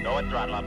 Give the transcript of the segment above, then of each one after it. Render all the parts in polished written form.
Go and throttle up.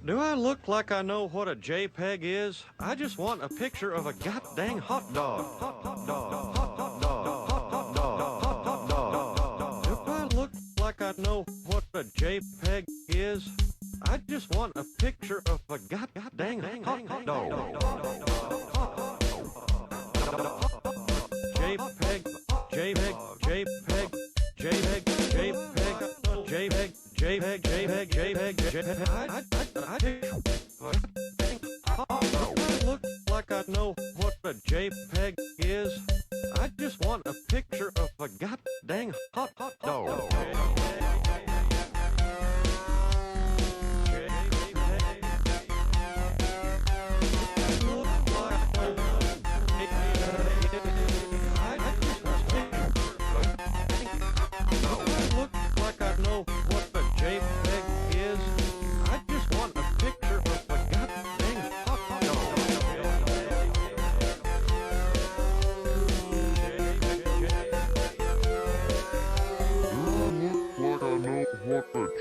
Do I look like I know what a JPEG is? I just want a picture of a goddamn hot dog. Hot dog. Hot dog. Hot dog. Hot dog. Do I look like I know what a JPEG is? I just want a picture of a goddamn hot dog. JPEG. JPEG. JPEG. JPEG. JPEG. JPEG. JPEG, JPEG, JPEG, JPEG. I look like I know what a JPEG is. I just want a picture of a goddamn hot dog.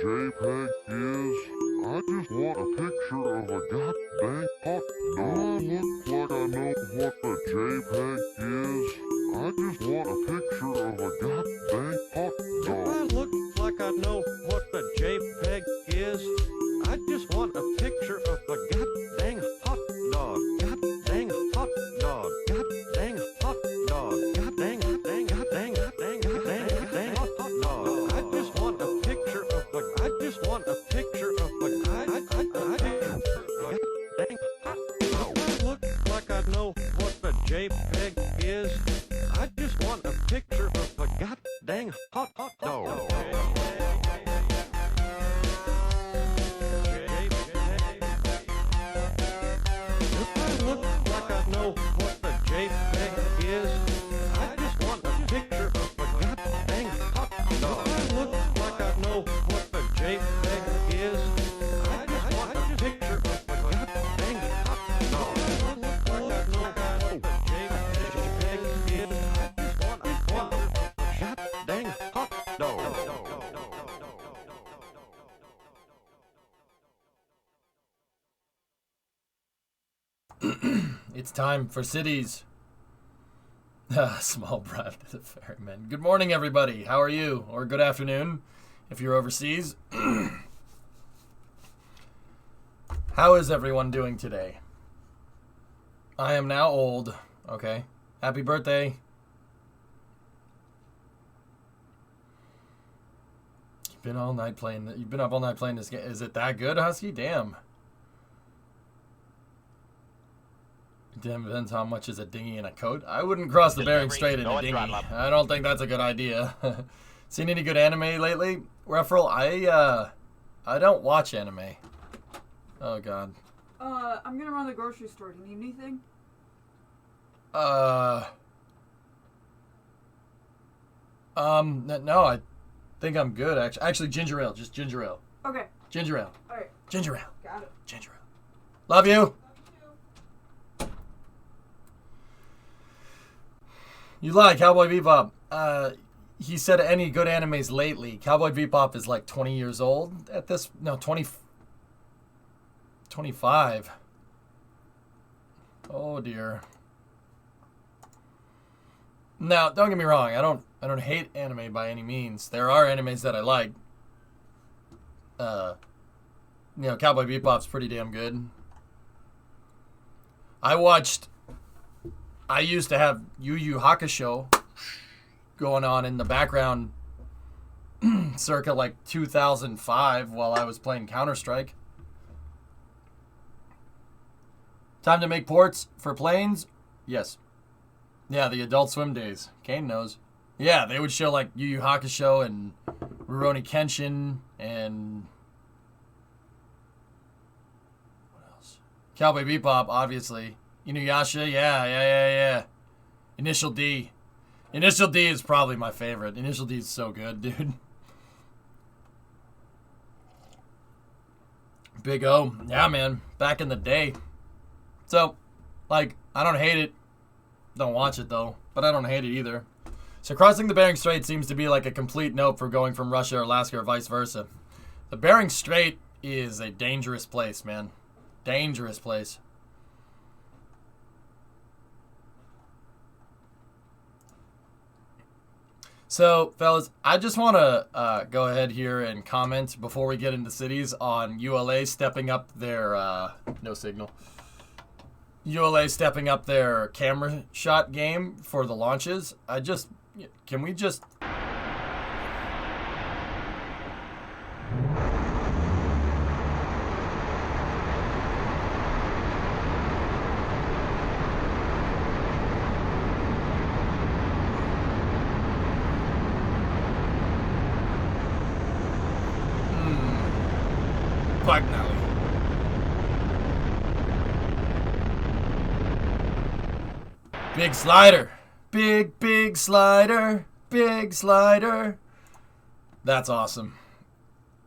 JPEG is. I just want a picture of a goddamn hot dog. Do I look like I know what a JPEG is? I just want a picture of a goddamn hot dog. Do I look like I know what a JPEG is? I just want a picture know what the JPEG is? I just want a picture of a goddamn hot dog. Do I look like I know what the JPEG is? I just want a picture of a goddamn hot dog. Do I look like I know what the JPEG is? I just want a picture of a goddamn hot dog. Do I look like I know what the JPEG is? I just want a picture of a goddamn hot dog. It's time for cities. Small bribe to the ferryman. Good morning, everybody. How are you? Or good afternoon, if you're overseas. How is everyone doing today? I am now old. Okay. Happy birthday. You've been up all night playing this game. Is it that good, Husky? Damn. Depends how much is a dinghy and a coat. I wouldn't cross the Bering Strait in a dinghy. I don't think that's a good idea. Seen any good anime lately, Ruffle? I don't watch anime. Oh God. I'm gonna run to the grocery store. Do you need anything? No, I think I'm good. Actually, ginger ale. Just ginger ale. Okay. Ginger ale. All right. Ginger ale. Got it. Ginger ale. Love you. You like Cowboy Bebop. He said any good animes lately. Cowboy Bebop is like 20 years old at this. No, 25. Oh dear. Now, don't get me wrong. I don't hate anime by any means. There are animes that I like. Cowboy Bebop's pretty damn good. I used to have Yu Yu Hakusho going on in the background circa like 2005 while I was playing Counter-Strike. Time to make ports for planes? Yes. Yeah, the Adult Swim days. Kane knows. Yeah, they would show like Yu Yu Hakusho and Rurouni Kenshin and... what else? Cowboy Bebop, obviously. Inuyasha, yeah. Initial D. Initial D is probably my favorite. Initial D is so good, dude. Big O. Yeah, man. Back in the day. So, like, I don't hate it. Don't watch it, though. But I don't hate it either. So crossing the Bering Strait seems to be like a complete nope for going from Russia or Alaska or vice versa. The Bering Strait is a dangerous place, man. Dangerous place. So, fellas, I just want to go ahead here and comment before we get into cities on ULA stepping up their, no signal. ULA stepping up their camera shot game for the launches. Can we just... Finally. Big slider. Big slider. Big slider. That's awesome.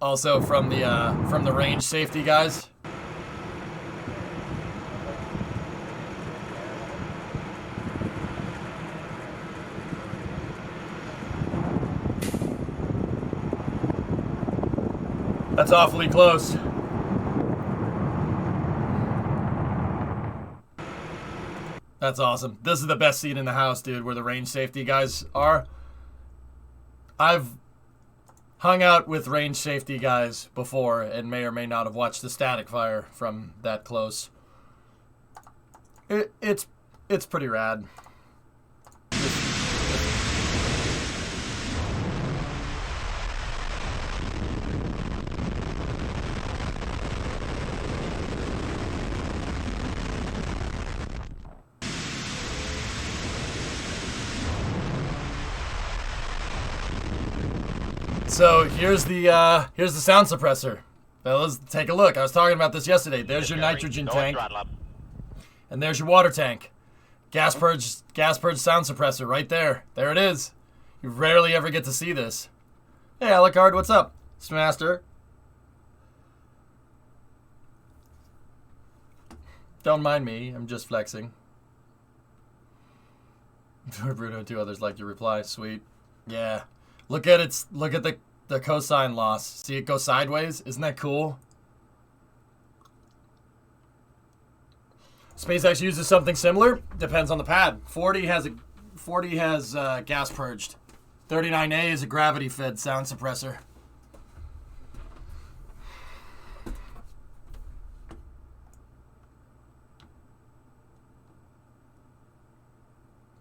Also from the range safety guys. That's awfully close. That's awesome. This is the best seat in the house, dude, where the range safety guys are. I've hung out with range safety guys before and may or may not have watched the static fire from that close. It's pretty rad. So here's the sound suppressor. Fellas, take a look. I was talking about this yesterday. There's your nitrogen tank. And there's your water tank. Gas purge sound suppressor right there. There it is. You rarely ever get to see this. Hey, Alucard, what's up? Smaster. Don't mind me. I'm just flexing. Bruno, 2 others like your reply. Sweet. Yeah. Look at the cosine loss. See it go sideways? Isn't that cool? SpaceX uses something similar. Depends on the pad. 40 has gas purged. 39A is a gravity fed sound suppressor.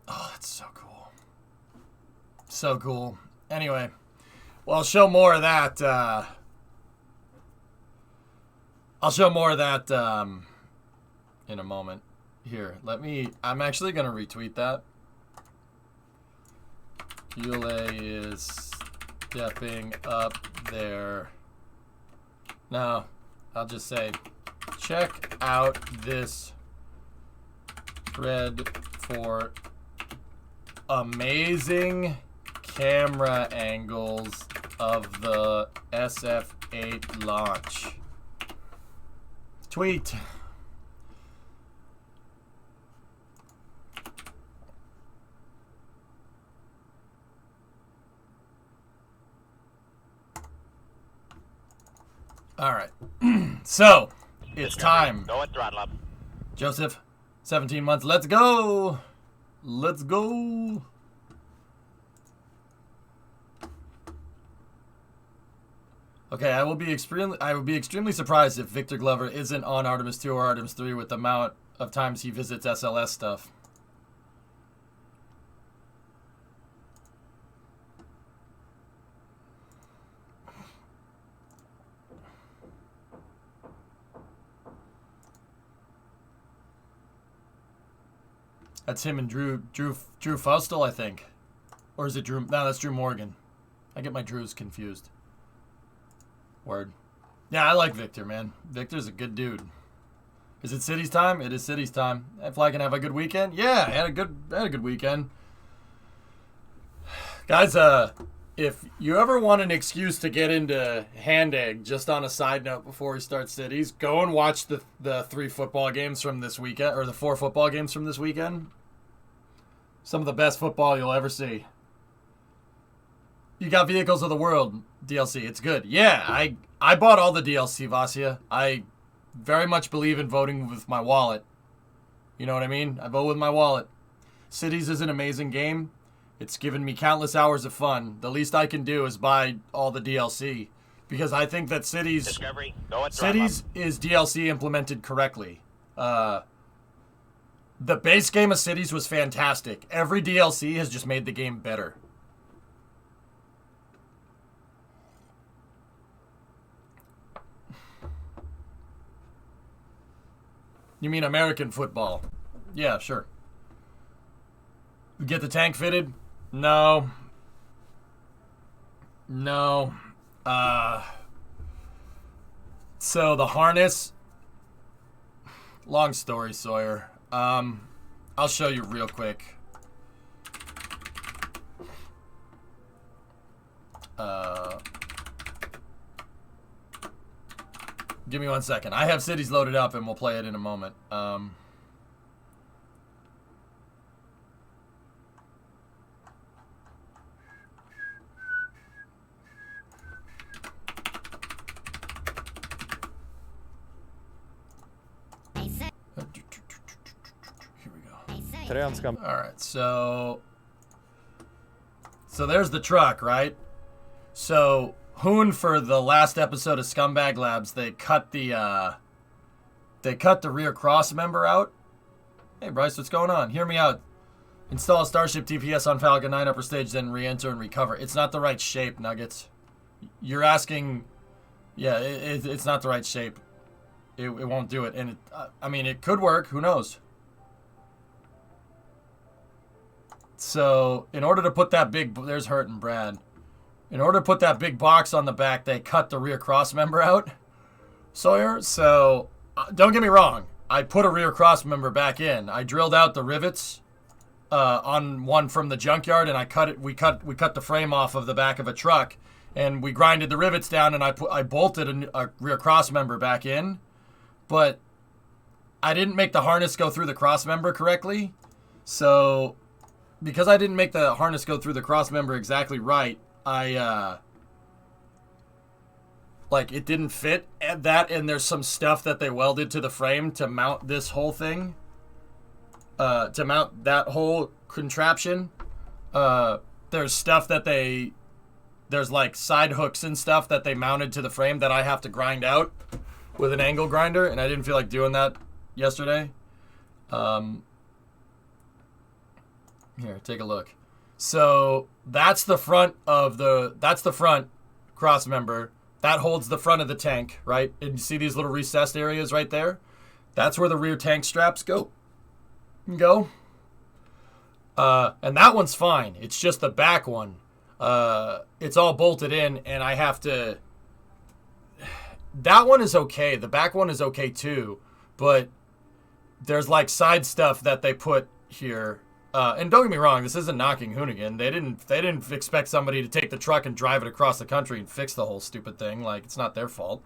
Oh, that's so cool. So cool. Anyway, well, I'll show more of that. In a moment. Here, I'm actually going to retweet that. Yule is stepping up there. No, I'll just say, check out this thread for amazing camera angles of the SF-8 launch. Tweet. All right. So, it's time. Go and throttle up. Joseph, 17 months. Let's go. Let's go. Okay, I would be extremely surprised if Victor Glover isn't on Artemis 2 or Artemis 3 with the amount of times he visits SLS stuff. That's him and Drew Faustel, I think. Or is it Drew? No, that's Drew Morgan. I get my Drews confused. Word. Yeah, I like Victor, man. Victor's a good dude. Is it City's time? It is City's time. If I can have a good weekend? Yeah, I had a good weekend. Guys, if you ever want an excuse to get into Hand Egg, just on a side note before we start Cities, go and watch the 3 football games from this weekend, or the 4 football games from this weekend. Some of the best football you'll ever see. You got Vehicles of the World DLC. It's good. Yeah, I bought all the DLC, Vasya. I very much believe in voting with my wallet. You know what I mean? I vote with my wallet. Cities is an amazing game. It's given me countless hours of fun. The least I can do is buy all the DLC. Because I think that Cities is DLC implemented correctly. The base game of Cities was fantastic. Every DLC has just made the game better. You mean American football? Yeah, sure. Get the tank fitted? No. No. So the harness. Long story, Sawyer. I'll show you real quick. Give me 1 second. I have Cities loaded up and we'll play it in a moment. Here we go. Today on Scum. All right, so there's the truck, right? So Hoon, for the last episode of Scumbag Labs, they cut the rear cross member out. Hey Bryce, what's going on? Hear me out. Install a Starship TPS on Falcon 9 upper stage, then re-enter and recover. It's not the right shape, Nuggets. You're asking, yeah, it's not the right shape. It won't do it, and I mean, it could work. Who knows? So, in order to put that big, there's Hurt and Brad. in order to put that big box on the back, they cut the rear cross member out, Sawyer. So don't get me wrong. I put a rear cross member back in. I drilled out the rivets on one from the junkyard, and I cut it. We cut the frame off of the back of a truck, and we grinded the rivets down, and I bolted a rear cross member back in, but I didn't make the harness go through the cross member correctly. So because I didn't make the harness go through the cross member exactly right, it didn't fit at that, and there's some stuff that they welded to the frame to mount this whole thing, to mount that whole contraption. There's stuff that there's like side hooks and stuff that they mounted to the frame that I have to grind out with an angle grinder, and I didn't feel like doing that yesterday. Here, take a look. So that's the front cross member. That holds the front of the tank, right? And you see these little recessed areas right there? That's where the rear tank straps go. And that one's fine. It's just the back one. It's all bolted in, and I have to... That one is okay. The back one is okay too. But there's like side stuff that they put here. And don't get me wrong, this isn't knocking Hoonigan. They didn't expect somebody to take the truck and drive it across the country and fix the whole stupid thing. Like, it's not their fault.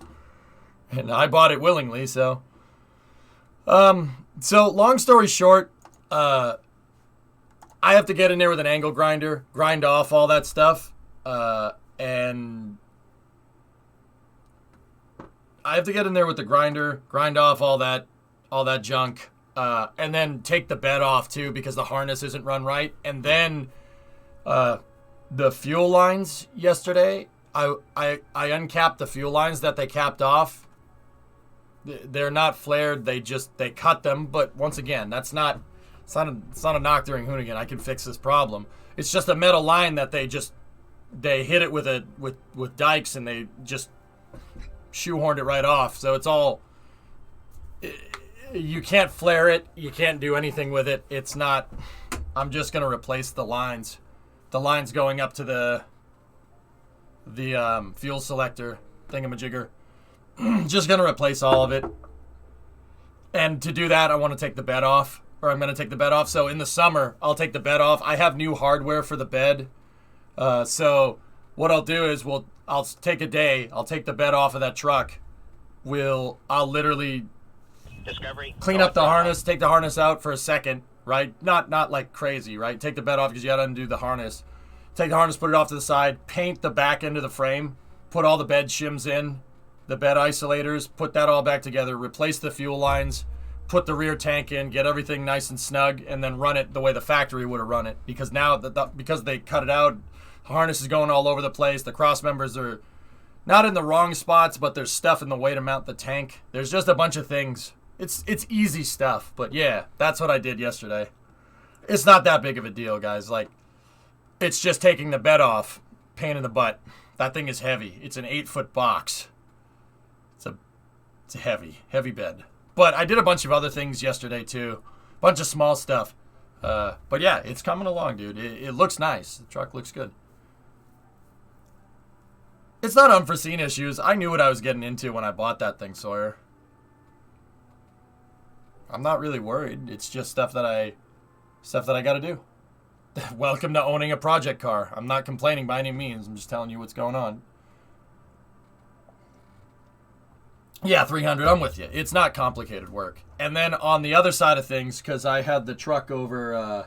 And I bought it willingly, so. So long story short, I have to get in there with an angle grinder, grind off all that stuff, and I have to get in there with the grinder, grind off all that junk. And then take the bed off too, because the harness isn't run right. And then the fuel lines yesterday, I uncapped the fuel lines that they capped off. They're not flared. They cut them. But once again, it's not a knock during Hoonigan. I can fix this problem. It's just a metal line that they hit it with dikes, and they just shoehorned it right off. So it's all. You can't flare it. You can't do anything with it. It's not... I'm just going to replace the lines. The lines going up to the fuel selector thingamajigger. Just going to replace all of it. And to do that, I want to take the bed off. Or I'm going to take the bed off. So in the summer, I'll take the bed off. I have new hardware for the bed. So what I'll do is I'll take a day. I'll take the bed off of that truck. I'll literally... Clean up the harness, take the harness out for a second, right? Not like crazy, right? Take the bed off because you got to undo the harness. Take the harness, put it off to the side, paint the back end of the frame, put all the bed shims in, the bed isolators, put that all back together, replace the fuel lines, put the rear tank in, get everything nice and snug, and then run it the way the factory would have run it. Because now, because they cut it out, the harness is going all over the place, the cross members are not in the wrong spots, but there's stuff in the way to mount the tank. There's just a bunch of things. It's easy stuff, but yeah, that's what I did yesterday. It's not that big of a deal, guys. Like, it's just taking the bed off, pain in the butt. That thing is heavy. It's an 8-foot box. It's a heavy bed. But I did a bunch of other things yesterday too, bunch of small stuff. But yeah, it's coming along, dude. It looks nice. The truck looks good. It's not unforeseen issues. I knew what I was getting into when I bought that thing, Sawyer. I'm not really worried. It's just stuff that I got to do. Welcome to owning a project car. I'm not complaining by any means. I'm just telling you what's going on. Yeah, 300. I'm with you. It's not complicated work. And then on the other side of things, because I had the truck over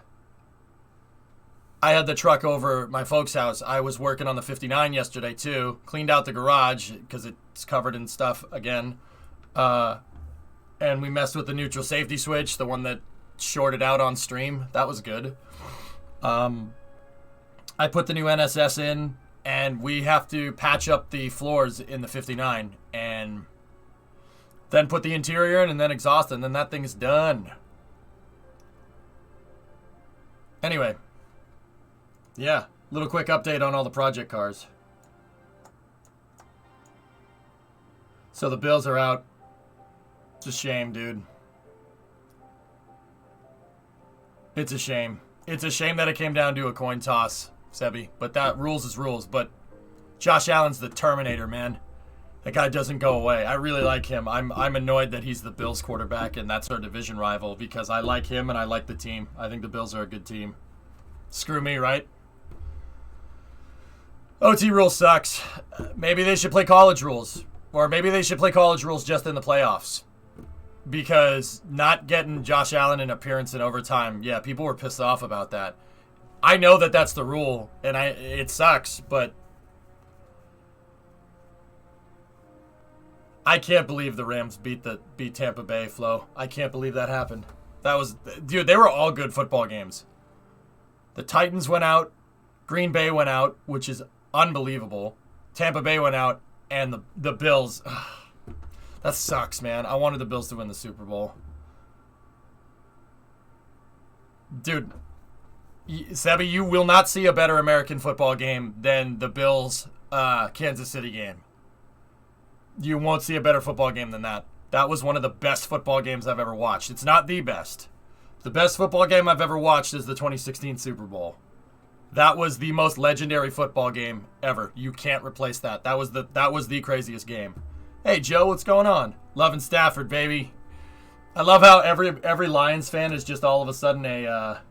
my folks' house. I was working on the 59 yesterday too. Cleaned out the garage because it's covered in stuff again. And we messed with the neutral safety switch, the one that shorted out on stream. That was good. I put the new NSS in, and we have to patch up the floors in the 59, and then put the interior in, and then exhaust, and then that thing's done. Anyway, yeah, little quick update on all the project cars. So the bills are out. It's a shame, dude. It's a shame. It's a shame that it came down to a coin toss, Sebi. But that rules is rules. But Josh Allen's the Terminator, man. That guy doesn't go away. I really like him. I'm annoyed that he's the Bills quarterback and that's our division rival because I like him and I like the team. I think the Bills are a good team. Screw me, right? OT rule sucks. Maybe they should play college rules. Or maybe they should play college rules just in the playoffs. Because not getting Josh Allen an appearance in overtime, yeah, people were pissed off about that. I know that that's the rule, and it sucks, but I can't believe the Rams beat Tampa Bay, Flo. I can't believe that happened. Dude, they were all good football games. The Titans went out, Green Bay went out, which is unbelievable. Tampa Bay went out, and the Bills. That sucks, man. I wanted the Bills to win the Super Bowl. Dude, Sebby, you will not see a better American football game than the Bills Kansas City game. You won't see a better football game than that. That was one of the best football games I've ever watched. It's not the best. The best football game I've ever watched is the 2016 Super Bowl. That was the most legendary football game ever. You can't replace that. That was the craziest game. Hey, Joe, what's going on? Loving Stafford, baby. I love how every Lions fan is just all of a sudden a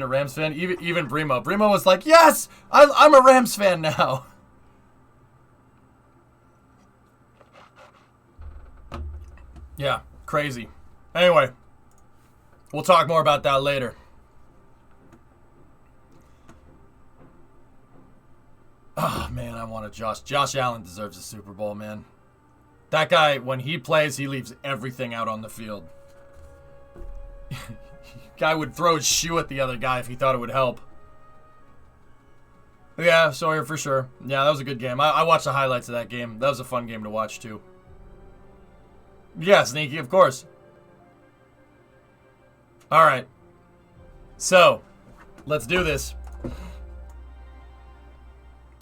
Rams fan. Even Bremo. Bremo was like, yes, I'm a Rams fan now. Yeah, crazy. Anyway, we'll talk more about that later. Oh, man, I want to Josh Allen deserves a Super Bowl, man. That guy, when he plays, he leaves everything out on the field. Guy would throw his shoe at the other guy if he thought it would help. Yeah, Sawyer, for sure. Yeah, that was a good game. I watched the highlights of that game. That was a fun game to watch, too. Yeah, Sneaky, of course. All right. So, let's do this.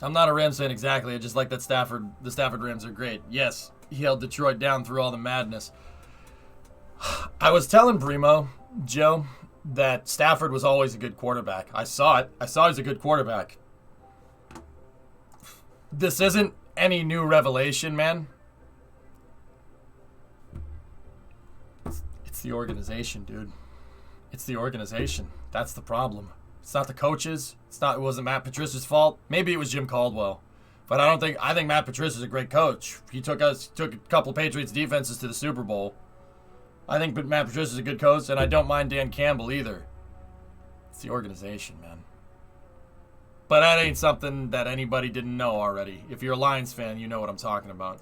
I'm not a Rams fan exactly. I just like that the Stafford Rams are great. Yes, he held Detroit down through all the madness. I was telling Bremo, Joe, that Stafford was always a good quarterback. I saw it. I saw he's a good quarterback. This isn't any new revelation, man. It's the organization, dude. It's the organization. That's the problem. It's not the coaches. It wasn't Matt Patricia's fault. Maybe it was Jim Caldwell. But I think Matt Patricia's a great coach. He took a couple of Patriots defenses to the Super Bowl. I think Matt Patricia's a good coach, and I don't mind Dan Campbell either. It's the organization, man. But that ain't something that anybody didn't know already. If you're a Lions fan, you know what I'm talking about.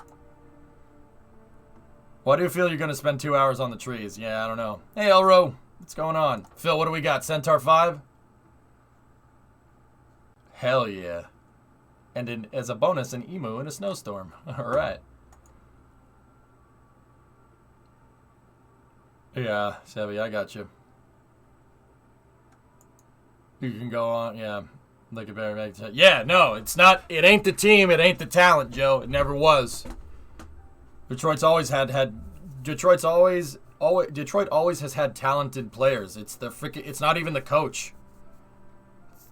Why do you feel you're going to spend 2 hours on the trees? Yeah, I don't know. Hey, Elro. What's going on? Phil, what do we got? Centaur 5? Hell yeah. And as a bonus, an emu in a snowstorm. All right. Yeah, Chevy, I got you. You can go on, yeah. Look at Barry. Yeah, no, it's not. It ain't the team. It ain't the talent, Joe. It never was. Detroit always has had talented players. It's not even the coach.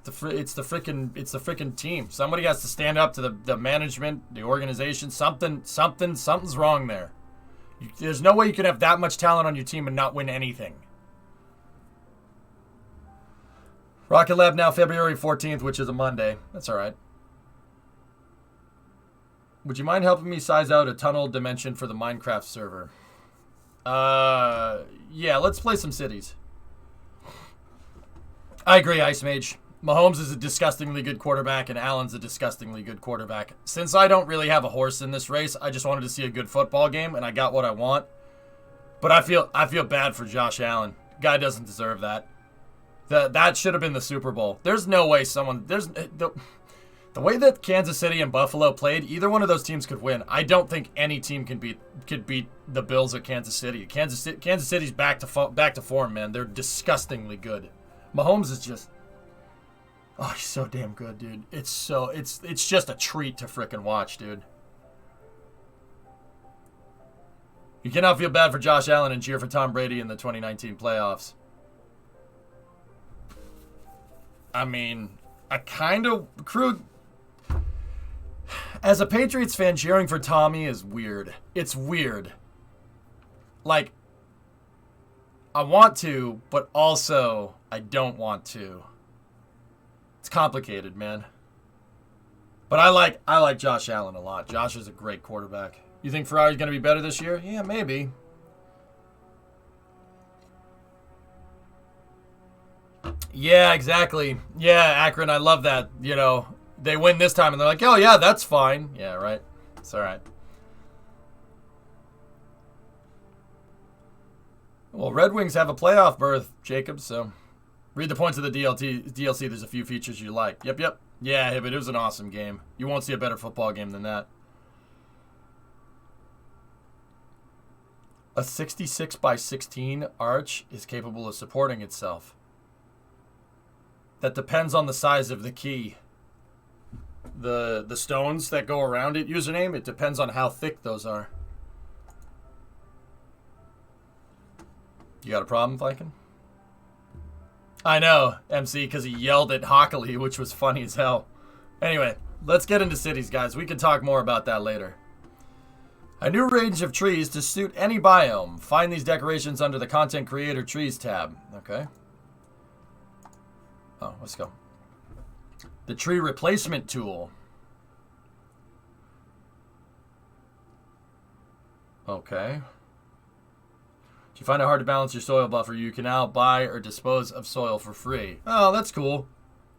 It's the freaking team. Somebody has to stand up to the management, the organization. Something's wrong there. There's no way you can have that much talent on your team and not win anything. Rocket Lab now February 14th, which is a Monday. That's all right. Would you mind helping me size out a tunnel dimension for the Minecraft server? Yeah, let's play some cities. I agree, Ice Mage. Mahomes is a disgustingly good quarterback, and Allen's a disgustingly good quarterback. Since I don't really have a horse in this race, I just wanted to see a good football game, and I got what I want. But I feel bad for Josh Allen. Guy doesn't deserve that. That should have been the Super Bowl. There's no way the way that Kansas City and Buffalo played, either one of those teams could win. I don't think any team could beat the Bills or Kansas City. Kansas City's back to form, man. They're disgustingly good. Mahomes is just, oh, he's so damn good, dude. It's just a treat to frickin' watch, dude. You cannot feel bad for Josh Allen and cheer for Tom Brady in the 2019 playoffs. I mean, I kind of Krug. As a Patriots fan, cheering for Tommy is weird. It's weird. Like, I want to, but also I don't want to. It's complicated, man. But I like Josh Allen a lot. Josh is a great quarterback. You think Ferrari's going to be better this year? Yeah, maybe. Yeah, exactly. Yeah, Akron, I love that. You know, they win this time and they're like, oh, yeah, that's fine. Yeah, right. It's all right. Well, Red Wings have a playoff berth, Jacob, so read the points of the DLC. There's a few features you like. Yep. Yeah, but it was an awesome game. You won't see a better football game than that. A 66 by 16 arch is capable of supporting itself. That depends on the size of the key. The stones that go around it, username, it depends on how thick those are. You got a problem, Viking? I know, MC, because he yelled at Hockley, which was funny as hell. Anyway, let's get into cities, guys. We can talk more about that later. A new range of trees to suit any biome. Find these decorations under the Content Creator Trees tab. Okay. Oh, let's go. The Tree Replacement Tool. Okay. If you find it hard to balance your soil buffer, you can now buy or dispose of soil for free. Oh, that's cool.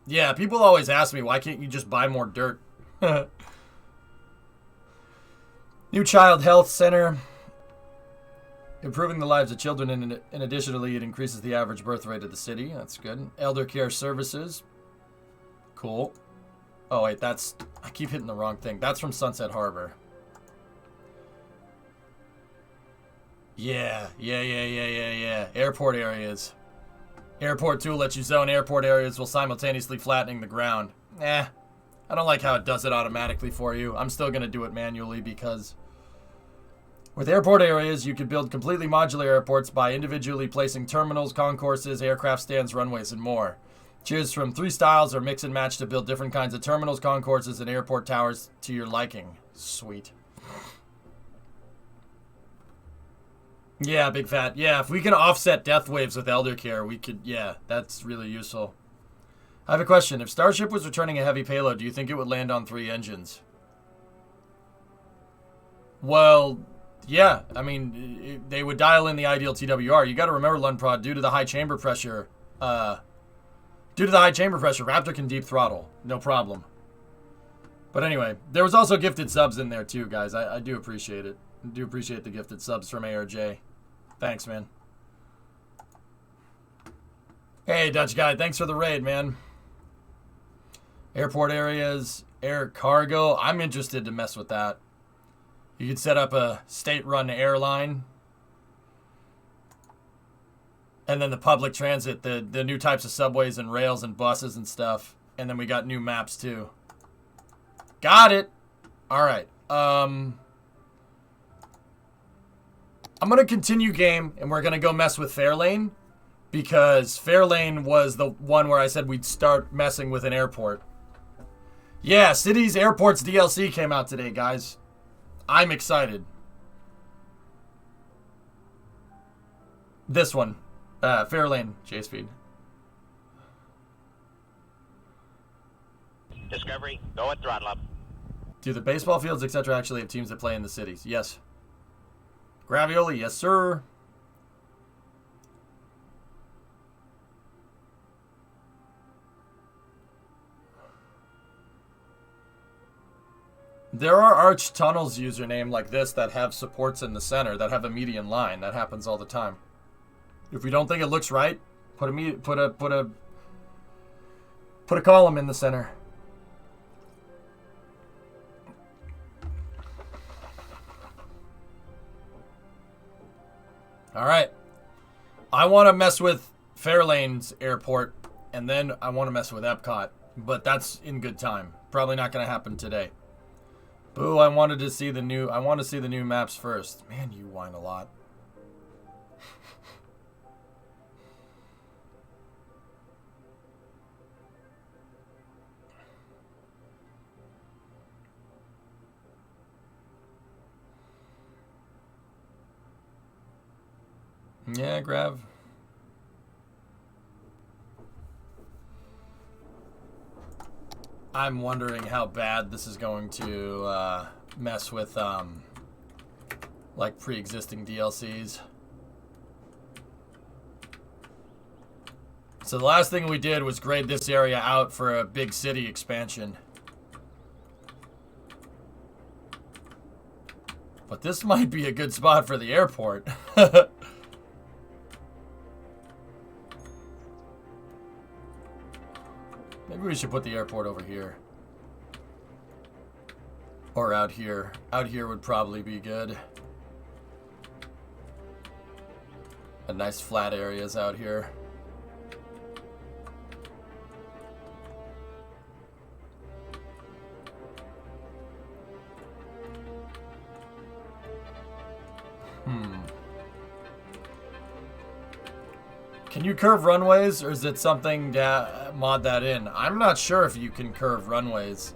Yeah, people always ask me, why can't you just buy more dirt? New Child Health Center. Improving the lives of children, and additionally, it increases the average birth rate of the city. That's good. Elder Care Services. Cool. Oh, wait, that's... I keep hitting the wrong thing. That's from Sunset Harbor. Yeah. Airport areas. Airport tool lets you zone airport areas while simultaneously flattening the ground. I don't like how it does it automatically for you. I'm still going to do it manually because... With airport areas, you can build completely modular airports by individually placing terminals, concourses, aircraft stands, runways, and more. Choose from 3 styles or mix and match to build different kinds of terminals, concourses, and airport towers to your liking. Sweet. Yeah, big fat. Yeah, if we can offset death waves with elder care, we could, yeah, that's really useful. I have a question. If Starship was returning a heavy payload, do you think it would land on 3 engines? Well, yeah. I mean, they would dial in the ideal TWR. You got to remember, Lundprod, due to the high chamber pressure, Raptor can deep throttle. No problem. But anyway, there was also gifted subs in there too, guys. I do appreciate it. I do appreciate the gifted subs from ARJ. Thanks, man. Hey, Dutch guy. Thanks for the raid, man. Airport areas, air cargo. I'm interested to mess with that. You could set up a state-run airline. And then the public transit, the new types of subways and rails and buses and stuff. And then we got new maps, too. Got it. All right. I'm going to continue game, and we're going to go mess with Fairlane. Because Fairlane was the one where I said we'd start messing with an airport. Yeah, Cities Airports DLC came out today, guys. I'm excited. This one. Fairlane, J-Speed. Discovery, go at throttle up. Do the baseball fields, etc. actually have teams that play in the cities? Yes. Gravioli, yes, sir. There are arch tunnels username like this that have supports in the center, that have a median line. That happens all the time. If we don't think it looks right, put a column in the center. All right. I want to mess with Fairlane's airport, and then I want to mess with Epcot, but that's in good time. Probably not going to happen today. Boo, I want to see the new maps first. Man, you whine a lot. Yeah, Grav. I'm wondering how bad this is going to mess with like pre-existing DLCs. So the last thing we did was grade this area out for a big city expansion. But this might be a good spot for the airport. Maybe we should put the airport over here. Or out here. Out here would probably be good. A nice flat areas out here. Can you curve runways, or is it something to mod that in? I'm not sure if you can curve runways.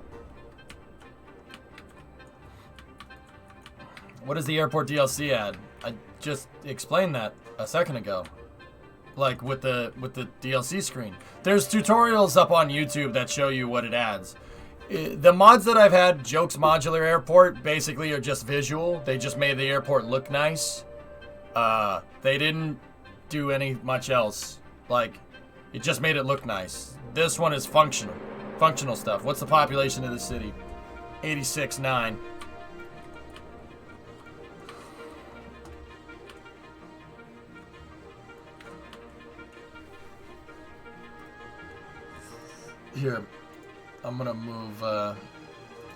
What does the airport DLC add? I just explained that a second ago. Like with the DLC screen. There's tutorials up on YouTube that show you what it adds. The mods that I've had, Jokes Modular Airport, basically are just visual. They just made the airport look nice. They didn't do any much else. Like, it just made it look nice. This one is functional stuff. What's the population of the city? 86.9. Here, I'm gonna move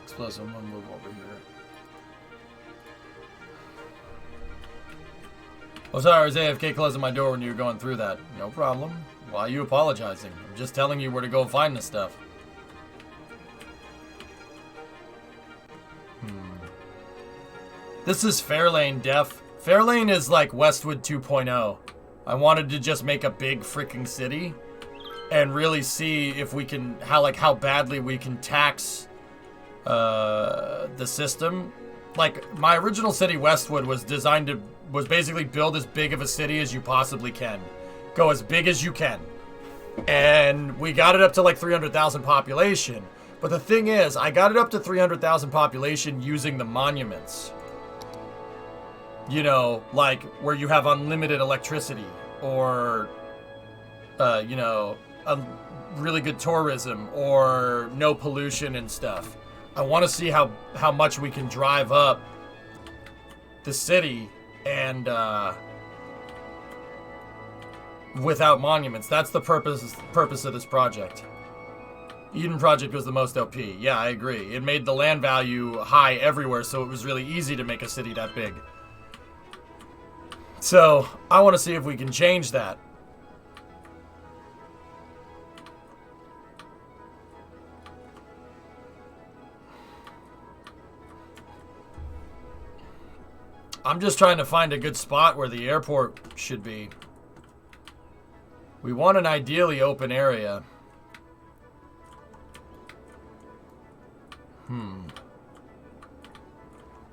explosive. I'm gonna move over here. Oh, sorry, I was AFK closing my door when you were going through that. No problem. Why are you apologizing? I'm just telling you where to go find this stuff. This is Fairlane Def. Fairlane is like Westwood 2.0. I wanted to just make a big freaking city and really see if we can, how badly we can tax the system. Like, my original city, Westwood, was designed to, was basically build as big of a city as you possibly can. Go as big as you can. And we got it up to like 300,000 population. But the thing is, I got it up to 300,000 population using the monuments. You know, like where you have unlimited electricity or, you know, a really good tourism or no pollution and stuff. I want to see how much we can drive up the city and without monuments. That's the purpose of this project. Eden Project was the most OP. Yeah, I agree. It made the land value high everywhere, so it was really easy to make a city that big. So, I want to see if we can change that. I'm just trying to find a good spot where the airport should be. We want an ideally open area.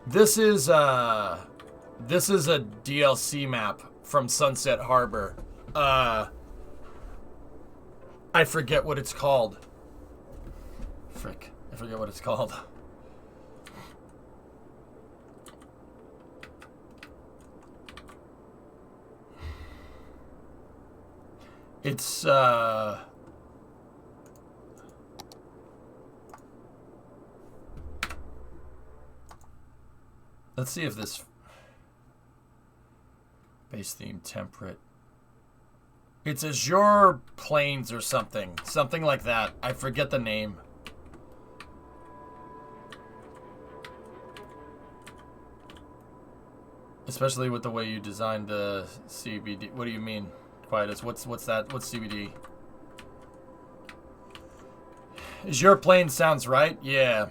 This is a DLC map from Sunset Harbor. I forget what it's called. Frick. I forget what it's called. It's, let's see if this base theme temperate. It's Azure Plains or something. Something like that. I forget the name. Especially with the way you designed the CBD. What do you mean? Quietus. What's that? What's CBD? Azure Plains sounds right. Yeah.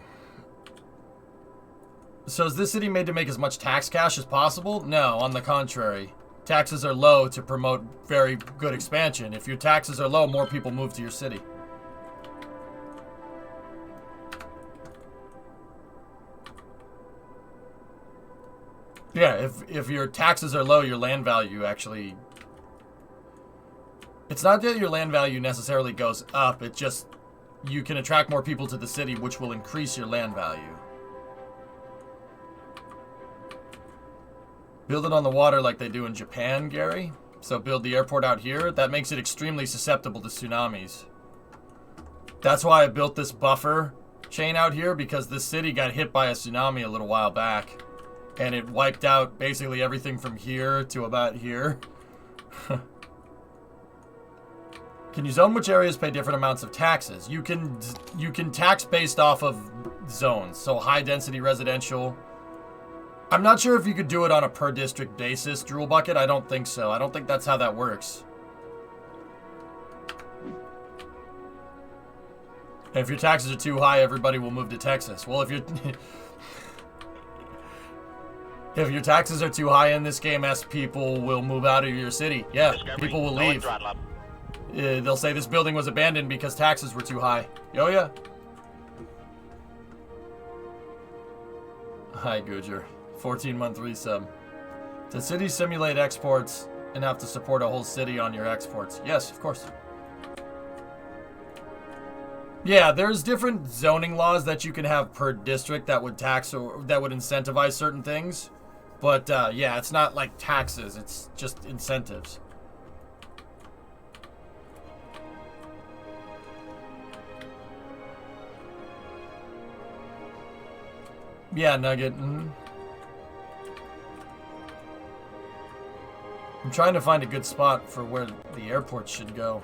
So is this city made to make as much tax cash as possible? No, on the contrary. Taxes are low to promote very good expansion. If your taxes are low, more people move to your city. Yeah, if your taxes are low, your land value actually It's not that your land value necessarily goes up. It just, you can attract more people to the city, which will increase your land value. Build it on the water like they do in Japan, Gary. So build the airport out here. That makes it extremely susceptible to tsunamis. That's why I built this buffer chain out here, because this city got hit by a tsunami a little while back. And it wiped out basically everything from here to about here. Can you zone which areas pay different amounts of taxes? You can tax based off of zones. So high density residential. I'm not sure if you could do it on a per district basis, Drool Bucket. I don't think so. I don't think that's how that works. And if your taxes are too high, everybody will move to Texas. Well, if you're... if your taxes are too high in this game, people will move out of your city. Yeah, Discovery, people will go and leave. throttle up. They'll say this building was abandoned because taxes were too high. Oh, yeah. Hi, Gujar. 14-month resub. Does cities simulate exports and have to support a whole city on your exports? Yes, of course. Yeah, there's different zoning laws that you can have per district that would tax or that would incentivize certain things. But yeah, it's not like taxes, it's just incentives. Yeah, Nugget. I'm trying to find a good spot for where the airport should go.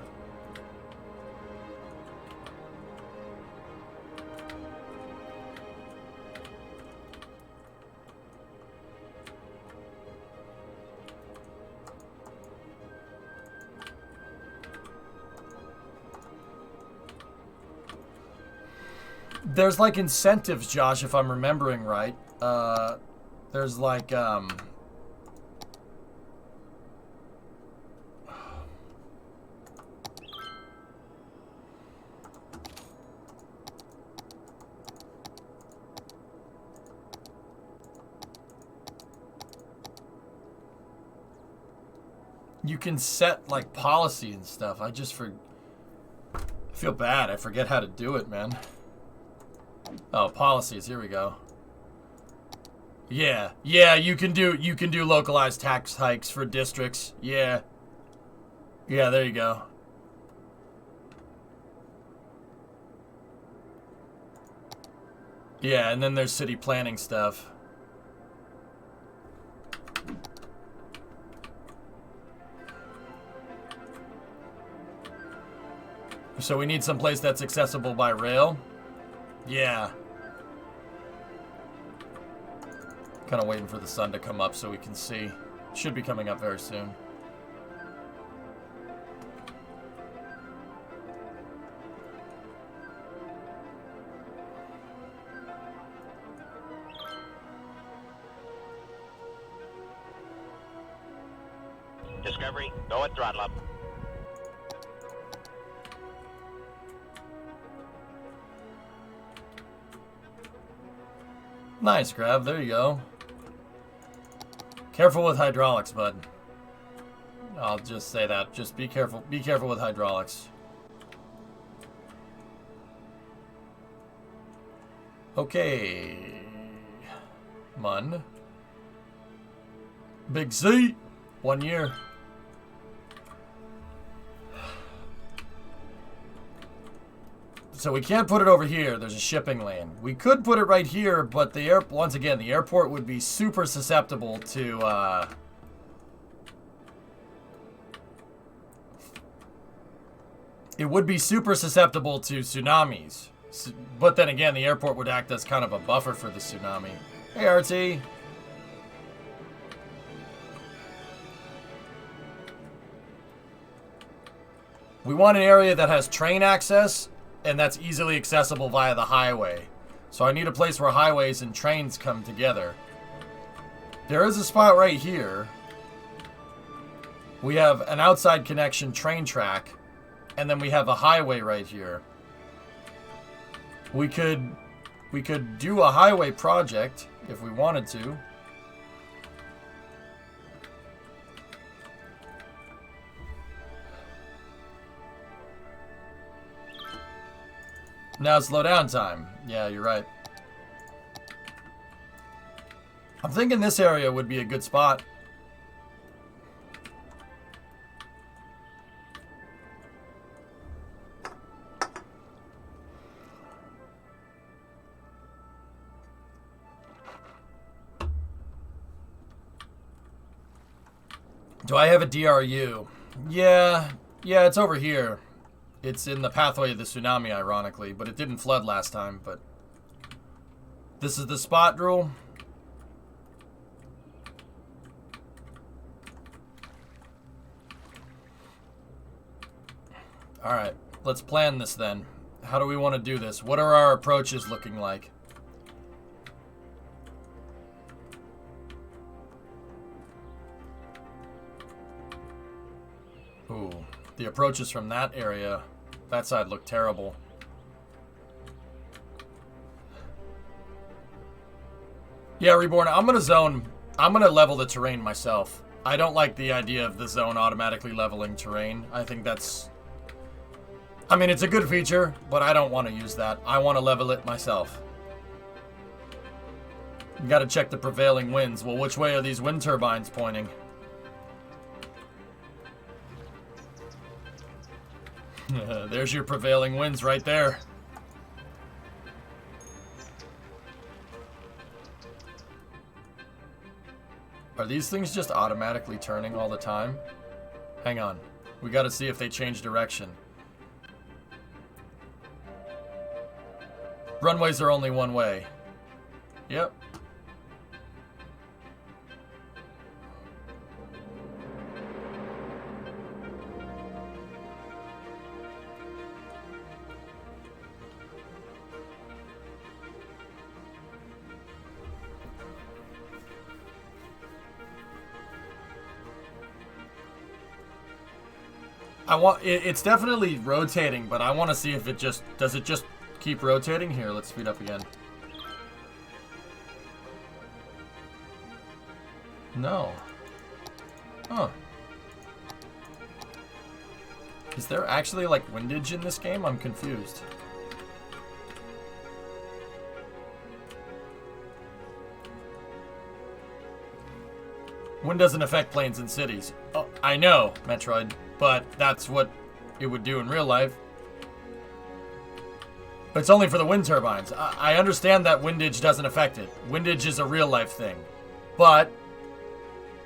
There's like incentives, Josh, if I'm remembering right. There's like you can set like policy and stuff. I feel bad. I forget how to do it, man. Oh, policies. Here we go. Yeah, you can do localized tax hikes for districts. Yeah, there you go. Yeah, and then there's city planning stuff. So we need some place that's accessible by rail. Yeah. Kind of waiting for the sun to come up so we can see. Should be coming up very soon. Discovery, go and throttle up. Nice, Grav. There you go. Careful with hydraulics, bud. I'll just say that. Just be careful. Be careful with hydraulics. Okay. Mun. Big C. 1 year. So we can't put it over here. There's a shipping lane. We could put it right here, but once again, the airport would be super susceptible to it would be super susceptible to tsunamis. But then again, the airport would act as kind of a buffer for the tsunami. Hey, RT. We want an area that has train access and that's easily accessible via the highway. So I need a place where highways and trains come together. There is a spot right here. We have an outside connection train track, and then we have a highway right here. We could do a highway project if we wanted to. Now slow down time. Yeah, you're right. I'm thinking this area would be a good spot. Do I have a DRU? Yeah, it's over here. It's in the pathway of the tsunami, ironically, but it didn't flood last time, but... This is the spot, Drool? Alright, let's plan this then. How do we want to do this? What are our approaches looking like? Ooh, the approaches from that area, that side look terrible. Yeah, Reborn, I'm gonna level the terrain myself. I don't like the idea of the zone automatically leveling terrain. I think that's... I mean, it's a good feature, but I don't want to use that. I want to level it myself. You gotta check the prevailing winds. Well, which way are these wind turbines pointing? There's your prevailing winds right there. Are these things just automatically turning all the time? Hang on. We gotta see if they change direction. Runways are only one way. Yep. It's definitely rotating, but I want to see if it just, does it just keep rotating? Here, let's speed up again. No. Huh. Is there actually like windage in this game? I'm confused. Wind doesn't affect planes and cities. Oh, I know, Metroid, but that's what it would do in real life. But it's only for the wind turbines. I understand that windage doesn't affect it. Windage is a real life thing. But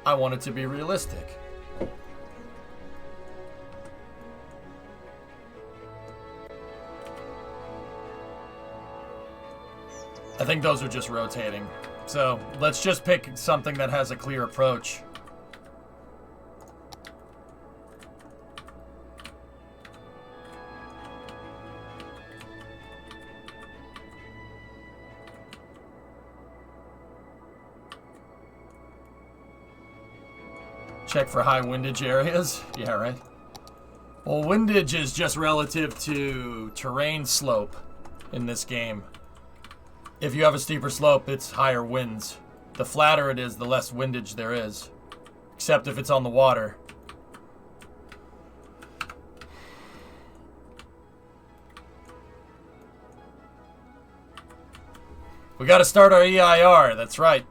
I want it to be realistic. I think those are just rotating. So let's just pick something that has a clear approach. Check for high windage areas. Yeah, right. Well, windage is just relative to terrain slope in this game. If you have a steeper slope, it's higher winds. The flatter it is, the less windage there is. Except if it's on the water. We gotta start our EIR, that's right.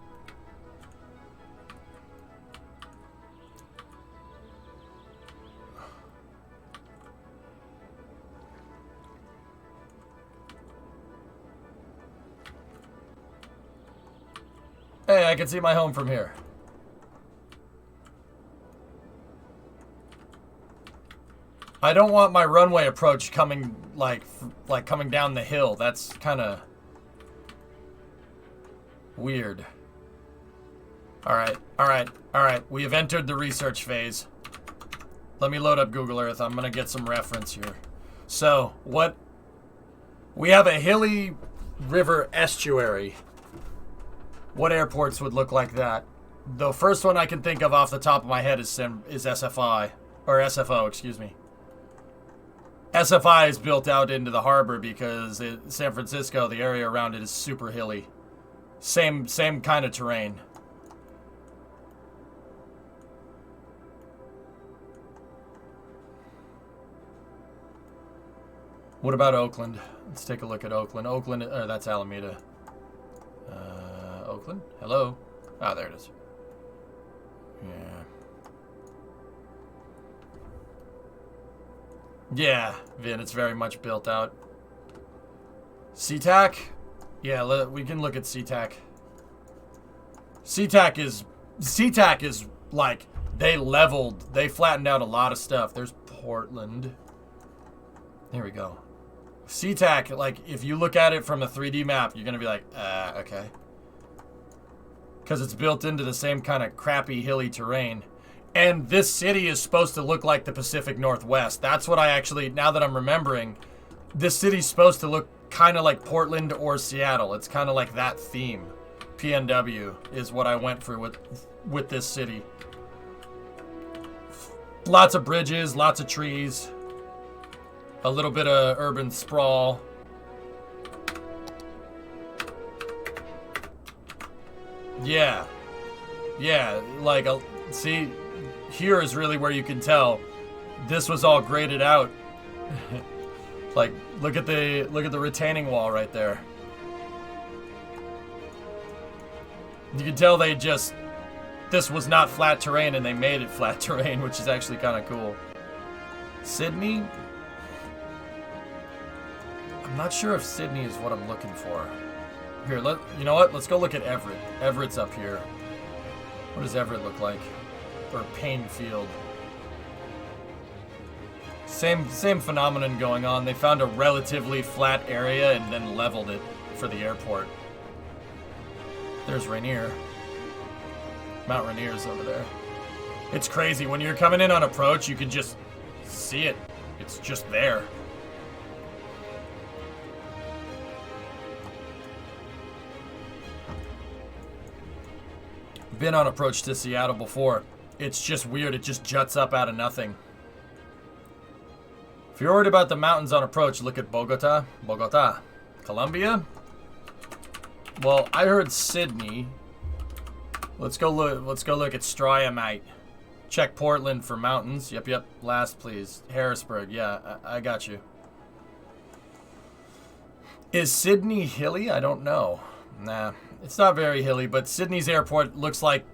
Hey, I can see my home from here. I don't want my runway approach coming like coming down the hill. That's kind of weird. All right. We have entered the research phase. Let me load up Google Earth. I'm gonna get some reference here. So, what? We have a hilly river estuary. What airports would look like that? The first one I can think of off the top of my head is SFI. Or SFO, excuse me. SFI is built out into the harbor because San Francisco, the area around it is super hilly. Same kind of terrain. What about Oakland? Let's take a look at Oakland. Oakland, that's Alameda. Oakland? Hello? Ah, there it is. Yeah. Yeah, Vin, it's very much built out. SeaTac? Yeah, we can look at SeaTac. SeaTac is like, they flattened out a lot of stuff. There's Portland. There we go. SeaTac, like, if you look at it from a 3D map, you're gonna be like, okay. Because it's built into the same kind of crappy hilly terrain. And this city is supposed to look like the Pacific Northwest. That's what I actually, now that I'm remembering, this city's supposed to look kind of like Portland or Seattle. It's kind of like that theme. PNW is what I went for with this city. Lots of bridges, lots of trees. A little bit of urban sprawl. Yeah. Yeah, like, see, here is really where you can tell this was all graded out. Like, look at the retaining wall right there. You can tell this was not flat terrain and they made it flat terrain, which is actually kind of cool. Sydney? I'm not sure if Sydney is what I'm looking for. Here, you know what? Let's go look at Everett. Everett's up here. What does Everett look like? Or Painfield. Same phenomenon going on. They found a relatively flat area and then leveled it for the airport. There's Rainier. Mount Rainier's over there. It's crazy. When you're coming in on approach, you can just see it. It's just there. Been on approach to Seattle before. It's just weird. It just juts up out of nothing. If you're worried about the mountains on approach, look at Bogota. Bogota. Colombia? Well, I heard Sydney. Let's go look at Strya, mate. Check Portland for mountains. Yep. Last, please. Harrisburg. Yeah, I got you. Is Sydney hilly? I don't know. Nah, it's not very hilly, but Sydney's airport looks like...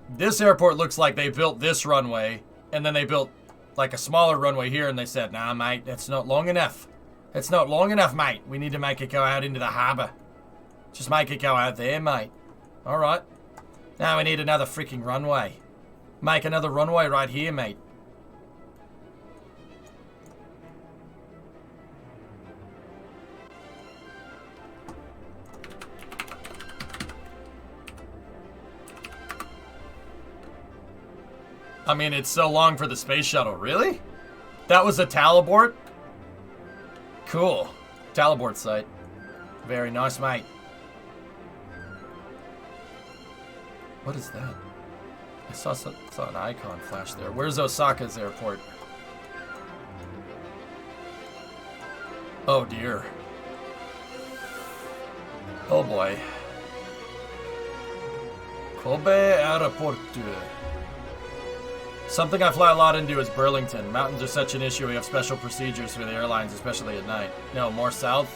This airport looks like they built this runway, and then they built like a smaller runway here, and they said, nah, mate, that's not long enough. It's not long enough, mate. We need to make it go out into the harbour. Just make it go out there, mate. Alright. Now we need another freaking runway. Make another runway right here, mate. I mean, it's so long for the space shuttle. Really? That was a Talabort? Cool. Talabort site. Very nice, mate. What is that? I saw an icon flash there. Where's Osaka's airport? Oh, dear. Oh, boy. Kobe Airport. Something I fly a lot into is Burlington. Mountains are such an issue. We have special procedures for the airlines, especially at night. No, more south?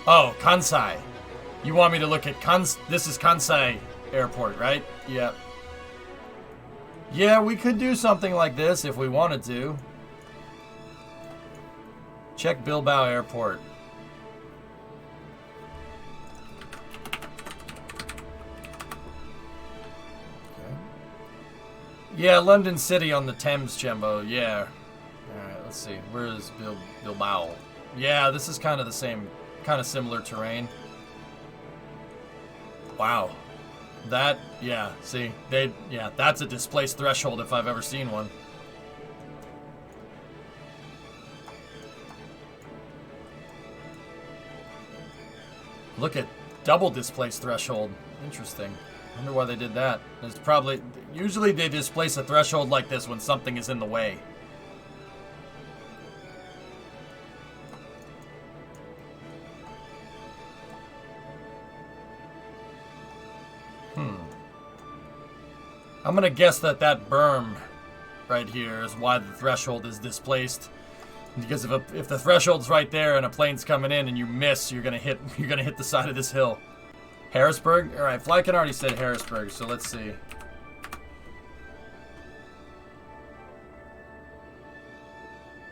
Oh, Kansai. You want me to look at this is Kansai Airport, right? Yep. Yeah, we could do something like this if we wanted to. Check Bilbao Airport. Yeah, London City on the Thames, Chembo. Yeah. Alright, let's see. Where is Bilbao? Yeah, this is kind of the same, kind of similar terrain. Wow. That, yeah, see, yeah, that's a displaced threshold if I've ever seen one. Look at double displaced threshold. Interesting. Wonder why they did that. There's probably... Usually they displace a threshold like this when something is in the way. I'm gonna guess that berm right here is why the threshold is displaced. Because if the threshold's right there and a plane's coming in and you miss, you're gonna hit the side of this hill. Harrisburg? Alright, Flykin already said Harrisburg, so let's see.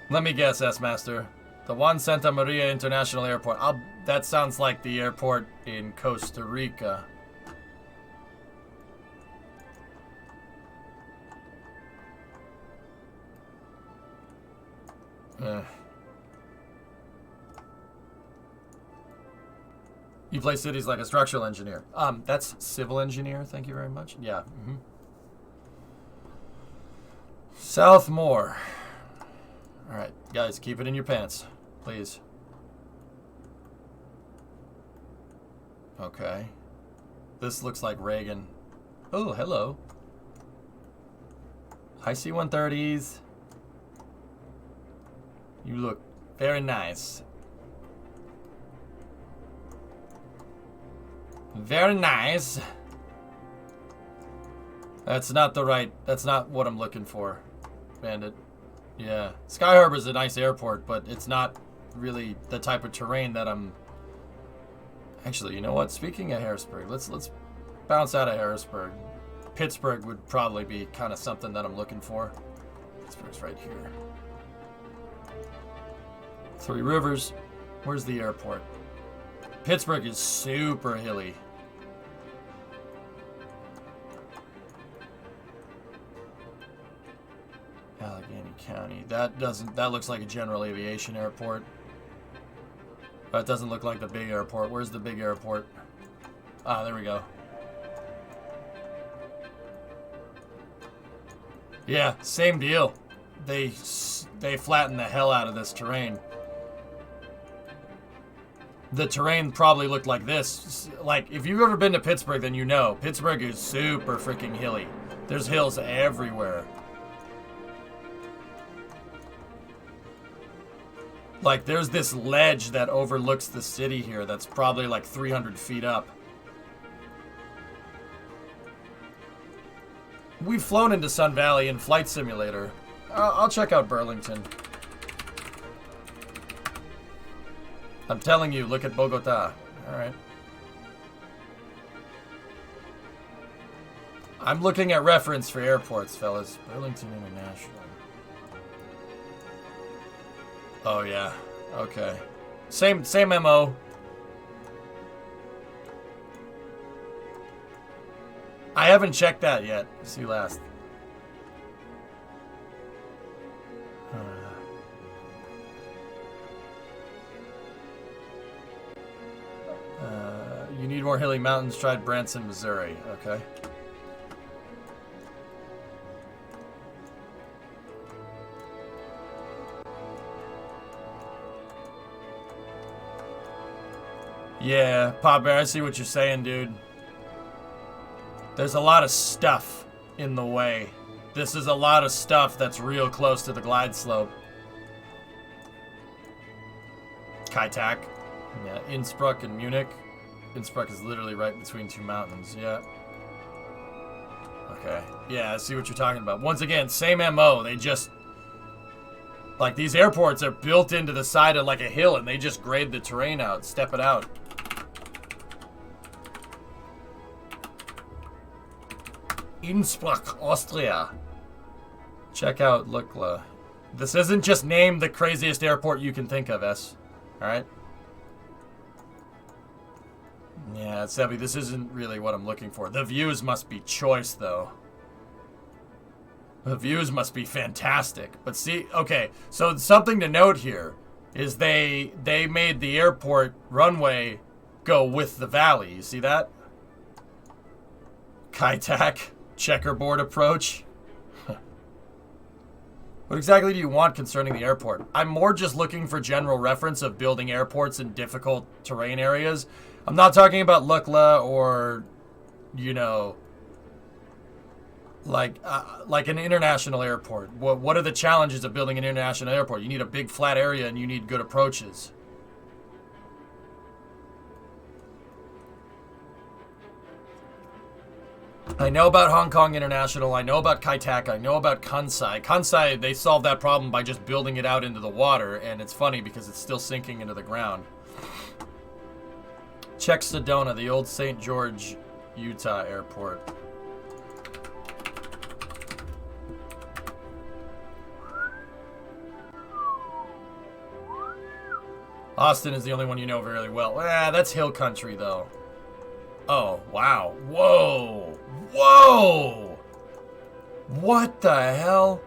Let me guess, S-Master. The Juan Santa Maria International Airport. That sounds like the airport in Costa Rica. You play cities like a structural engineer. That's civil engineer, thank you very much. Yeah. Southmore. Alright, guys, keep it in your pants, please. Okay. This looks like Reagan. Oh, hello. Hi, C-130s. You look very nice. Very nice. That's not what I'm looking for, Bandit. Yeah. Sky Harbor's a nice airport, but it's not really the type of terrain that I'm... Actually, you know what? Speaking of Harrisburg, let's bounce out of Harrisburg. Pittsburgh would probably be kind of something that I'm looking for. Pittsburgh's right here. Three Rivers. Where's the airport? Pittsburgh is super hilly. Allegheny County. That looks like a general aviation airport. That doesn't look like the big airport. Where's the big airport? Ah, there we go. Yeah, same deal. They flatten the hell out of this terrain. The terrain probably looked like this. Like, if you've ever been to Pittsburgh, then you know. Pittsburgh is super freaking hilly. There's hills everywhere. Like, there's this ledge that overlooks the city here that's probably like 300 feet up. We've flown into Sun Valley in Flight Simulator. I'll check out Burlington. I'm telling you, look at Bogota. Alright. I'm looking at reference for airports, fellas. Burlington International. Oh, yeah. Okay. Same MO. I haven't checked that yet. See you last. You need more hilly mountains. Tried Branson, Missouri. Okay. Yeah, Pop Bear, I see what you're saying, dude. There's a lot of stuff in the way. This is a lot of stuff that's real close to the glide slope. Kaitak. Yeah, Innsbruck and Munich. Innsbruck is literally right between two mountains, yeah. Okay. Yeah, I see what you're talking about. Once again, same MO. They just... Like, these airports are built into the side of like a hill and they just grade the terrain out, step it out. Innsbruck, Austria. Check out Lukla. This isn't just name the craziest airport you can think of, S. Alright? Yeah, Sebby, this isn't really what I'm looking for. The views must be choice, though. The views must be fantastic. But see, okay, so something to note here is they made the airport runway go with the valley. You see that? Kaitak, checkerboard approach. What exactly do you want concerning the airport? I'm more just looking for general reference of building airports in difficult terrain areas. I'm not talking about Lukla or, you know, like an international airport. What are the challenges of building an international airport? You need a big flat area and you need good approaches. I know about Hong Kong International. I know about Kai Tak. I know about Kansai. Kansai, they solved that problem by just building it out into the water, and it's funny because it's still sinking into the ground. Check Sedona, the old St. George, Utah airport. Austin is the only one you know very well. That's hill country, though. Oh, wow. Whoa. Whoa! What the hell?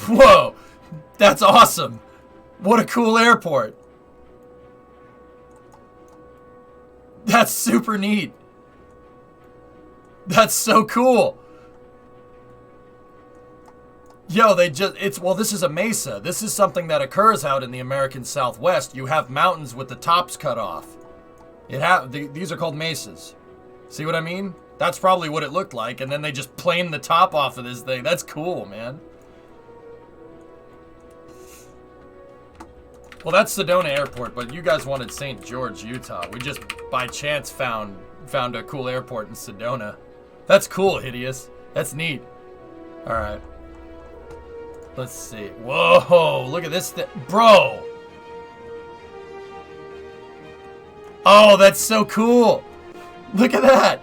Whoa! That's awesome! What a cool airport! That's super neat! That's so cool! Yo, well, this is a mesa. This is something that occurs out in the American Southwest. You have mountains with the tops cut off. These are called mesas. See what I mean? That's probably what it looked like, and then they just planed the top off of this thing. That's cool, man. Well, that's Sedona Airport, but you guys wanted St. George, Utah. We just, by chance, found a cool airport in Sedona. That's cool, Hideous. That's neat. All right. Let's see. Whoa, look at this thing. Bro! Oh, that's so cool! Look at that!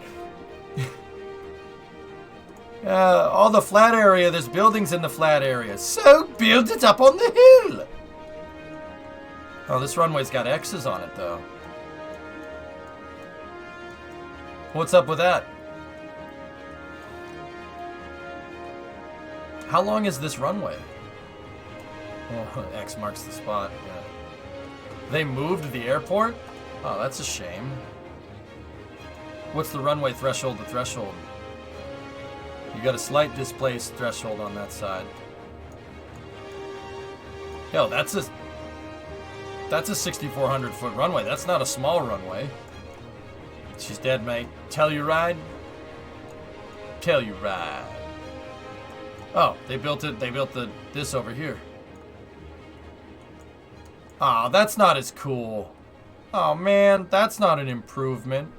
All the flat area, there's buildings in the flat area. So build it up on the hill! Oh, this runway's got X's on it, though. What's up with that? How long is this runway? Oh, X marks the spot, yeah. They moved the airport? Oh, that's a shame. What's the runway threshold to threshold? You got a slight displaced threshold on that side. Yo, that's a 6,400 foot runway. That's not a small runway. She's dead, mate. Tell you ride? Tell you ride. Oh, they built this over here. Oh, that's not as cool. Oh man, that's not an improvement.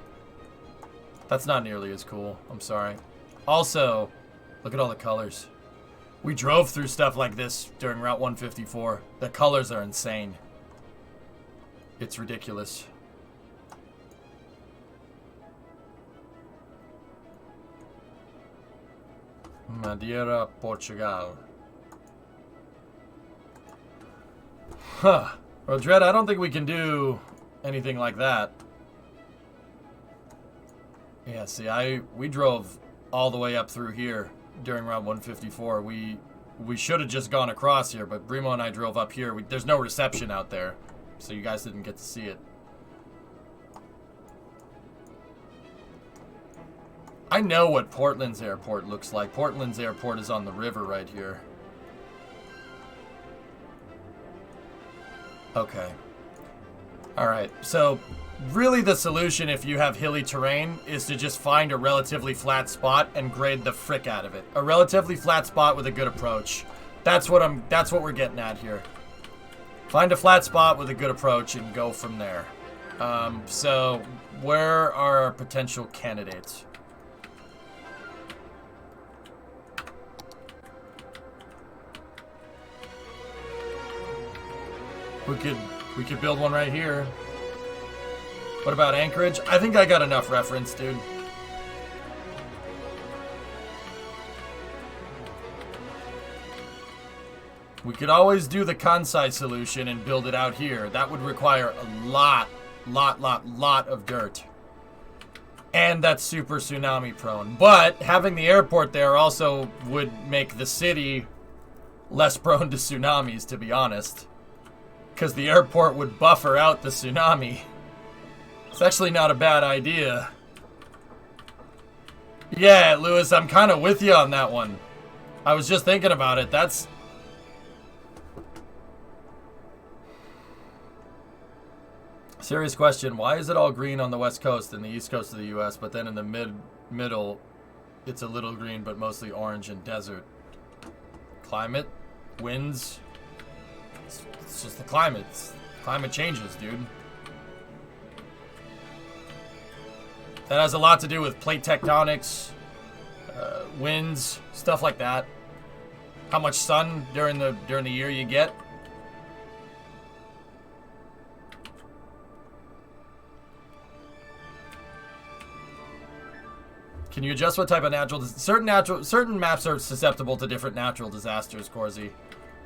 That's not nearly as cool. I'm sorry. Also, look at all the colors. We drove through stuff like this during Route 154. The colors are insane. It's ridiculous. Madeira, Portugal. Huh. Well, Dredd, I don't think we can do anything like that. Yeah, see, we drove all the way up through here during Route 154. We should have just gone across here, but Brimo and I drove up here. There's no reception out there, so you guys didn't get to see it. I know what Portland's airport looks like. Portland's airport is on the river right here. Okay. Alright, so really the solution if you have hilly terrain is to just find a relatively flat spot and grade the frick out of it. A relatively flat spot with a good approach. That's what we're getting at here. Find a flat spot with a good approach and go from there. So where are our potential candidates? We could build one right here. What about Anchorage? I think I got enough reference, dude. We could always do the Kansai solution and build it out here. That would require a lot of dirt. And that's super tsunami prone. But having the airport there also would make the city less prone to tsunamis, to be honest. Because the airport would buffer out the tsunami. It's actually not a bad idea. Yeah, Lewis, I'm kind of with you on that one. I was just thinking about it. That's... Serious question. Why is it all green on the west coast and the east coast of the U.S., but then in the middle, it's a little green, but mostly orange and desert? Climate? Winds? It's just the climate. Climate changes, dude. That has a lot to do with plate tectonics, winds, stuff like that. How much sun during the year you get. Can you adjust what type of certain maps are susceptible to different natural disasters, Corsi.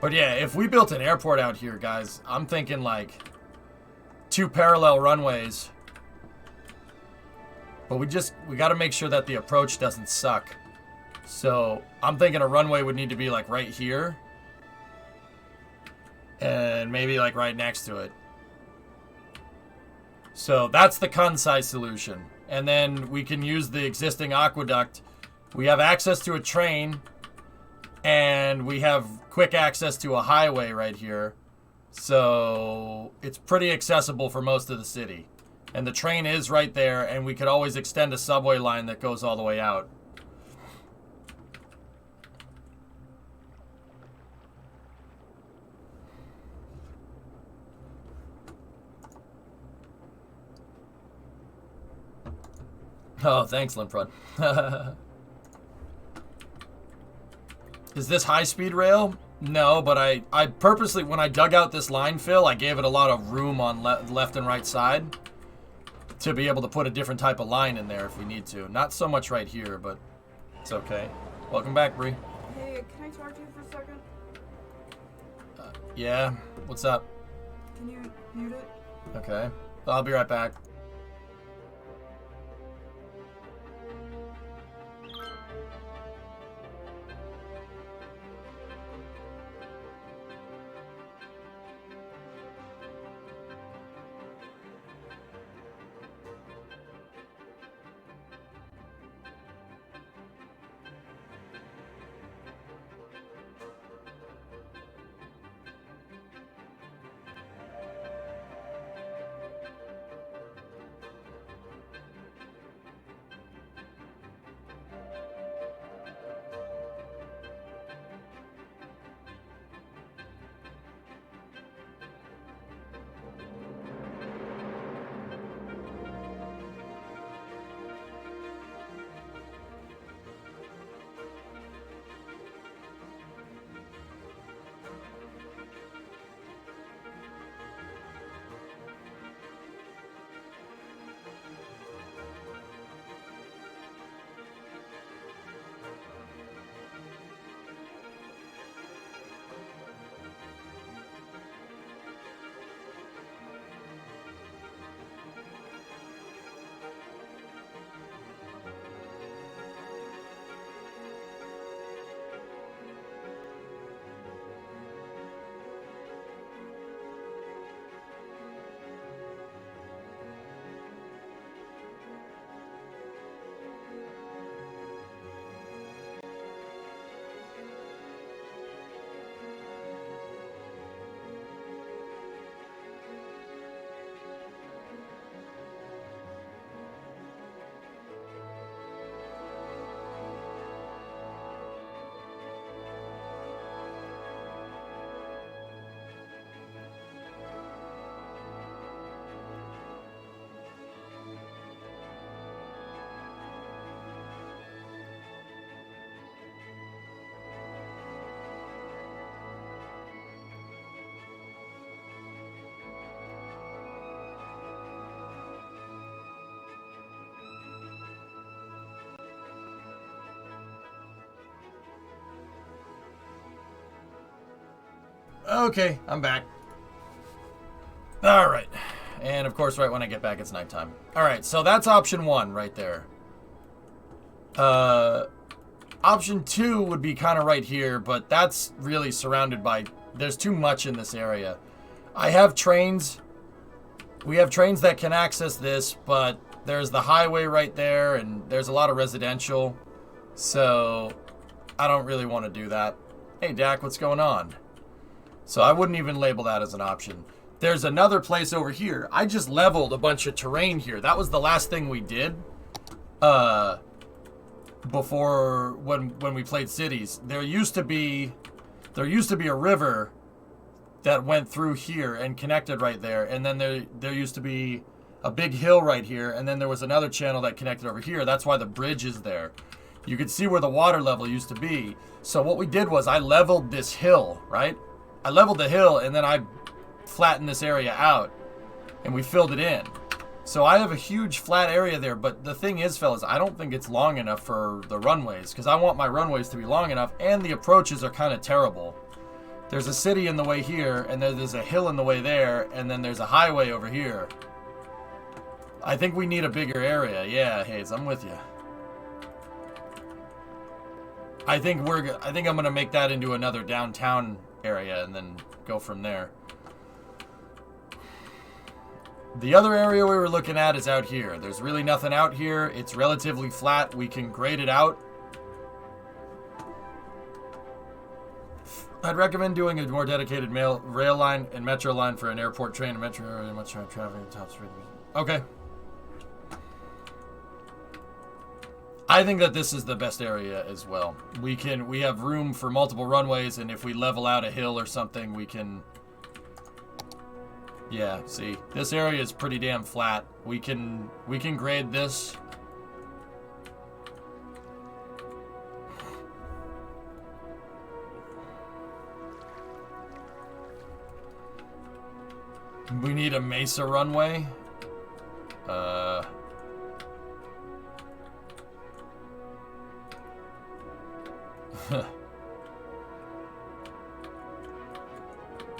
But yeah, if we built an airport out here, guys, I'm thinking like 2 parallel runways. But we got to make sure that the approach doesn't suck. So I'm thinking a runway would need to be like right here. And maybe like right next to it. So that's the Kansai solution. And then we can use the existing aqueduct. We have access to a train. And we have quick access to a highway right here. So it's pretty accessible for most of the city. And the train is right there. And we could always extend a subway line that goes all the way out. Oh, thanks, Limprod. Is this high-speed rail? No, but I purposely, when I dug out this line fill, I gave it a lot of room on left and right side to be able to put a different type of line in there if we need to. Not so much right here, but it's okay. Welcome back, Bree. Hey, can I talk to you for a second? Yeah, what's up? Can you mute it? Okay, I'll be right back. Okay, I'm back. Alright. And of course, right when I get back, it's nighttime. Alright, so that's option 1 right there. Option 2 would be kind of right here, but that's really surrounded by... There's too much in this area. I have trains. We have trains that can access this, but there's the highway right there, and there's a lot of residential. So, I don't really want to do that. Hey, Dak, what's going on? So I wouldn't even label that as an option. There's another place over here. I just leveled a bunch of terrain here. That was the last thing we did. Before when we played cities. There used to be a river that went through here and connected right there. And then there used to be a big hill right here, and then there was another channel that connected over here. That's why the bridge is there. You could see where the water level used to be. So what we did was I leveled this hill, right? I leveled the hill, and then I flattened this area out, and we filled it in. So I have a huge flat area there, but the thing is, fellas, I don't think it's long enough for the runways, because I want my runways to be long enough, and the approaches are kind of terrible. There's a city in the way here, and then there's a hill in the way there, and then there's a highway over here. I think we need a bigger area. Yeah, Hayes, I'm with you. I think I'm gonna make that into another downtown area and then go from there. The other area we were looking at is out here. There's really nothing out here. It's relatively flat. We can grade it out. I'd recommend doing a more dedicated rail line and metro line for an airport train and metro area, much traffic top speed. Okay. I think that this is the best area as well. We have room for multiple runways, and if we level out a hill or something, we can... Yeah, see, this area is pretty damn flat. We can grade this. We need a Mesa runway.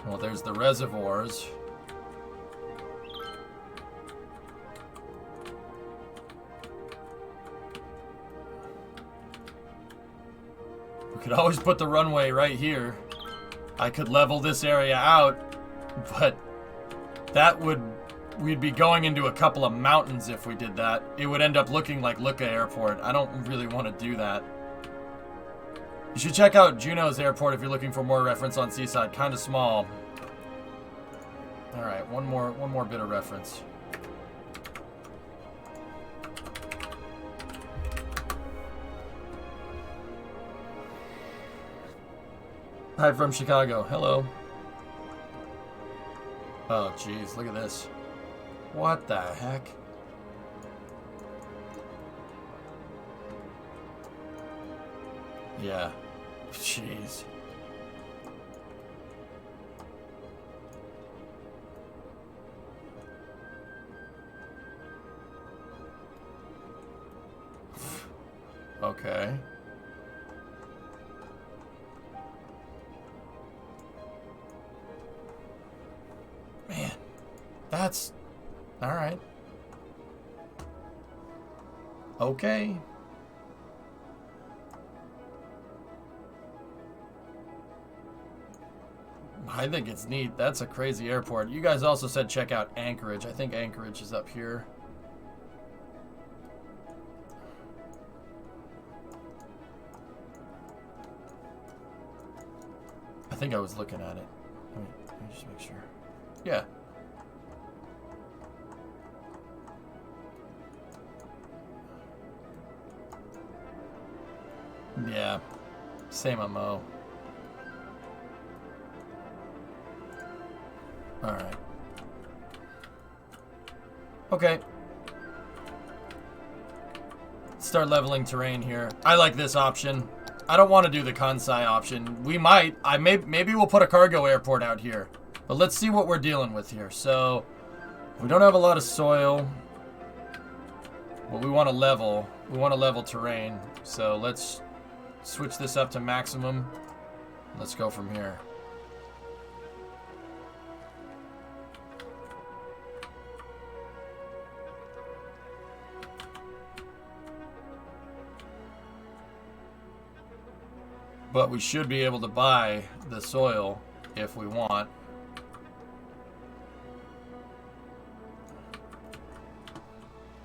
Well, there's the reservoirs. We could always put the runway right here. I could level this area out, but we'd be going into a couple of mountains if we did that. It would end up looking like Lucca Airport. I don't really want to do that. You should check out Juneau's Airport if you're looking for more reference on Seaside. Kind of small. All right, one more bit of reference. Hi from Chicago. Hello. Oh, jeez, look at this. What the heck? Yeah. Jeez. Okay. Man, that's all right. Okay. I think it's neat. That's a crazy airport. You guys also said check out Anchorage. I think Anchorage is up here. I think I was looking at it. Let me just make sure. Yeah. Yeah. Same MO. Alright. Okay. Start leveling terrain here. I like this option. I don't want to do the Kansai option. We might. Maybe we'll put a cargo airport out here. But let's see what we're dealing with here. So, we don't have a lot of soil. But we want to level. We want to level terrain. So let's switch this up to maximum. Let's go from here. But we should be able to buy the soil if we want.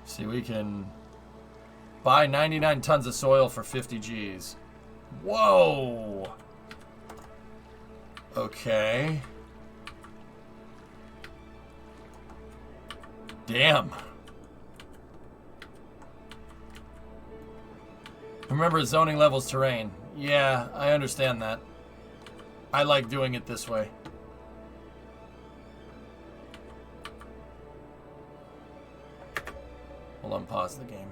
See, we can buy 99 tons of soil for 50 Gs. Whoa! Okay. Damn. Remember, zoning levels terrain. Yeah, I understand that. I like doing it this way. We'll unpause the game.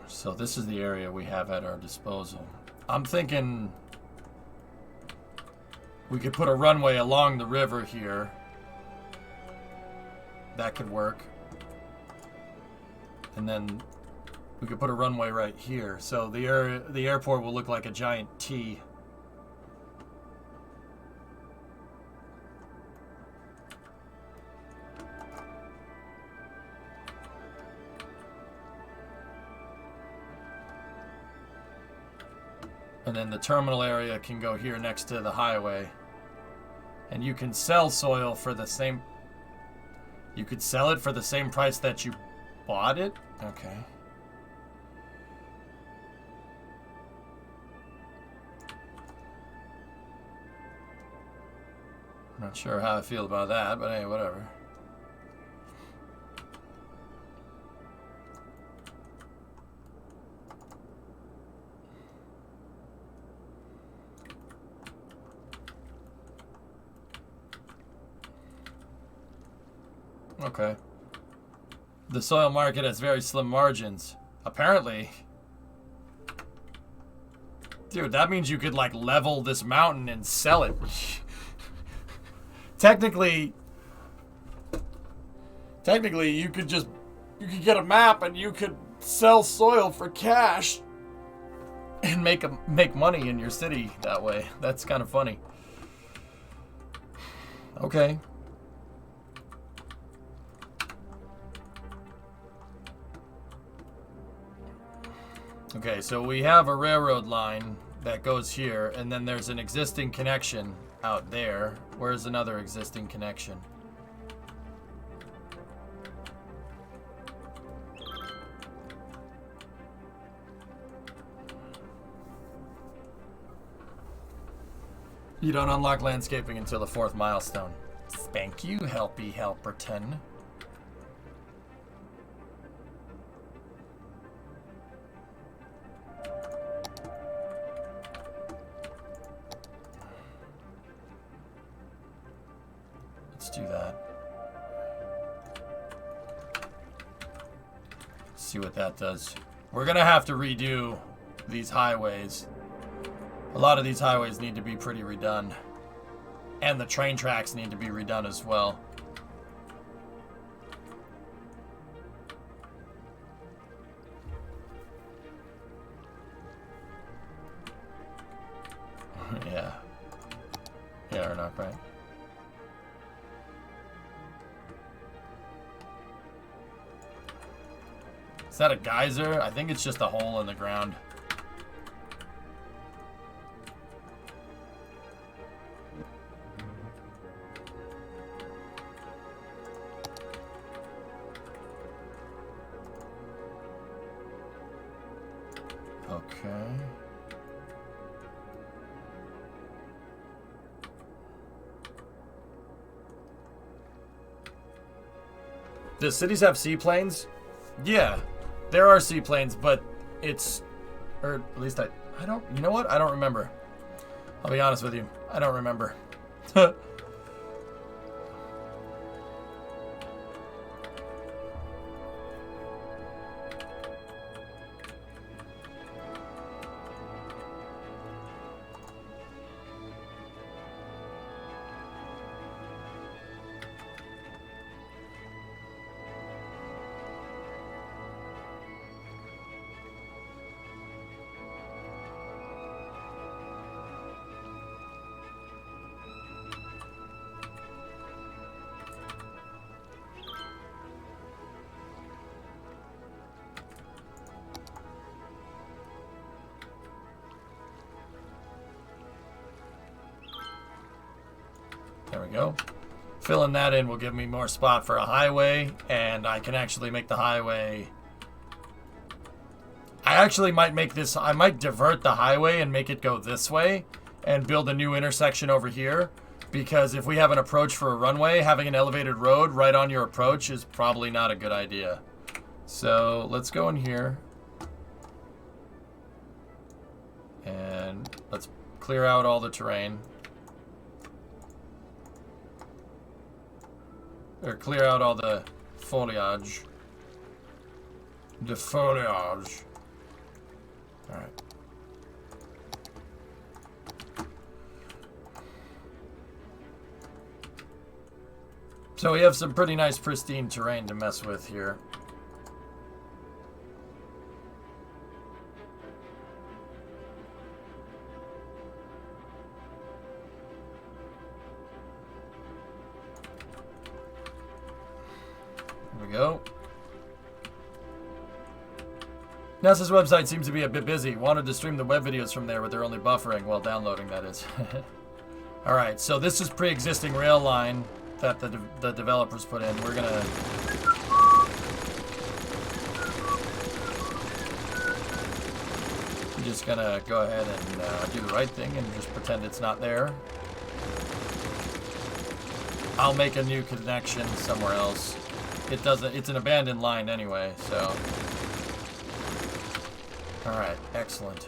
So this is the area we have at our disposal. I'm thinking we could put a runway along the river here. That could work. And then we could put a runway right here. So the airport will look like a giant T. And then the terminal area can go here next to the highway. And you can sell soil for the same... You could sell it for the same price that you bought it? Okay. I'm not sure how I feel about that, but hey, whatever. Okay. The soil market has very slim margins. Apparently. Dude, that means you could, like, level this mountain and sell it. Technically, you could get a map and you could sell soil for cash and make money in your city that way. That's kind of funny. Okay. Okay, so we have a railroad line that goes here, and then there's an existing connection out there. Where's another existing connection? You don't unlock landscaping until the 4th milestone. Thank you, Helpy Helperton. Let's do that. Let's see what that does. We're gonna have to redo these highways. A lot of these highways need to be pretty redone. And the train tracks need to be redone as well. Yeah. Yeah, or not, right? Is that a geyser? I think it's just a hole in the ground. Okay. Does cities have seaplanes? Yeah, there are seaplanes, but it's, or at least I don't, you know what? I don't remember. I'll be honest with you. I don't remember. There we go. Filling that in will give me more spot for a highway, and I can actually make the highway... I actually might make this... I might divert the highway and make it go this way and build a new intersection over here, because if we have an approach for a runway, having an elevated road right on your approach is probably not a good idea. So let's go in here. And let's clear out all the terrain. Or clear out all the foliage. The foliage. Alright. So we have some pretty nice pristine terrain to mess with here. There we go. NASA's website seems to be a bit busy. Wanted to stream the web videos from there, but they're only buffering while downloading, that is. Alright, so this is pre-existing rail line that the developers put in. We're gonna... I'm just gonna go ahead and do the right thing and just pretend it's not there. I'll make a new connection somewhere else. It doesn't... It's an abandoned line anyway, so... Alright, excellent.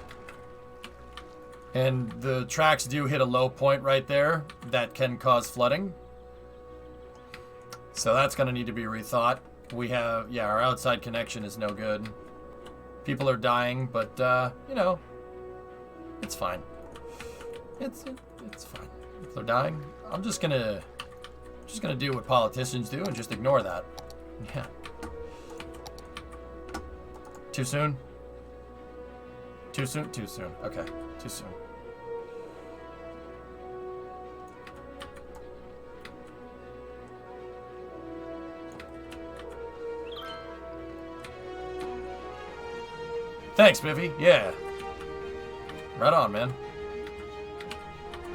And the tracks do hit a low point right there that can cause flooding. So that's going to need to be rethought. We have, yeah, our outside connection is no good. People are dying, but, you know, it's fine. It's fine. If they're dying, I'm just gonna do what politicians do and just ignore that. Yeah. Too soon? Too soon? Too soon. Okay. Too soon. Thanks, Biffy. Yeah. Right on, man.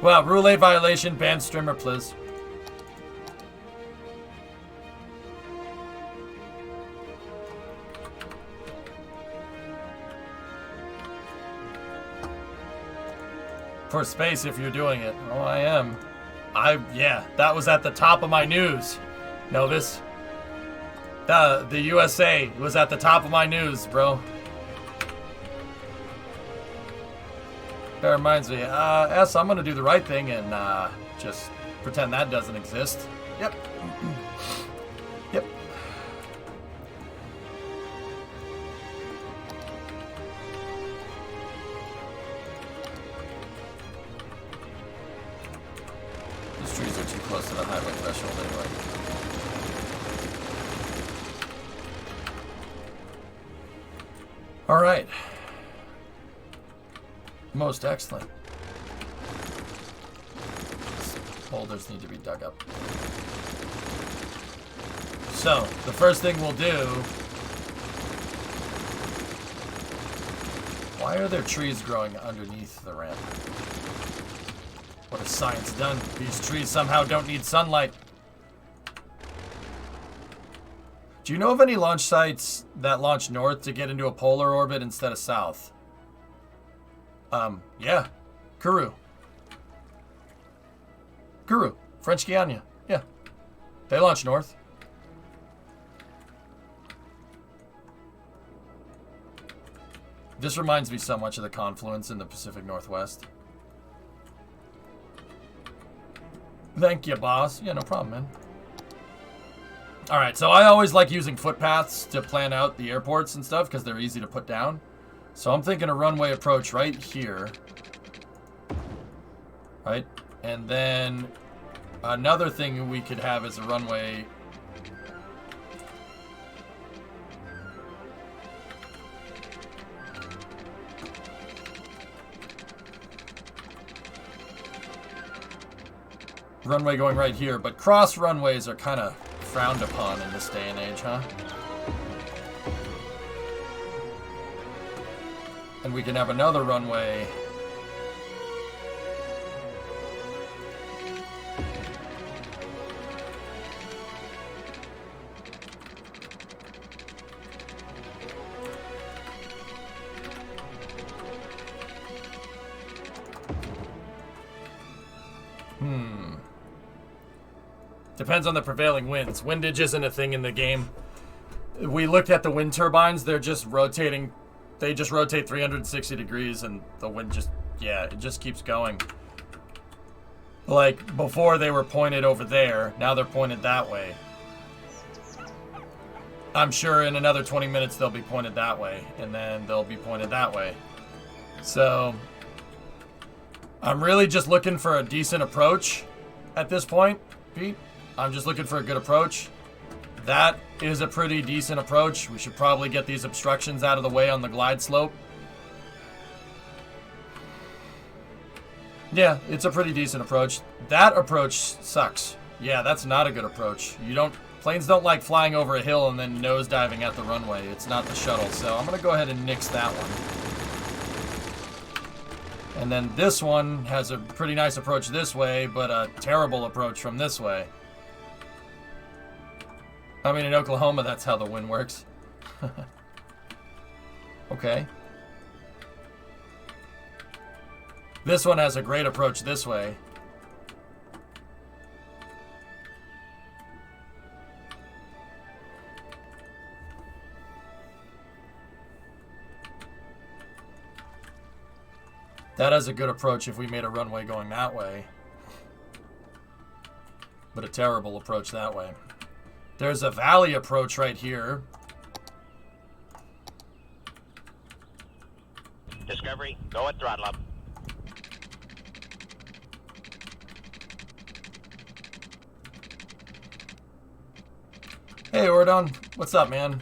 Wow, Rule 8 violation. Ban streamer, please. For space, if you're doing it. Oh, I am. Yeah, that was at the top of my news. No, the USA was at the top of my news, bro. That reminds me, S, I'm gonna do the right thing and just pretend that doesn't exist. Yep. Yep. These trees are too close to the highway threshold anyway. All right. Most excellent. Boulders need to be dug up. So, the first thing we'll do... Why are there trees growing underneath the ramp? What has science done? These trees somehow don't need sunlight. Do you know of any launch sites that launch north to get into a polar orbit instead of south? Yeah. Kourou. Kourou. French Guiana. Yeah. They launch north. This reminds me so much of the confluence in the Pacific Northwest. Thank you, boss. Yeah, no problem, man. Alright, so I always like using footpaths to plan out the airports and stuff because they're easy to put down. So I'm thinking a runway approach right here. Right? And then another thing we could have is a runway... Runway going right here, but cross runways are kind of frowned upon in this day and age, huh? And we can have another runway. Depends on the prevailing winds. Windage isn't a thing in the game. We looked at the wind turbines. They're just rotating. They just rotate 360 degrees and the wind just, yeah, it just keeps going. Like, before they were pointed over there. Now they're pointed that way. I'm sure in another 20 minutes they'll be pointed that way, and then they'll be pointed that way. So I'm really just looking for a decent approach at this point, Pete. I'm just looking for a good approach. That is a pretty decent approach. We should probably get these obstructions out of the way on the glide slope. Yeah, it's a pretty decent approach. That approach sucks. Yeah, that's not a good approach. Planes don't like flying over a hill and then nosediving at the runway. It's not the shuttle, so I'm gonna go ahead and nix that one. And then this one has a pretty nice approach this way, but a terrible approach from this way. I mean, in Oklahoma, that's how the wind works. Okay. This one has a great approach this way. That has a good approach if we made a runway going that way. But a terrible approach that way. There's a valley approach right here. Discovery, go at throttle up. Hey, Ordon. What's up, man?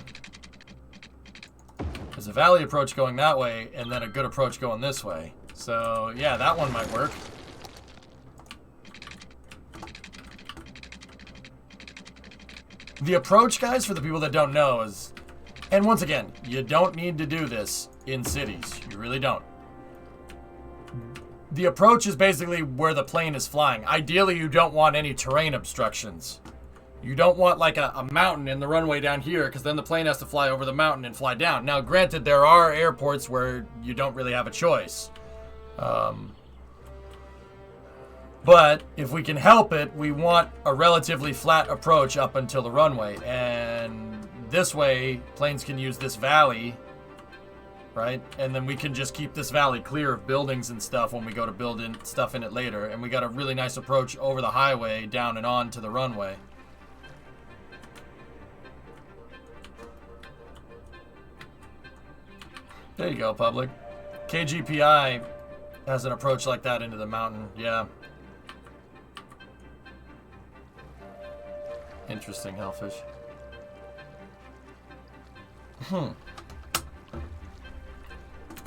There's a valley approach going that way, and then a good approach going this way. So, yeah, that one might work. The approach, guys, for the people that don't know is... And once again, you don't need to do this in cities. You really don't. The approach is basically where the plane is flying. Ideally, you don't want any terrain obstructions. You don't want like a mountain in the runway down here, because then the plane has to fly over the mountain and fly down. Now, granted, there are airports where you don't really have a choice. But if we can help it, we want a relatively flat approach up until the runway. And this way, planes can use this valley, right? And then we can just keep this valley clear of buildings and stuff when we go to build in stuff in it later. And we got a really nice approach over the highway, down and on to the runway. There you go, public. KGPI has an approach like that into the mountain. Yeah. Interesting, Hellfish.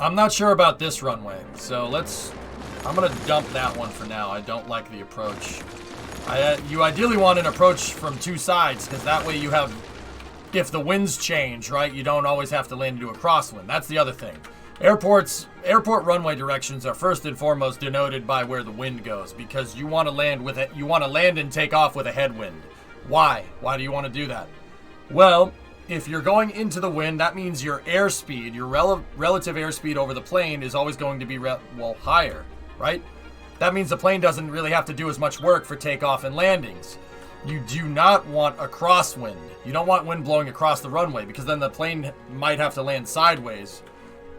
I'm not sure about this runway, so I'm gonna dump that one for now. I don't like the approach. You ideally want an approach from two sides, because that way you have, if the winds change, right, you don't always have to land into a crosswind. That's the other thing. Airport runway directions are first and foremost denoted by where the wind goes, because you want to land with it. You want to land and take off with a headwind. Why? Why do you want to do that? Well, if you're going into the wind, that means your airspeed, your relative airspeed over the plane is always going to be higher, right? That means the plane doesn't really have to do as much work for takeoff and landings. You do not want a crosswind. You don't want wind blowing across the runway, because then the plane might have to land sideways,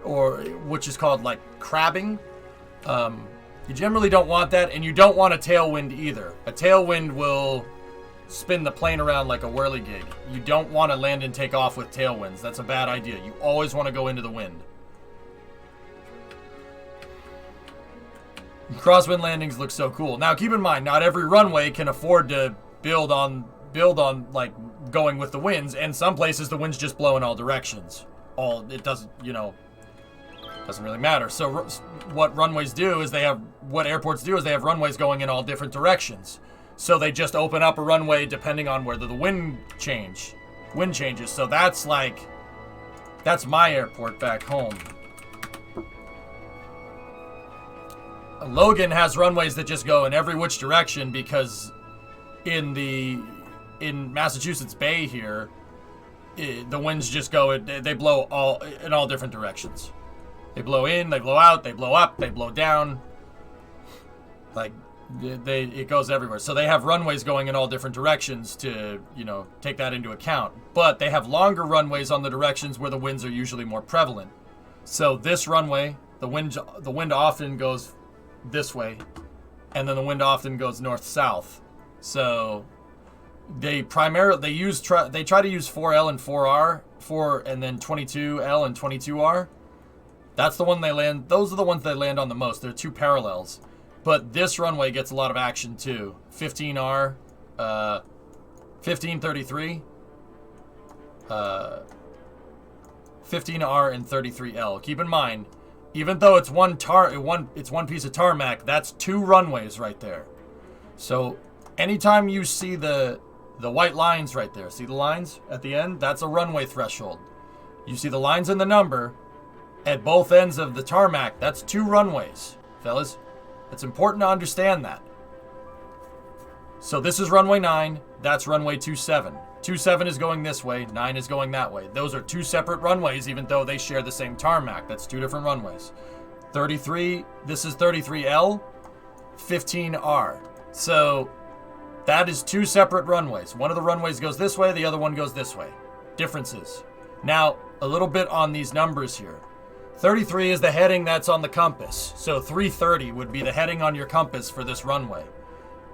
which is called like crabbing. You generally don't want that, and you don't want a tailwind either. A tailwind will spin the plane around like a whirligig. You don't want to land and take off with tailwinds. That's a bad idea. You always want to go into the wind. Crosswind landings look so cool. Now, keep in mind, not every runway can afford to build on like going with the winds, and some places the winds just blow in all directions. It doesn't, doesn't really matter. So what airports do is they have runways going in all different directions. So they just open up a runway depending on whether the wind changes. So that's my airport back home. Logan has runways that just go in every which direction, because in Massachusetts Bay here, the winds just go, they blow in all different directions. They blow in, they blow out, they blow up, they blow down. It goes everywhere. So they have runways going in all different directions to, take that into account. But they have longer runways on the directions where the winds are usually more prevalent. So this runway, the wind often goes this way, and then the wind often goes north-south. So they try to use 4L and 4R, 4 and then 22L and 22R. That's the one they land. Those are the ones they land on the most. They're two parallels. But this runway gets a lot of action too. 15R, 1533, 15R and 33L. Keep in mind, even though it's one piece of tarmac, that's two runways right there. So anytime you see the white lines right there, see the lines at the end? That's a runway threshold. You see the lines in the number at both ends of the tarmac. That's two runways, fellas. It's important to understand that. So this is runway 9. That's runway 27. 27 is going this way. 9 is going that way. Those are two separate runways, even though they share the same tarmac. That's two different runways. 33. This is 33L. 15R. So that is two separate runways. One of the runways goes this way. The other one goes this way. Differences. Now, a little bit on these numbers here. 33 is the heading that's on the compass. So 330 would be the heading on your compass for this runway.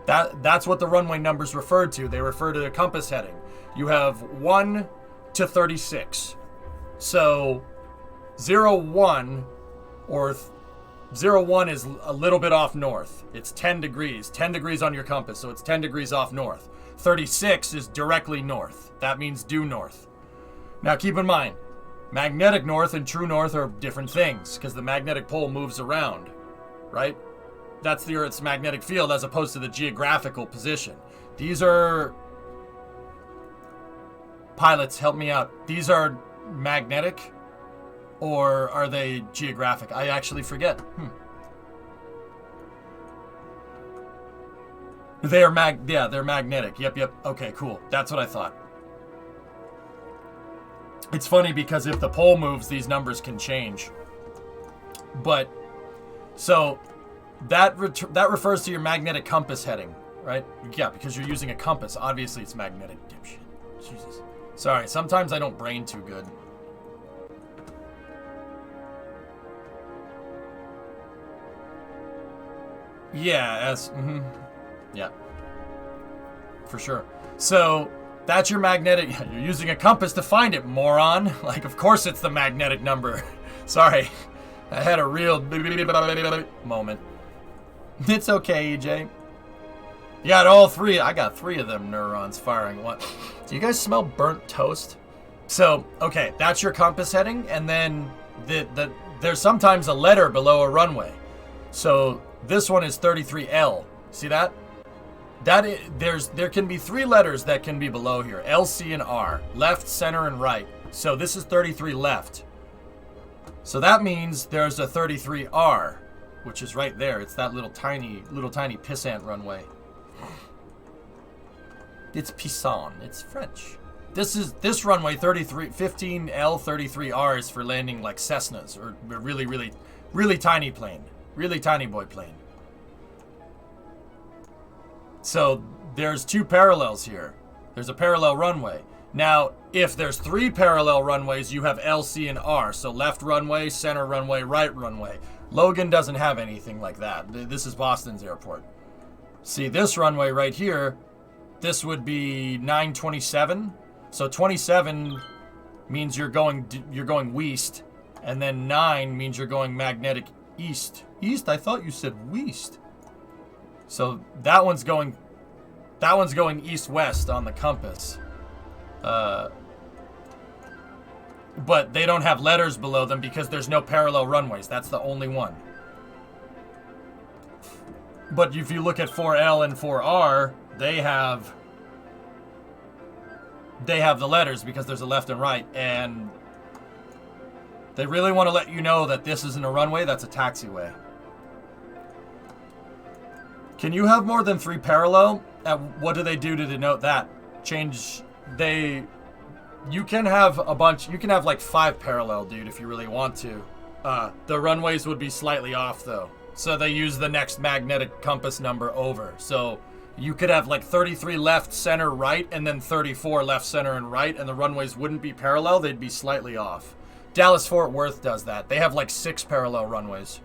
That's what the runway numbers refer to. They refer to the compass heading. You have 1 to 36. So 01 or 01 is a little bit off north. It's 10 degrees. 10 degrees on your compass, so it's 10 degrees off north. 36 is directly north. That means due north. Now keep in mind, magnetic north and true north are different things because the magnetic pole moves around, right? That's the Earth's magnetic field as opposed to the geographical position. These are... Pilots, help me out. These are magnetic or are they geographic? I actually forget. They're magnetic. Yep. Okay, cool. That's what I thought. It's funny because if the pole moves, these numbers can change. But, so, that refers to your magnetic compass heading, right? Yeah, because you're using a compass. Obviously, it's magnetic, dipshit. Jesus. Sorry, sometimes I don't brain too good. Yeah, yeah. For sure. So, that's your magnetic... You're using a compass to find it, moron. Like, of course it's the magnetic number. Sorry. I had a real moment. It's okay, EJ. You got all three. I got 3 of them neurons firing. What? Do you guys smell burnt toast? So, okay, that's your compass heading, and then there's sometimes a letter below a runway. So this one is 33L. See that? There can be 3 letters that can be below here. L, C, and R. Left, center, and right. So this is 33 left. So that means there's a 33R, which is right there. It's that little tiny pissant runway. It's Pisson. It's French. This runway 15L 33R is for landing like Cessnas or really tiny plane, really tiny boy plane. So there's 2 parallels here. There's a parallel runway. Now, if there's 3 parallel runways, you have L, C, and R. So left runway, center runway, right runway. Logan doesn't have anything like that. This is Boston's airport. See this runway right here, this would be 927. So 27 means you're going west, and then 9 means you're going magnetic east. East? I thought you said west. So that one's going east-west on the compass. But they don't have letters below them because there's no parallel runways. That's the only one. But if you look at 4L and 4R, they have the letters because there's a left and right, and they really want to let you know that this isn't a runway, that's a taxiway. Can you have more than 3 parallel? What do they do to denote that? You can have a bunch, you can have like 5 parallel, dude, if you really want to. The runways would be slightly off though. So they use the next magnetic compass number over. So you could have like 33 left, center, right, and then 34 left, center, and right, and the runways wouldn't be parallel, they'd be slightly off. Dallas-Fort Worth does that. They have like 6 parallel runways.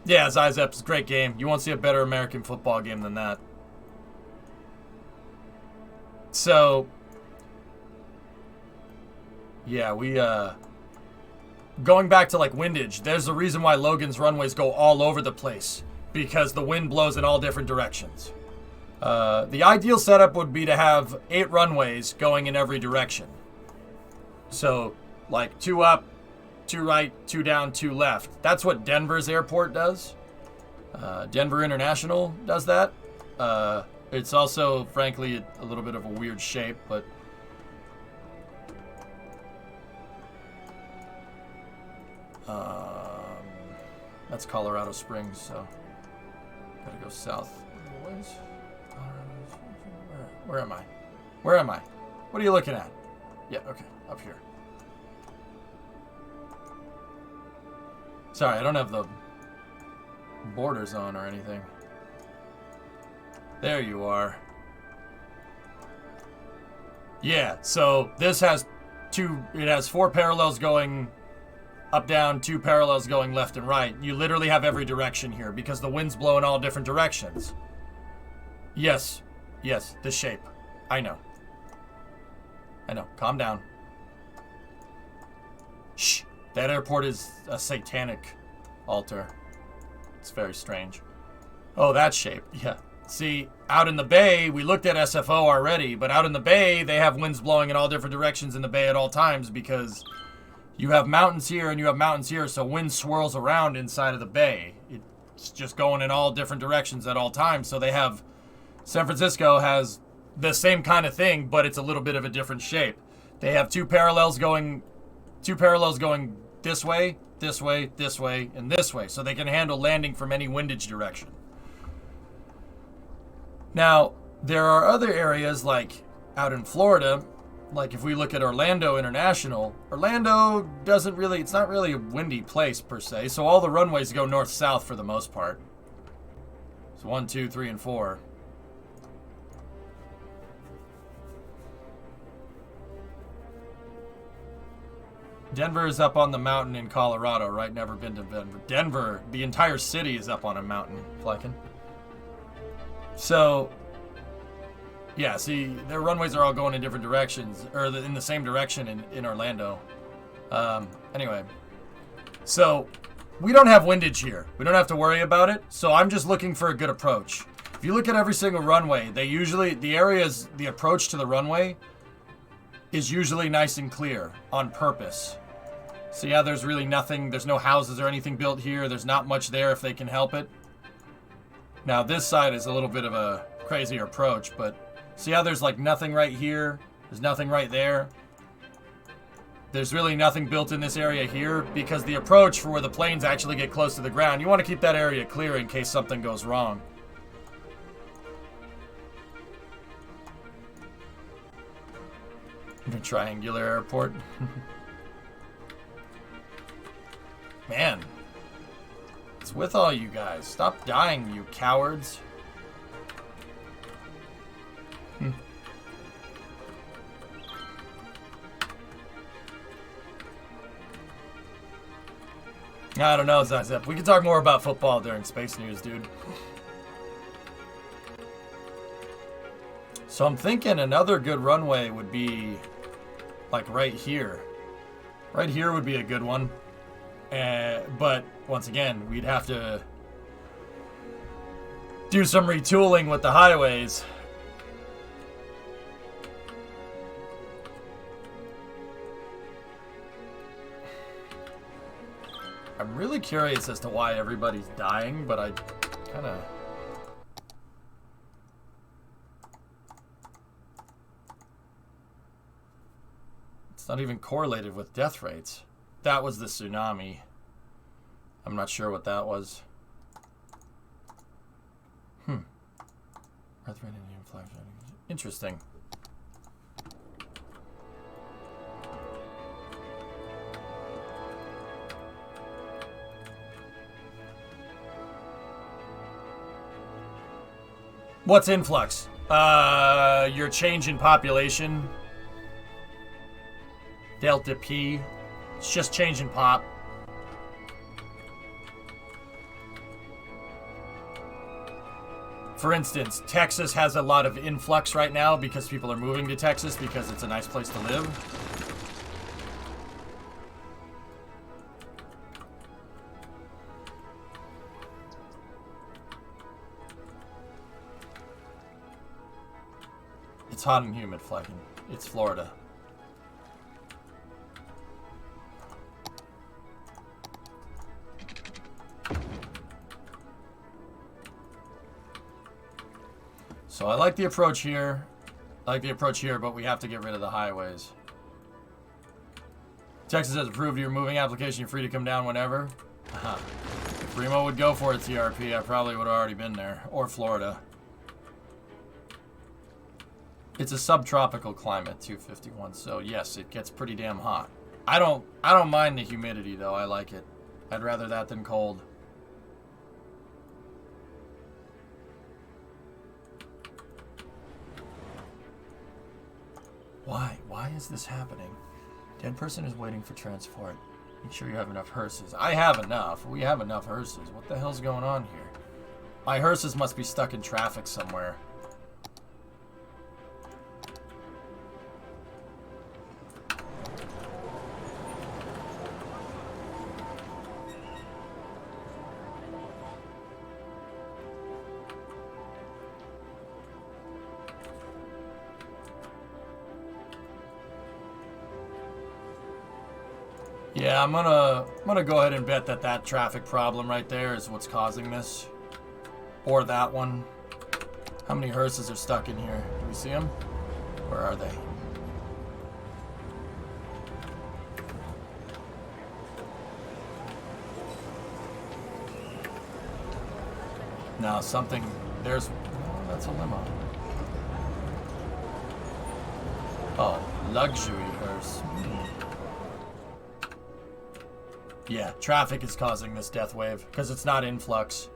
Yeah, Zizep's a great game. You won't see a better American football game than that. So, yeah, we, going back to like windage, there's a reason why Logan's runways go all over the place, because the wind blows in all different directions. The ideal setup would be to have 8 runways going in every direction. So, like 2 up, 2 right, 2 down, 2 left. That's what Denver's airport does. Denver International does that. It's also, frankly, a little bit of a weird shape, but... that's Colorado Springs, so... gotta go south. Where am I? Where am I? What are you looking at? Yeah, okay, up here. Sorry, I don't have the borders on or anything. There you are. Yeah, so this has it has 4 parallels going up, down, 2 parallels going left and right. You literally have every direction here because the winds blow in all different directions. Yes, the shape. I know. Calm down. Shh. That airport is a satanic altar. It's very strange. Oh, that shape. Yeah. See, out in the bay, we looked at SFO already, but out in the bay, they have winds blowing in all different directions in the bay at all times because you have mountains here and you have mountains here, so wind swirls around inside of the bay. It's just going in all different directions at all times. So they have... San Francisco has the same kind of thing, but it's a little bit of a different shape. They have 2 parallels going this way, this way, this way, and this way, so they can handle landing from any windage direction. Now, there are other areas like out in Florida, like if we look at Orlando International, Orlando doesn't really, it's not really a windy place per se, so all the runways go north-south for the most part. So 1, 2, 3, and 4. Denver is up on the mountain in Colorado, right? Never been to Denver. Denver, the entire city is up on a mountain, Flecken. So, yeah, see, their runways are all going in different directions, or in the same direction in Orlando. Anyway, so we don't have windage here. We don't have to worry about it, so I'm just looking for a good approach. If you look at every single runway, the approach to the runway is usually nice and clear on purpose. So yeah, there's really nothing, there's no houses or anything built here. There's not much there if they can help it. Now this side is a little bit of a crazier approach, but see how there's like nothing right here? There's nothing right there. There's really nothing built in this area here because the approach for where the planes actually get close to the ground, you want to keep that area clear in case something goes wrong. The triangular airport. Man. What's with all you guys? Stop dying, you cowards. I don't know, Zazep. We can talk more about football during Space News, dude. So I'm thinking another good runway would be like right here. Right here would be a good one. But once again, we'd have to do some retooling with the highways. I'm really curious as to why everybody's dying, but I kind of... It's not even correlated with death rates. That was the tsunami. I'm not sure what that was. Earth rate Indian flag. Interesting. What's influx? Your change in population. Delta P. It's just change in pop. For instance, Texas has a lot of influx right now because people are moving to Texas because it's a nice place to live. It's hot and humid, Flecken. It's Florida. So I like the approach here. I like the approach here, but we have to get rid of the highways. Texas has approved your moving application. You're free to come down whenever. If Remo would go for a TRP, I probably would have already been there. Or Florida. It's a subtropical climate, 251. So yes, it gets pretty damn hot. I don't mind the humidity though. I like it. I'd rather that than cold. Why is this happening? Dead person is waiting for transport. Make sure you have enough hearses. I have enough. We have enough hearses. What the hell's going on here? My hearses must be stuck in traffic somewhere. Yeah, I'm gonna go ahead and bet that that traffic problem right there is what's causing this, or that one. How many hearses are stuck in here? Do we see them? Where are they? No, something. There's. Oh, that's a limo. Oh, luxury hearse. Yeah, traffic is causing this death wave because it's not influx.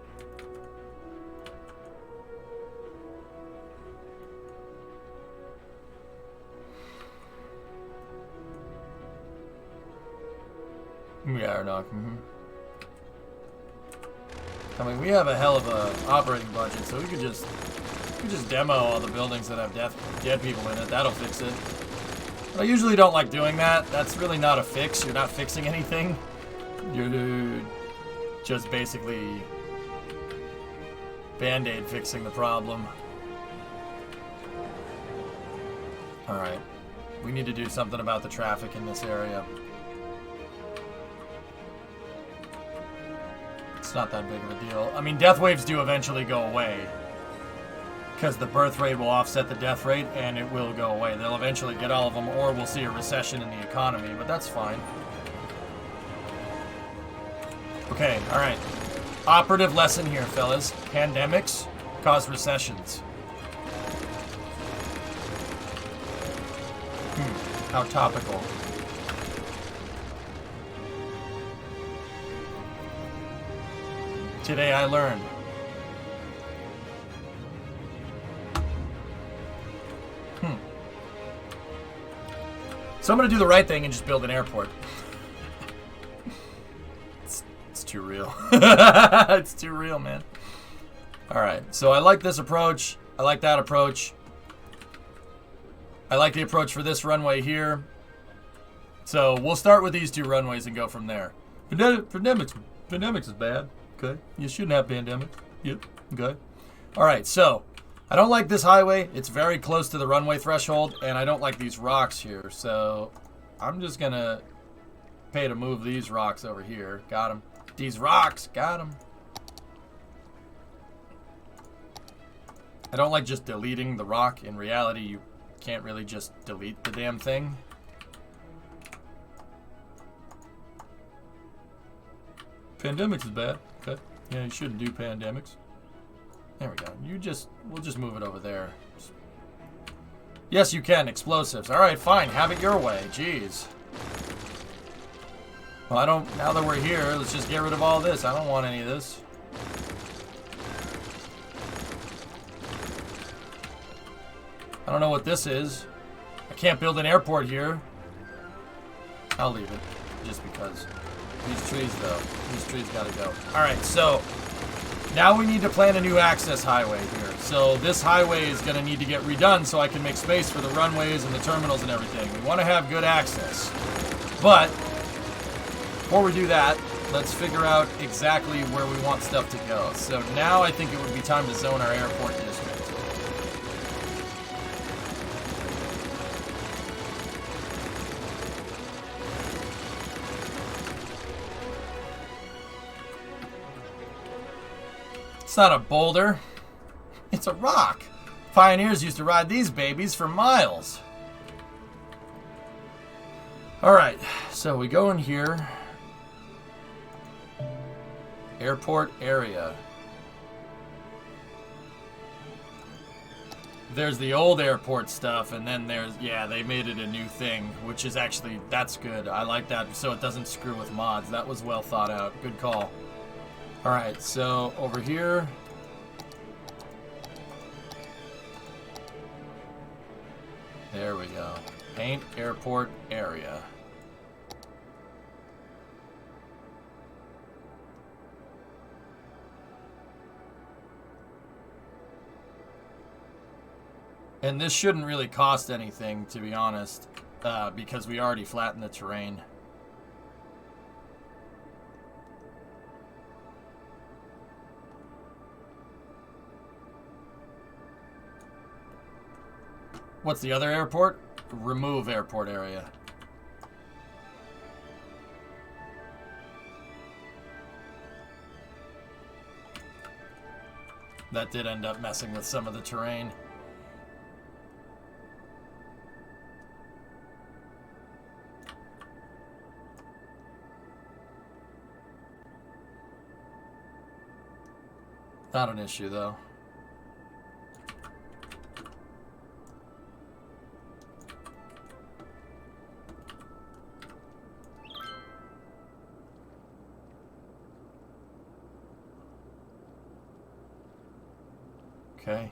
Yeah, or not. I mean, we have a hell of a operating budget, so we could just demo all the buildings that have dead people in it. That'll fix it. But I usually don't like doing that. That's really not a fix. You're not fixing anything. You're just basically Band-Aid fixing the problem. Alright. We need to do something about the traffic in this area. It's not that big of a deal. I mean, death waves do eventually go away. Because the birth rate will offset the death rate, and it will go away. They'll eventually get all of them, or we'll see a recession in the economy, but that's fine. Okay, alright. Operative lesson here, fellas. Pandemics cause recessions. How topical. Today I learned. So I'm going to do the right thing and just build an airport. It's too real. It's too real, man. Alright, so I like this approach. I like that approach. I like the approach for this runway here. So we'll start with these two runways and go from there. Pandemics is bad. Okay. You shouldn't have pandemics. Yep. Okay. Alright, so I don't like this highway. It's very close to the runway threshold, and I don't like these rocks here. So I'm just going to pay to move these rocks over here. Got them. These rocks. Got them. I don't like just deleting the rock. In reality, you can't really just delete the damn thing. Pandemics is bad. Okay. Yeah, you shouldn't do pandemics. There we go. We'll just move it over there. Yes, you can. Explosives. Alright, fine. Have it your way. Jeez. Well, now that we're here, let's just get rid of all this. I don't want any of this. I don't know what this is. I can't build an airport here. I'll leave it. Just because. These trees, though. These trees gotta go. Alright, so Now we need to plan a new access highway here. So this highway is going to need to get redone so I can make space for the runways and the terminals and everything. We want to have good access. But before we do that, let's figure out exactly where we want stuff to go. So now I think it would be time to zone our airport district. It's not a boulder. It's a rock. Pioneers used to ride these babies for miles. Alright, so we go in here. Airport area. There's the old airport stuff, and then there's, yeah, they made it a new thing, which is actually, that's good. I like that, so it doesn't screw with mods. That was well thought out. Good call. Alright, so over here. There we go. Paint airport area. And this shouldn't really cost anything, to be honest, because we already flattened the terrain. What's the other airport? Remove airport area. That did end up messing with some of the terrain. Not an issue, though. Okay.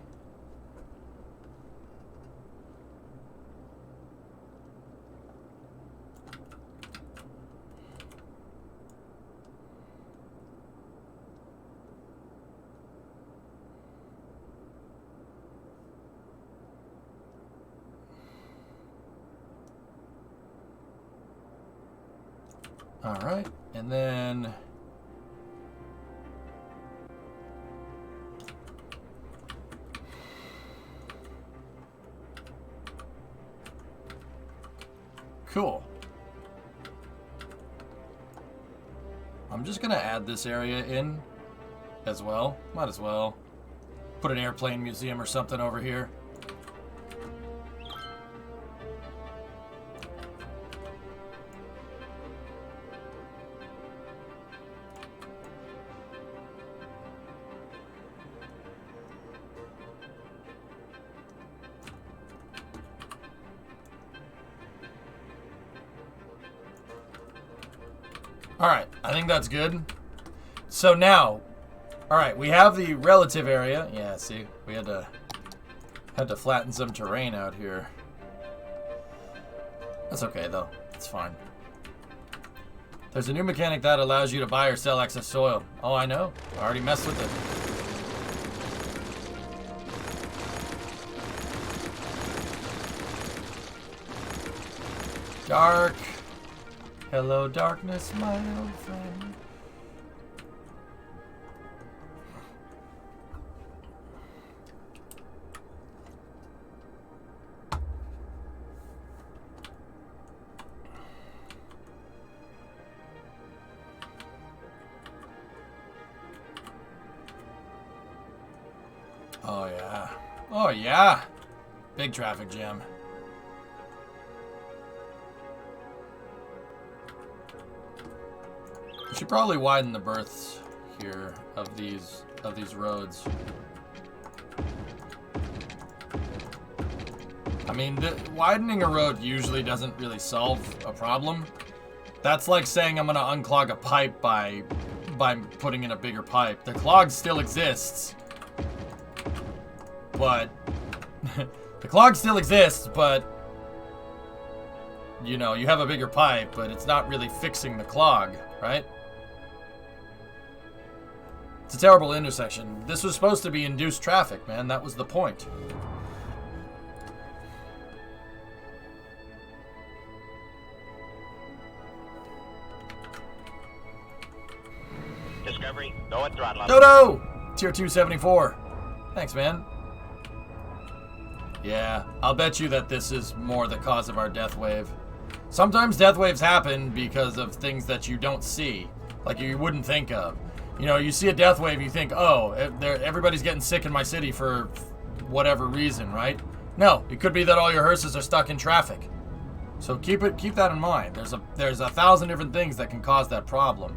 All right, and then cool. I'm just gonna add this area in as well. Might as well put an airplane museum or something over here. Alright, I think that's good. So now, alright, we have the relative area. Yeah, see, we had to flatten some terrain out here. That's okay though, it's fine. There's a new mechanic that allows you to buy or sell excess soil. Oh, I know, I already messed with it. Dark. Hello, darkness, my old friend. Oh, yeah. Oh, yeah. Big traffic jam. We should probably widen the berths here of these roads. I mean, widening a road usually doesn't really solve a problem. That's like saying I'm gonna unclog a pipe by putting in a bigger pipe. The clog still exists, but the clog still exists, but you know, you have a bigger pipe, but it's not really fixing the clog, right? It's a terrible intersection. This was supposed to be induced traffic, man. That was the point. Discovery, go at throttle up. Dodo! Tier 274. Thanks, man. Yeah, I'll bet you that this is more the cause of our death wave. Sometimes death waves happen because of things that you don't see, like you wouldn't think of. You know, you see a death wave, you think, oh, everybody's getting sick in my city for whatever reason, right? No, it could be that all your hearses are stuck in traffic. So keep that in mind. There's a thousand different things that can cause that problem.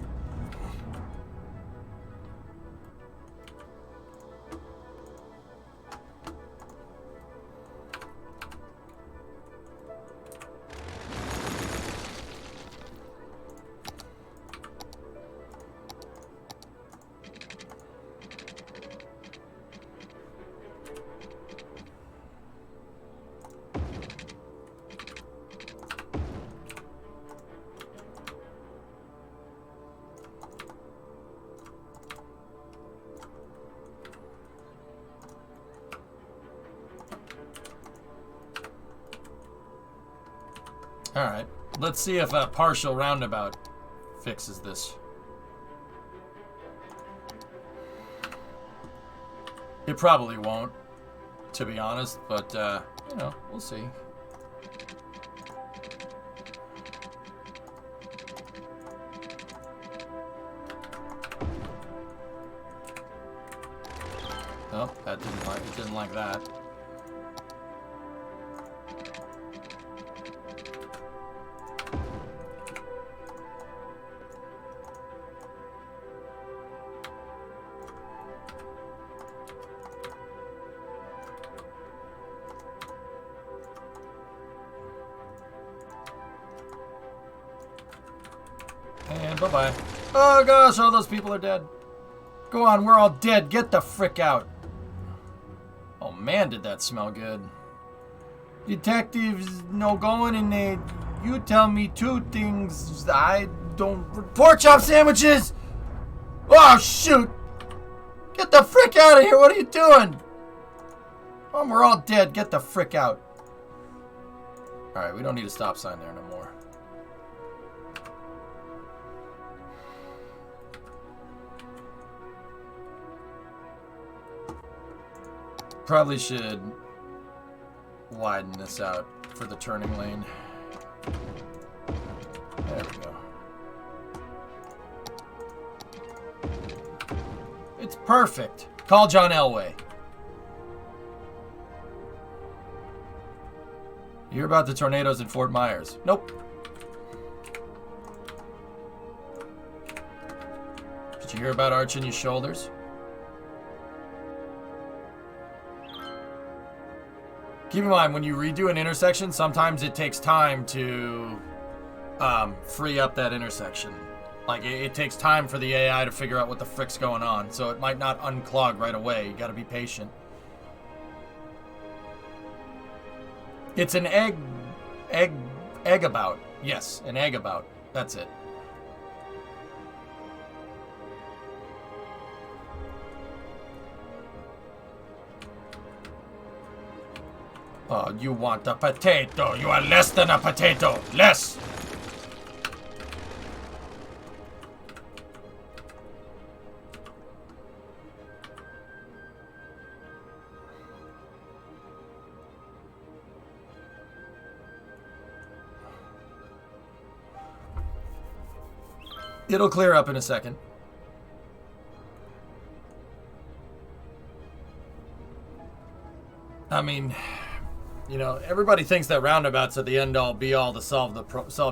Alright, let's see if a partial roundabout fixes this. It probably won't, to be honest, but, you know, we'll see. Oh, it didn't like that. And bye-bye. Oh gosh, all those people are dead. Go on, we're all dead. Get the frick out. Oh man, did that smell good. Detectives no going in there. You tell me two things. I don't... Pork chop sandwiches! Oh shoot! Get the frick out of here. What are you doing? Oh, we're all dead. Get the frick out. Alright, we don't need a stop sign there no more. Probably should widen this out for the turning lane. There we go. It's perfect. Call John Elway. You hear about the tornadoes in Fort Myers? Nope. Did you hear about arching your shoulders? Keep in mind, when you redo an intersection, sometimes it takes time to free up that intersection. Like, it takes time for the AI to figure out what the frick's going on, so it might not unclog right away. You gotta be patient. It's an egg-about. Yes, an egg-about. That's it. Oh, you want a potato. You are less than a potato. Less. It'll clear up in a second. I mean... You know, everybody thinks that roundabouts are the end-all, be-all to solve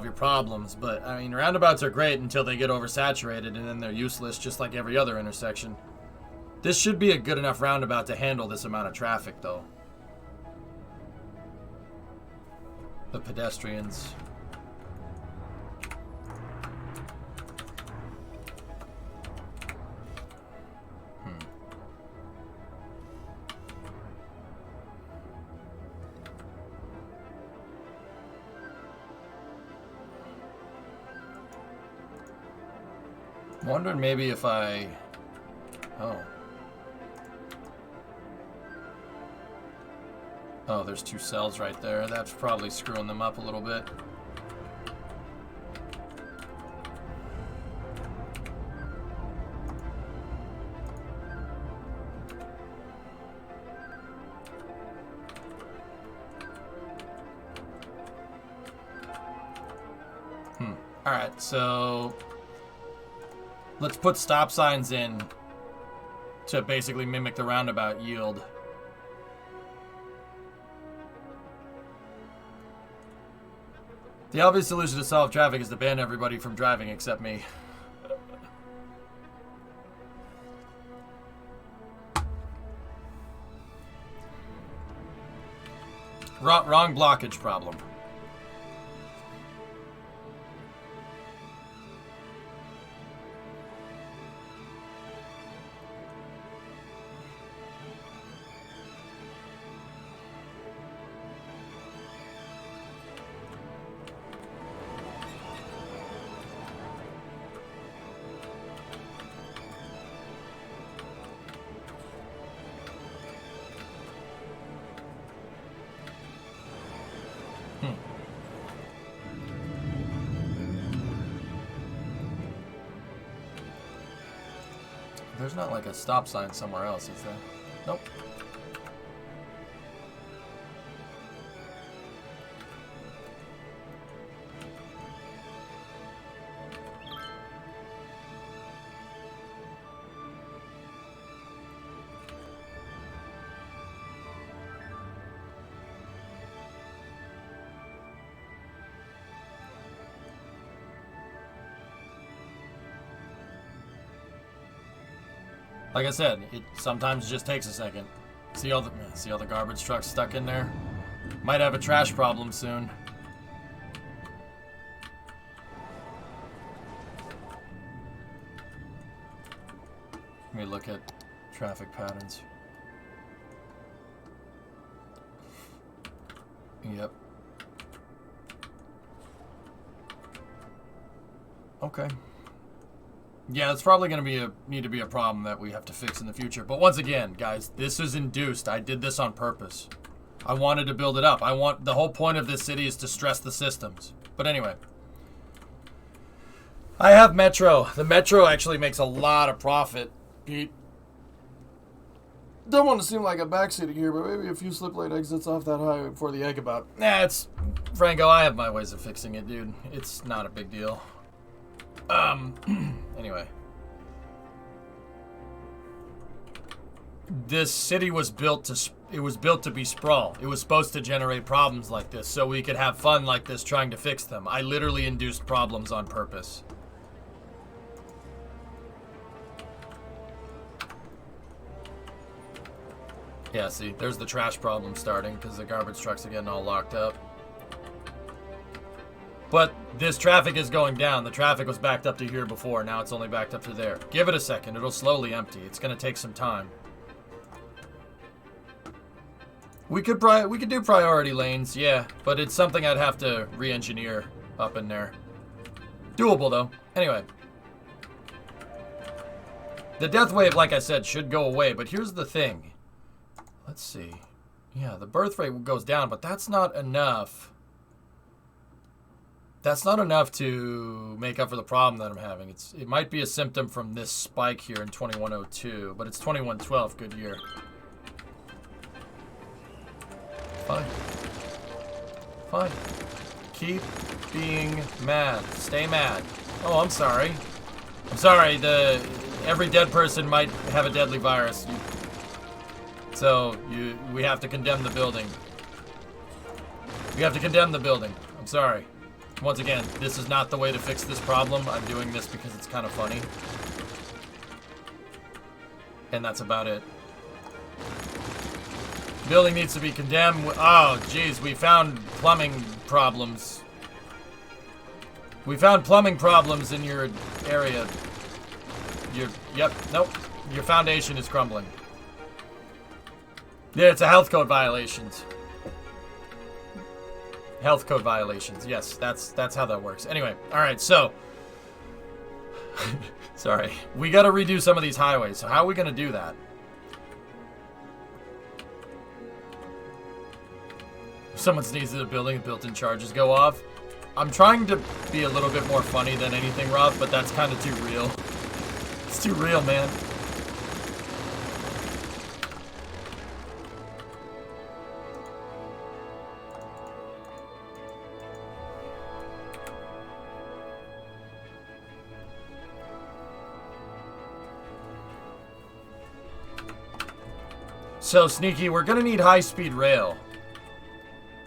your problems, but, I mean, roundabouts are great until they get oversaturated, and then they're useless, just like every other intersection. This should be a good enough roundabout to handle this amount of traffic, though. The pedestrians... I'm wondering maybe if I... Oh. Oh, there's 2 cells right there. That's probably screwing them up a little bit. Alright, so let's put stop signs in to basically mimic the roundabout yield. The obvious solution to solve traffic is to ban everybody from driving except me. Wrong blockage problem. There's not like a stop sign somewhere else, is there? Nope. Like I said, it sometimes just takes a second. See all the garbage trucks stuck in there? Might have a trash problem soon. Let me look at traffic patterns. Yep. Okay. Yeah, it's probably going to need to be a problem that we have to fix in the future. But once again, guys, this is induced. I did this on purpose. I wanted to build it up. The whole point of this city is to stress the systems. But anyway. I have Metro. The Metro actually makes a lot of profit, Pete. Don't want to seem like a backseating here, but maybe a few slip lane exits off that highway before the egg about. Nah, Franco, I have my ways of fixing it, dude. It's not a big deal. Anyway. This city was built to be sprawl. It was supposed to generate problems like this so we could have fun like this trying to fix them. I literally induced problems on purpose. Yeah, see, there's the trash problem starting because the garbage trucks are getting all locked up. But this traffic is going down. The traffic was backed up to here before. Now it's only backed up to there. Give it a second. It'll slowly empty. It's going to take some time. We could do priority lanes, yeah. But it's something I'd have to re-engineer up in there. Doable, though. Anyway. The death wave, like I said, should go away. But here's the thing. Let's see. Yeah, the birth rate goes down, but that's not enough. That's not enough to make up for the problem that I'm having. It might be a symptom from this spike here in 2102, but it's 2112, good year. Fine. Fine. Keep being mad. Stay mad. Oh, I'm sorry. I'm sorry, every dead person might have a deadly virus. So, we have to condemn the building. We have to condemn the building. I'm sorry. Once again, this is not the way to fix this problem. I'm doing this because it's kind of funny. And that's about it. Building needs to be condemned. Oh, jeez, we found plumbing problems. We found plumbing problems in your area. Yep, nope. Your foundation is crumbling. Yeah, it's a health code violations. Health code violations. Yes, that's how that works. Anyway, all right, so Sorry. We got to redo some of these highways. So how are we going to do that? If someone sneezes at a building and built-in charges go off. I'm trying to be a little bit more funny than anything, Rob, but that's kind of too real. It's too real, man. So, Sneaky, we're going to need high-speed rail.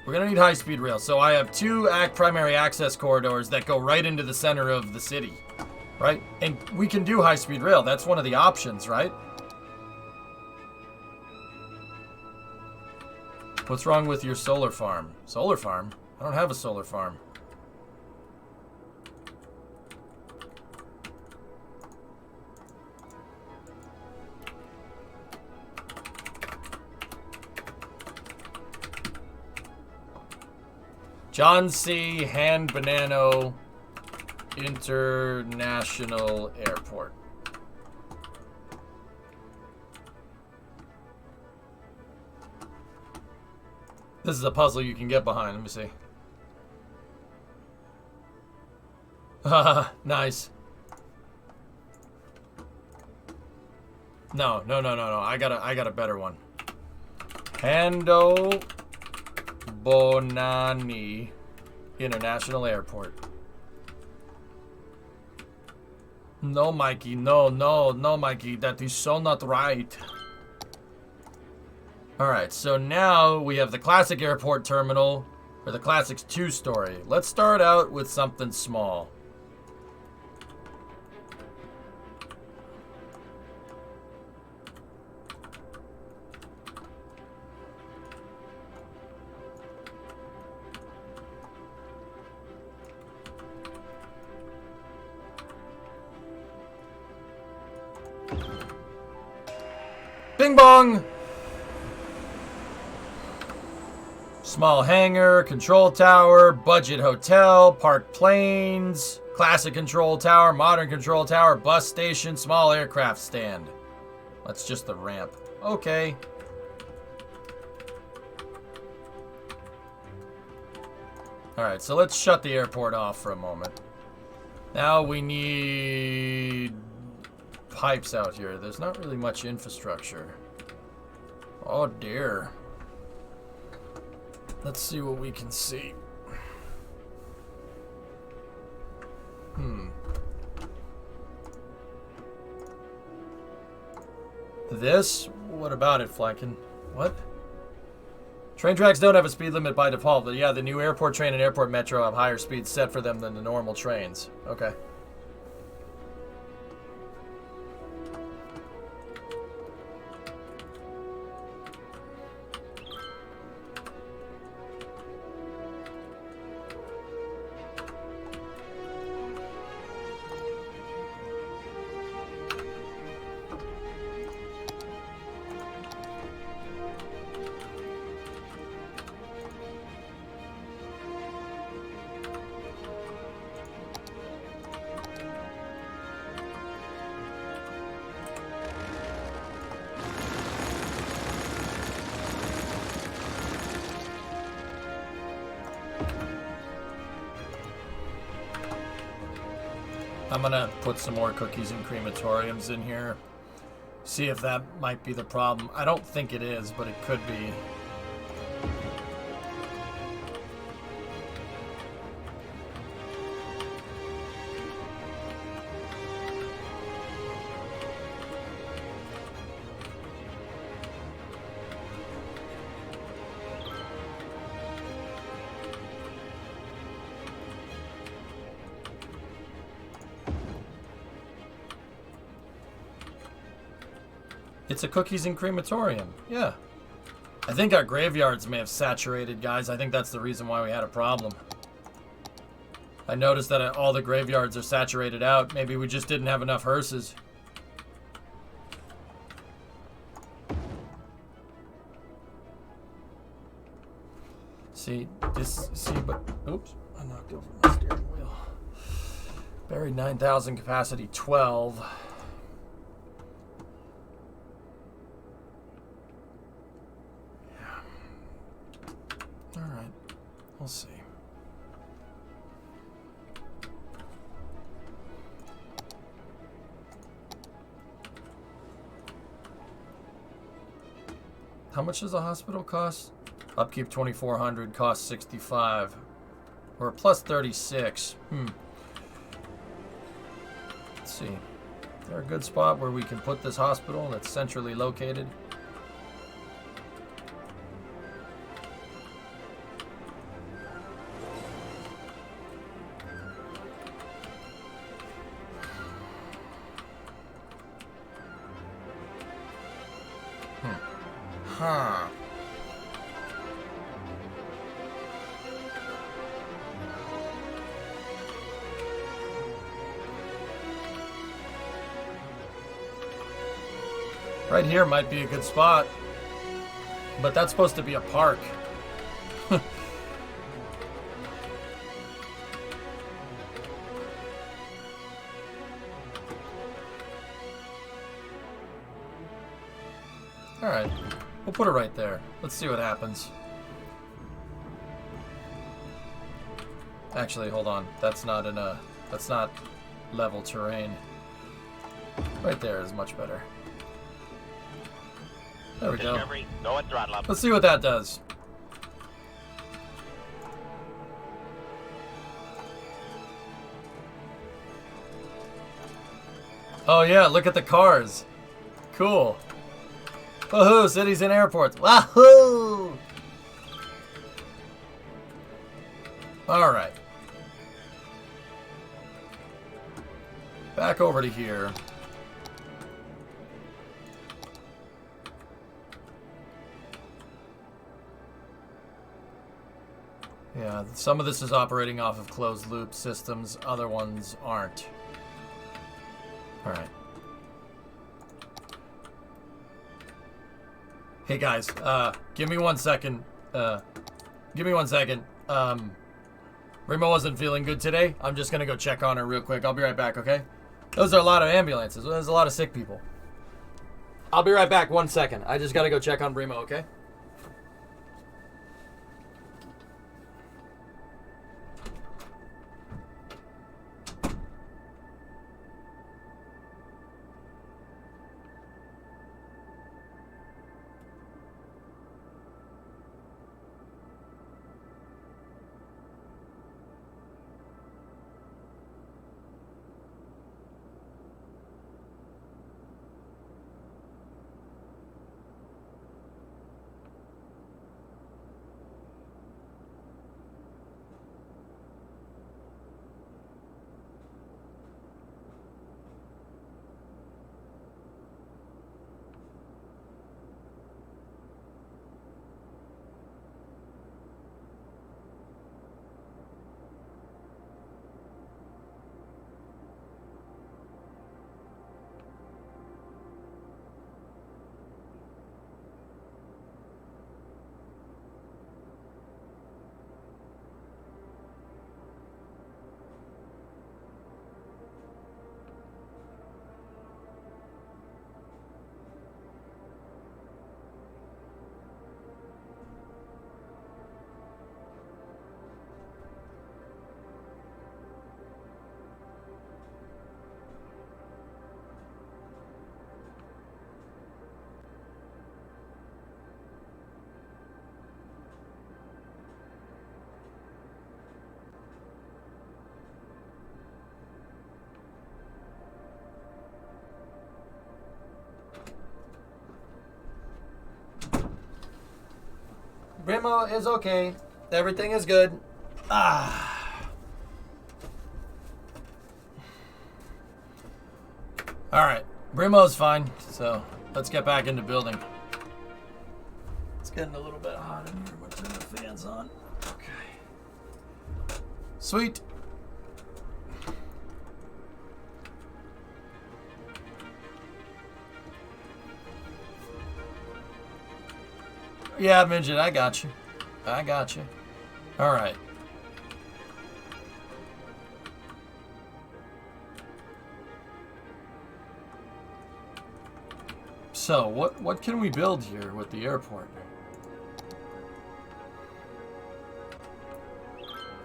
We're going to need high-speed rail. So I have two primary access corridors that go right into the center of the city. Right? And we can do high-speed rail. That's one of the options, right? What's wrong with your solar farm? Solar farm? I don't have a solar farm. John C. Hand Banano International Airport. This is a puzzle you can get behind. Let me see. Haha, nice. No. I got a better one. Hando Bonani International Airport. No, Mikey. No, Mikey. That is so not right. Alright, so now we have the Classic Airport Terminal, or the Classic's 2-story. Let's start out with something small. Bing bong! Small hangar, control tower, budget hotel, parked planes, classic control tower, modern control tower, bus station, small aircraft stand. That's just the ramp. Okay. Alright, so let's shut the airport off for a moment. Now we need pipes out here. There's not really much infrastructure. Oh dear. Let's see what we can see. This? What about it, Flankin? What? Train tracks don't have a speed limit by default, but yeah, the new airport train and airport metro have higher speeds set for them than the normal trains. Okay. I'm gonna put some more cookies and crematoriums in here. See if that might be the problem. I don't think it is, but it could be. It's a cookies and crematorium. Yeah. I think our graveyards may have saturated, guys. I think that's the reason why we had a problem. I noticed that all the graveyards are saturated out. Maybe we just didn't have enough hearses. See, but oops, I knocked over my steering wheel. Buried 9,000, capacity 12. Yeah. Alright. We'll see. How much does a hospital cost? Upkeep 2,400, cost 65. Or plus 36. Let's see. Is there a good spot where we can put this hospital that's centrally located? Huh. Right here might be a good spot. But that's supposed to be a park. Alright. We'll put it right there. Let's see what happens. Actually, hold on. That's not level terrain. Right there is much better. There we go. Discovery, go at throttle up. Let's see what that does. Oh yeah, look at the cars. Cool. Woohoo, cities and airports. Wahoo! Alright. Back over to here. Yeah, some of this is operating off of closed loop systems, other ones aren't. Alright. Hey guys, give me 1 second. Give me 1 second. Rima wasn't feeling good today. I'm just gonna go check on her real quick. I'll be right back, okay? Those are a lot of ambulances. There's a lot of sick people. I'll be right back 1 second. I just gotta go check on Brimo, okay? Brimo is okay. Everything is good. Ah. Alright. Brimo's fine. So, let's get back into building. It's getting a little bit hot in here. We'll turn the fans on. Okay. Sweet. Yeah, Midget, I got you. I got you. Alright. So, what can we build here with the airport?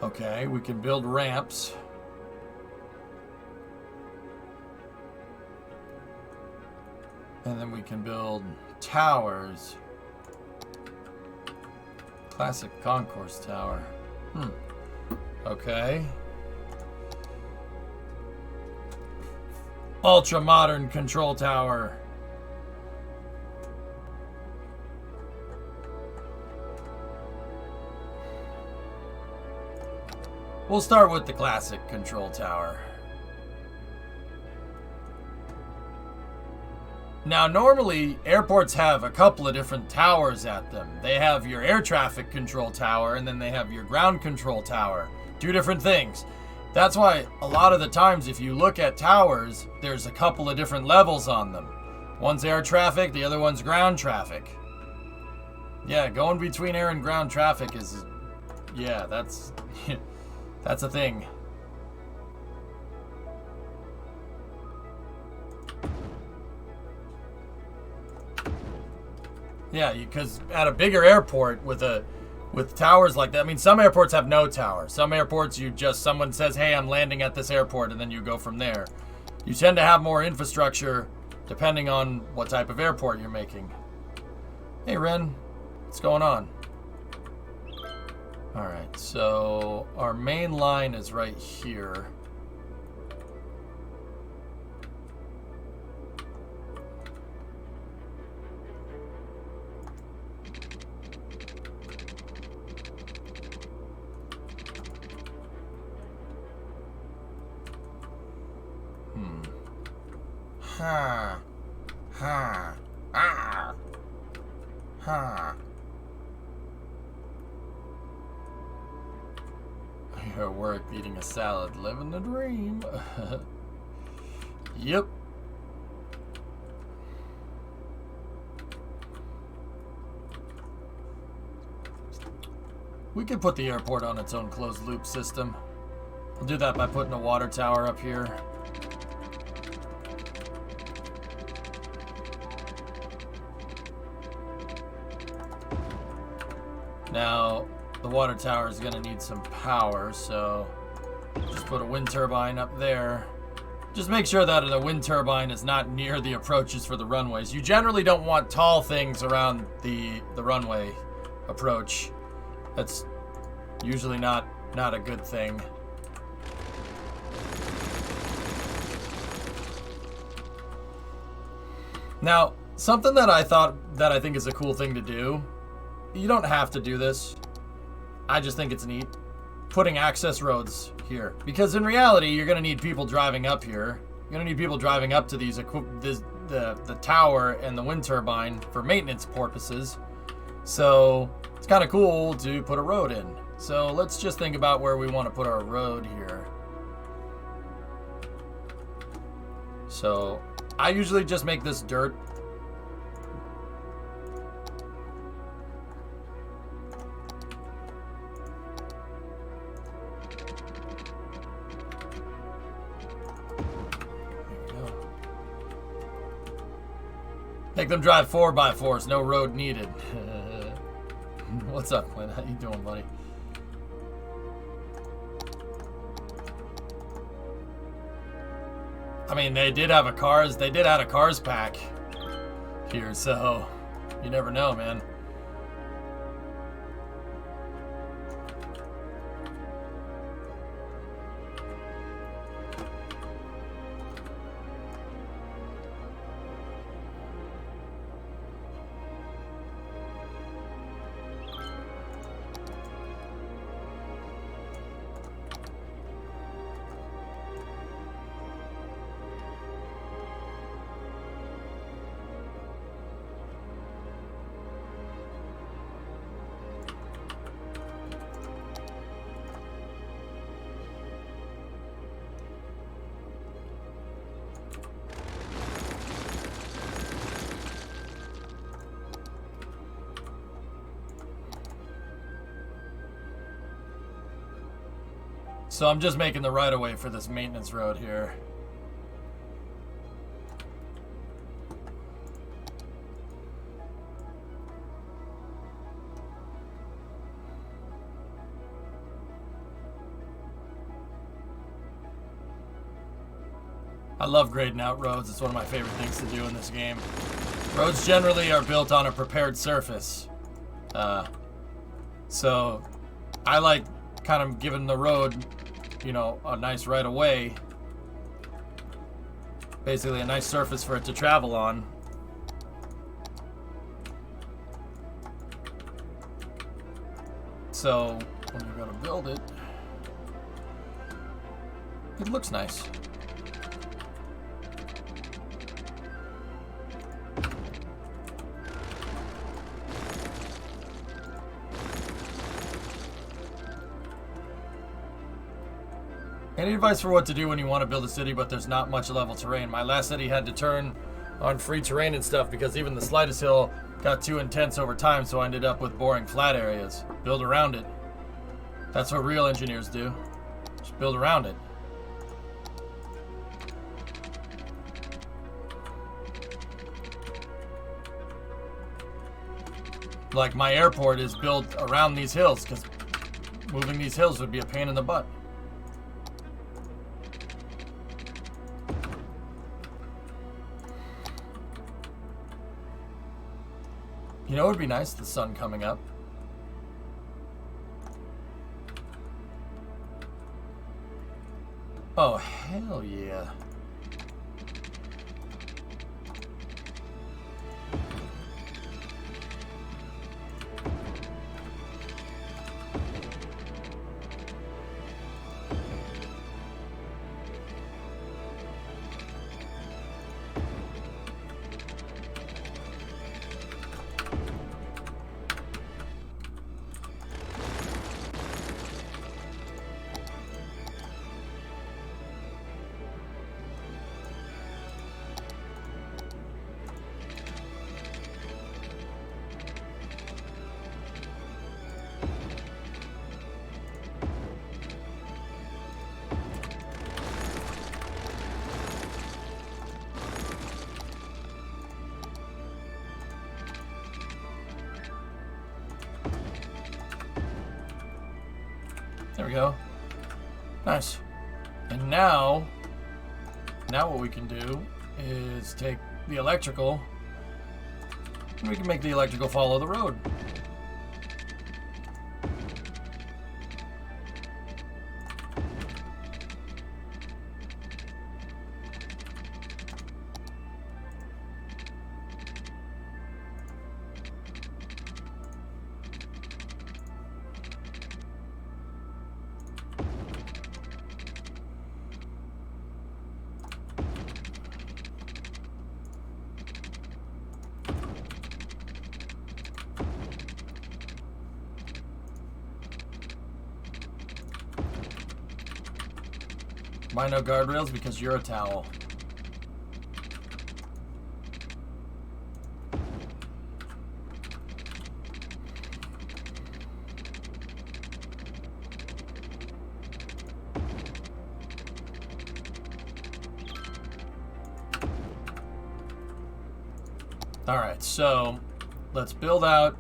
Okay, we can build ramps. And then we can build towers. Classic concourse tower. Okay. Ultra modern control tower. We'll start with the classic control tower. Now, normally, airports have a couple of different towers at them. They have your air traffic control tower, and then they have your ground control tower. Two different things. That's why a lot of the times, if you look at towers, there's a couple of different levels on them. One's air traffic, the other one's ground traffic. Yeah, going between air and ground traffic is... Yeah, that's... that's a thing. Yeah, because at a bigger airport with towers like that, I mean, some airports have no tower. Some airports, someone says, hey, I'm landing at this airport, and then you go from there. You tend to have more infrastructure depending on what type of airport you're making. Hey, Ren, what's going on? All right, so our main line is right here. You're at work eating a salad, living the dream. Yep. We could put the airport on its own closed loop system. We'll do that by putting a water tower up here. Now, the water tower is going to need some power, so just put a wind turbine up there. Just make sure that the wind turbine is not near the approaches for the runways. You generally don't want tall things around the runway approach. That's usually not a good thing. Now, something that I think is a cool thing to do. You don't have to do this. I just think it's neat. Putting access roads here. Because in reality, you're going to need people driving up here. You're going to need people driving up to the tower and the wind turbine for maintenance purposes. So it's kind of cool to put a road in. So let's just think about where we want to put our road here. So I usually just make this dirt. Make them drive 4x4s, no road needed. What's up, Clint? How you doing, buddy? I mean, they did add a cars pack here, so you never know, man. So I'm just making the right of way for this maintenance road here. I love grading out roads. It's one of my favorite things to do in this game. Roads generally are built on a prepared surface. So I like kind of giving the road, you know, a nice right of way. Basically a nice surface for it to travel on. So when you go to build it, it looks nice. Any advice for what to do when you want to build a city but there's not much level terrain? My last city had to turn on free terrain and stuff because even the slightest hill got too intense over time, so I ended up with boring flat areas. Build around it. That's what real engineers do. Just build around it. Like my airport is built around these hills because moving these hills would be a pain in the butt. You know, it would be nice, the sun coming up. Oh, hell yeah. There we go. Nice. And now what we can do is take the electrical, and we can make the electrical follow the road. Why no guardrails? Because you're a towel. Alright, so let's build out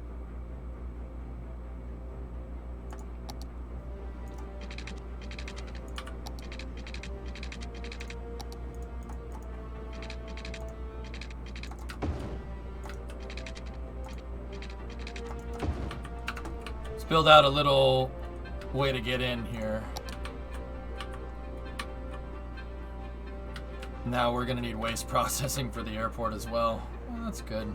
a little way to get in here. Now we're gonna need waste processing for the airport as well. Well, that's good.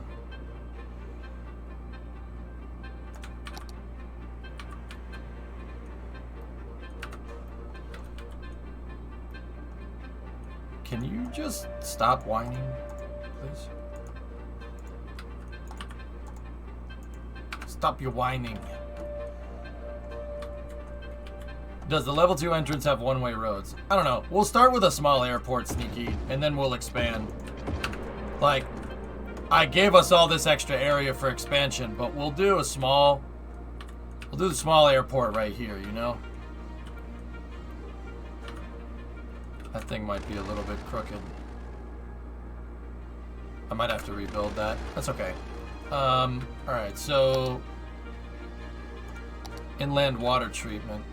Can you just stop whining, please? Stop your whining. Does the level 2 entrance have one-way roads? I don't know. We'll start with a small airport, Sneaky, and then we'll expand. Like, I gave us all this extra area for expansion, but we'll do the small airport right here, you know? That thing might be a little bit crooked. I might have to rebuild that. That's okay. Alright, so inland water treatment.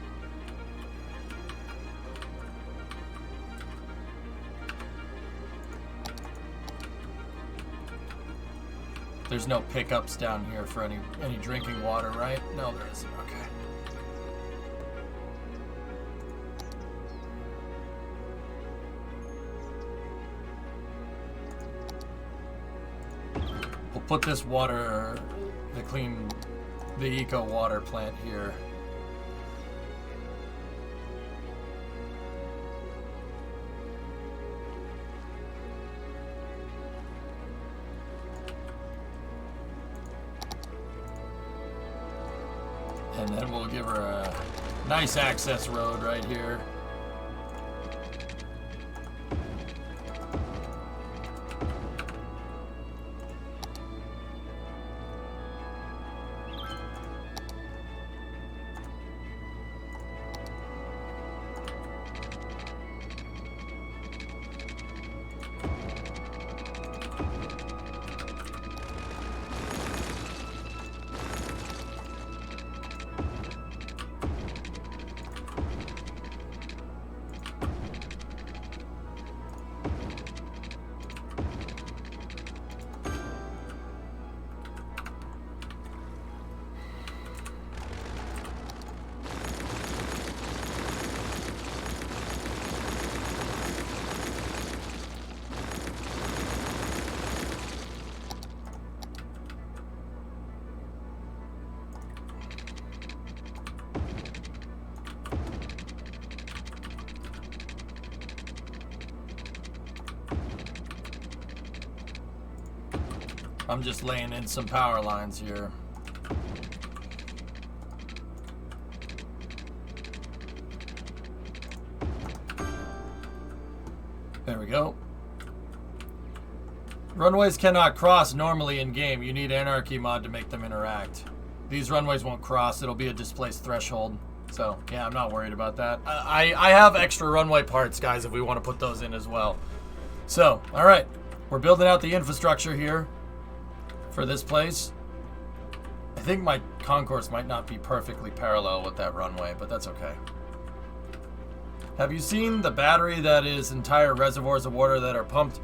There's no pickups down here for any drinking water, right? No, there isn't. Okay. We'll put this water, the eco water plant here. And then we'll give her a nice access road right here. I'm just laying in some power lines here. There we go. Runways cannot cross normally in game. You need Anarchy mod to make them interact. These runways won't cross. It'll be a displaced threshold. So, yeah, I'm not worried about that. I have extra runway parts, guys, if we want to put those in as well. So, all right. We're building out the infrastructure here for this place. I think my concourse might not be perfectly parallel with that runway, but that's okay. Have you seen the battery that is entire reservoirs of water that are pumped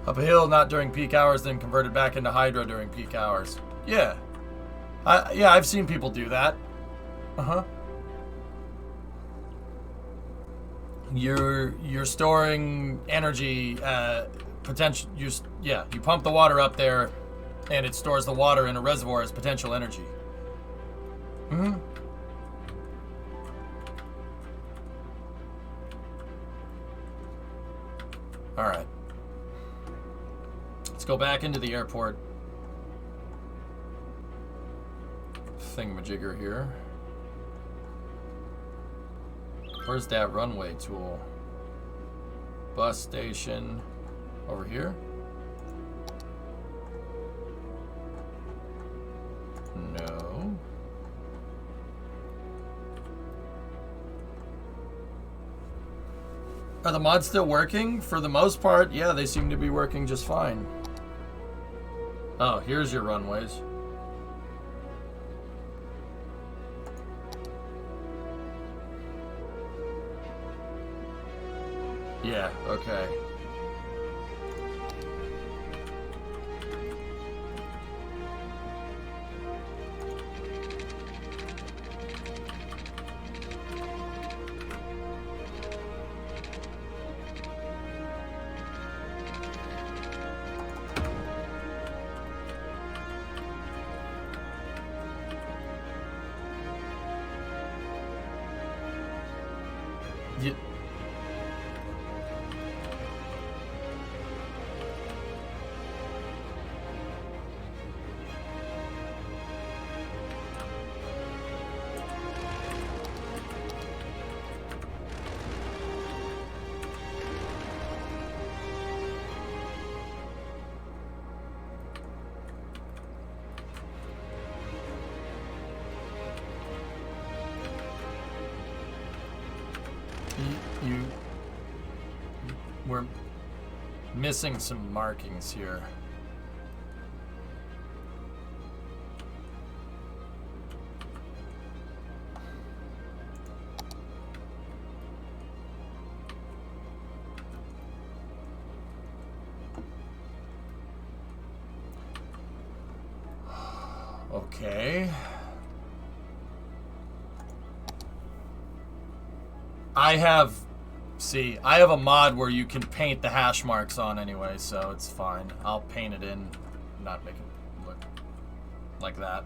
up a hill, not during peak hours, then converted back into hydro during peak hours? Yeah. Yeah, I've seen people do that. Uh-huh. You're storing energy, potential. You pump the water up there, and it stores the water in a reservoir as potential energy. Mm-hmm. All right. Let's go back into the airport thingamajigger here. Where's that runway tool? Bus station over here? No. Are the mods still working? For the most part, yeah, they seem to be working just fine. Oh, here's your runways. Yeah, okay. Yeah. We're missing some markings here. Okay. I have a mod where you can paint the hash marks on anyway, so it's fine. I'll paint it in, not make it look like that.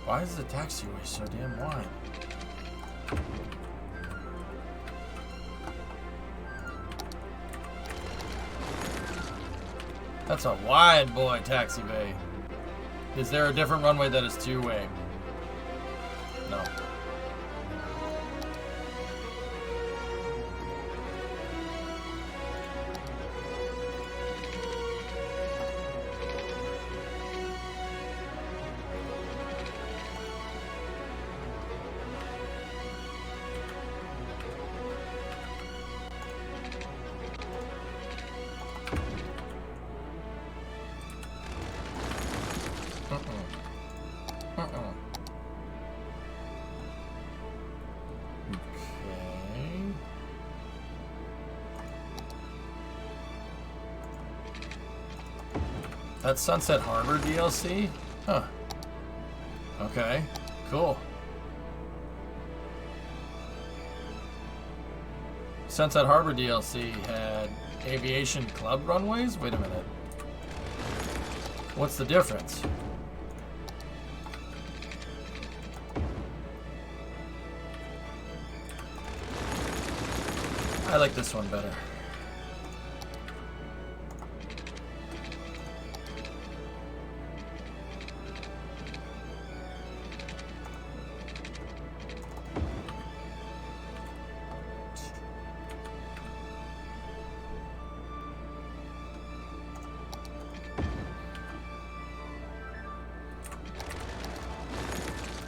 Why is the taxiway so damn wide? That's a wide boy taxi bay. Is there a different runway that is two-way? No. That's Sunset Harbor DLC? Huh. Okay, cool. Sunset Harbor DLC had aviation club runways? Wait a minute. What's the difference? I like this one better.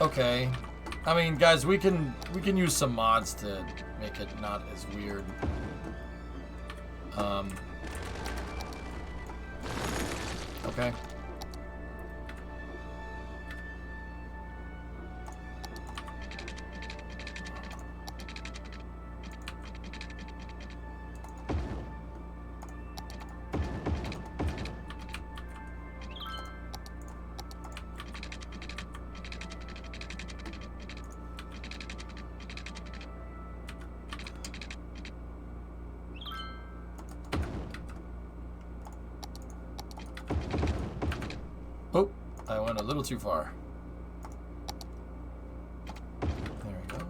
Okay. I mean, guys, we can use some mods to make it not as weird. Okay. Oh, I went a little too far. There we go.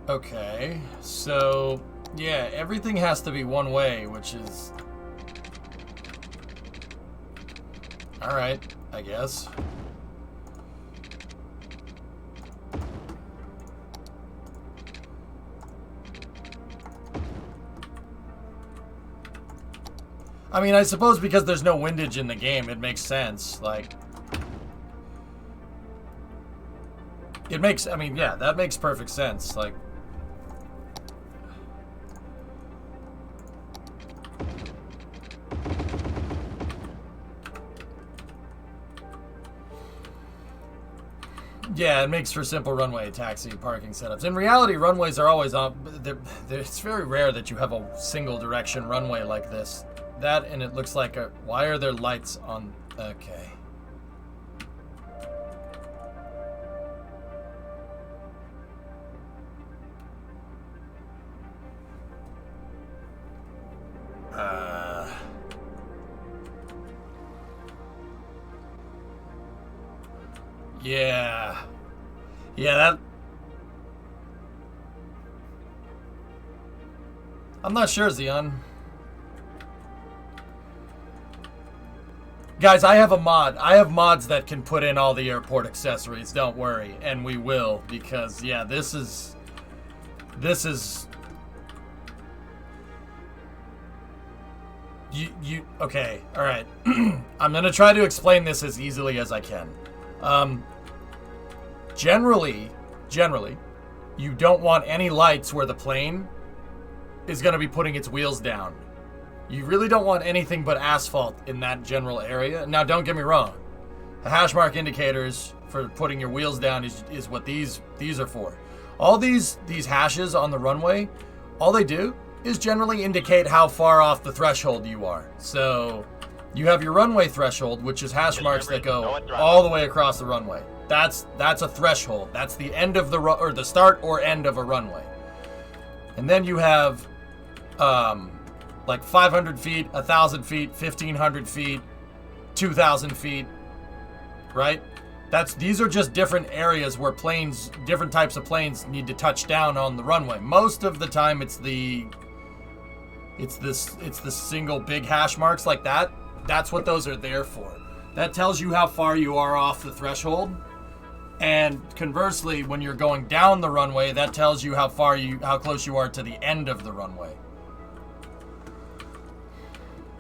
Okay, so yeah, everything has to be one way, which is all right, I guess. I mean, I suppose because there's no windage in the game, it makes sense. Like, it makes, I mean, yeah, that makes perfect sense. Like, yeah, it makes for simple runway taxi parking setups. In reality, runways are always on. It's very rare that you have a single direction runway like this. That, and it looks like a. Why are there lights on? Okay. Yeah. Yeah, that... I'm not sure, Xeon. Guys, I have a mod. I have mods that can put in all the airport accessories. Don't worry, and we will, because yeah, this is. You okay? All right. I'm gonna try to explain this as easily as I can. Generally, you don't want any lights where the plane is gonna be putting its wheels down. You really don't want anything but asphalt in that general area. Now, don't get me wrong. The hash mark indicators for putting your wheels down is what these are for. All these hashes on the runway, all they do is generally indicate how far off the threshold you are. So you have your runway threshold, which is hash marks that go all the way across the runway. That's a threshold. That's the end of or the start or end of a runway. And then you have like 500 feet, 1,000 feet, 1,500 feet, 2,000 feet, right? These are just different areas where different types of planes need to touch down on the runway. Most of the time, it's the single big hash marks like that. That's what those are there for. That tells you how far you are off the threshold. And conversely, when you're going down the runway, that tells you how close you are to the end of the runway.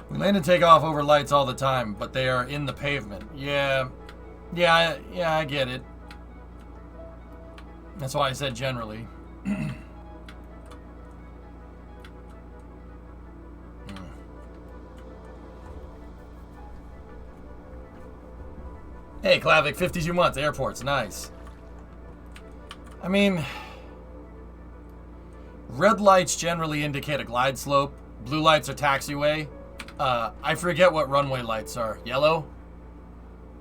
We land and take off over lights all the time, but they are in the pavement. Yeah, I get it. That's why I said generally. Hey, Klavic, 52 months, airports, nice. I mean, red lights generally indicate a glide slope. Blue lights are taxiway. I forget what runway lights are. Yellow?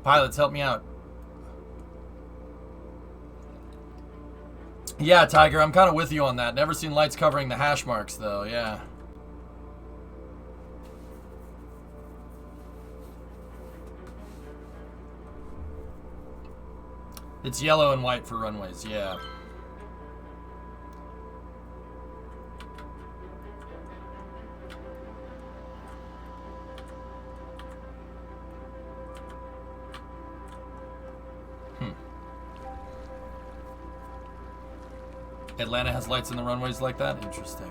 Pilots, help me out. Yeah, Tiger, I'm kind of with you on that. Never seen lights covering the hash marks, though. Yeah. It's yellow and white for runways, yeah. Atlanta has lights in the runways like that? Interesting.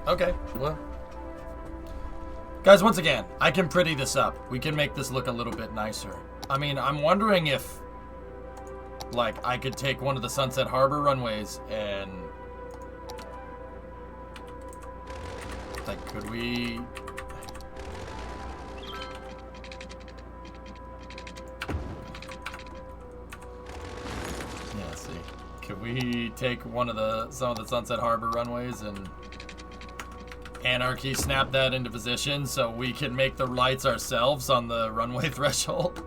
Okay, well. Guys, once again, I can pretty this up. We can make this look a little bit nicer. I mean, I'm wondering if, like, I could take one of the Sunset Harbor runways and, like, could we... Yeah, see. Could we take some of the Sunset Harbor runways and anarchy snap that into position so we can make the lights ourselves on the runway threshold?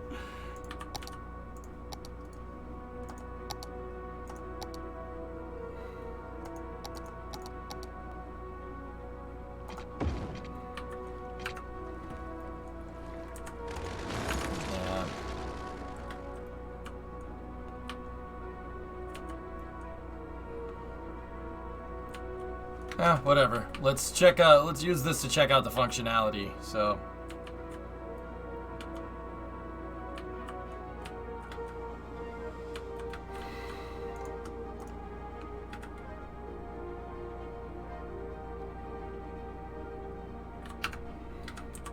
Whatever. Let's use this to check out the functionality. So.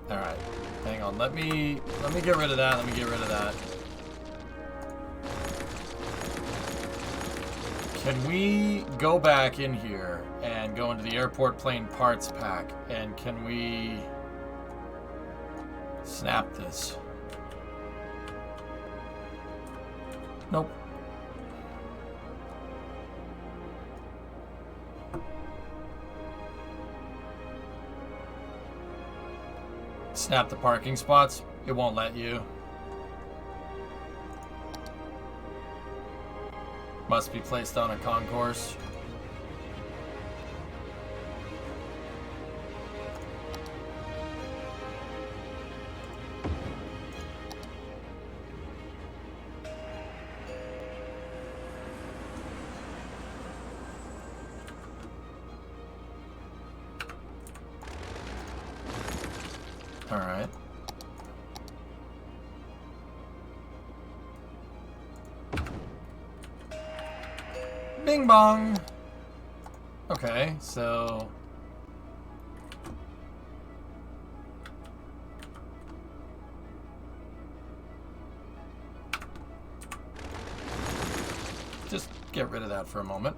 All right. Hang on. Let me get rid of that. Let me get rid of that. Can we go back in here and go into the airport plane parts pack, and can we snap this? Nope. Snap the parking spots? It won't let you. Must be placed on a concourse. Bing bong. Okay, so... just get rid of that for a moment.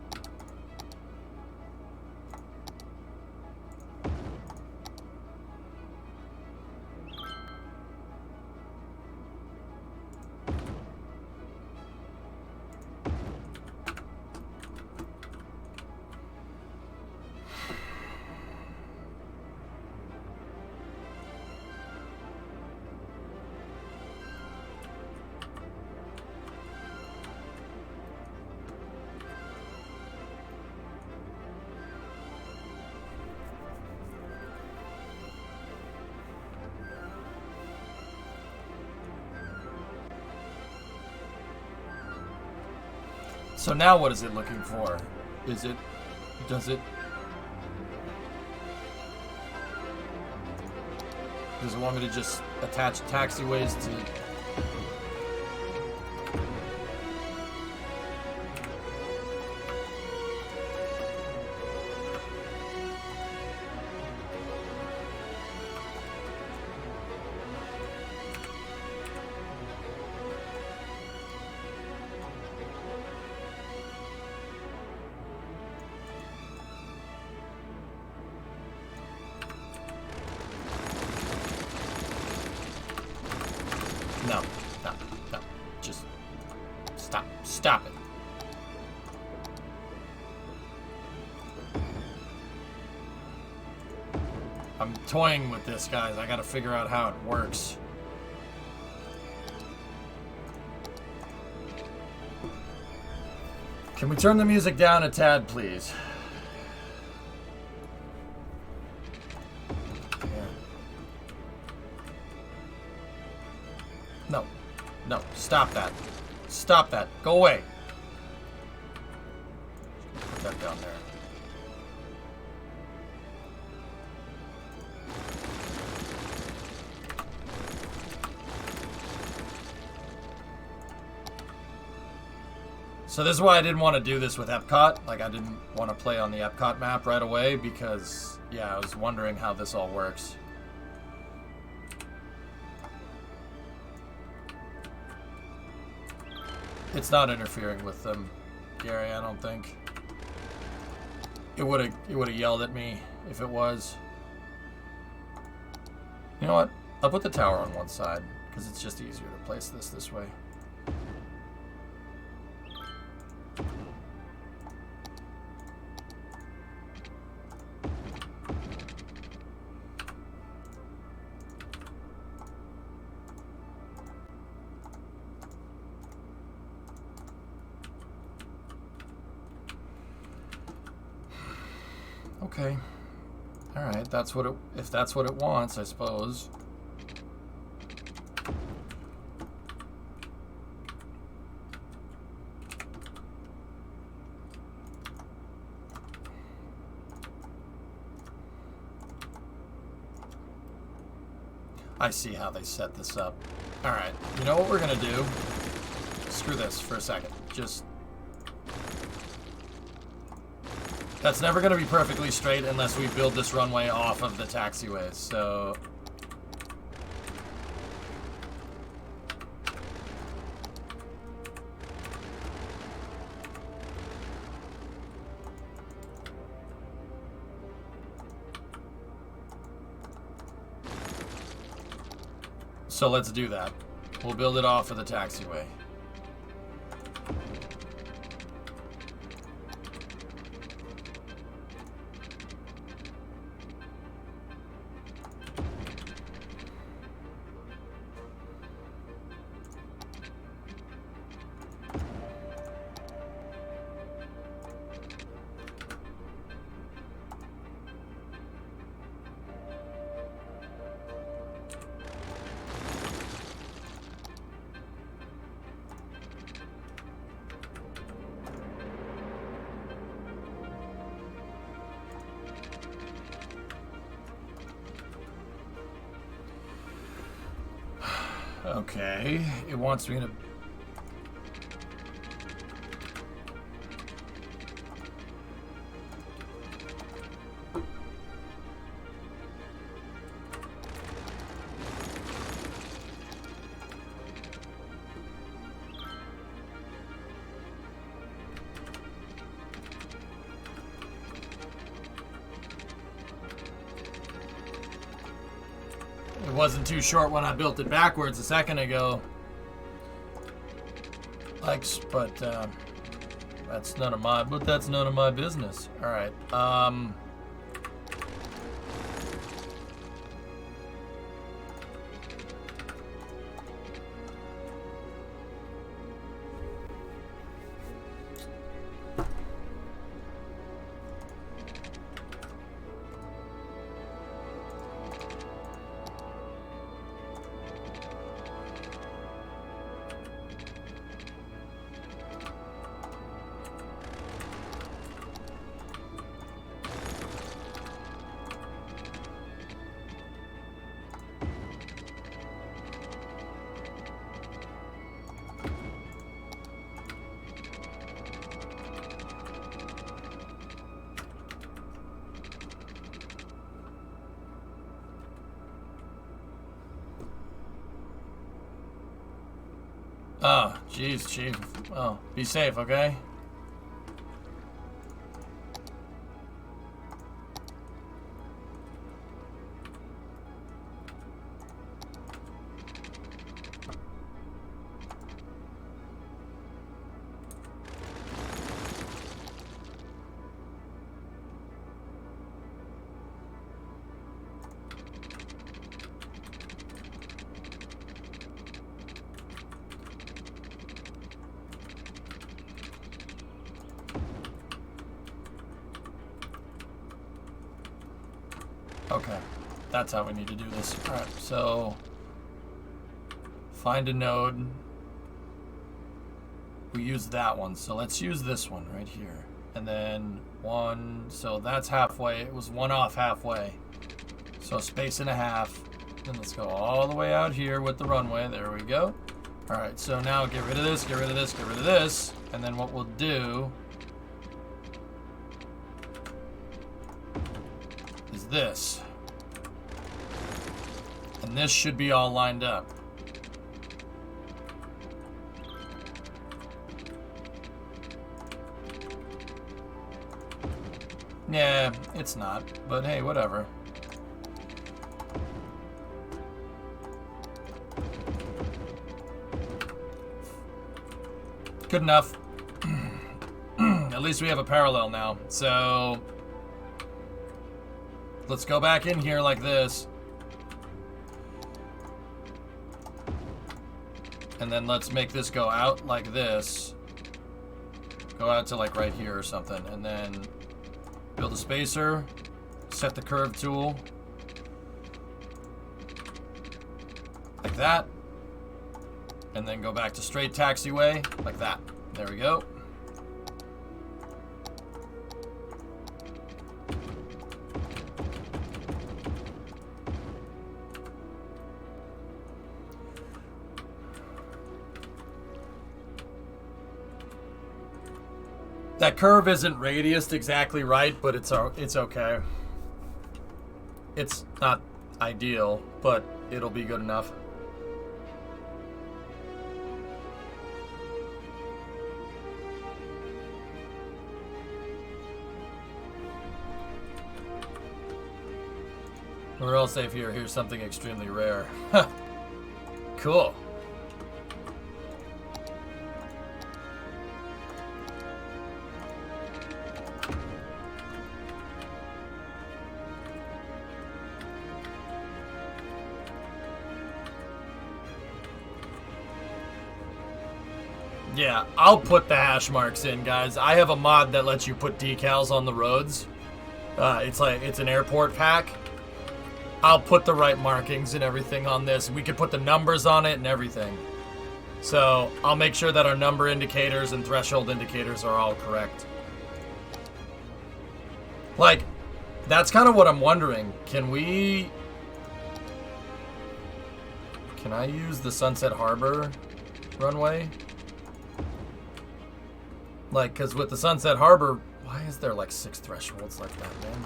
So now what is it looking for? Does it Does it want me to just attach taxiways to... No. Just stop it. I'm toying with this, guys. I gotta figure out how it works. Can we turn the music down a tad, please? No, stop that. Stop that. Go away. Put that down there. So this is why I didn't want to do this with Epcot. Like, I didn't want to play on the Epcot map right away because, yeah, I was wondering how this all works. It's not interfering with them, Gary, I don't think. It would have yelled at me if it was. You know what? I'll put the tower on one side because it's just easier to place this way. Okay. Alright, that's what it... if that's what it wants, I suppose. I see how they set this up. Alright, you know what we're gonna do? Screw this for a second. Just... that's never going to be perfectly straight unless we build this runway off of the taxiways, so... so let's do that. We'll build it off of the taxiway. Okay, it wants me to... wasn't too short when I built it backwards a second ago. Like, but that's none of my business. All right. Oh, jeez, Chief. Oh, be safe, okay? Okay, that's how we need to do this. All right, so find a node. We use that one, so let's use this one right here. And then one, so that's halfway. It was one off halfway. So space and a half. Then let's go all the way out here with the runway. There we go. All right, so now get rid of this, get rid of this, get rid of this. And then what we'll do is this. And this should be all lined up. Yeah, it's not, but hey, whatever. Good enough. At least we have a parallel now. So let's go back in here like this. And then let's make this go out like this. Go out to like right here or something. And then build a spacer. Set the curve tool. Like that. And then go back to straight taxiway. Like that. There we go. That curve isn't radiused exactly right, but it's okay. It's not ideal, but it'll be good enough. We're all safe here. Here's something extremely rare. Cool. Yeah, I'll put the hash marks in, guys. I have a mod that lets you put decals on the roads. It's an airport pack. I'll put the right markings and everything on this. We could put the numbers on it and everything. So I'll make sure that our number indicators and threshold indicators are all correct. Like, that's kind of what I'm wondering. Can I use the Sunset Harbor runway? Like, because with the Sunset Harbor, why is there like 6 thresholds like that, man?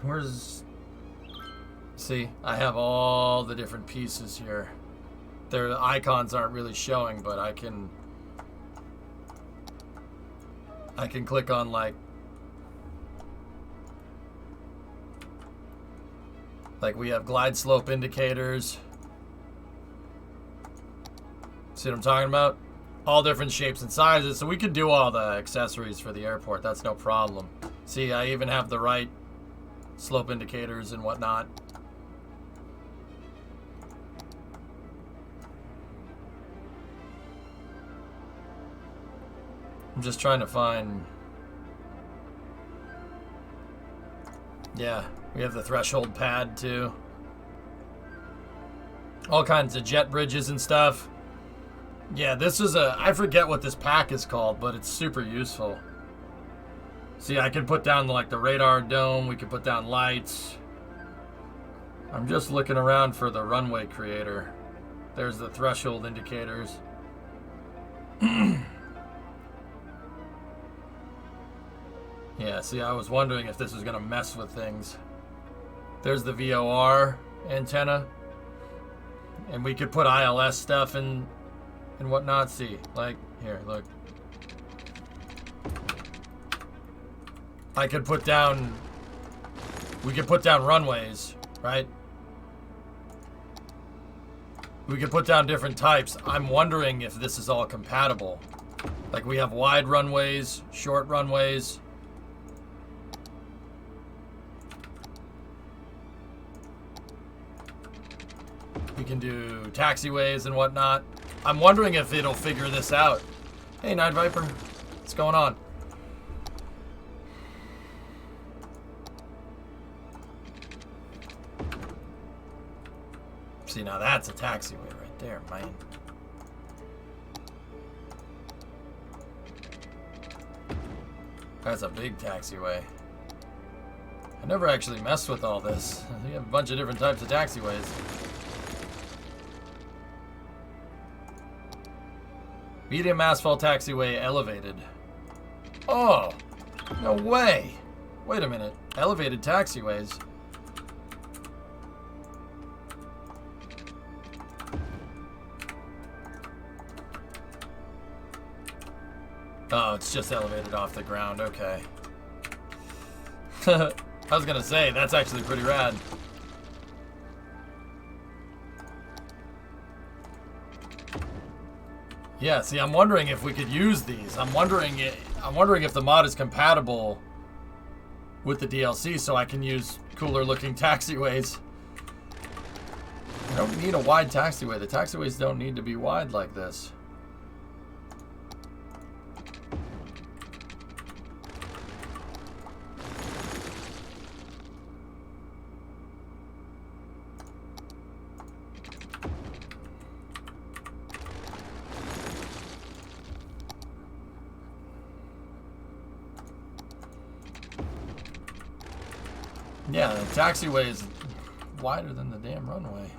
Where's... See, I have all the different pieces here. Their icons aren't really showing, but I can click on like we have glide slope indicators. See what I'm talking about? All different shapes and sizes, so we could do all the accessories for the airport. That's no problem. See, I even have the right slope indicators and whatnot. I'm just trying to find... Yeah, we have the threshold pad too. All kinds of jet bridges and stuff. Yeah, this is I forget what this pack is called, but it's super useful. See, I can put down like the radar dome, we can put down lights. I'm just looking around for the runway creator. There's the threshold indicators. Yeah, see, I was wondering if this was going to mess with things. There's the VOR antenna. And we could put ILS stuff in and whatnot. See, like, here, look. I could put down... We could put down runways, right? We could put down different types. I'm wondering if this is all compatible. Like, we have wide runways, short runways... We can do taxiways and whatnot. I'm wondering if it'll figure this out. Hey, Night Viper. What's going on? See, now that's a taxiway right there, man. That's a big taxiway. I never actually messed with all this. You have a bunch of different types of taxiways. Medium asphalt taxiway elevated. Oh, no way. Wait a minute. Elevated taxiways. Oh, it's just elevated off the ground. Okay. I was gonna say, that's actually pretty rad. Yeah, see, I'm wondering if we could use these. I'm wondering if the mod is compatible with the DLC, so I can use cooler looking taxiways. I don't need a wide taxiway. The taxiways don't need to be wide like this. Yeah, the taxiway is wider than the damn runway.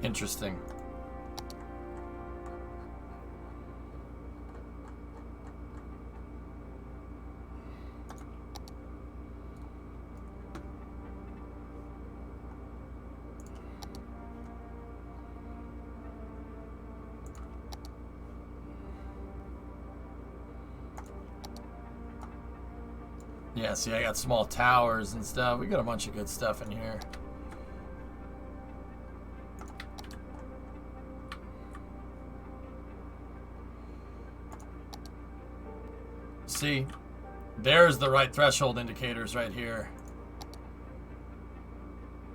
Interesting. Yeah, see, I got small towers and stuff. We got a bunch of good stuff in here. See, there's the right threshold indicators right here.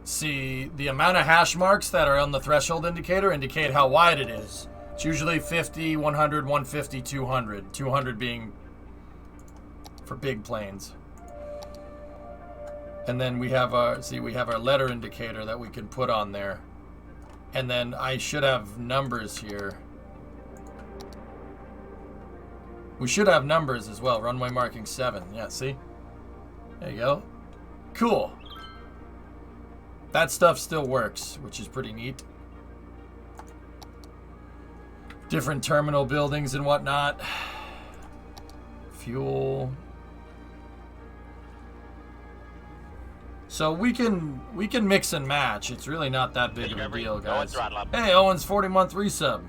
See, the amount of hash marks that are on the threshold indicator indicate how wide it is. It's usually 50, 100, 150, 200. 200 being for big planes. And then we have our, see, we have our letter indicator that we can put on there. And then I should have numbers here. We should have numbers as well. Runway marking 7. Yeah, see? There you go. Cool. That stuff still works, which is pretty neat. Different terminal buildings and whatnot. Fuel. So we can mix and match. It's really not that big of a Discovery, deal, go and guys. throttle up. Hey, Owen's 40-month resub.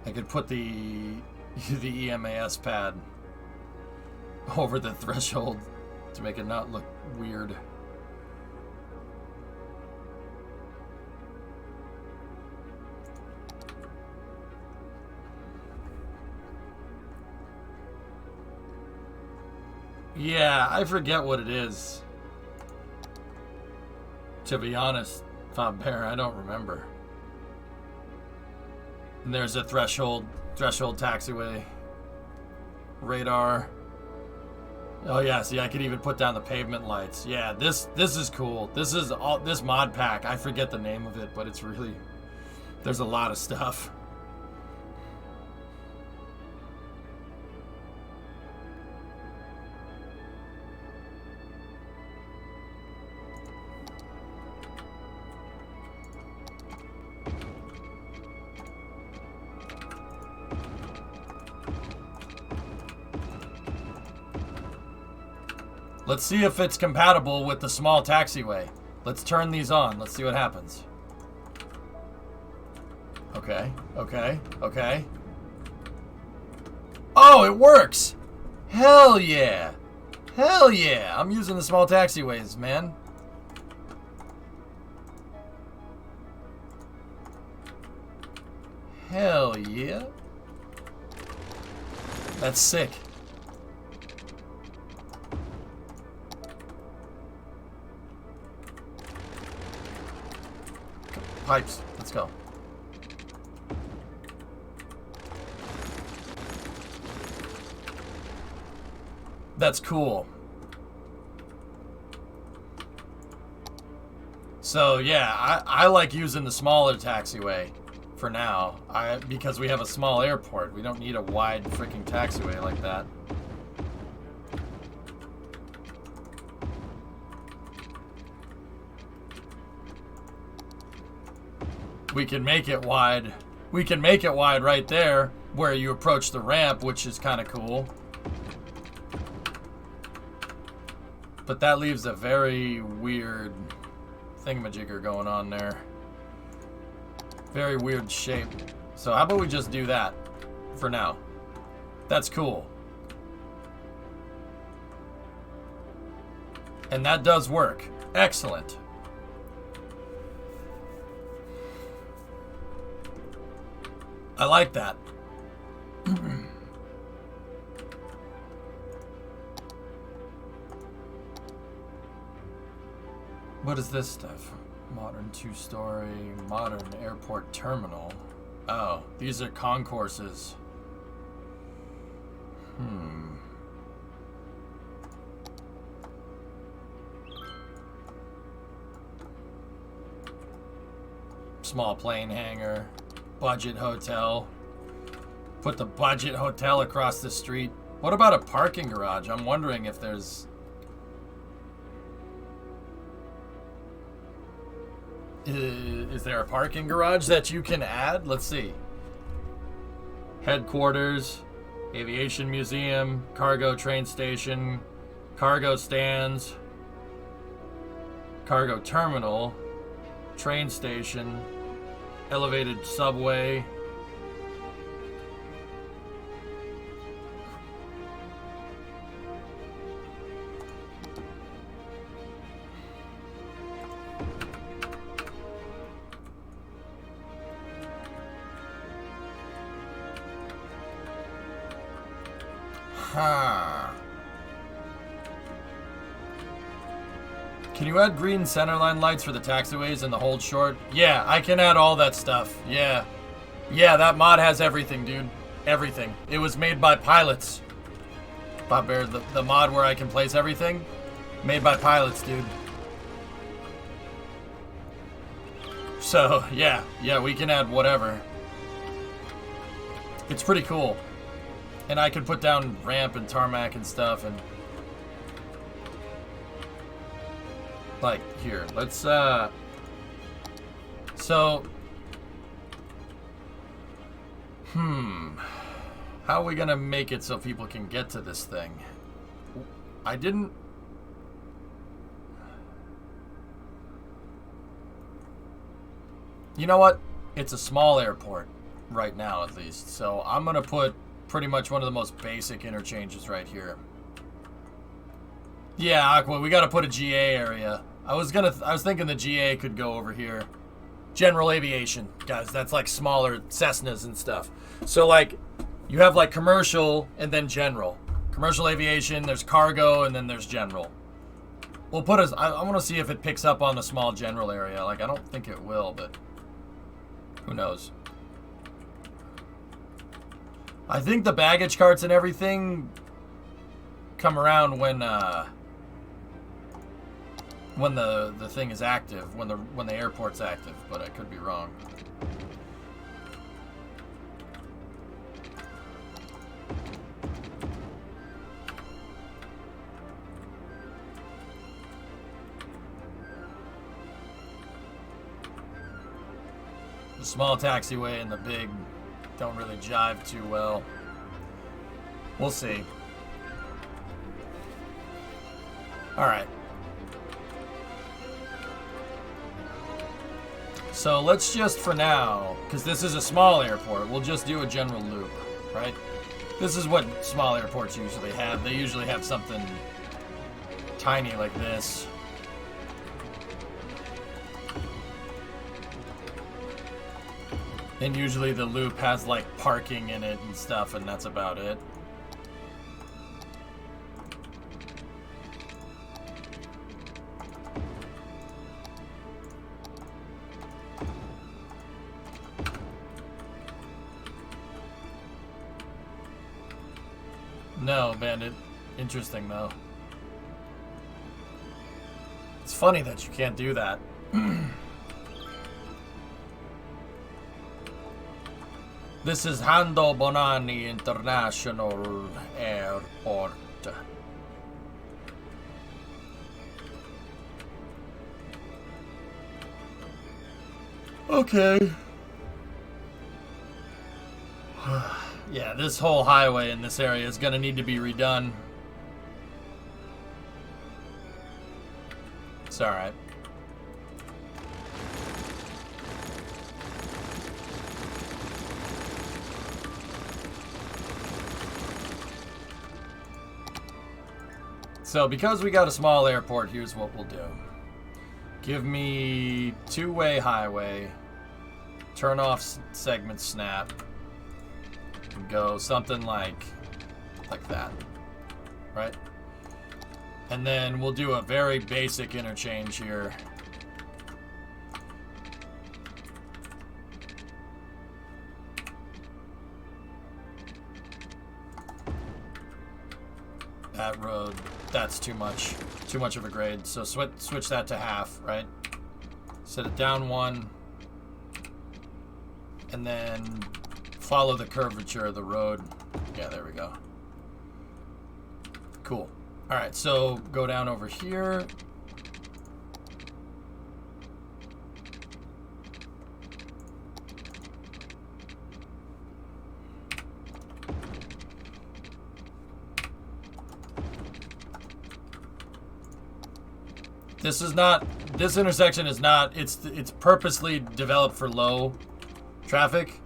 I could put the EMAS pad over the threshold to make it not look weird. Yeah, I forget what it is. To be honest, Bob Bear, I don't remember. And there's a threshold taxiway. Radar. Oh yeah, see, I could even put down the pavement lights. Yeah, this is cool. This mod pack. I forget the name of it, but it's really, there's a lot of stuff. Let's see if it's compatible with the small taxiway. Let's turn these on. Let's see what happens. Okay, okay, okay. Oh, it works! Hell yeah! Hell yeah! I'm using the small taxiways, man. Hell yeah. That's sick. Pipes. Let's go. That's cool. So yeah, I like using the smaller taxiway for now. Because we have a small airport. We don't need a wide freaking taxiway like that. We can make it wide. We can make it wide right there where you approach the ramp, which is kind of cool. But that leaves a very weird thingamajigger going on there. Very weird shape. So how about we just do that for now? That's cool. And that does work. Excellent. I like that. What is this stuff? Modern two-story, modern airport terminal. Oh, these are concourses. Small plane hangar. Budget hotel. Put the budget hotel across the street. What about a parking garage? I'm wondering if there's... Is there a parking garage that you can add? Let's see. Headquarters, aviation museum, cargo train station, cargo stands, cargo terminal, train station, elevated subway. Huh. Can you add green centerline lights for the taxiways and the hold short? Yeah, I can add all that stuff. Yeah. Yeah, that mod has everything, dude. Everything. It was made by pilots. Bob Bear, the mod where I can place everything, made by pilots, dude. So, yeah, we can add whatever. It's pretty cool. And I can put down ramp and tarmac and stuff and... Like, here, let's, So, How are we gonna make it so people can get to this thing? I didn't... You know what? It's a small airport right now, at least. So I'm gonna put pretty much one of the most basic interchanges right here. Yeah, Aqua, we gotta put a GA area. I was thinking the GA could go over here. General aviation, guys. That's like smaller Cessnas and stuff. So like, you have like commercial and then general. Commercial aviation, there's cargo, and then there's general. We'll put us. I want to see if it picks up on the small general area. Like, I don't think it will, but who knows? I think the baggage carts and everything come around when the thing is active, when the airport's active, but I could be wrong. The small taxiway and the big don't really jive too well. We'll see. All right. So let's just, for now, because this is a small airport, we'll just do a general loop, right? This is what small airports usually have. They usually have something tiny like this. And usually the loop has like parking in it and stuff, and that's about it. No, Bandit. Interesting, though. It's funny that you can't do that. This is Hando Bonanni International Airport. Okay. Yeah, this whole highway in this area is going to need to be redone. It's alright. So, because we got a small airport, here's what we'll do. Give me two-way highway. Turn off segment snap. And go something like that. Right? And then we'll do a very basic interchange here. That road, that's too much of a grade. So switch that to half, right? Set it down one. And then follow the curvature of the road. Yeah, there we go. Cool. All right, so go down over here. This intersection is not, it's purposely developed for low traffic.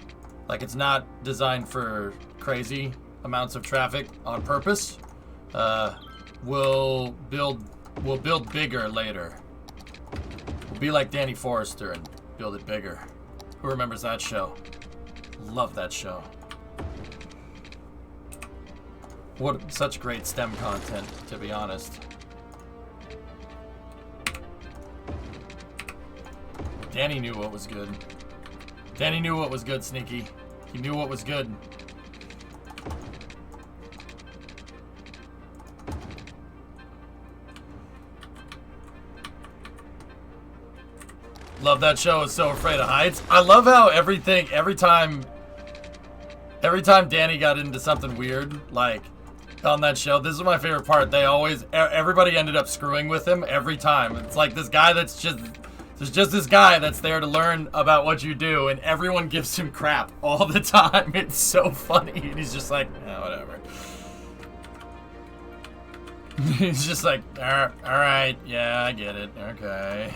Like, it's not designed for crazy amounts of traffic on purpose. We'll build bigger later. We'll be like Danny Forrester and build it bigger. Who remembers that show? Love that show. What such great STEM content, to be honest. Danny knew what was good. Danny knew what was good, Sneaky. He knew what was good. Love that show. Is So Afraid of Heights. I love how every time Danny got into something weird, like on that show, this is my favorite part. Everybody ended up screwing with him every time. It's like this guy that's just, There's just this guy that's there to learn about what you do, and everyone gives him crap all the time. It's so funny. And he's just like, whatever. He's just like, all right, yeah, I get it. Okay.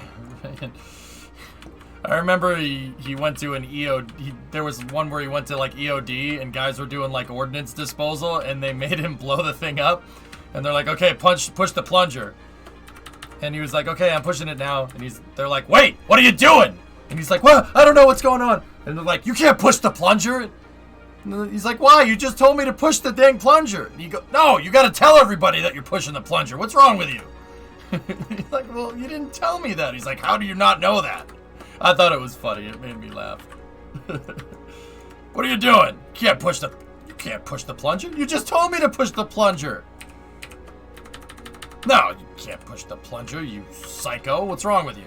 I remember he went to an EOD. There was one where he went to like EOD, and guys were doing like ordnance disposal, and they made him blow the thing up. And they're like, okay, push the plunger. And he was like, okay, I'm pushing it now. And they're like, wait, what are you doing? And he's like, well, I don't know what's going on. And they're like, you can't push the plunger. And he's like, why? You just told me to push the dang plunger. And you go, no, you got to tell everybody that you're pushing the plunger. What's wrong with you? He's like, well, you didn't tell me that. He's like, how do you not know that? I thought it was funny. It made me laugh. What are you doing? You can't push the plunger. You just told me to push the plunger. No, you can't push the plunger, you psycho. What's wrong with you?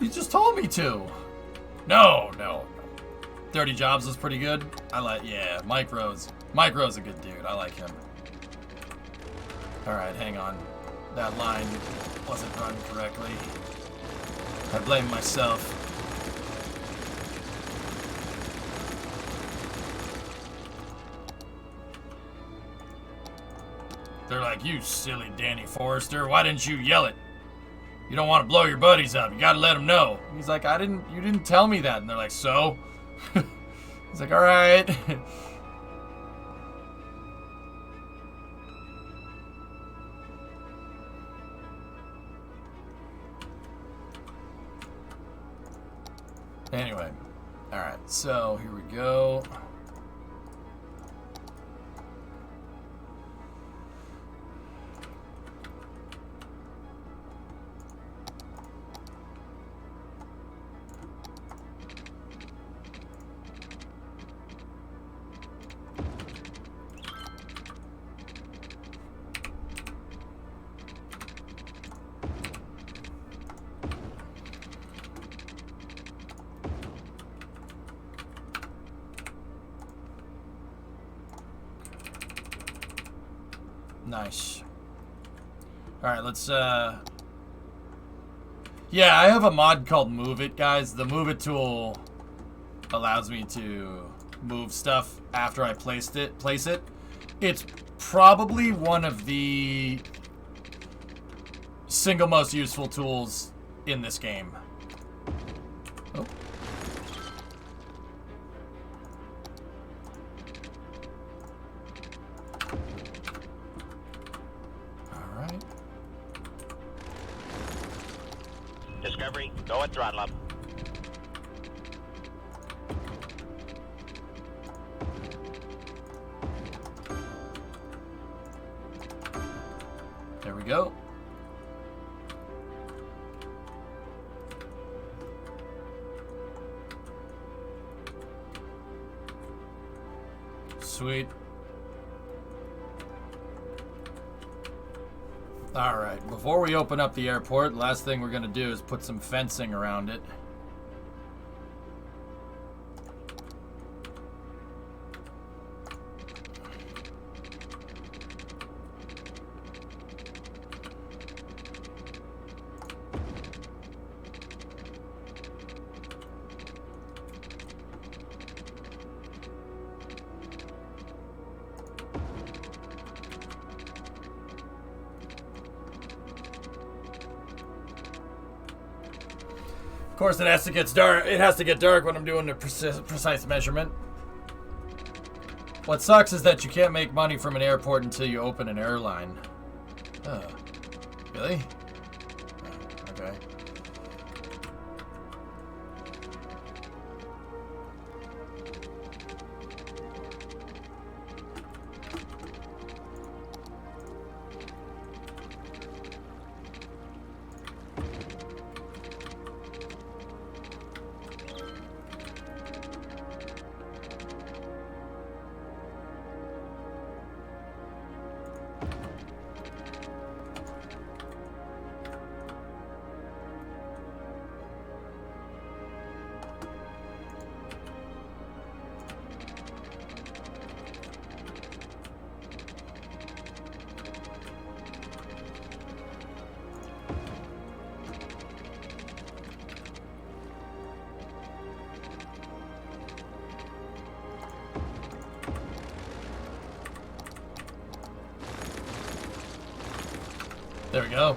You just told me to. No. Dirty Jobs was pretty good. Yeah, Mike Rose. Mike Rose is a good dude. I like him. Alright, hang on. That line wasn't run correctly. I blame myself. They're like, you silly Danny Forrester, why didn't you yell it? You don't want to blow your buddies up, you gotta let them know. He's like, you didn't tell me that. And they're like, so? He's like, alright. Anyway, alright, so here we go. Nice. Alright, let's, yeah, I have a mod called Move It, guys. The Move It tool allows me to move stuff after I place it. It's probably one of the single most useful tools in this game. Oh. Discovery, go at throttle up. There we go. Sweet. Alright, before we open up the airport, last thing we're going to do is put some fencing around it. Of course, it has to get dark. It has to get dark when I'm doing the precise measurement. What sucks is that you can't make money from an airport until you open an airline. Oh, really? Oh, okay. There we go.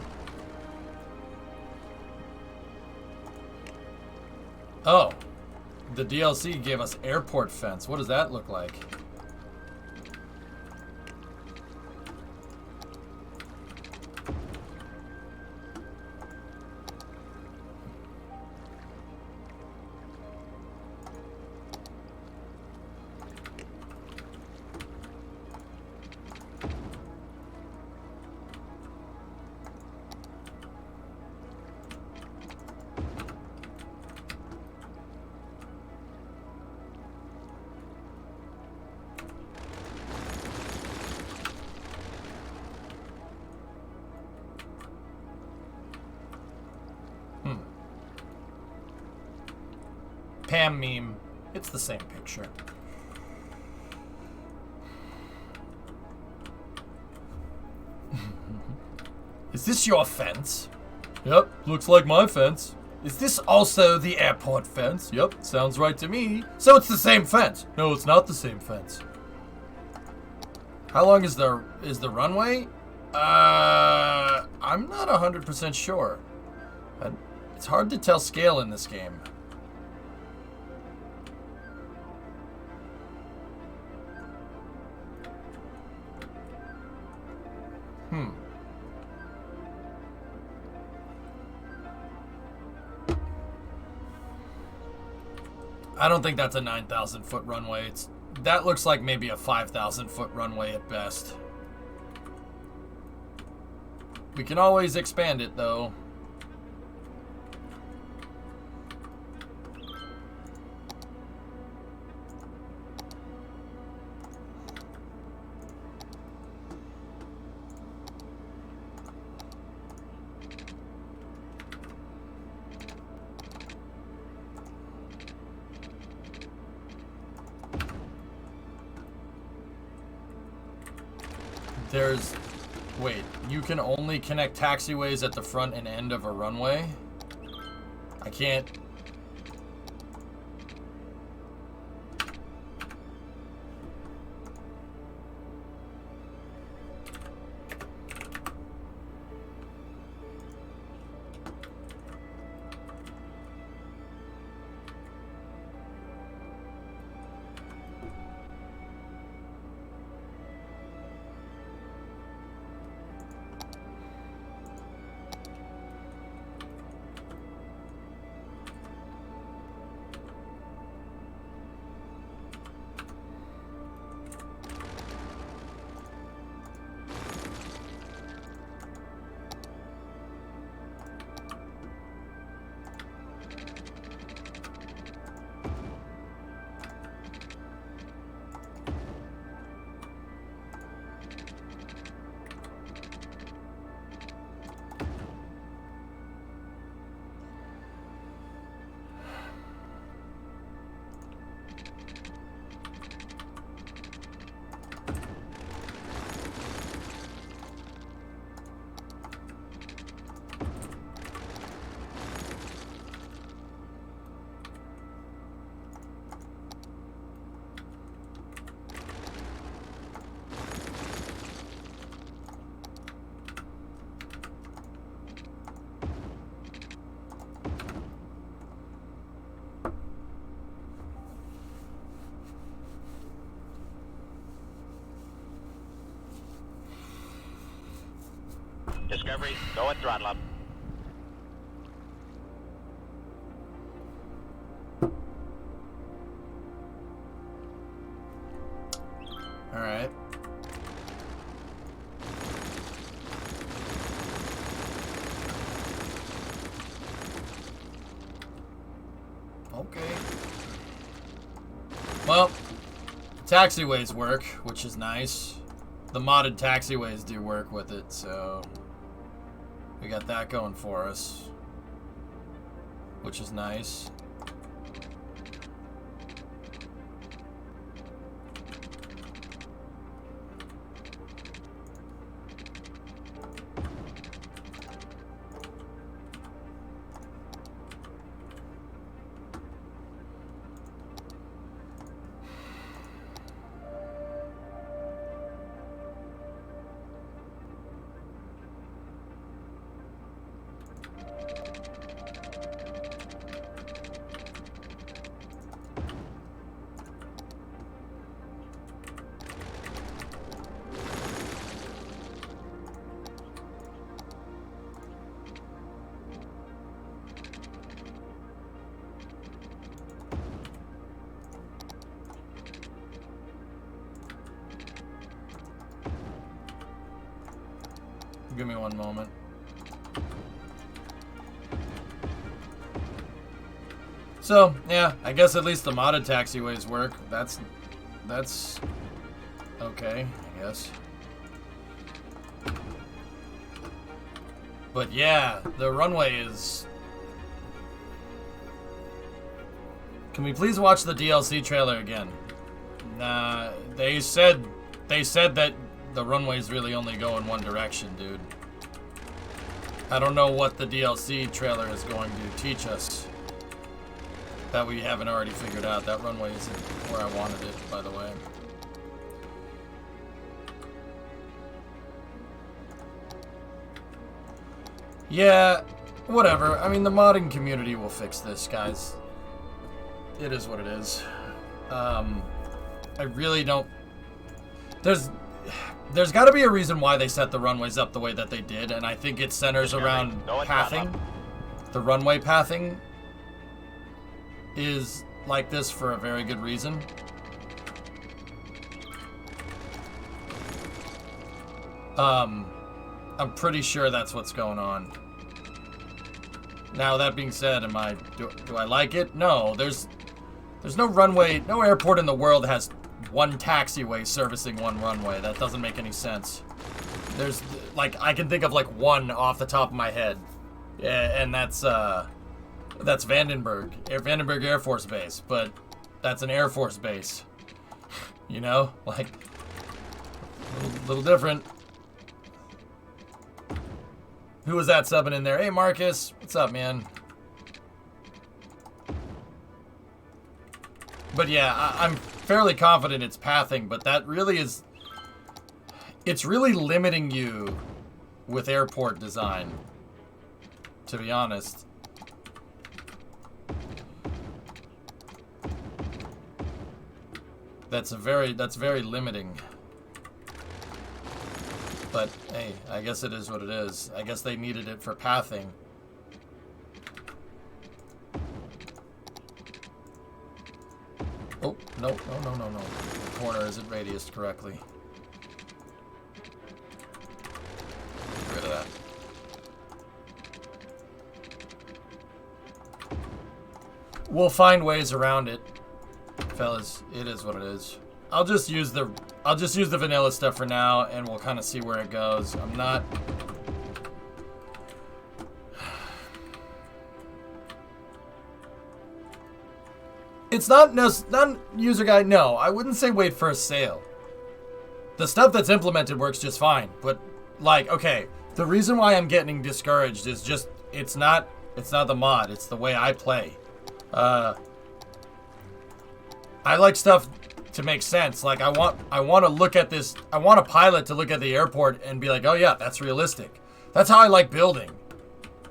Oh. The DLC gave us airport fence. What does that look like? Pam meme. It's the same picture. Is this your fence? Yep, looks like my fence. Is this also the airport fence? Yep, sounds right to me. So it's the same fence. No, it's not the same fence. How long is the runway? I'm not 100% sure. It's hard to tell scale in this game. I don't think that's a 9,000 foot runway. That looks like maybe a 5,000 foot runway at best. We can always expand it though. Wait, you can only connect taxiways at the front and end of a runway? I can't... Discovery, go at throttle up. All right. Okay. Well, taxiways work, which is nice. The modded taxiways do work with it, so we got that going for us, which is nice. Give me one moment. So, yeah, I guess at least the modded taxiways work. That's okay, I guess. But yeah, the runway is... Can we please watch the DLC trailer again? Nah, they said that the runways really only go in one direction, dude. I don't know what the DLC trailer is going to teach us that we haven't already figured out. That runway isn't where I wanted it, by the way. Yeah, whatever. I mean, the modding community will fix this, guys. It is what it is. I really don't... There's got to be a reason why they set the runways up the way that they did, and I think it centers around pathing. The runway pathing is like this for a very good reason. I'm pretty sure that's what's going on. Now, that being said, do I like it? No, there's no runway, no airport in the world has one taxiway servicing one runway. That doesn't make any sense. There's, like, I can think of, like, one off the top of my head. Yeah, and that's Vandenberg. Vandenberg Air Force Base, but that's an Air Force base. You know? Like, a little different. Who was that subbing in there? Hey, Marcus. What's up, man? But yeah, I'm fairly confident it's pathing, but that really is... It's really limiting you with airport design, to be honest. That's very limiting. But hey, I guess it is what it is. I guess they needed it for pathing. Oh, no. The corner isn't radiused correctly. Get rid of that. We'll find ways around it, fellas. It is what it is. I'll just use the vanilla stuff for now, and we'll kind of see where it goes. I'm not... It's not user guide. No, I wouldn't say wait for a sale. The stuff that's implemented works just fine, but like, okay, the reason why I'm getting discouraged is just it's not the mod, it's the way I play. I like stuff to make sense. Like I want to look at this. I want a pilot to look at the airport and be like, oh yeah, that's realistic. That's how I like building.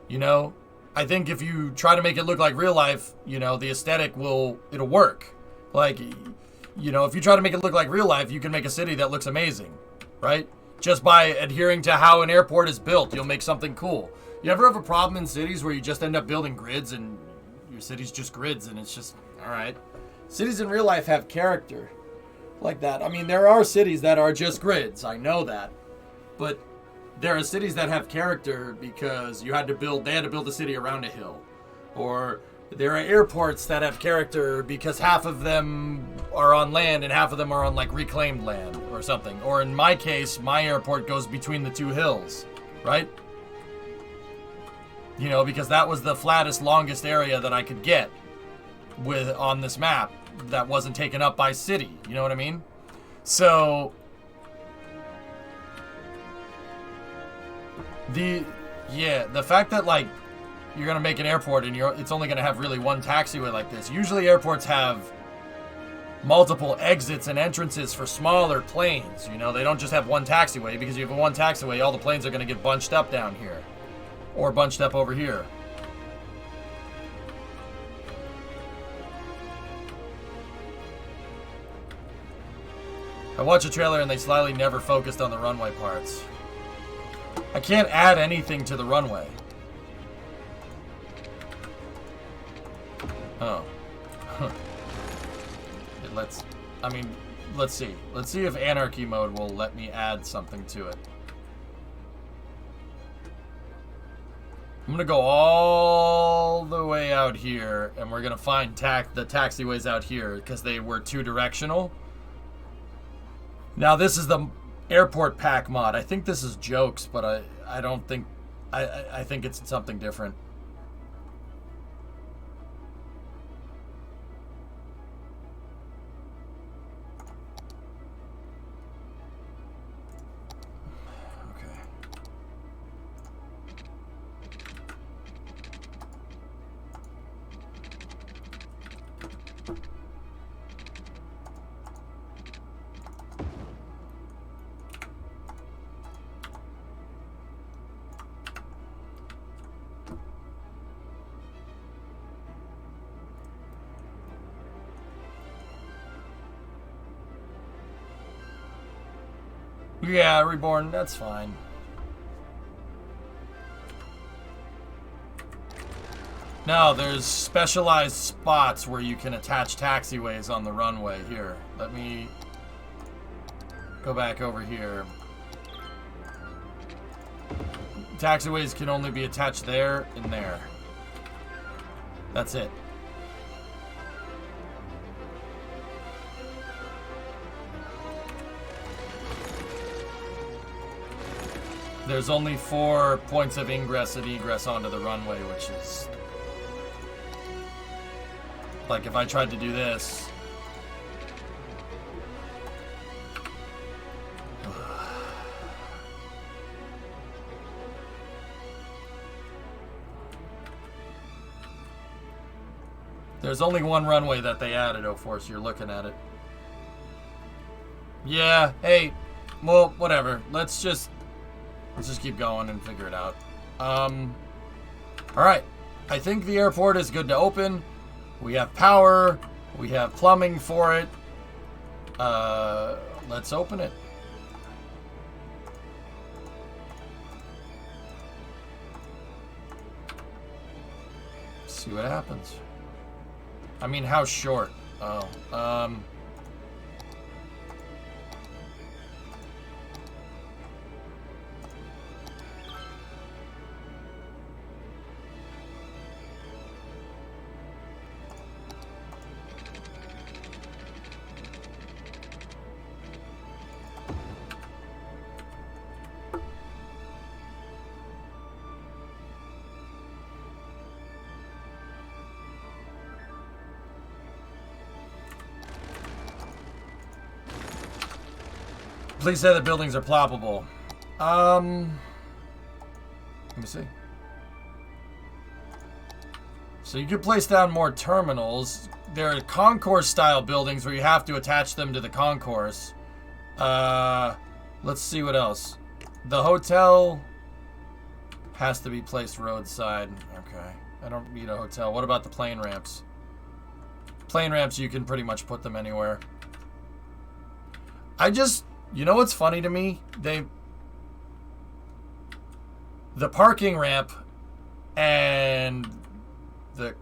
You know. I think if you try to make it look like real life, you know, the aesthetic it'll work. Like, you know, if you try to make it look like real life, you can make a city that looks amazing, right? Just by adhering to how an airport is built, you'll make something cool. You ever have a problem in cities where you just end up building grids and your city's just grids and it's just, all right. Cities in real life have character like that. I mean, there are cities that are just grids. I know that. But there are cities that have character because they had to build a city around a hill. Or there are airports that have character because half of them are on land and half of them are on like reclaimed land or something. Or in my case, my airport goes between the two hills, right? You know, because that was the flattest, longest area that I could get on this map that wasn't taken up by city. You know what I mean? So the fact that like you're gonna make an airport and it's only gonna have really one taxiway like this. Usually airports have multiple exits and entrances for smaller planes. You know, they don't just have one taxiway, because if you have one taxiway, all the planes are gonna get bunched up down here or bunched up over here. I watched a trailer and they slightly never focused on the runway parts. I can't add anything to the runway. Oh. Let's see. Let's see if anarchy mode will let me add something to it. I'm gonna go all the way out here, and we're gonna find the taxiways out here because they were 2-directional. Now this is the airport pack mod. I think this is jokes, but I don't think I think it's something different. Yeah, Reborn, that's fine. No, there's specialized spots where you can attach taxiways on the runway. Here, let me go back over here. Taxiways can only be attached there and there. That's it. There's only 4 points of ingress and egress onto the runway, which is... like, if I tried to do this... There's only 1 runway that they added, O-Force. You're looking at it. Yeah, hey, well, whatever. Let's just keep going and figure it out. Alright. I think the airport is good to open. We have power. We have plumbing for it. Let's open it. See what happens. I mean, how short? Oh, please say the buildings are ploppable. Let me see. So you could place down more terminals. There are concourse style buildings where you have to attach them to the concourse. Let's see what else. The hotel has to be placed roadside. Okay. I don't need a hotel. What about the plane ramps? Plane ramps, you can pretty much put them anywhere. You know what's funny to me? The parking ramp and the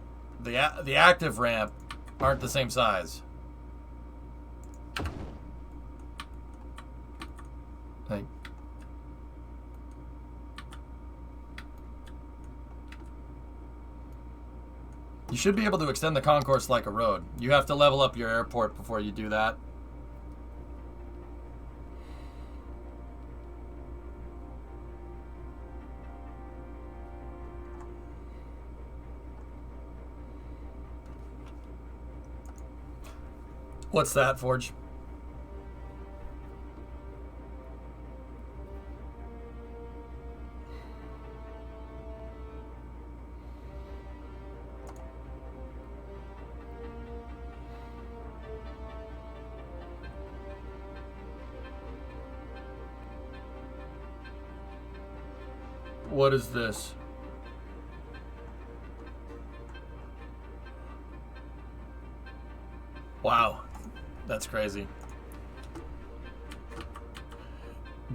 active ramp aren't the same size. Like, you should be able to extend the concourse like a road. You have to level up your airport before you do that. What's that, Forge? What is this? Wow. That's crazy.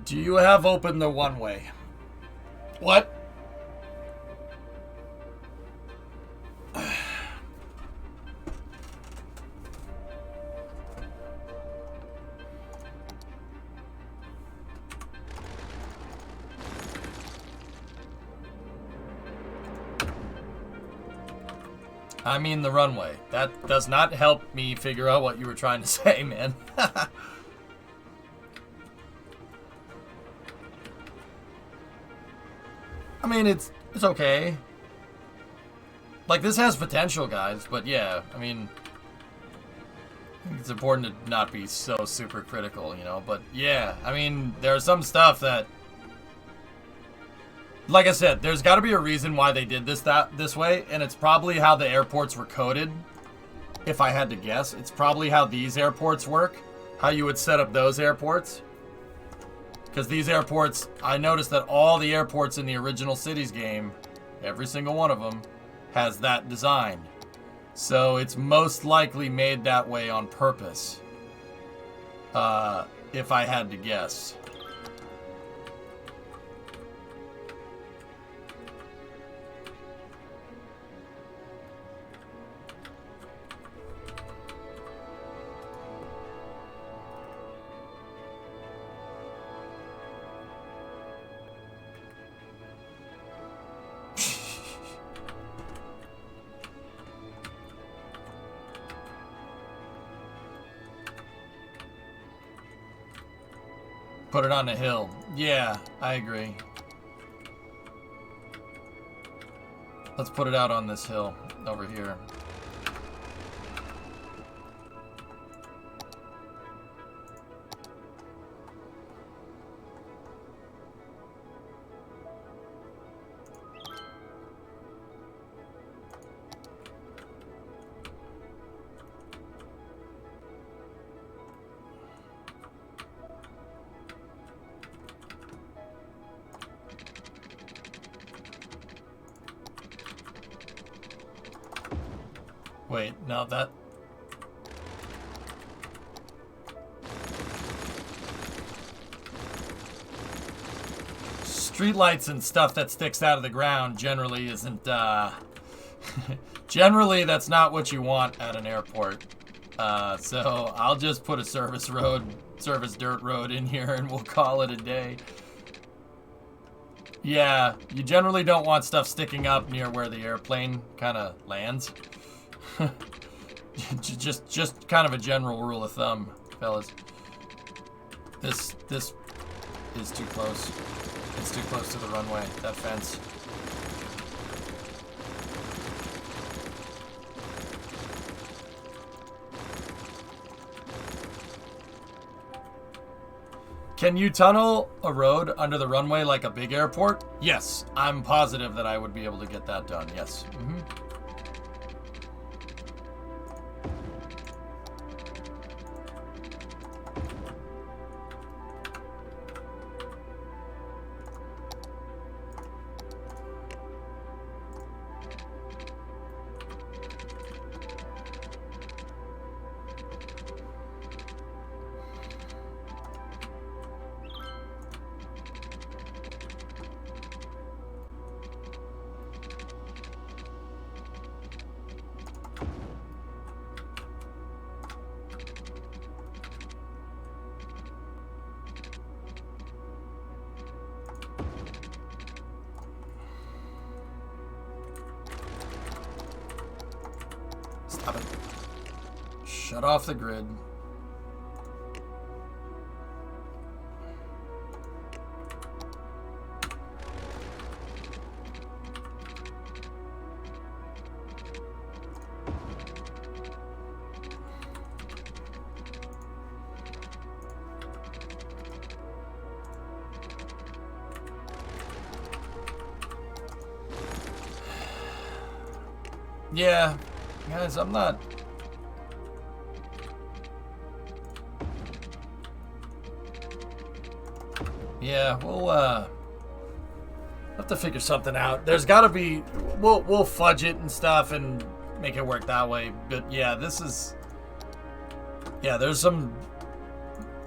Do you have open the one-way? What? I mean the runway. That does not help me figure out what you were trying to say, man. I mean, it's okay. Like, this has potential, guys, but yeah, I mean, I think it's important to not be so super critical, you know, but yeah, I mean, there's some stuff that, like I said, there's got to be a reason why they did this way, and it's probably how the airports were coded. If I had to guess, it's probably how these airports work, how you would set up those airports. Because these airports, I noticed that all the airports in the original Cities game, every single one of them, has that design. So it's most likely made that way on purpose. If I had to guess. Put it on a hill. Yeah, I agree. Let's put it out on this hill over here. Wait, no, that... Streetlights and stuff that sticks out of the ground generally isn't, generally, that's not what you want at an airport. So I'll just put a service dirt road in here and we'll call it a day. Yeah, you generally don't want stuff sticking up near where the airplane kind of lands. just kind of a general rule of thumb, fellas. This is too close. It's too close to the runway, that fence. Can you tunnel a road under the runway like a big airport? Yes, I'm positive that I would be able to get that done, yes. Mm-hmm. Stop it. Shut off the grid. Yeah, guys, I'm not... Yeah, we'll have to figure something out. There's got to be... We'll fudge it and stuff and make it work that way. But yeah, this is... Yeah, there's some...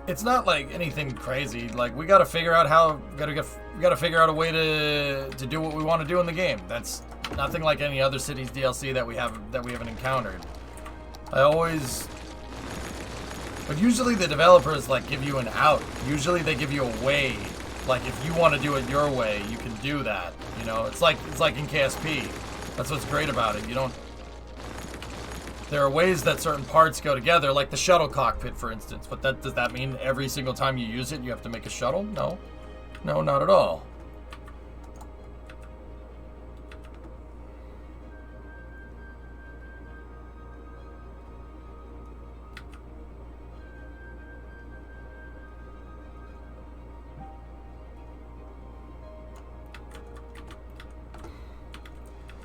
It's not like anything crazy. Like, we got to figure out how... We got to figure out a way to do what we want to do in the game. That's nothing like any other Cities DLC that we haven't encountered. But usually the developers like give you an out. Usually they give you a way. Like if you want to do it your way, you can do that. You know, it's like in KSP. That's what's great about it. You don't there are ways that certain parts go together, like the shuttle cockpit, for instance. But does that mean every single time you use it, you have to make a shuttle? No. No, not at all.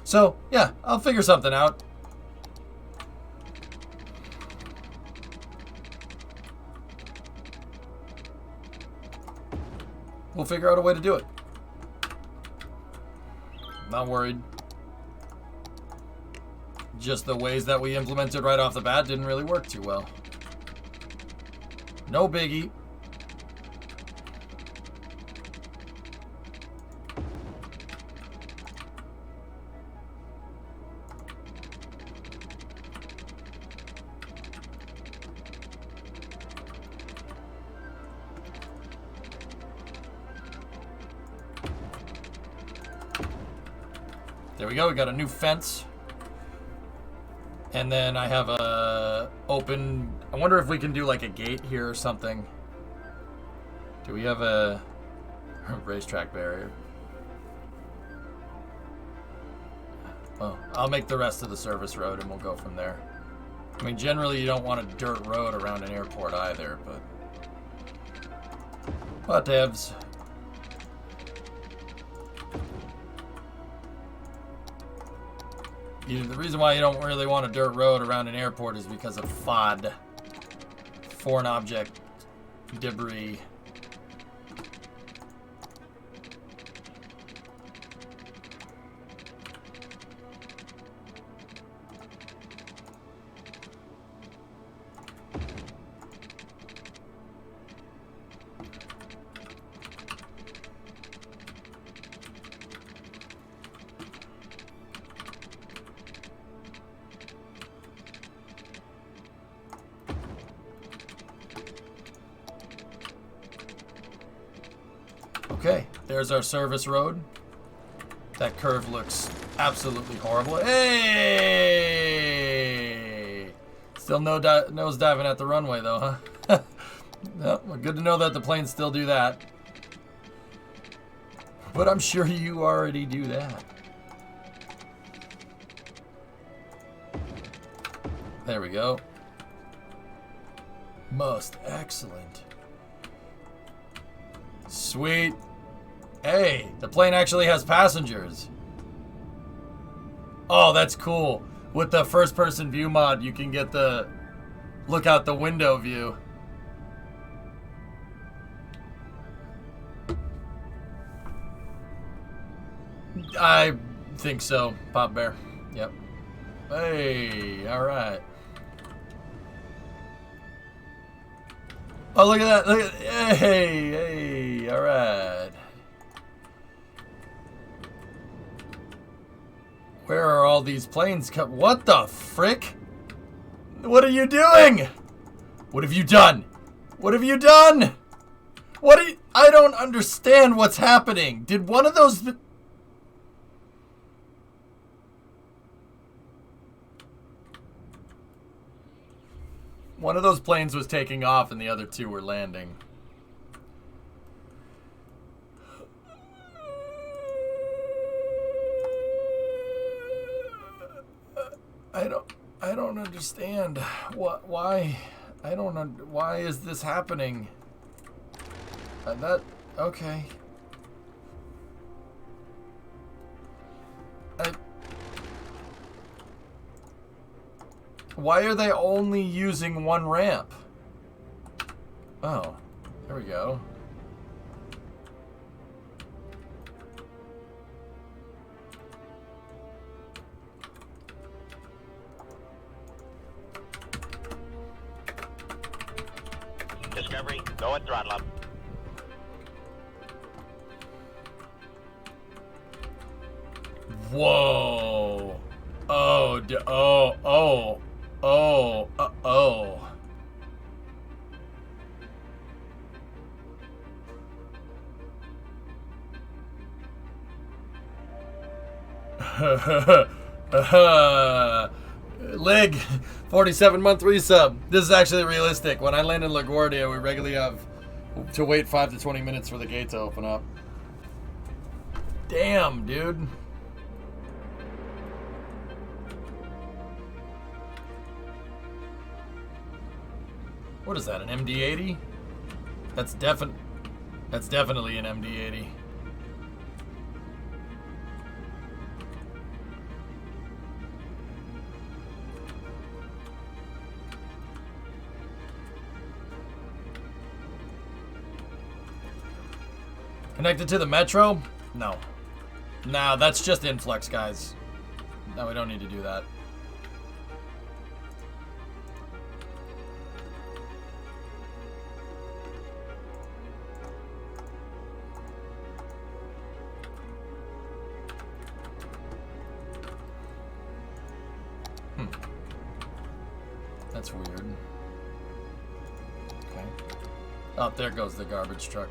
So, yeah, I'll figure something out. We'll figure out a way to do it. Not worried. Just the ways that we implemented right off the bat didn't really work too well. No biggie. There we go, we got a new fence. And then I have a open, I wonder if we can do like a gate here or something. Do we have a racetrack barrier? Well, I'll make the rest of the service road and we'll go from there. I mean, generally you don't want a dirt road around an airport either, but whatevs. The reason why you don't really want a dirt road around an airport is because of FOD. Foreign object debris. Okay, there's our service road. That curve looks absolutely horrible. Hey! Still nose diving at the runway though, huh? Well, good to know that the planes still do that. But I'm sure you already do that. There we go. Most excellent. Sweet. Hey, the plane actually has passengers. Oh, that's cool. With the first-person view mod, you can get the look out the window view. I think so, Pop Bear. Yep. Hey, all right. Oh, look at that. Look at, hey, hey, all right. Where are all these planes what the frick? What are you doing? What have you done? What have you done? I don't understand what's happening. Did one of those... One of those planes was taking off and the other two were landing. I don't understand. Why is this happening? Okay. Why are they only using one ramp? Oh, there we go. Discovery, go at throttle up. Whoa. Oh, oh. Lig, 47-month resub. This is actually realistic. When I land in LaGuardia, we regularly have to wait 5 to 20 minutes for the gate to open up. Damn, dude. What is that, an MD-80? That's definitely an MD-80. Connected to the metro? No. Nah, that's just influx, guys. No, we don't need to do that. That's weird. Okay. Oh, there goes the garbage truck.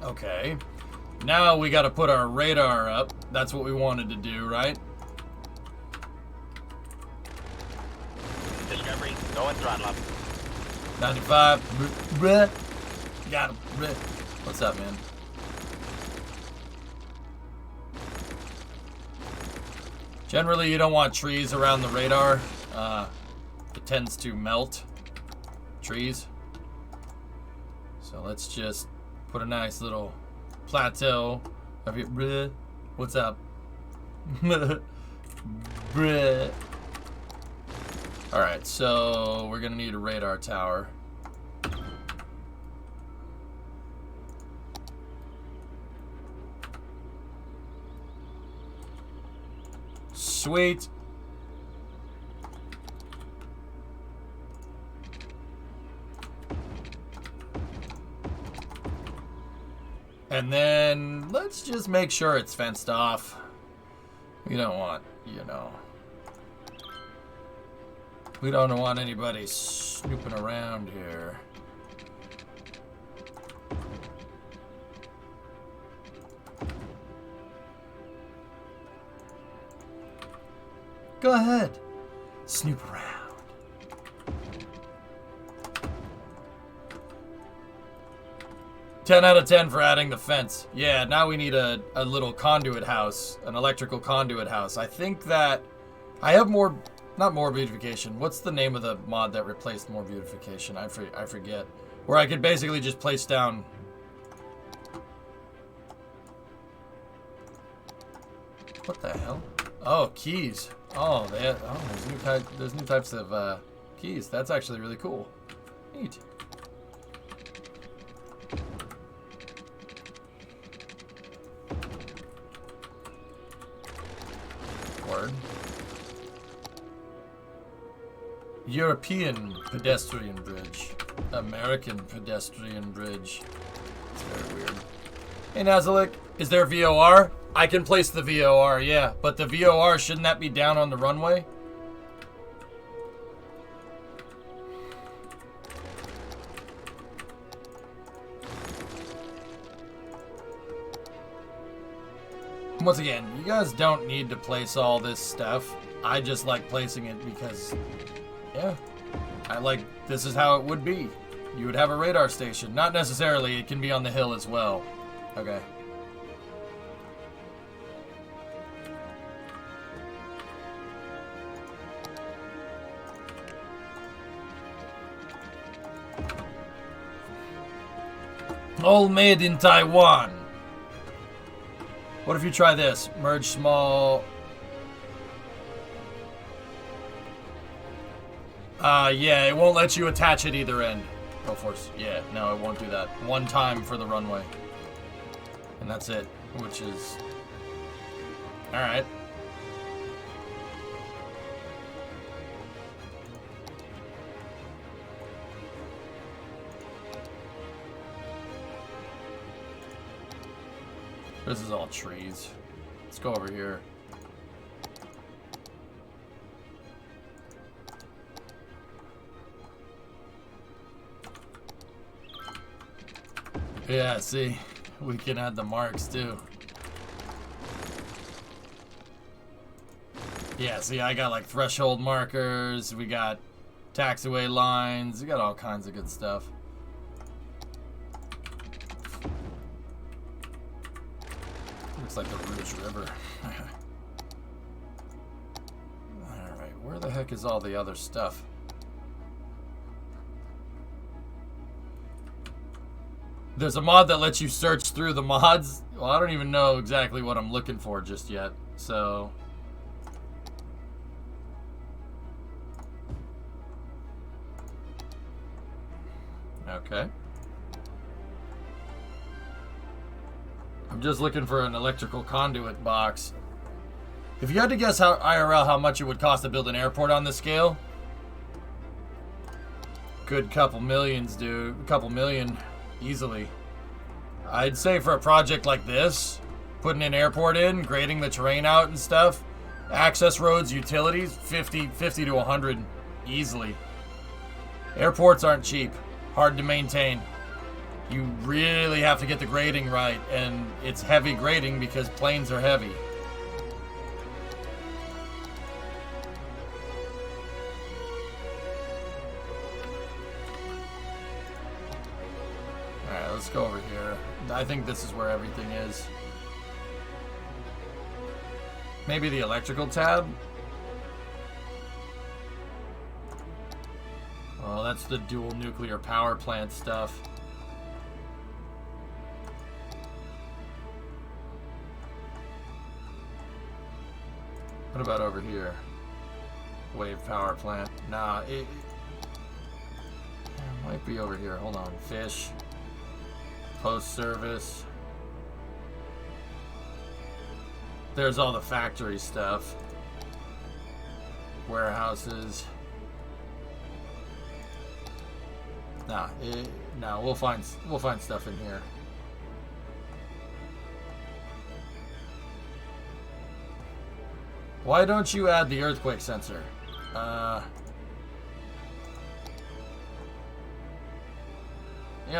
Okay. Now we gotta put our radar up. That's what we wanted to do, right? Discovery, go and throttle up. 95. Bleh. Got him. Bleh. What's up, man? Generally, you don't want trees around the radar. It tends to melt trees. So let's just put a nice little plateau of here. Bleh. What's up? Bleh. Alright, so we're gonna need a radar tower. Sweet. And then let's just make sure it's fenced off. We don't want, you know, we don't want anybody snooping around here. Go ahead, snoop around. Ten out of 10 for adding the fence. Yeah, now we need a little conduit house, an electrical conduit house. I think that I have more, not more beautification. What's the name of the mod that replaced more beautification? I forget. Where I could basically just place down. What the hell? Oh, keys. Oh, there's new types of keys. That's actually really cool. Neat. Word. European pedestrian bridge. American pedestrian bridge. It's very weird. Hey Nazalik, is there VOR? I can place the VOR, yeah. But the VOR, shouldn't that be down on the runway? Once again, you guys don't need to place all this stuff. I just like placing it because, yeah, this is how it would be. You would have a radar station. Not necessarily, it can be on the hill as well. Okay. All made in Taiwan. What if you try this? Merge small. Yeah, it won't let you attach at either end. Go force. Yeah, no, it won't do that. One time for the runway. And that's it, which is... Alright. This is all trees. Let's go over here. Yeah, see, we can add the marks too. Yeah, see, I got like threshold markers, we got taxiway lines, we got all kinds of good stuff. Looks like the Rouge River. Alright, where the heck is all the other stuff? There's a mod that lets you search through the mods. Well, I don't even know exactly what I'm looking for just yet, so... Okay. I'm just looking for an electrical conduit box. If you had to guess how IRL how much it would cost to build an airport on this scale, good couple millions, dude. A couple million, easily. I'd say for a project like this, putting an airport in, grading the terrain out and stuff, access roads, utilities, 50 to 100, easily. Airports aren't cheap, hard to maintain. You really have to get the grading right, and it's heavy grading because planes are heavy. Alright, let's go over here. I think this is where everything is. Maybe the electrical tab? Oh, that's the dual nuclear power plant stuff. What about over here? Wave power plant. Nah, it might be over here. Hold on. Fish. Post service. There's all the factory stuff. Warehouses. Nah, no, we'll find stuff in here. Why don't you add the earthquake sensor? Yeah,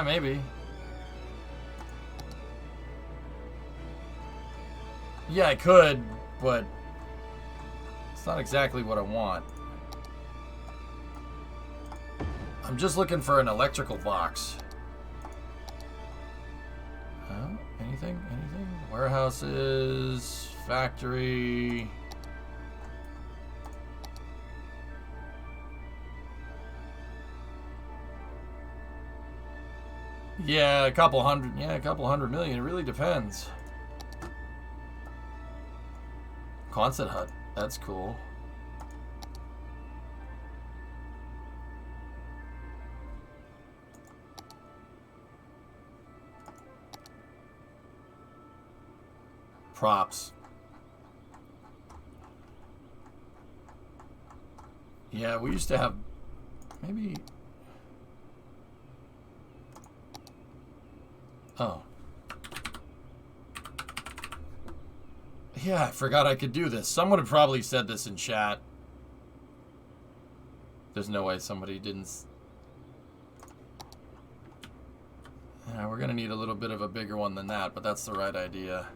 maybe. Yeah, I could, but it's not exactly what I want. I'm just looking for an electrical box. Anything? Anything? Warehouses, factory. Yeah, a couple hundred. Yeah, a couple hundred million. It really depends. Quonset hut. That's cool. Props. Yeah, we used to have maybe. Oh. Yeah, I forgot I could do this. Someone had probably said this in chat. There's no way somebody didn't. Yeah, we're gonna need a little bit of a bigger one than that, but that's the right idea.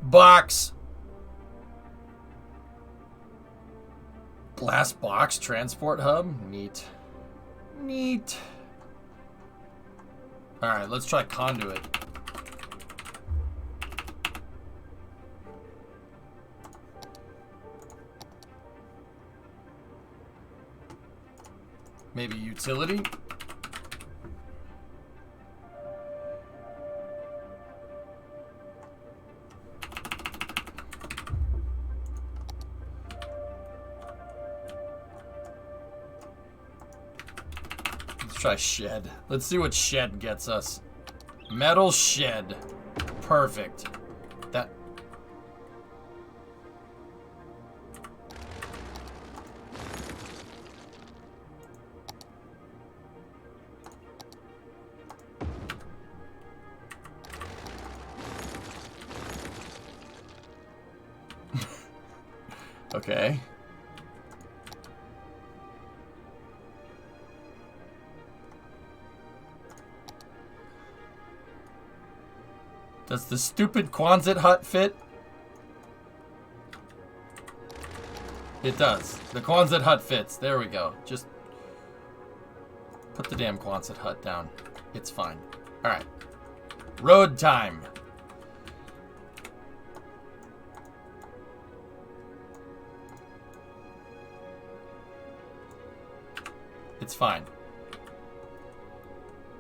Box. Glass box transport hub. Neat. Neat. Alright, let's try conduit. Maybe utility? Let's try shed. Let's see what shed gets us. Metal shed. Perfect. That... Okay. Does the stupid Quonset hut fit? It does. The Quonset hut fits. There we go. Just put the damn Quonset hut down. It's fine. Alright. Road time. It's fine.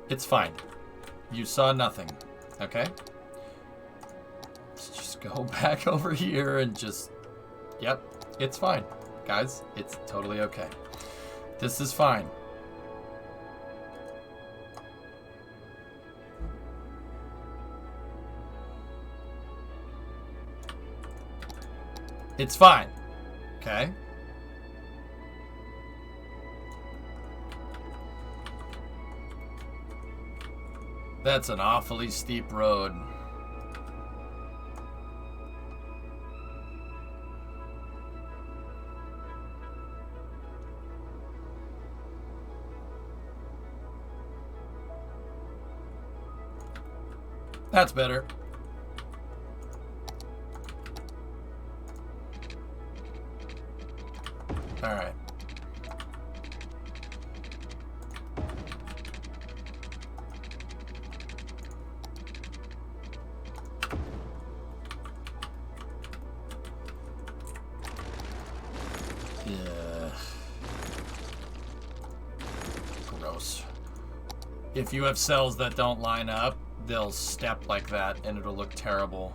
It's fine. You saw nothing. Okay? Let's just go back over here and just... Yep. It's fine. Guys, it's totally okay. This is fine. It's fine. Okay? That's an awfully steep road. That's better. All right. Yeah. Gross. If you have cells that don't line up, they'll step like that and it'll look terrible.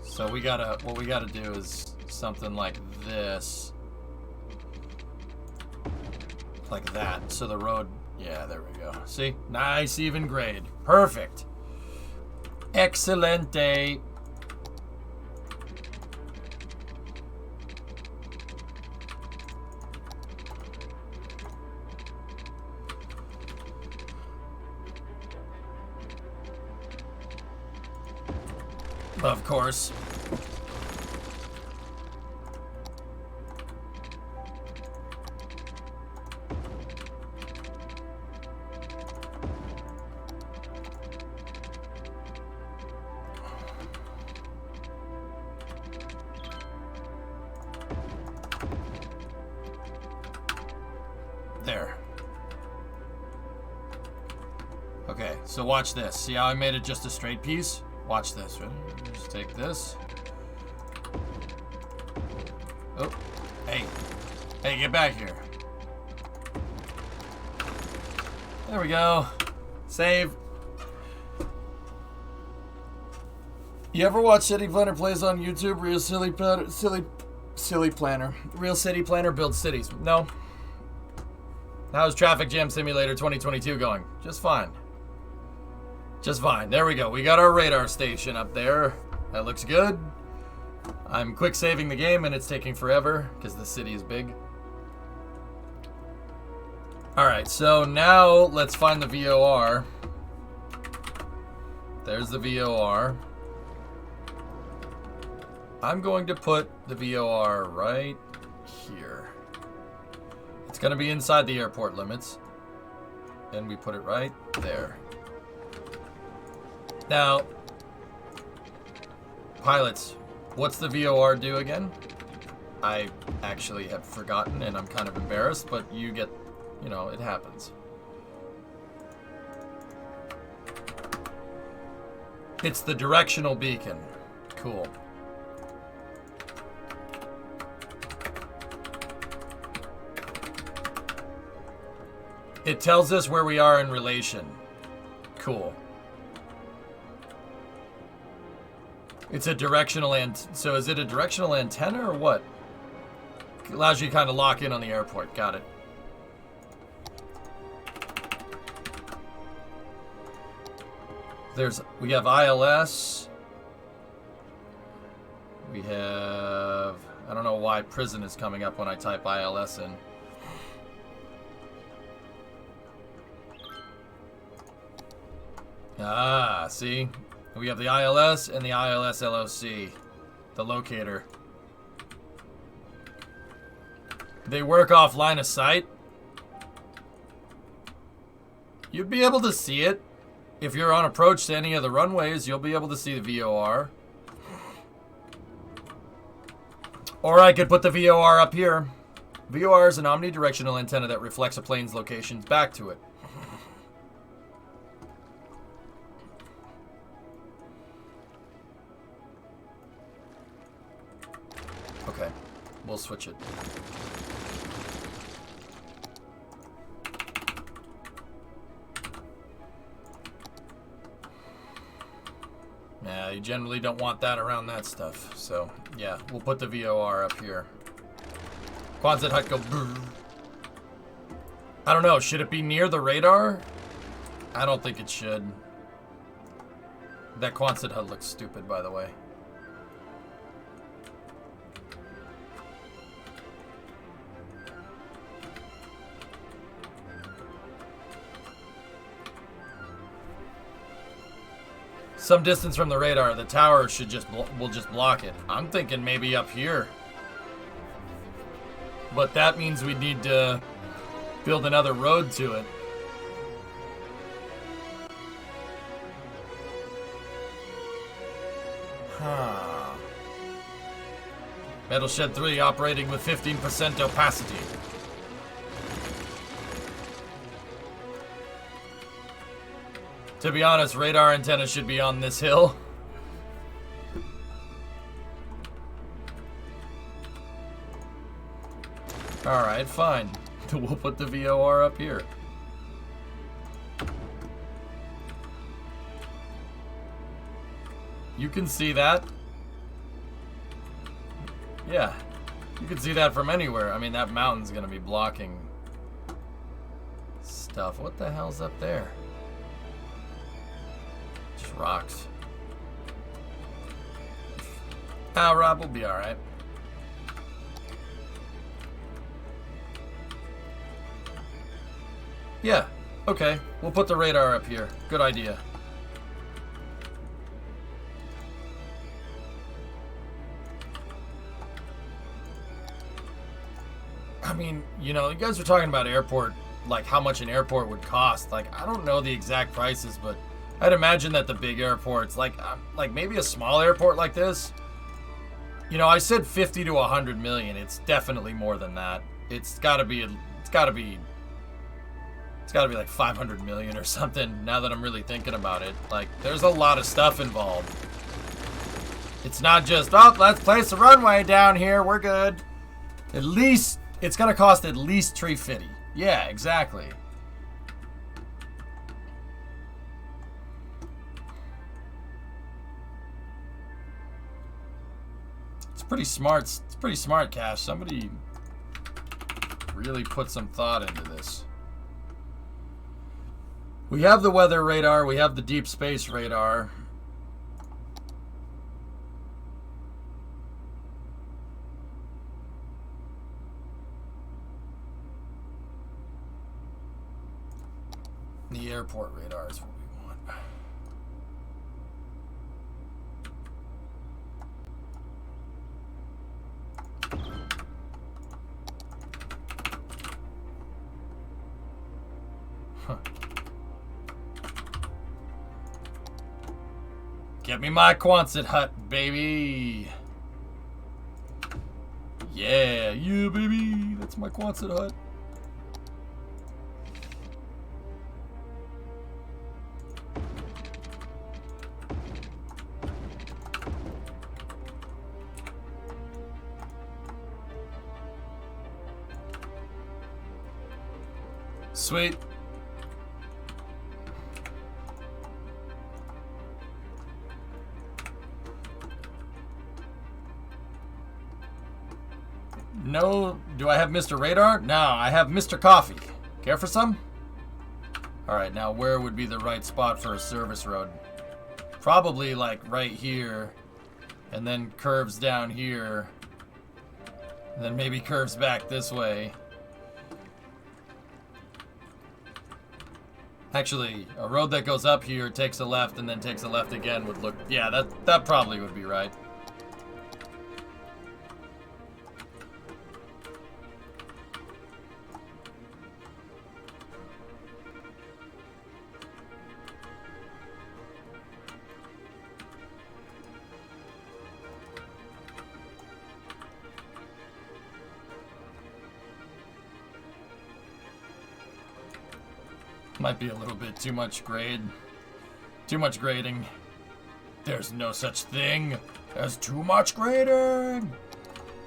So what we gotta do is something like this. Like that. So the road, yeah, there we go. See? Nice even grade. Perfect. Excelente. Of course. There. Okay, so watch this. See how I made it just a straight piece? Watch this. Ready? Just take this. Oh, hey. Hey, get back here. There we go. Save. You ever watch City Planner Plays on YouTube? Real silly planner. Real City Planner builds cities. No. How's Traffic Jam Simulator 2022 going? Just fine. Just fine. There we go. We got our radar station up there. That looks good. I'm quick saving the game and it's taking forever because the city is big. Alright, so now let's find the VOR. There's the VOR. I'm going to put the VOR right here. It's going to be inside the airport limits. And we put it right there. Now, pilots, what's the VOR do again? I actually have forgotten and I'm kind of embarrassed, but you get, you know, it happens. It's the directional beacon. Cool. It tells us where we are in relation. Cool. It's a directional so is it a directional antenna or what? It allows you to kind of lock in on the airport. Got it. We have ILS. We have, I don't know why prison is coming up when I type ILS in. Ah, see? We have the ILS and the ILS LOC, the locator. They work off line of sight. You'd be able to see it. If you're on approach to any of the runways, you'll be able to see the VOR. Or I could put the VOR up here. VOR is an omnidirectional antenna that reflects a plane's location back to it. Okay, we'll switch it. Yeah, you generally don't want that around that stuff. So, yeah, we'll put the VOR up here. Quonset hut go brrr. I don't know, should it be near the radar? I don't think it should. That Quonset hut looks stupid, by the way. Some distance from the radar, the tower should will just block it. I'm thinking maybe up here. But that means we need to build another road to it. Huh. Metal Shed 3 operating with 15% opacity. To be honest, radar antenna should be on this hill. Alright, fine. We'll put the VOR up here. You can see that. Yeah. You can see that from anywhere. I mean, that mountain's gonna be blocking stuff. What the hell's up there? Just rocks. Ah, Rob will be alright. Yeah, okay. We'll put the radar up here. Good idea. I mean, you know, you guys are talking about airport, like how much an airport would cost. Like, I don't know the exact prices, but I'd imagine that the big airports, like maybe a small airport like this, you know, I said 50 to 100 million. It's definitely more than that. It's gotta be like 500 million or something, now that I'm really thinking about it. Like, there's a lot of stuff involved. It's not just, oh, let's place a runway down here, we're good. At least, it's gonna cost at least 350. Yeah, exactly. It's pretty smart. It's pretty smart, Cash. Somebody really put some thought into this. We have the weather radar, we have the deep space radar. The airport radar is what we want. Huh. Get me my Quonset hut, baby. Yeah, yeah, baby. That's my Quonset hut. Sweet. no... Do I have Mr. Radar? No, I have Mr. Coffee. Care for some? Alright, now where would be the right spot for a service road? Probably like right here. And then curves down here. And then maybe curves back this way. Actually, a road that goes up here, takes a left, and then takes a left again would look... Yeah, that probably would be right. Might be a little bit too much grade. Too much grading. There's no such thing as too much grading.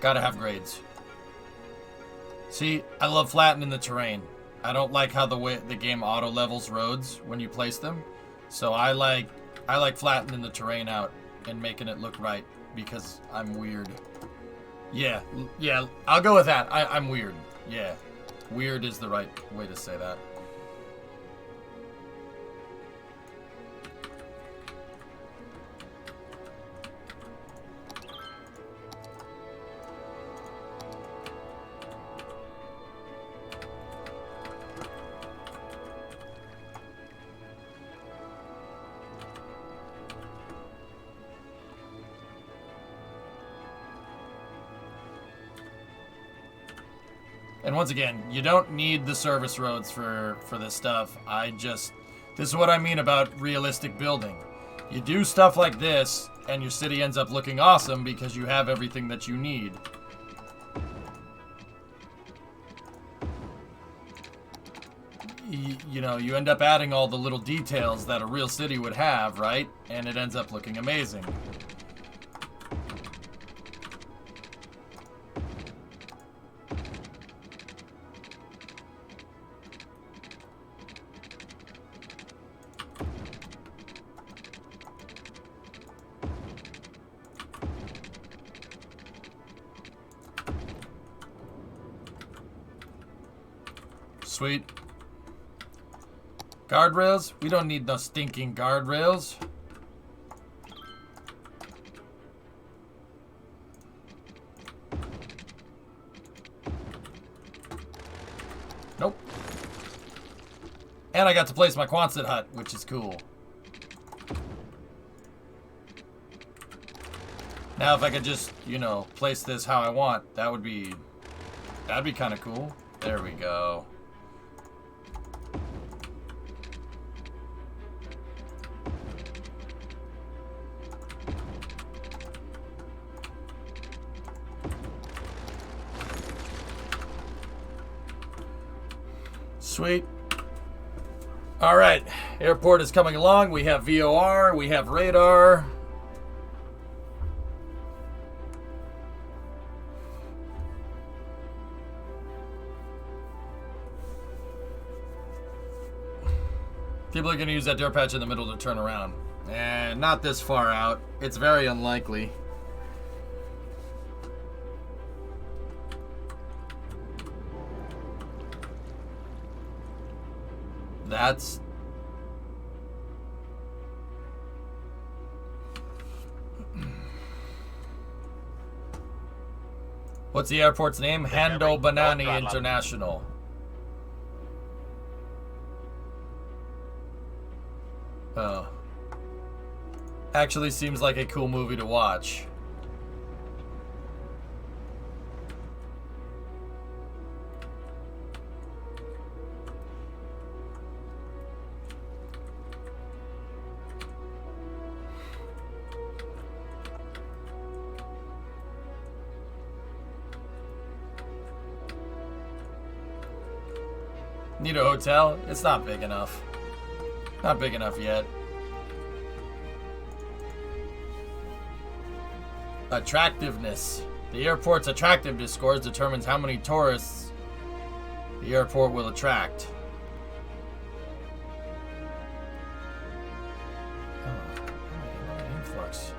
Gotta have grades. See, I love flattening the terrain. I don't like how the game auto levels roads when you place them. So I like flattening the terrain out and making it look right because I'm weird. Yeah, I'll go with that. I'm weird. Yeah, weird is the right way to say that. And once again, you don't need the service roads for this stuff. This is what I mean about realistic building. You do stuff like this, and your city ends up looking awesome because you have everything that you need. You know, you end up adding all the little details that a real city would have, right? And it ends up looking amazing. Sweet. Guardrails? We don't need no stinking guardrails. Nope. And I got to place my Quonset hut, which is cool. Now if I could just, you know, place this how I want, that'd be kind of cool. There we go. Sweet. All right, airport is coming along. We have VOR, we have radar. People are going to use that dirt patch in the middle to turn around. And not this far out. It's very unlikely. That's... What's the airport's name? Hando Banani International. Oh. Actually seems like a cool movie to watch. Need a hotel? It's not big enough. Not big enough yet. Attractiveness. The airport's attractiveness scores determines how many tourists the airport will attract. Oh, influx.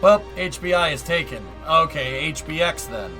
Well, HBI is taken. Okay, HBX then.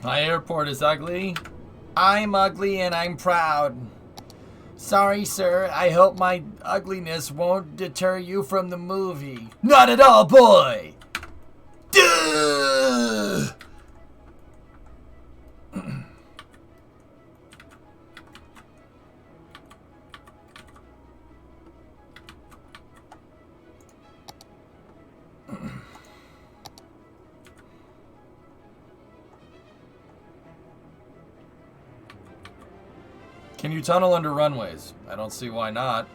My airport is ugly. I'm ugly and I'm proud. Sorry, sir. I hope my ugliness won't deter you from the movie. Not at all, boy! Duh! Can you tunnel under runways? I don't see why not.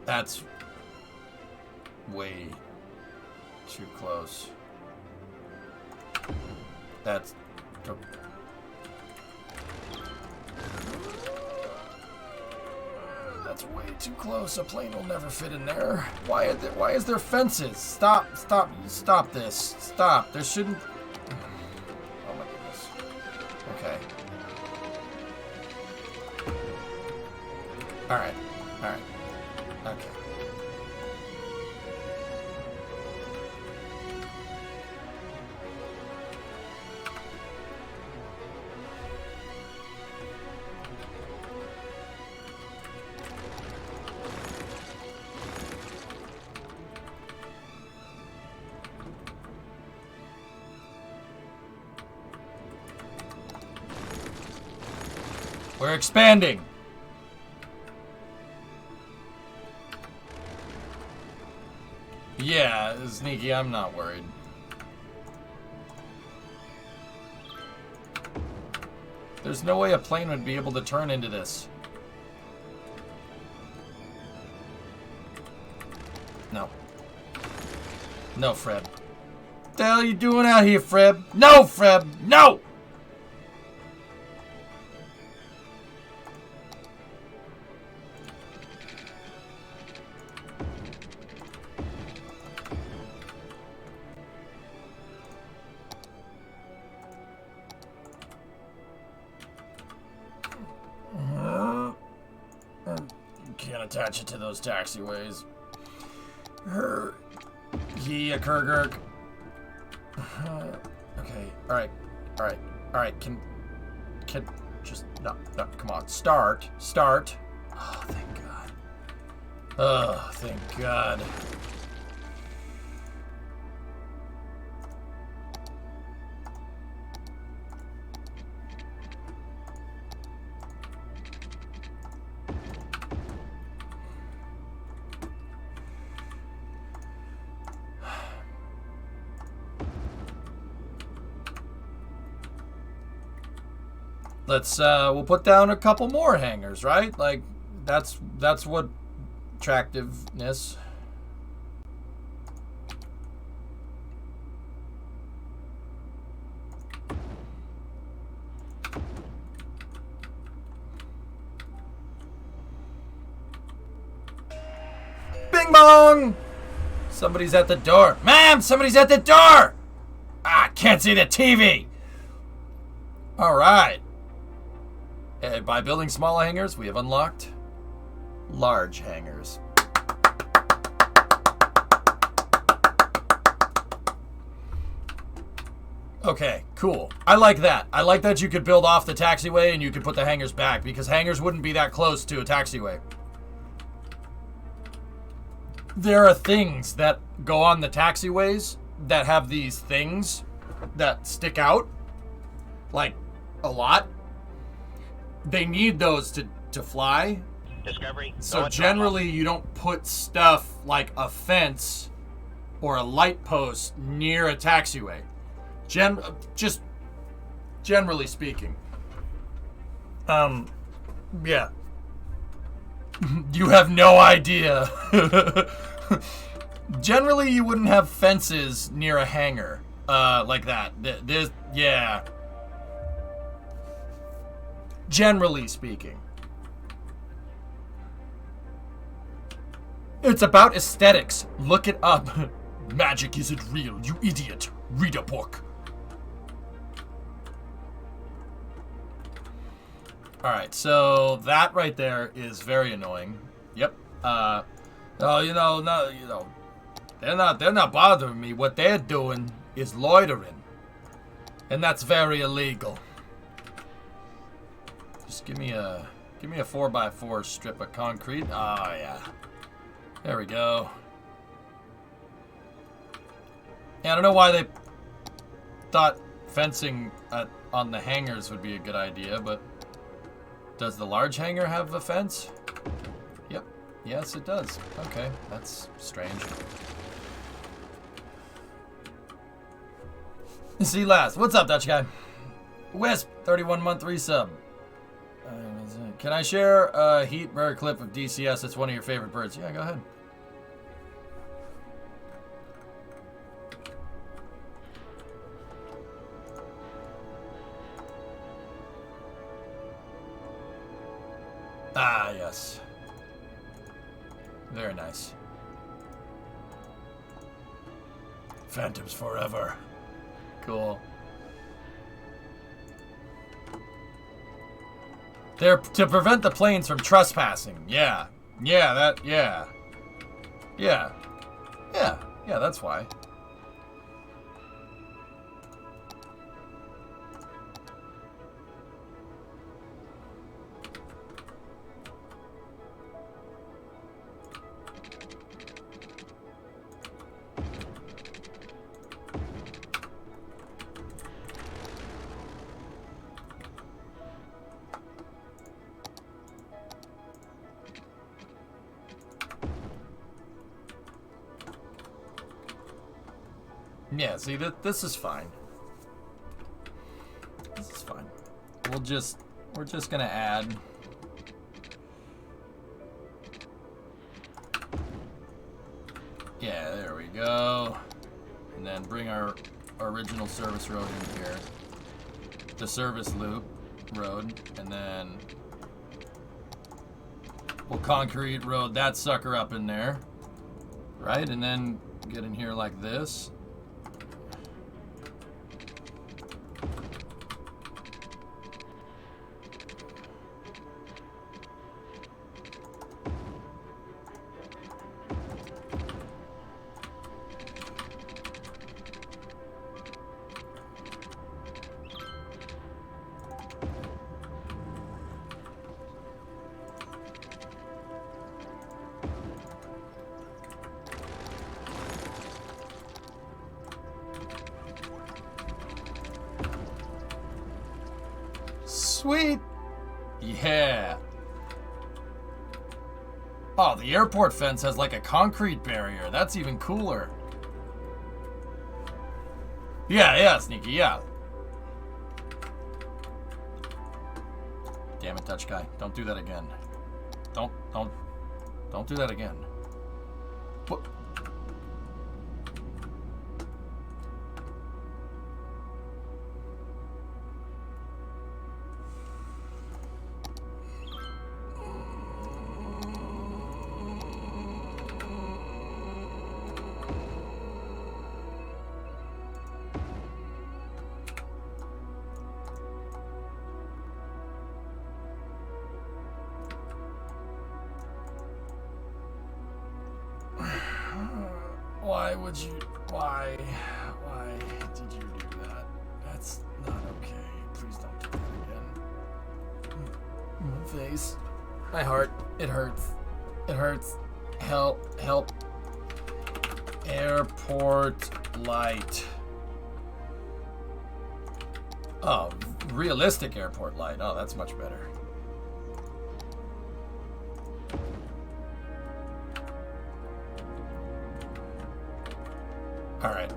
That's way too close. That's... That's way too close. A plane will never fit in there. Why is there fences? Stop this. Stop. There shouldn't... Oh my goodness. Okay. Alright. Okay. We're expanding. Yeah, Sneaky, I'm not worried. There's no way a plane would be able to turn into this. No. No, Fred. What the hell are you doing out here, Fred? No, Fred! No! Can't attach it to those taxiways. He a Kurgurk. Okay, alright, can just, no, come on, start. Oh, thank God. Oh, thank God. Let's we'll put down a couple more hangars, right? Like that's what attractiveness. Bing bong! Somebody's at the door. Ma'am, somebody's at the door! Ah, can't see the TV! Alright. By building small hangars, we have unlocked large hangars. Okay, cool. I like that. I like that you could build off the taxiway and you could put the hangars back, because hangars wouldn't be that close to a taxiway. There are things that go on the taxiways that have these things that stick out, like, a lot. They need those to fly. Discovery. So generally you don't put stuff like a fence or a light post near a taxiway. Just generally speaking. Yeah. You have no idea. Generally, you wouldn't have fences near a hangar, like that. Yeah. Generally speaking. It's about aesthetics. Look it up. Magic isn't real, you idiot. Read a book. Alright, so that right there is very annoying. Yep. Oh, they're not bothering me. What they're doing is loitering. And that's very illegal. Just give me a 4x4 strip of concrete. Oh yeah. There we go. Yeah, I don't know why they thought fencing on the hangars would be a good idea, but does the large hangar have a fence? Yep. Yes, it does. Okay, that's strange. See last. What's up, Dutch guy? Wisp, 31-month resub. Can I share a heat bird clip of DCS? It's one of your favorite birds. Yeah, go ahead. Ah, yes. Very nice. Phantoms forever. Cool. They're to prevent the planes from trespassing. Yeah. Yeah, yeah. Yeah. Yeah. Yeah, that's why. Yeah, see, this is fine. This is fine. We're just gonna add. Yeah, there we go. And then bring our original service road in here. The service loop road, and then we'll concrete road that sucker up in there. Right? And then get in here like this. Sweet. Yeah. Oh, the airport fence has like a concrete barrier. That's even cooler. Yeah, Sneaky, yeah. Damn it, Dutch guy. Don't do that again. Don't do that again. What? Why did you do that? That's not okay. Please don't do that again. My face. My heart. It hurts. It hurts. Help. Airport light. Oh, realistic airport light. Oh, that's much better. Alright,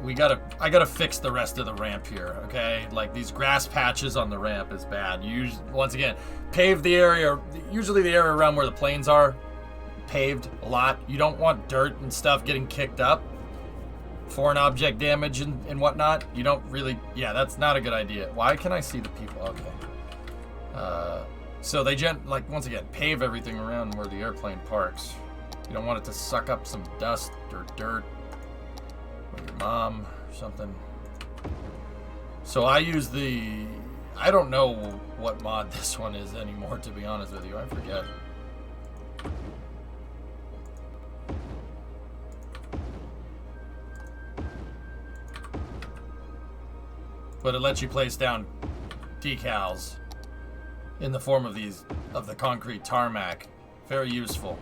I gotta fix the rest of the ramp here, okay? Like, these grass patches on the ramp is bad. Once again, pave the area, usually the area around where the planes are, paved a lot. You don't want dirt and stuff getting kicked up. Foreign object damage and whatnot. You don't really, yeah, that's not a good idea. Why can I see the people? Okay. So they once again, pave everything around where the airplane parks. You don't want it to suck up some dust or dirt. Or your mom or something. So I use I don't know what mod this one is anymore, to be honest with you. I forget. But it lets you place down decals in the form of the concrete tarmac. Very useful.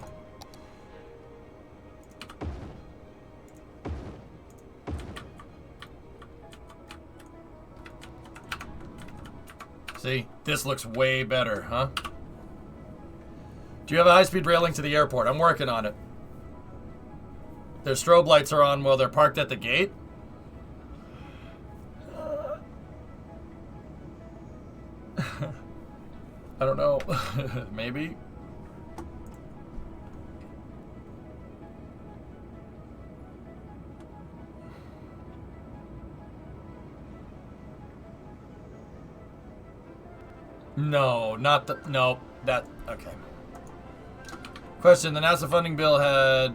See, this looks way better, huh? Do you have a high-speed rail link to the airport? I'm working on it. Their strobe lights are on while they're parked at the gate. I don't know. Maybe. No, not the... No, that... Okay. Question, the NASA funding bill had...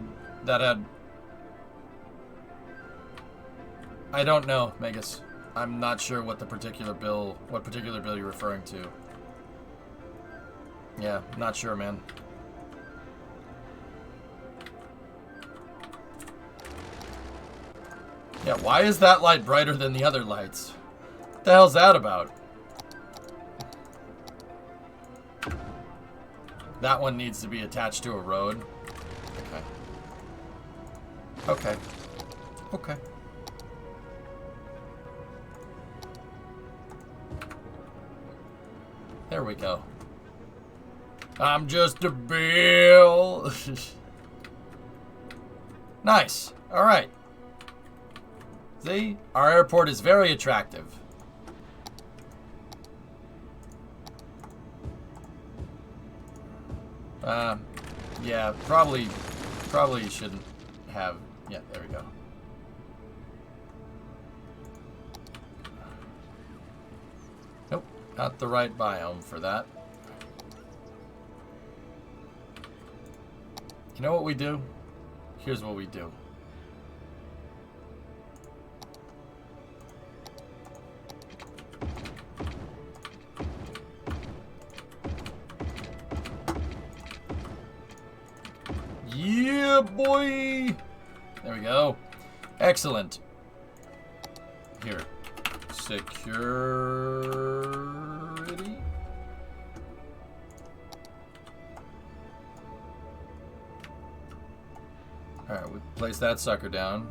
I don't know, Megas. I'm not sure what particular bill you're referring to. Yeah, not sure, man. Yeah, why is that light brighter than the other lights? What the hell's that about? That one needs to be attached to a road. Okay. Okay. Okay. There we go. I'm just a bill. Nice. All right. See? Our airport is very attractive. Yeah, probably shouldn't have... Yeah, there we go. Nope, not the right biome for that. You know what we do? Here's what we do. Yeah, boy! There we go. Excellent. Here. Security. Alright, we place that sucker down.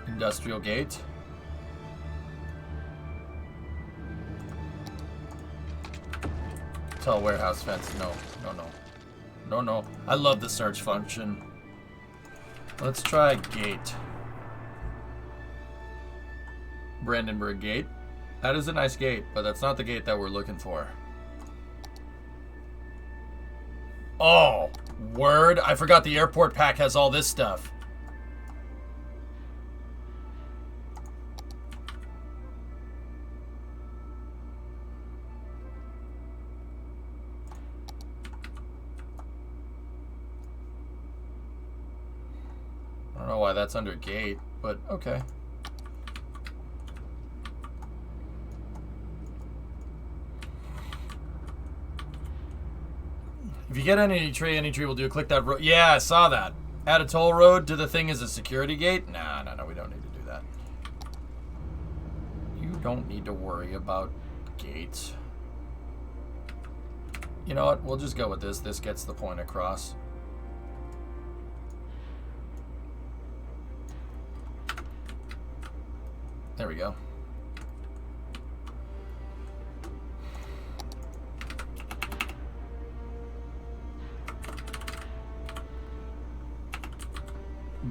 Industrial gate. Tall warehouse fence. No, no, no. No, no. I love the search function. Let's try gate. Brandenburg gate. That is a nice gate, but that's not the gate that we're looking for. Oh, word. I forgot the airport pack has all this stuff. I don't know why that's under gate, but okay. If you get any tree will do. Click that road. Yeah, I saw that. Add a toll road to the thing as a security gate? Nah, no, no, we don't need to do that. You don't need to worry about gates. You know what? We'll just go with this. This gets the point across. There we go.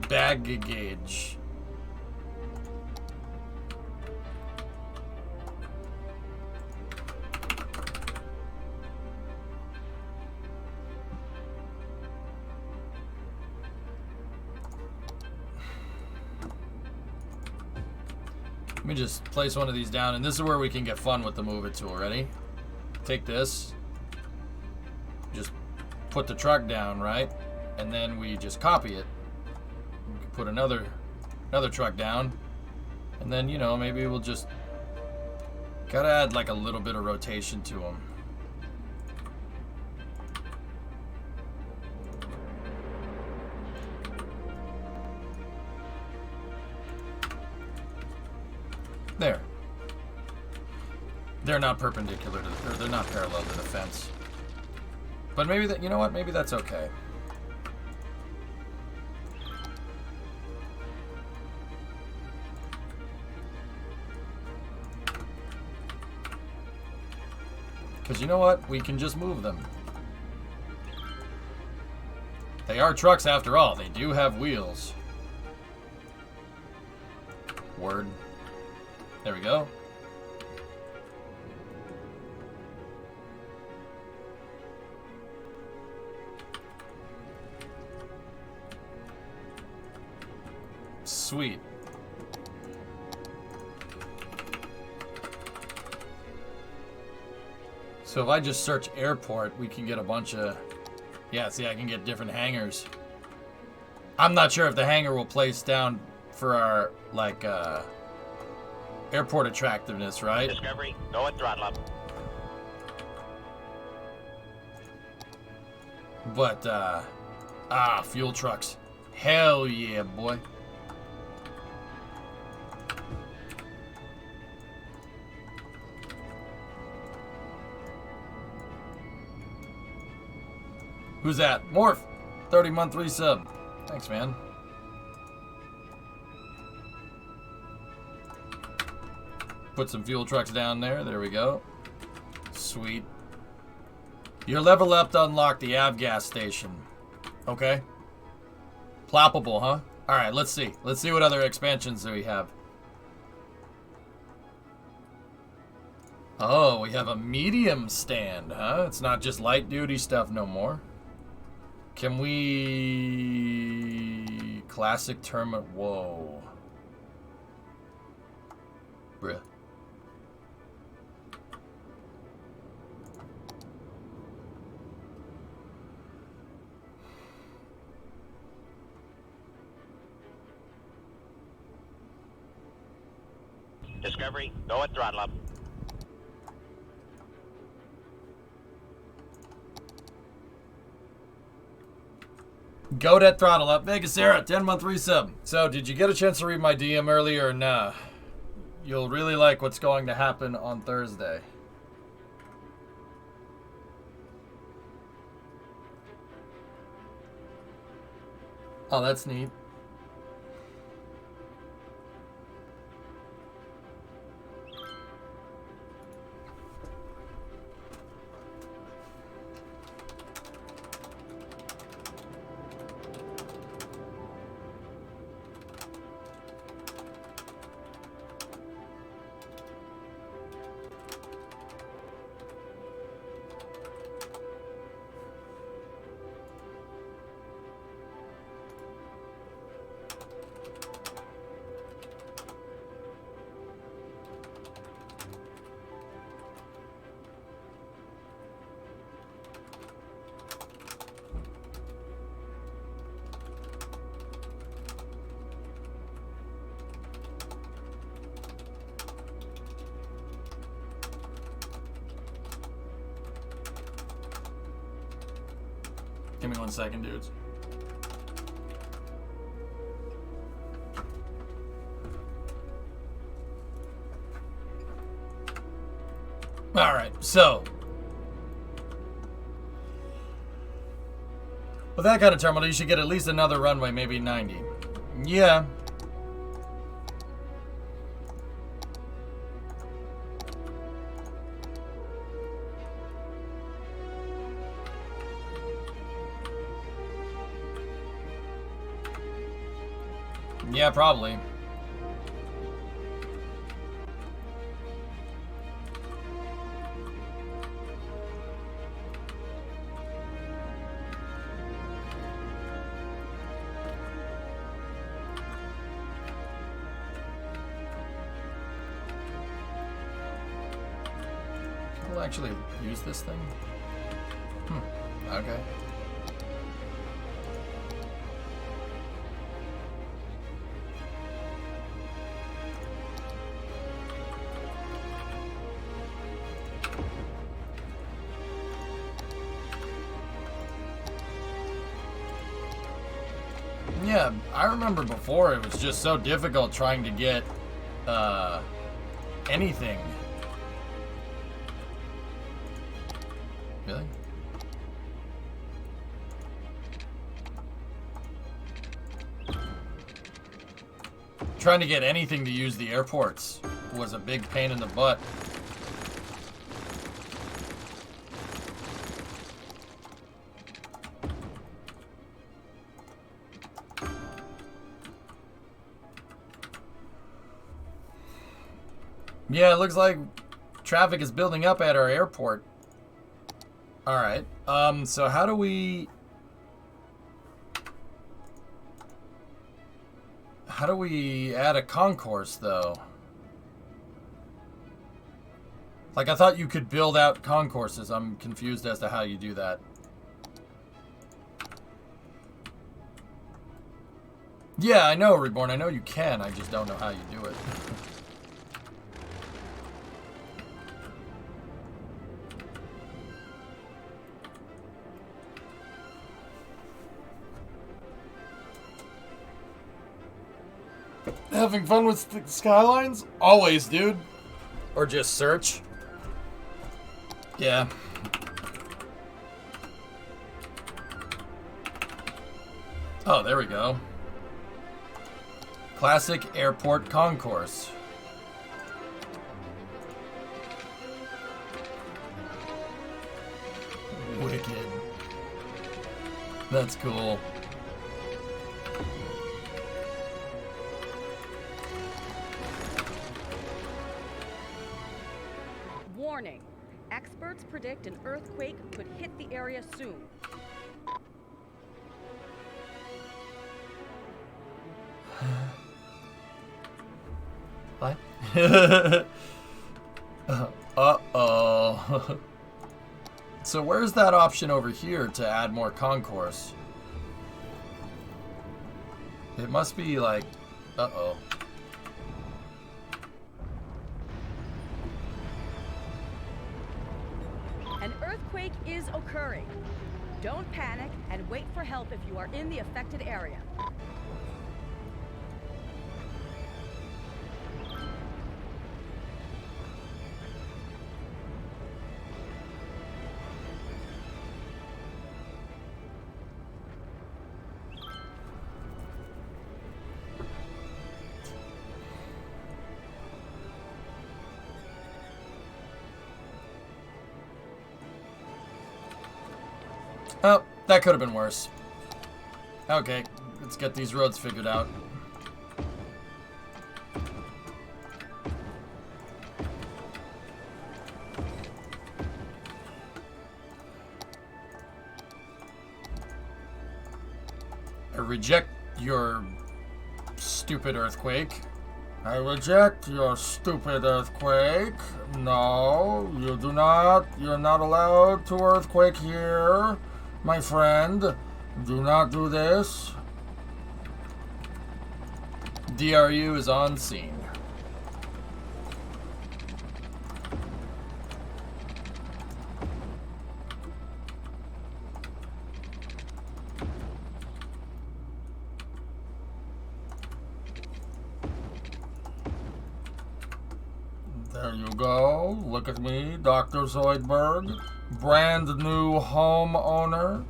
baggage. Let me just place one of these down, and this is where we can get fun with the move it tool. Ready? Take this. Just put the truck down, right? And then we just copy it. We can put another truck down. And then, you know, maybe we'll just gotta add like a little bit of rotation to them. There. They're not perpendicular to or they're not parallel to the fence. But maybe that, you know what? Maybe that's okay. Because you know what? We can just move them. They are trucks after all. They do have wheels. Word. There we go. Sweet. So if I just search airport, we can get a bunch of... Yeah, see, I can get different hangars. I'm not sure if the hangar will place down for our, like, airport attractiveness, right? Discovery, go at throttle up. But, fuel trucks. Hell yeah, boy. Who's that? Morph! 30-month resub. Thanks, man. Put some fuel trucks down there. There we go. Sweet. You're level up to unlock the gas station. Okay. Ploppable, huh? Alright, let's see. Let's see what other expansions do we have. Oh, we have a medium stand, huh? It's not just light duty stuff no more. Can we... Classic term... Whoa. Bruh. Discovery, go at throttle up. Go that throttle up. Vegas Sarah, 10-month resub. So, did you get a chance to read my DM earlier or nah? You'll really like what's going to happen on Thursday. Oh, that's neat. Give me 1 second, dudes. Alright, so. With that kind of terminal, you should get at least another runway, maybe 90. Yeah. Yeah, probably. People actually use this thing? Okay. Yeah, I remember before it was just so difficult trying to get anything. Really? Trying to get anything to use the airports was a big pain in the butt. Yeah, it looks like traffic is building up at our airport. Alright, so how do we add a concourse, though? Like, I thought you could build out concourses. I'm confused as to how you do that. Yeah, I know, Reborn. I know you can. I just don't know how you do it. Having fun with Skylines? Always, dude. Or just search. Yeah. Oh, there we go. Classic Airport Concourse. Wicked. That's cool. Warning. Experts predict an earthquake could hit the area soon. What? Uh-oh. So where's that option over here to add more concourse? It must be like... Uh-oh. An earthquake is occurring. Don't panic and wait for help if you are in the affected area. Oh, that could have been worse. Okay, let's get these roads figured out. I reject your stupid earthquake. I reject your stupid earthquake. No, you do not. You're not allowed to earthquake here. My friend, do not do this. DRU is on scene. There you go. Look at me, Dr. Zoidberg. Brand new homeowner.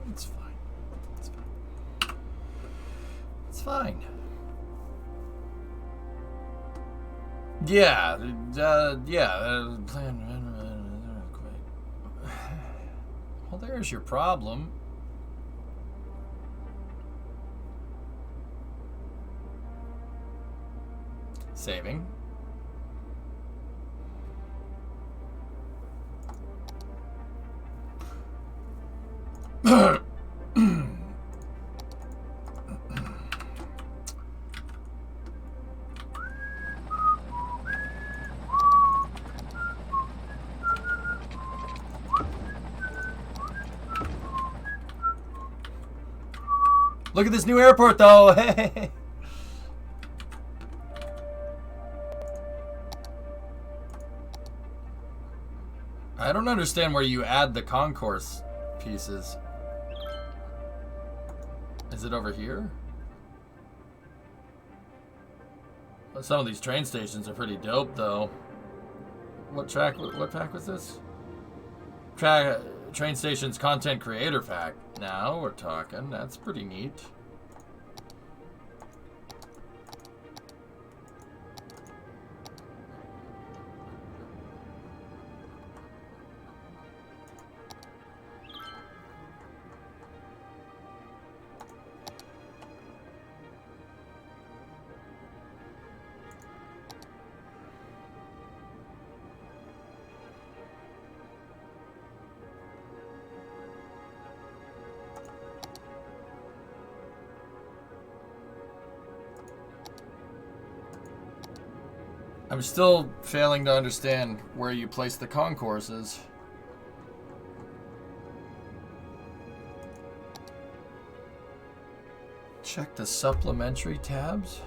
It's fine. It's fine. It's fine. Yeah, well, there's your problem. Saving. Look at this new airport, though. Hey. I don't understand where you add the concourse pieces. Is it over here? Well, some of these train stations are pretty dope, though. What pack was this? Train stations content creator pack. Now we're talking. That's pretty neat. I'm still failing to understand where you place the concourses. Check the supplementary tabs.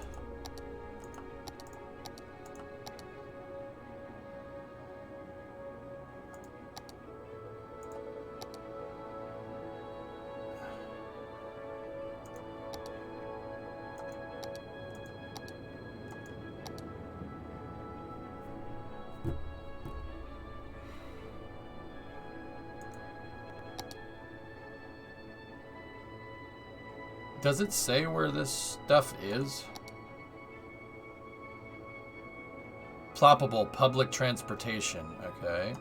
Does it say where this stuff is? Ploppable public transportation. Okay.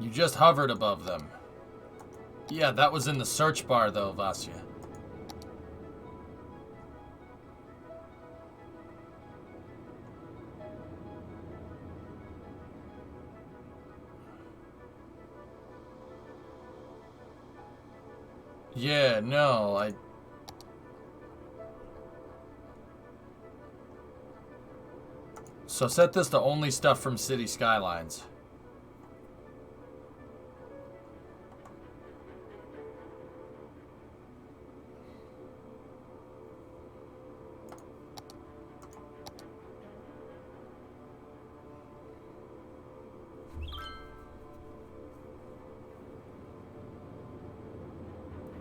You just hovered above them. Yeah, that was in the search bar though, Vasya. Yeah, no, So set this to only stuff from City Skylines.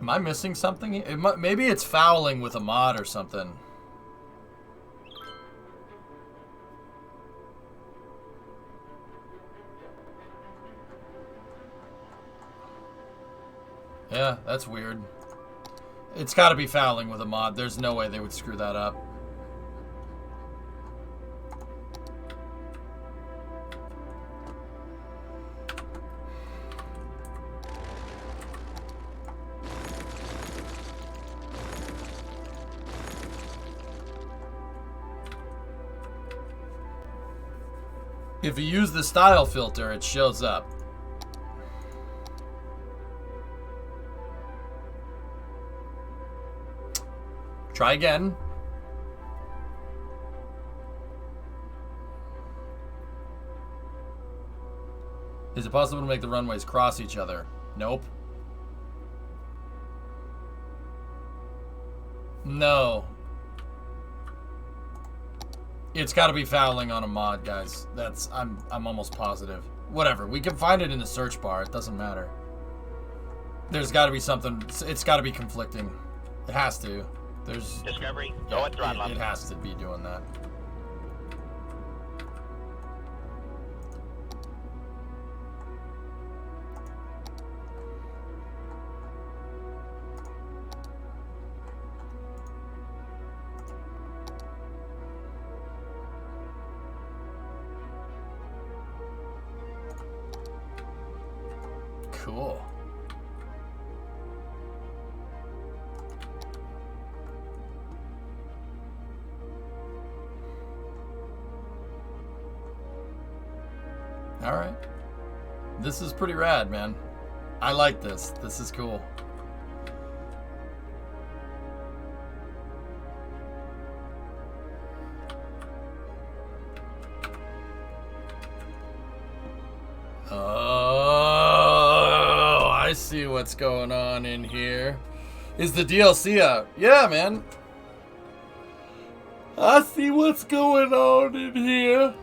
Am I missing something? Maybe it's fouling with a mod or something. Yeah, that's weird. It's got to be fouling with a mod. There's no way they would screw that up. If you use the style filter, it shows up. Try again. Is it possible to make the runways cross each other? Nope. No. It's got to be fouling on a mod, guys. I'm almost positive. Whatever. We can find it in the search bar. It doesn't matter. There's got to be something. It's got to be conflicting. It has to. There's Discovery, go at throttle up. It has to be doing that. Cool. Alright. This is pretty rad, man. I like this. This is cool. Oh, I see what's going on in here. Is the DLC out? Yeah, man. I see what's going on in here.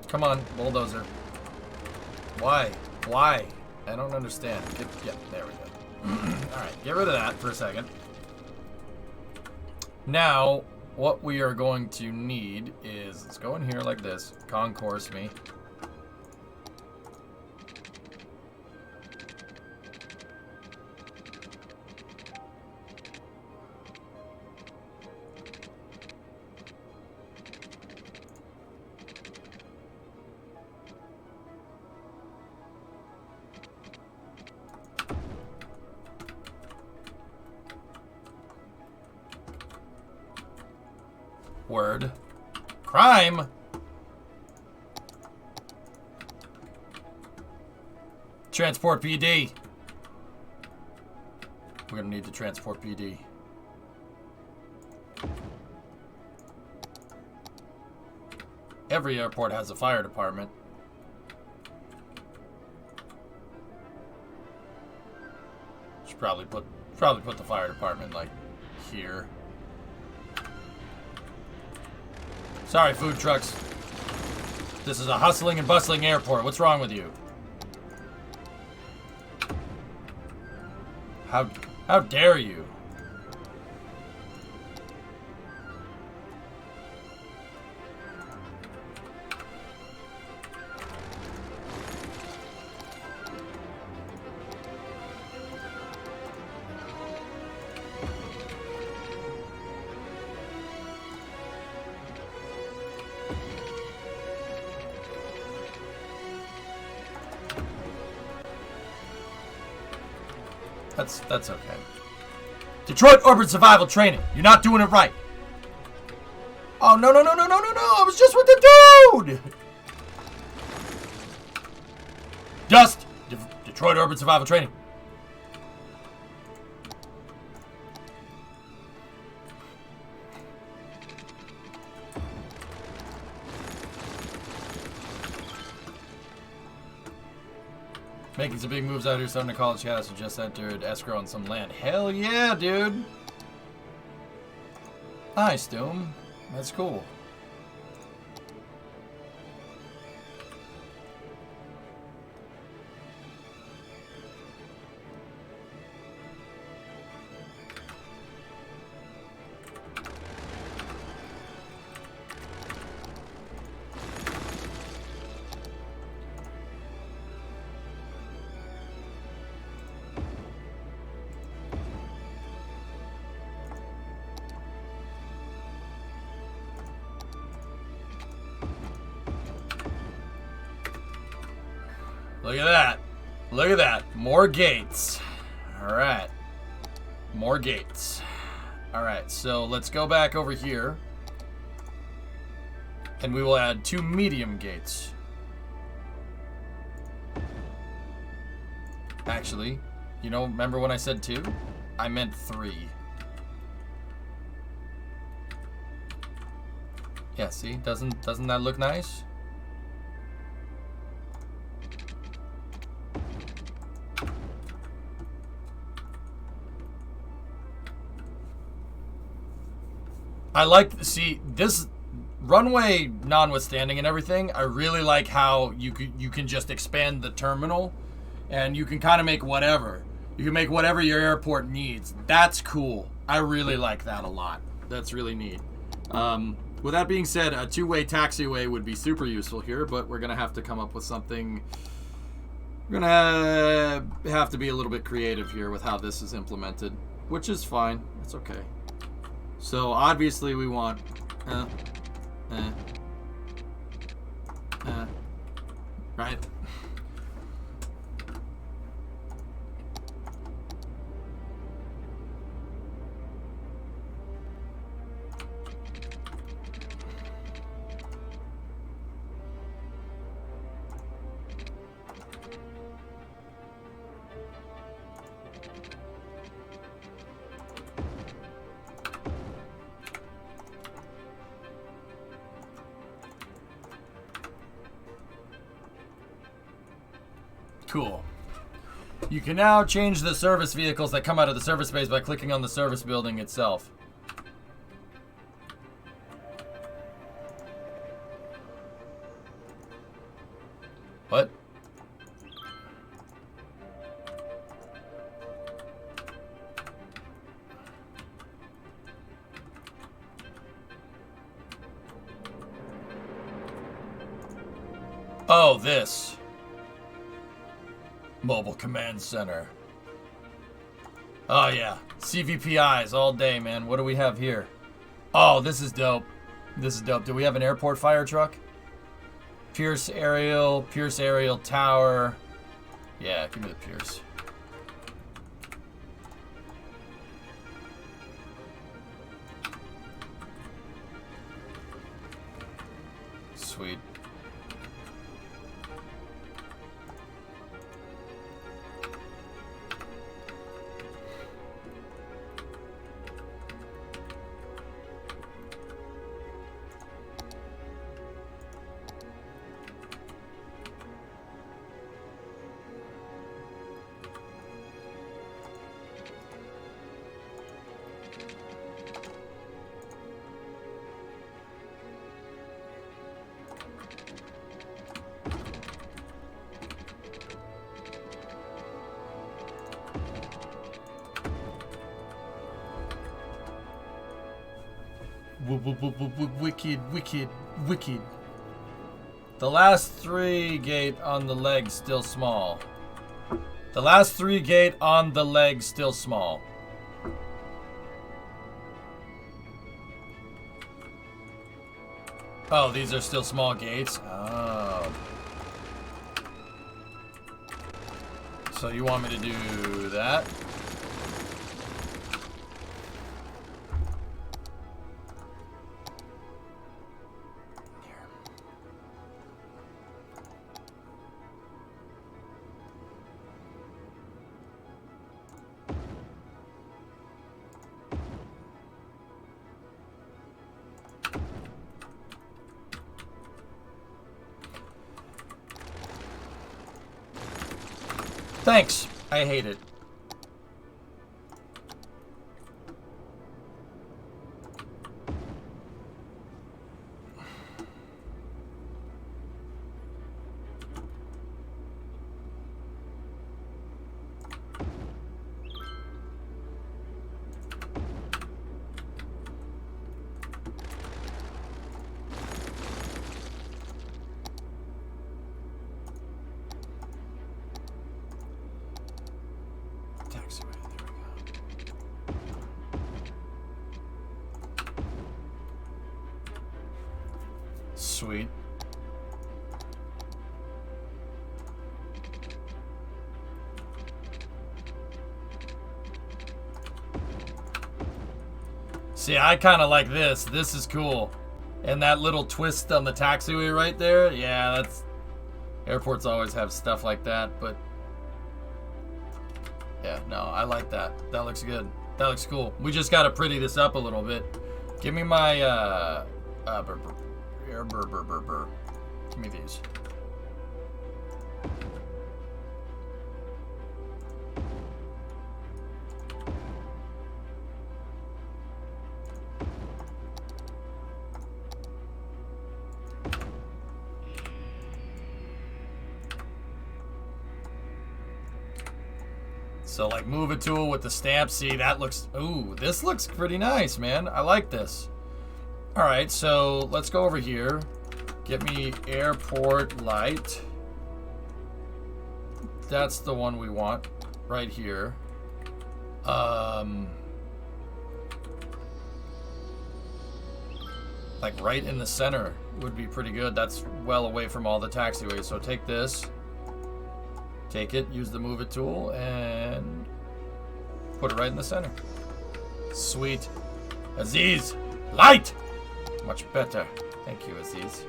Come on, bulldozer. Why? Why? I don't understand. Yeah, there we go. Alright, get rid of that for a second. Now, what we are going to need is, let's go in here like this. Concourse me. Word. Crime? Transport PD. We're gonna need to transport PD. Every airport has a fire department. Should probably put the fire department like here. Sorry, food trucks. This is a hustling and bustling airport. What's wrong with you? How dare you? That's okay. Detroit Urban Survival Training. You're not doing it right. Oh, no. I was just with the dude. Dust. Detroit Urban Survival Training. Making some big moves out here. Some to college cast who just entered escrow on some land. Hell yeah, dude. Nice, Doom. That's cool. Look at that. Look at that. More gates. Alright. More gates. Alright, so let's go back over here. And we will add 2 medium gates. Actually, you know, remember when I said 2? I meant 3. Yeah, see? Doesn't that look nice? I like, see, this runway notwithstanding and everything, I really like how you can just expand the terminal and you can kind of make whatever. You can make whatever your airport needs. That's cool. I really like that a lot. That's really neat. With that being said, a 2-way taxiway would be super useful here, but we're going to have to come up with something. We're going to have to be a little bit creative here with how this is implemented, which is fine. It's okay. So obviously we want Right? Cool. You can now change the service vehicles that come out of the service base by clicking on the service building itself. What? Oh, this. Mobile Command Center. Oh, yeah. CVPIs all day, man. What do we have here? Oh, this is dope. This is dope. Do we have an airport fire truck? Pierce Aerial Tower. Yeah, give me the Pierce. Sweet. Wicked. The last 3 gate on the leg still small. The last 3 gate on the leg still small. Oh, these are still small gates? Oh. So you want me to do that? Thanks. I hate it. Sweet. See, I kind of like this. This is cool. And that little twist on the taxiway right there. Yeah, that's... Airports always have stuff like that, but... Yeah, no, I like that. That looks good. That looks cool. We just gotta pretty this up a little bit. Give me my, Give me these. So like move it tool with the stamp. See, that looks, ooh, this looks pretty nice, man. I like this. All right, so let's go over here. Get me airport light. That's the one we want right here. Like right in the center. would be pretty good. That's well away from all the taxiways. So take this, take it, use the move it tool, and put it right in the center. Sweet. Aziz, light! Much better. Thank you, Aziz.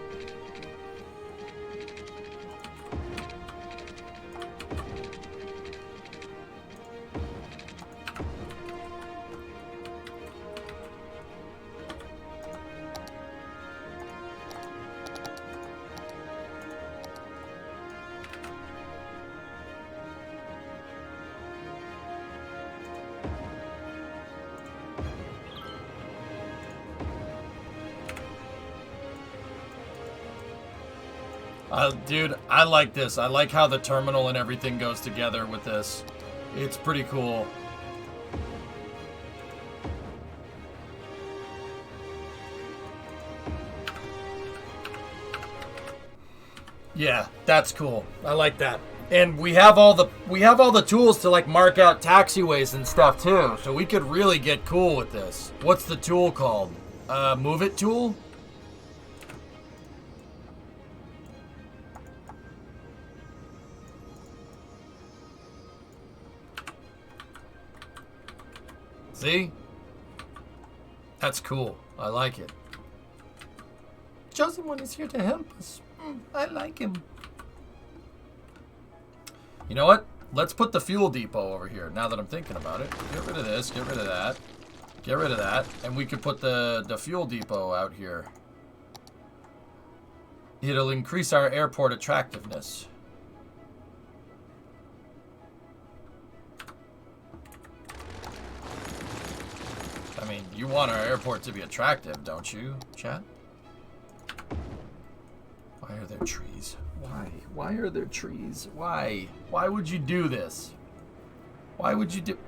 Dude, I like this. I like how the terminal and everything goes together with this. It's pretty cool. Yeah, that's cool. I like that. And we have all the tools to like mark out taxiways and stuff too. So we could really get cool with this. What's the tool called? Move it tool? See? That's cool. I like it. Chosen One is here to help us. I like him. You know what? Let's put the fuel depot over here, now that I'm thinking about it. Get rid of this, get rid of that. Get rid of that. And we could put the fuel depot out here. It'll increase our airport attractiveness. I mean, you want our airport to be attractive, don't you, chat? Why are there trees? Why? Why are there trees? Why? Why would you do this? Why would you do...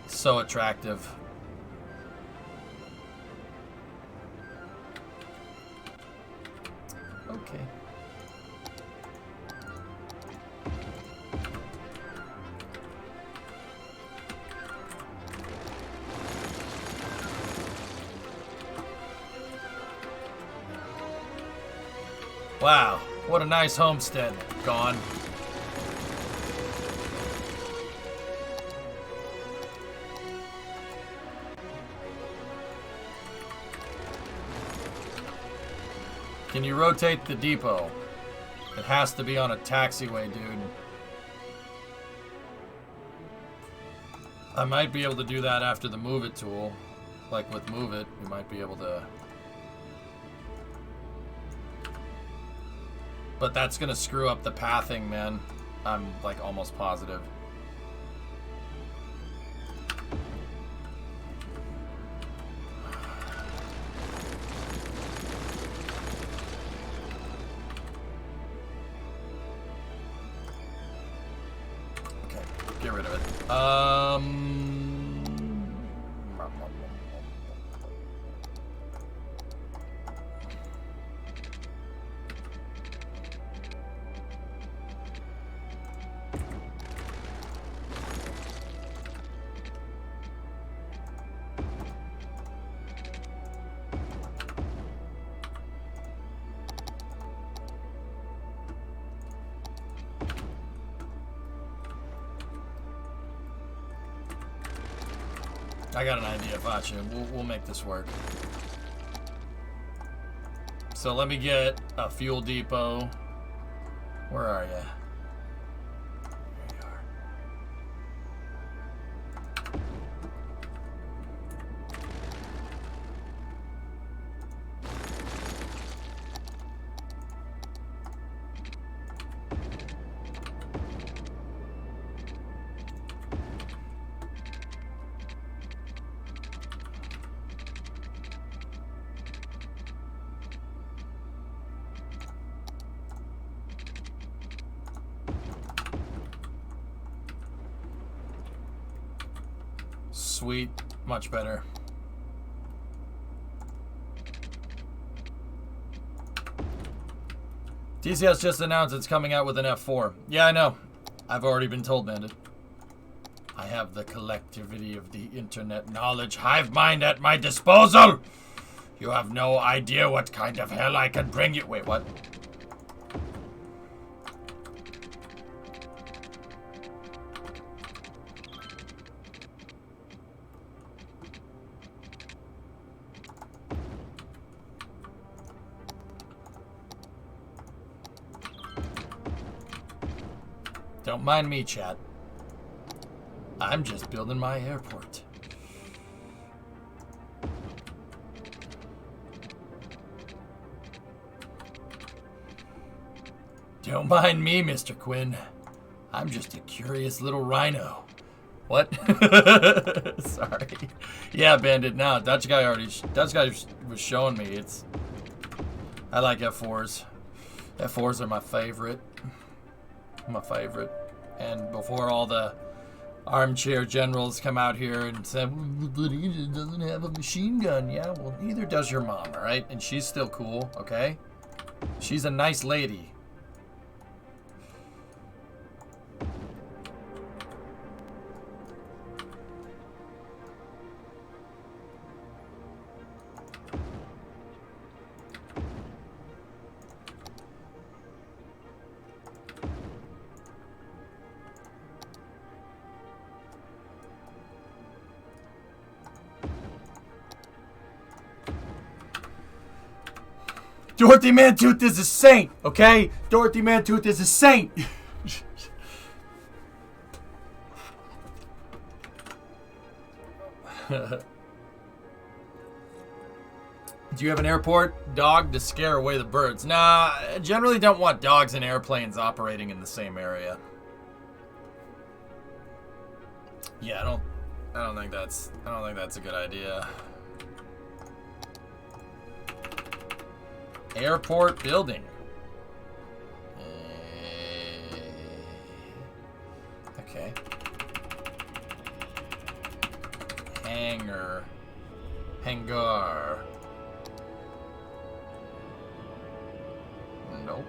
So attractive. Okay. Wow, what a nice homestead. Gone. Can you rotate the depot? It has to be on a taxiway, dude. I might be able to do that after the move it tool. Like with move it, we might be able to... But that's gonna screw up the pathing, man. I'm like almost positive. Okay, get rid of it. I got an idea, Facha. We'll make this work. So let me get a fuel depot. Where are you? There you are. Sweet, much better. TCS just announced it's coming out with an F4. Yeah, I know. I've already been told, Bandit. I have the collectivity of the internet knowledge hive mind at my disposal. You have no idea what kind of hell I can bring you. Wait, what? Don't mind me, chat. I'm just building my airport. Don't mind me, Mr. Quinn. I'm just a curious little rhino. What? Sorry. Yeah, Bandit. Now, Dutch guy was showing me. I like F4s. F4s are my favorite. And before all the armchair generals come out here and say, but he doesn't have a machine gun. Yeah, well, neither does your mom, all right? And she's still cool, okay? She's a nice lady. Dorothy Mantooth is a saint, okay? Dorothy Mantooth is a saint. Do you have an airport dog to scare away the birds? Nah, I generally don't want dogs and airplanes operating in the same area. Yeah, I don't think that's a good idea. Airport building. Okay. Hangar. Nope.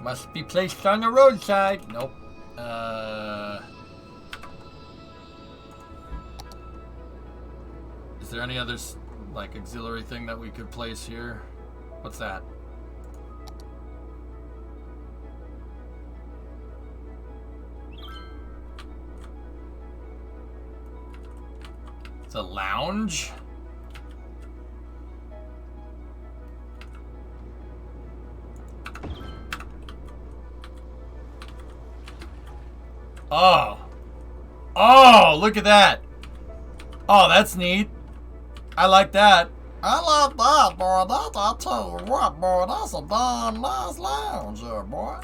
Must be placed on the roadside. Nope. Is there any other like auxiliary thing that we could place here? What's that? It's a lounge? Oh, look at that. Oh, that's neat. I like that. I like that, boy. I tell you what, boy, that's a darn nice lounge there, boy.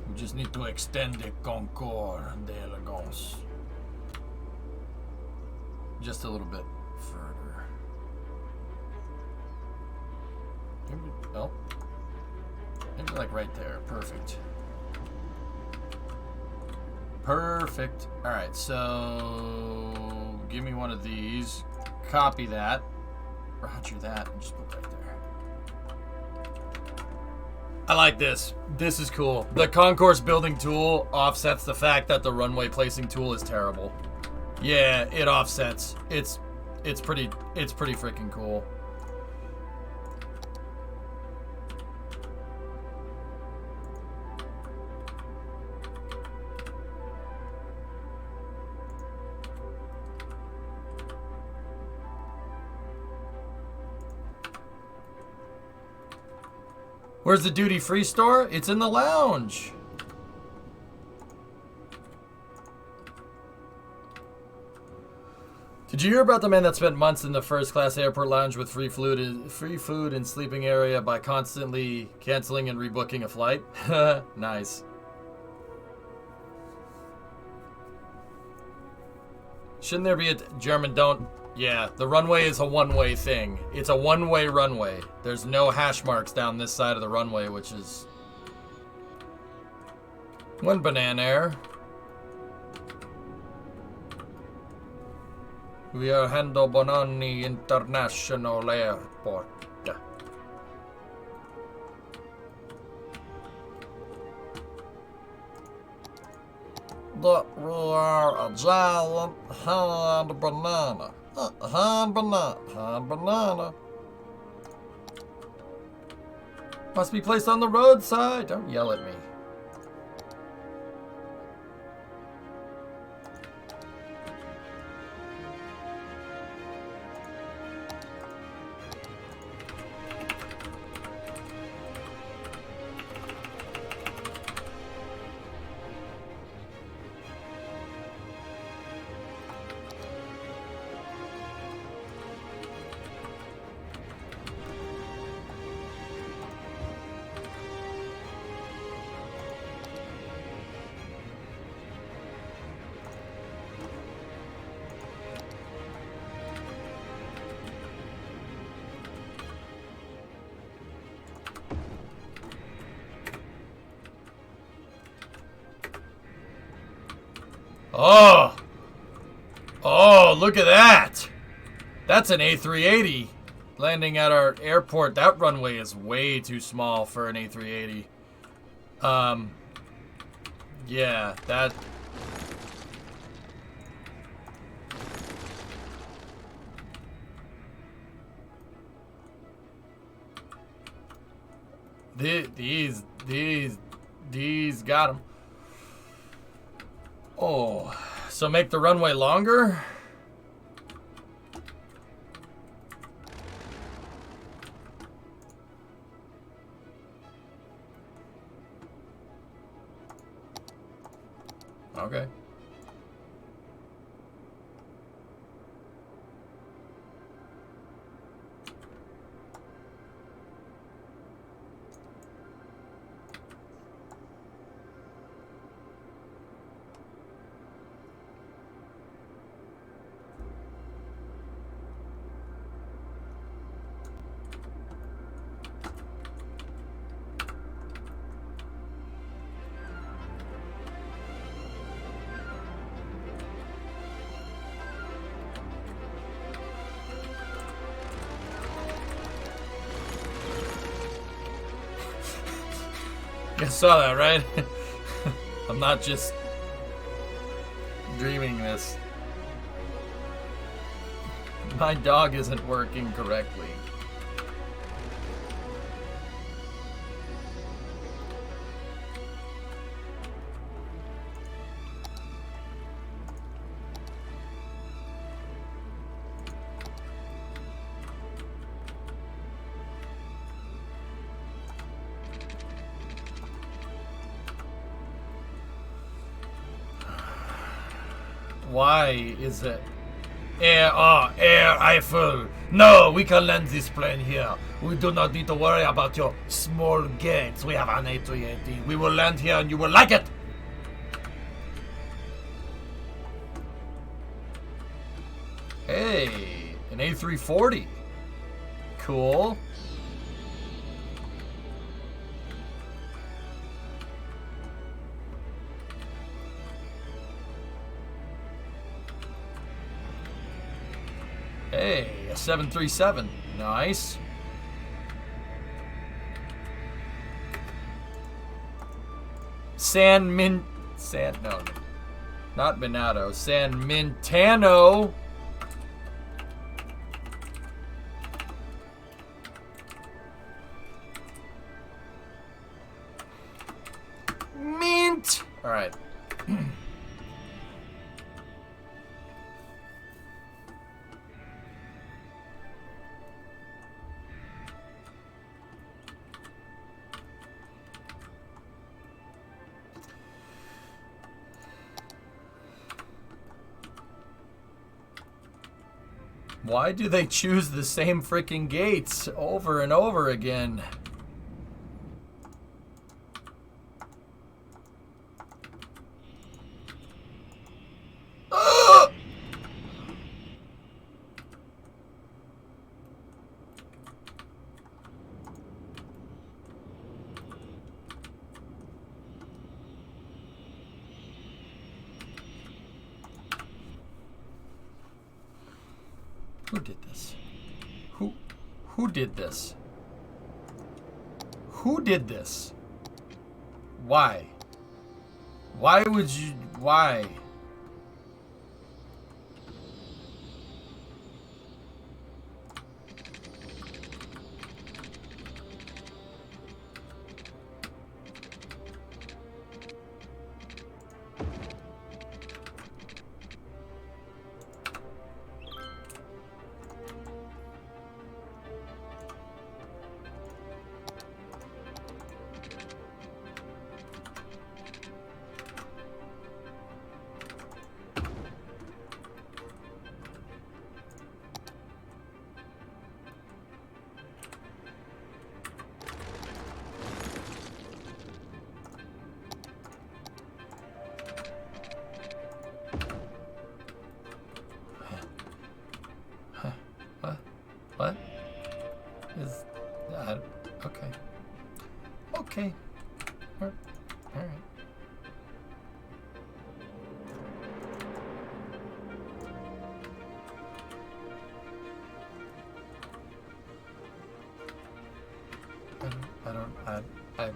We just need to extend the concours d'elegance. Just a little bit further. Maybe, oh. Maybe like right there. Perfect. Perfect. Alright, so give me one of these. Copy that. Roger that. And just put right there. I like this. This is cool. The concourse building tool offsets the fact that the runway placing tool is terrible. Yeah, it offsets. It's pretty freaking cool. Where's the duty-free store? It's in the lounge. Did you hear about the man that spent months in the first-class airport lounge with free food and sleeping area by constantly canceling and rebooking a flight? Nice. Shouldn't there be a German don't... Yeah, the runway is a one-way thing. It's a one-way runway. There's no hash marks down this side of the runway, which is... One banana air. We are Hendo Bonanni International Airport. That we are a giant hand banana. Hand banana. Must be placed on the roadside. Don't yell at me. Oh! Oh, look at that! That's an A380 landing at our airport. That runway is way too small for an A380. Yeah, that... These got them. Oh, so make the runway longer? Okay. You saw that, right? I'm not just dreaming this. My dog isn't working correctly. Why is it? Air Eiffel. No, we can land this plane here. We do not need to worry about your small gates. We have an A380. We will land here and you will like it. Hey, an A340. Cool. Hey, a 737. Nice. No, not Minato. San Mintano. Mint. All right. Why do they choose the same freaking gates over and over again? Ah! Who did this? Who did this? Who did this? Why? Why would you? Why? What? Is that okay? Okay. All right. I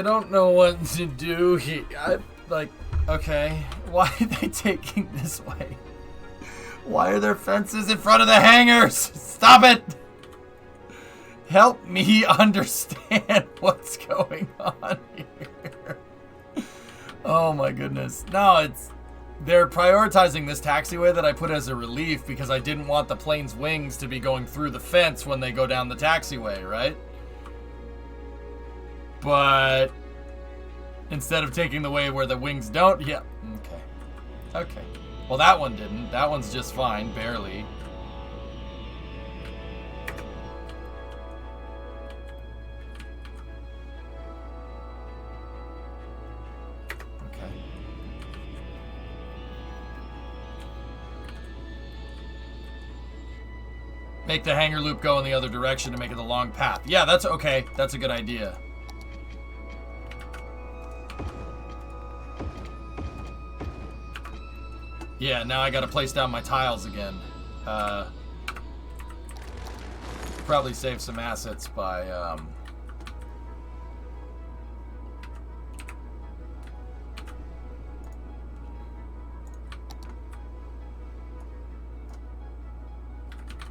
I don't know what to do here. Okay, why are they taking this way? Why are there fences in front of the hangars? Stop it! Help me understand what's going on here. Oh my goodness. No, they're prioritizing this taxiway that I put as a relief because I didn't want the plane's wings to be going through the fence when they go down the taxiway, right? But instead of taking the way where the wings don't, yeah, okay. Well, that one didn't. That one's just fine, barely. Okay. Make the hanger loop go in the other direction to make it a long path. Yeah, that's okay. That's a good idea. Yeah, now I gotta place down my tiles again. Probably save some assets by,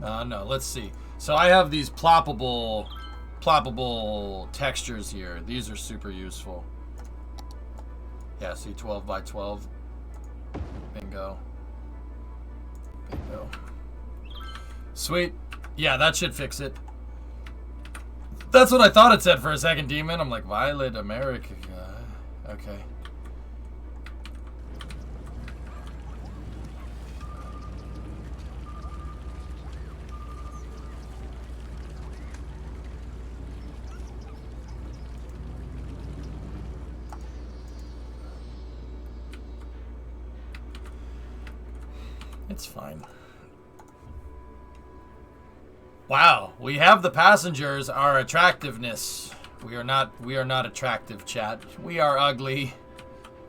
no, let's see. So I have these ploppable textures here. These are super useful. Yeah, see, 12 by 12. Bingo. Sweet. Yeah, that should fix it. That's what I thought it said for a second, Demon. I'm like, Violet America. Okay. It's fine. Wow, we have the passengers, our attractiveness. We are not attractive, chat. We are ugly.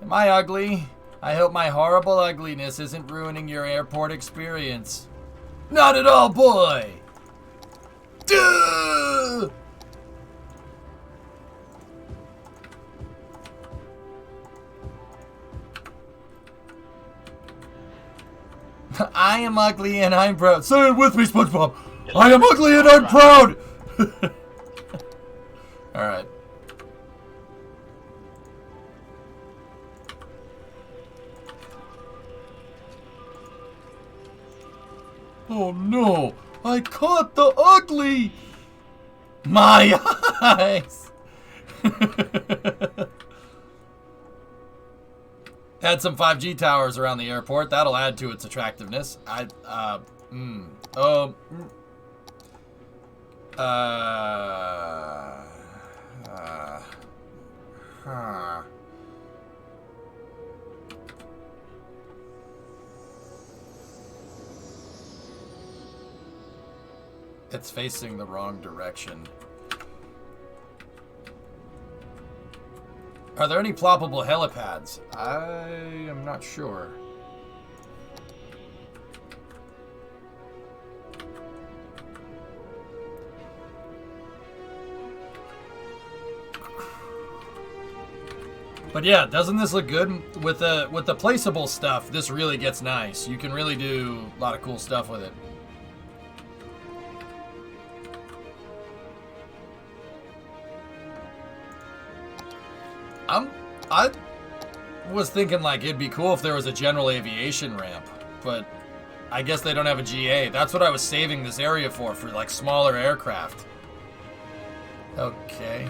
Am I ugly? I hope my horrible ugliness isn't ruining your airport experience. Not at all, boy! Duh! I am ugly and I'm proud. Say it with me, SpongeBob. I am ugly and I'm proud. All right. Oh no! I caught the ugly! My eyes! Add some 5G towers around the airport. That'll add to its attractiveness. It's facing the wrong direction. Are there any ploppable helipads? I am not sure. But yeah, doesn't this look good? With the placeable stuff, this really gets nice. You can really do a lot of cool stuff with it. I was thinking like it'd be cool if there was a general aviation ramp, but I guess they don't have a GA. That's what I was saving this area for like smaller aircraft. Okay.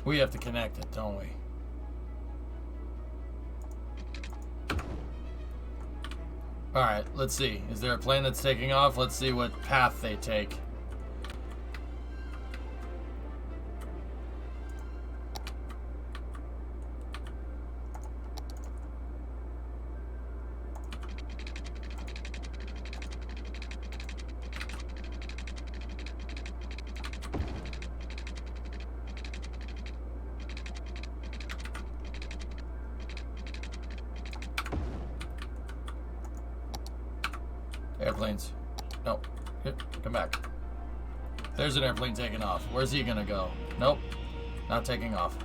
We have to connect it, don't we? Alright, let's see. Is there a plane that's taking off? Let's see what path they take. Airplanes. No. Here, come back. There's an airplane taking off. Where's he gonna go? Nope. Not taking off.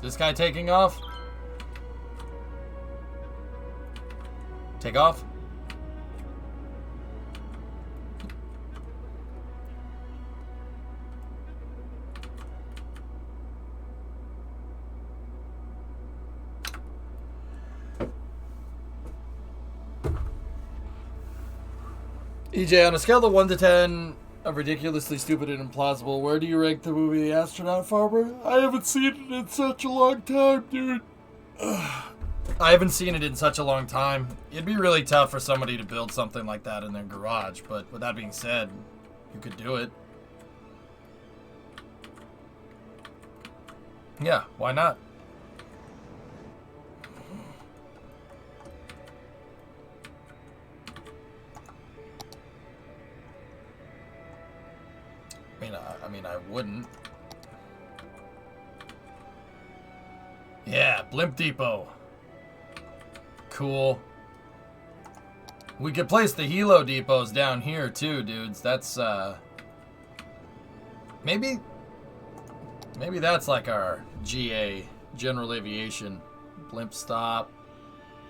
This guy taking off? Take off? EJ, on a scale of 1 to 10 of ridiculously stupid and implausible, where do you rank the movie The Astronaut Farmer? I haven't seen it in such a long time, dude. I haven't seen it in such a long time. It'd be really tough for somebody to build something like that in their garage, but with that being said, you could do it. Yeah, why not? I mean, I wouldn't. Yeah, Blimp Depot. Cool. We could place the Helo depots down here too, dudes. That's maybe that's like our GA, General Aviation. Blimp stop,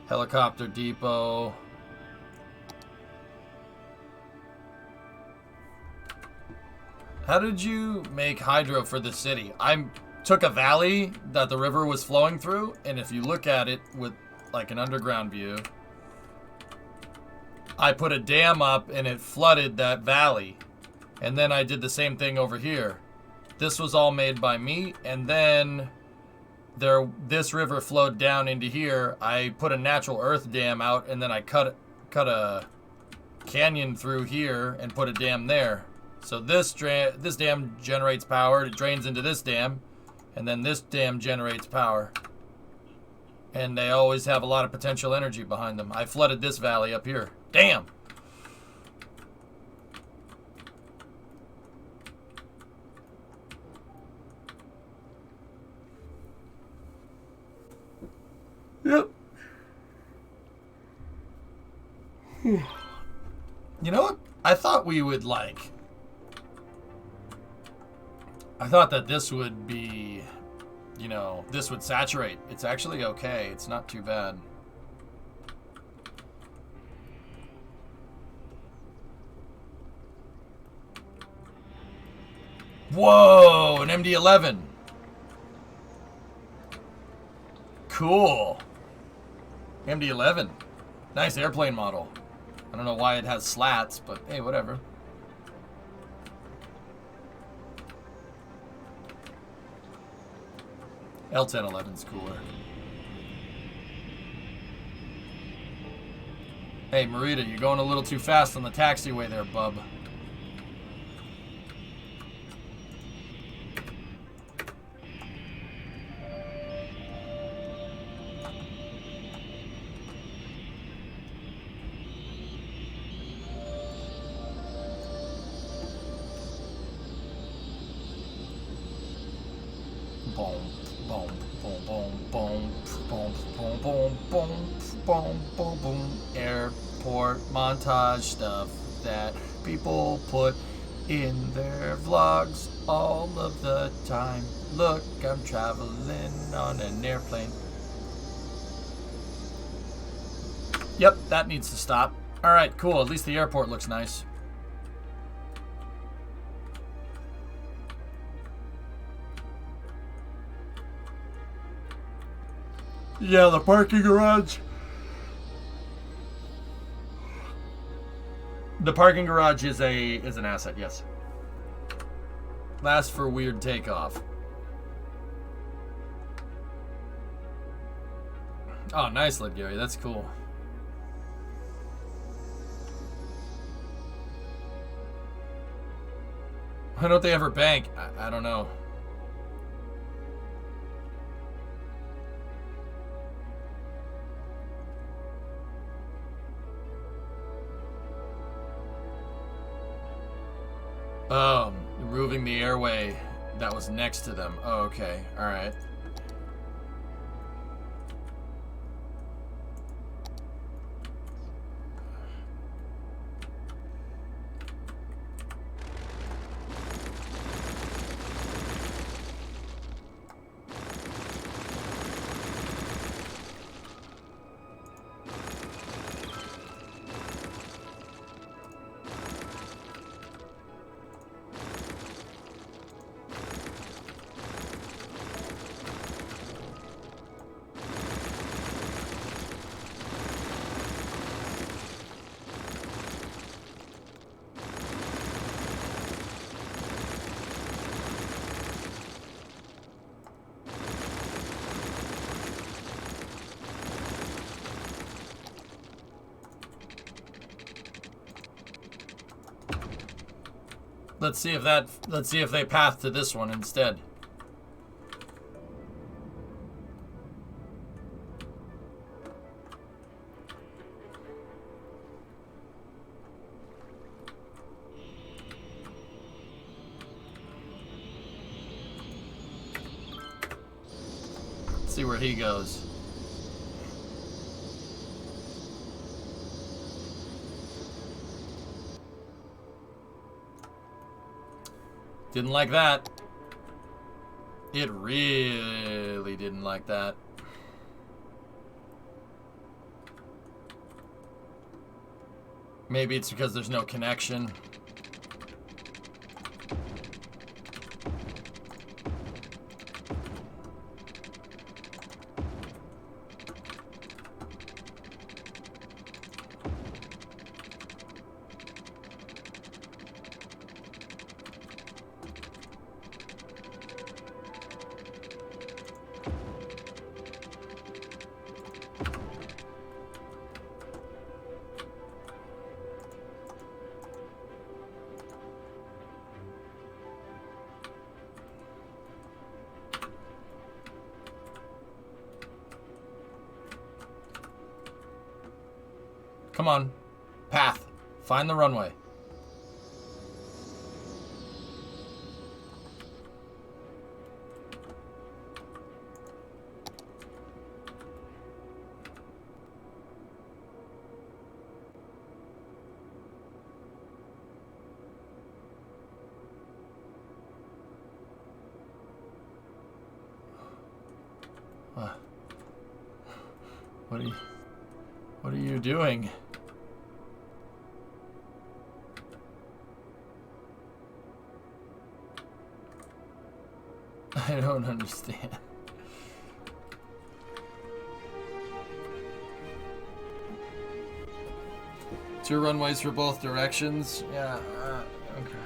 helicopter depot. How did you make hydro for the city? I took a valley that the river was flowing through, and if you look at it with like an underground view, I put a dam up and it flooded that valley. And then I did the same thing over here. This was all made by me, and then this river flowed down into here. I put a natural earth dam out, and then I cut a canyon through here and put a dam there. So this dam generates power. It drains into this dam, and then this dam generates power. And they always have a lot of potential energy behind them. I flooded this valley up here. Damn! Yep. You know what? I thought we would like... I thought that this would be... You know, this would saturate. It's actually okay. It's not too bad. Whoa! An MD-11. Cool. MD-11. Nice airplane model. I don't know why it has slats, but hey, whatever. L-1011's cooler. Hey, Marita, you're going a little too fast on the taxiway there, bub. Boom, boom, boom, boom, boom, boom, boom, boom, boom, boom, boom, boom. Airport montage stuff that people put in their vlogs all of the time. Look, I'm traveling on an airplane. Yep, that needs to stop. Alright, cool. At least the airport looks nice. Yeah, the parking garage. The parking garage is an asset, yes. Last for weird takeoff. Oh, nice, Lid Gary. That's cool. Why don't they ever bank? I don't know. Removing the airway that was next to them. Oh, okay. All right. Let's see if they path to this one instead. Let's see where he goes. Didn't like that. It really didn't like that. Maybe it's because there's no connection. Come on. Path. Find the runway. What are you doing? I don't understand. Two runways for both directions? Yeah, okay.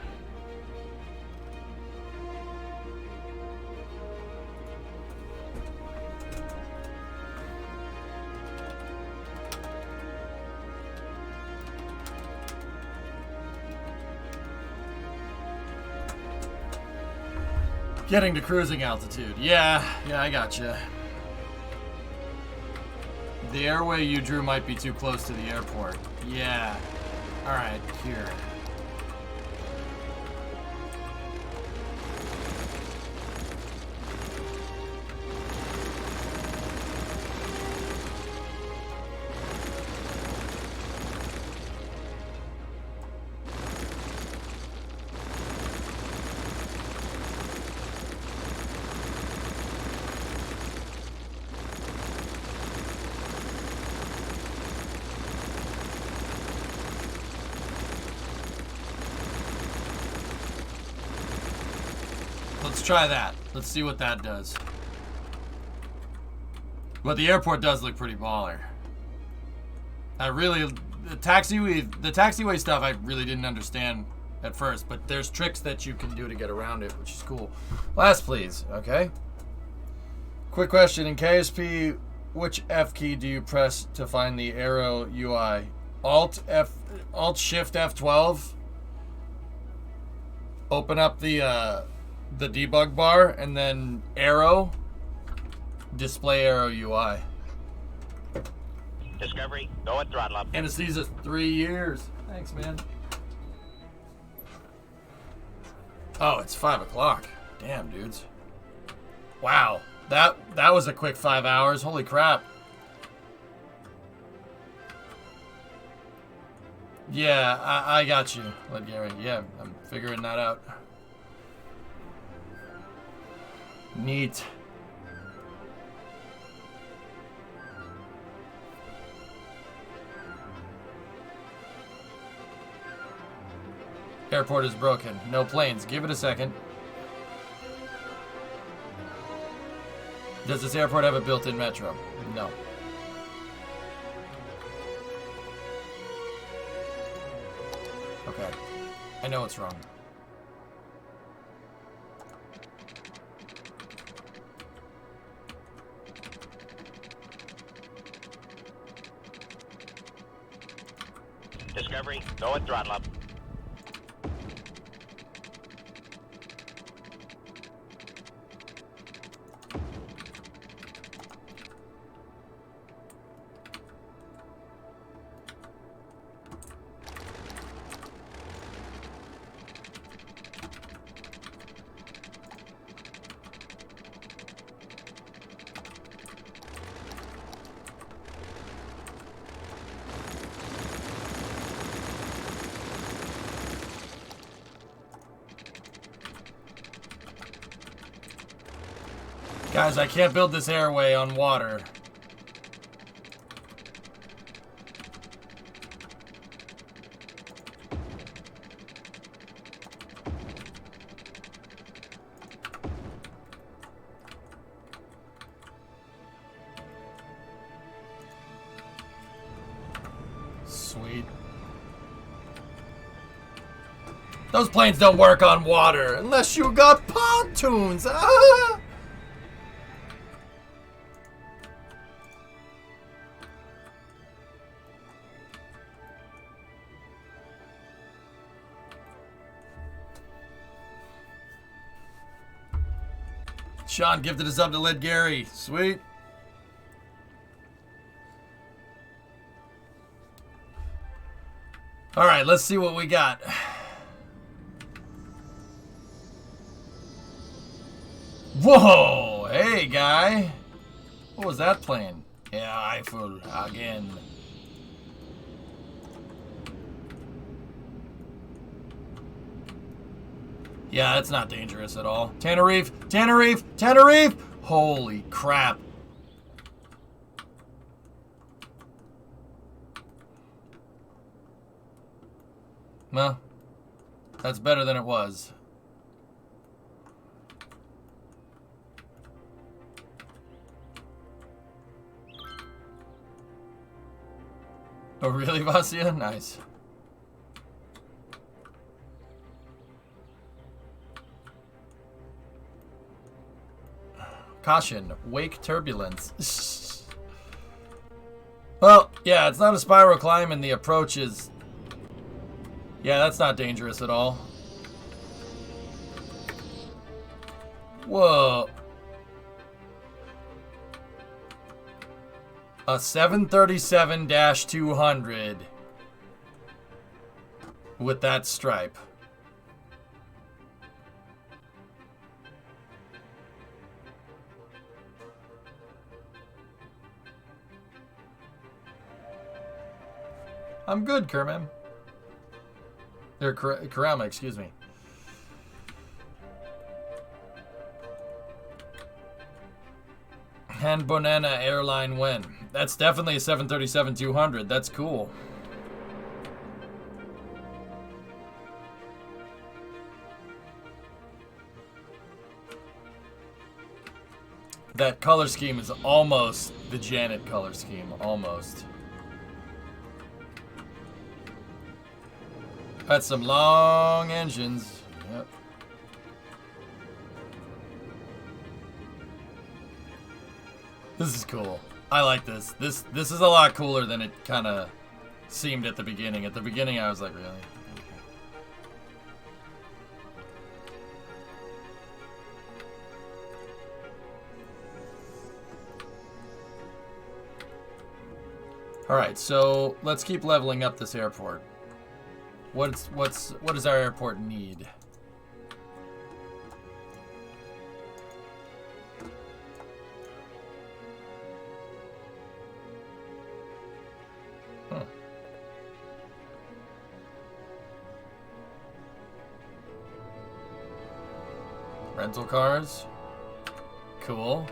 Getting to cruising altitude. Yeah, I gotcha. The airway you drew might be too close to the airport. Yeah. Alright, here. Let's try that. Let's see what that does. But the airport does look pretty baller. The taxiway stuff I really didn't understand at first, but there's tricks that you can do to get around it, which is cool. Last, please, okay? Quick question, in KSP, which F key do you press to find the Aero UI? Alt Shift F12. Open up the debug bar, and then Aero, display Aero UI. Discovery, go at throttle up. Anesthesia 3 years. Thanks, man. Oh, it's 5 o'clock. Damn, dudes. Wow, that was a quick 5 hours. Holy crap. Yeah, I got you, Gary. Yeah, I'm figuring that out. Neat. Airport is broken. No planes. Give it a second. Does this airport have a built-in metro? No. Okay. I know it's wrong. Discovery, go at throttle up. Guys, I can't build this airway on water. Sweet. Those planes don't work on water unless you got pontoons. Ah! Sean gifted us up to Led Gary. Sweet. All right, let's see what we got. Whoa! Hey, guy. What was that plane? Yeah, Eiffel again. Yeah, it's not dangerous at all. Tenerife! Tenerife! Tenerife! Holy crap. Well, that's better than it was. Oh, really, Vasya? Nice. Caution, wake turbulence. Well, yeah, it's not a spiral climb and the approach is... Yeah, that's not dangerous at all. Whoa. A 737-200 with that stripe. I'm good, Kerman. Or Kurama, excuse me. Han Bonana airline win. That's definitely a 737-200. That's cool. That color scheme is almost the Janet color scheme. Almost. That's some long engines. Yep. This is cool. I like this. This is a lot cooler than it kind of seemed at the beginning. At the beginning, I was like, really? All right, so let's keep leveling up this airport. What does our airport need? Huh. Rental cars. Cool.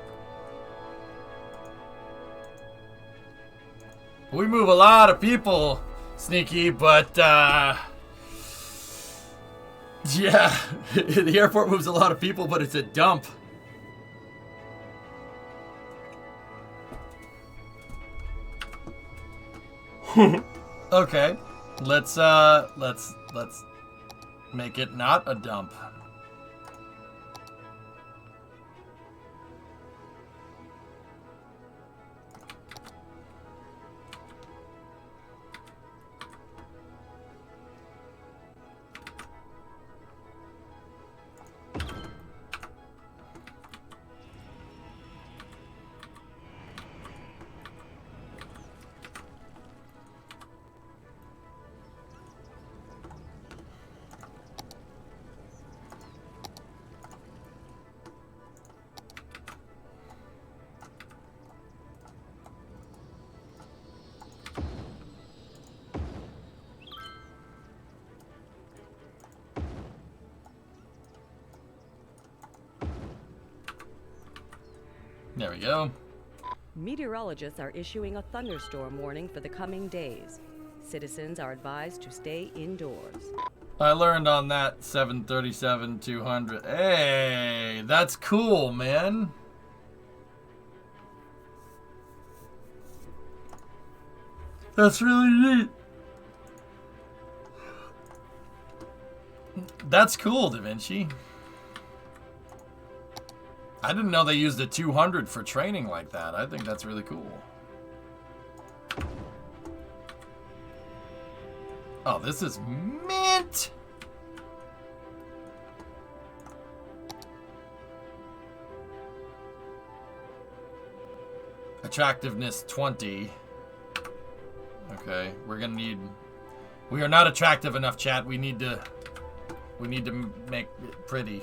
We move a lot of people, Sneaky, but yeah, the airport moves a lot of people, but it's a dump. Okay, let's make it not a dump. There we go. Meteorologists are issuing a thunderstorm warning for the coming days. Citizens are advised to stay indoors. I learned on that 737-200. Hey, that's cool, man. That's really neat. That's cool, Da Vinci. I didn't know they used a 200 for training like that. I think that's really cool. Oh, this is mint! Attractiveness 20. Okay, we're gonna need We are not attractive enough, chat. We need to make it pretty.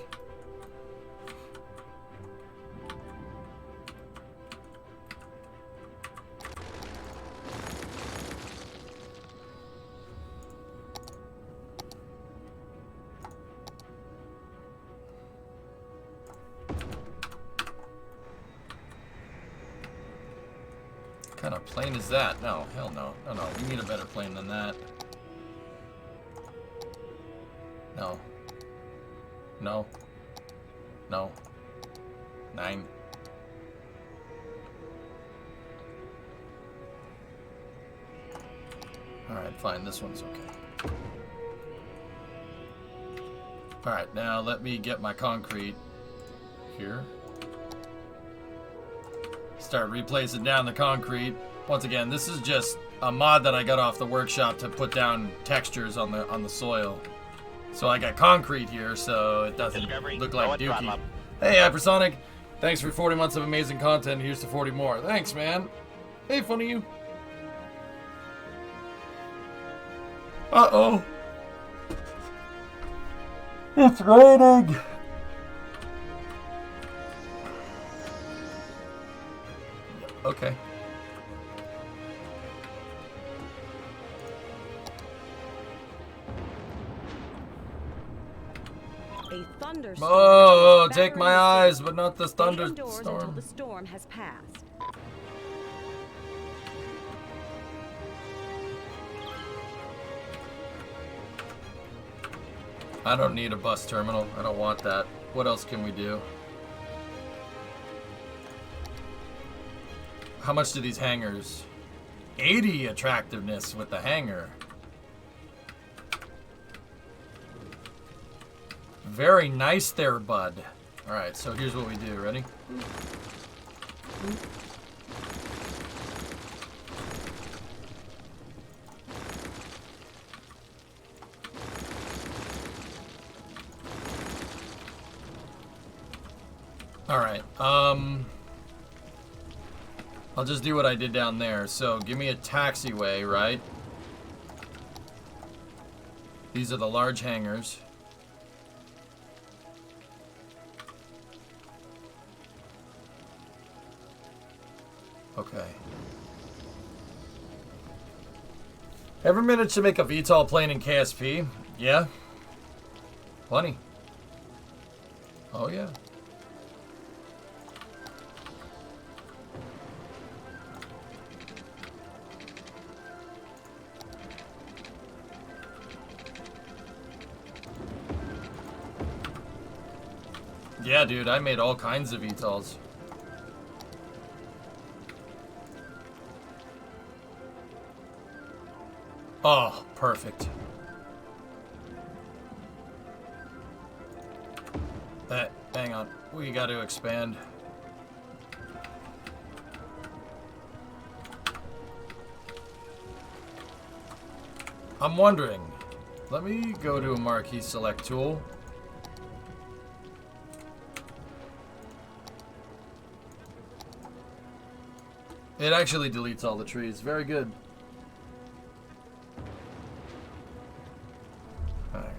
What kind of plane is that? No, hell no. No, no, we need a better plane than that. No. No. No. 9. Alright, fine. This one's okay. Alright, now let me get my concrete here. Start replacing down the concrete. Once again, this is just a mod that I got off the workshop to put down textures on the soil. So I got concrete here, so it doesn't Discovery, look go like at throttle Dookie. up. Hey, Hypersonic. Thanks for 40 months of amazing content. Here's to 40 more. Thanks, man. Hey, funny you. Uh-oh. It's raining. Okay. A thunderstorm. Oh, is take my battering eyes, city. but not the Stay indoors until thunderstorm. the storm has passed. I don't need a bus terminal. I don't want that. What else can we do? How much do these hangars? 80 attractiveness with the hangar. Very nice there, bud. Alright, so here's what we do. Ready? Alright, I'll just do what I did down there. So, give me a taxiway, right? These are the large hangars. Okay. Ever managed to make a VTOL plane in KSP? Yeah. Plenty. Oh, yeah. Yeah, dude, I made all kinds of VTOLs. Oh, perfect. Hang on. We got to expand. I'm wondering. Let me go to a marquee select tool. It actually deletes all the trees. Very good. Hang on.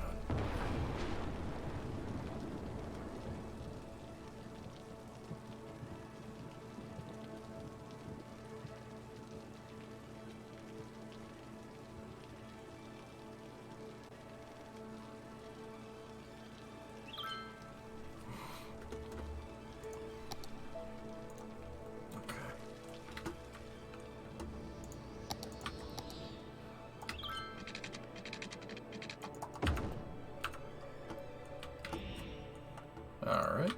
All right.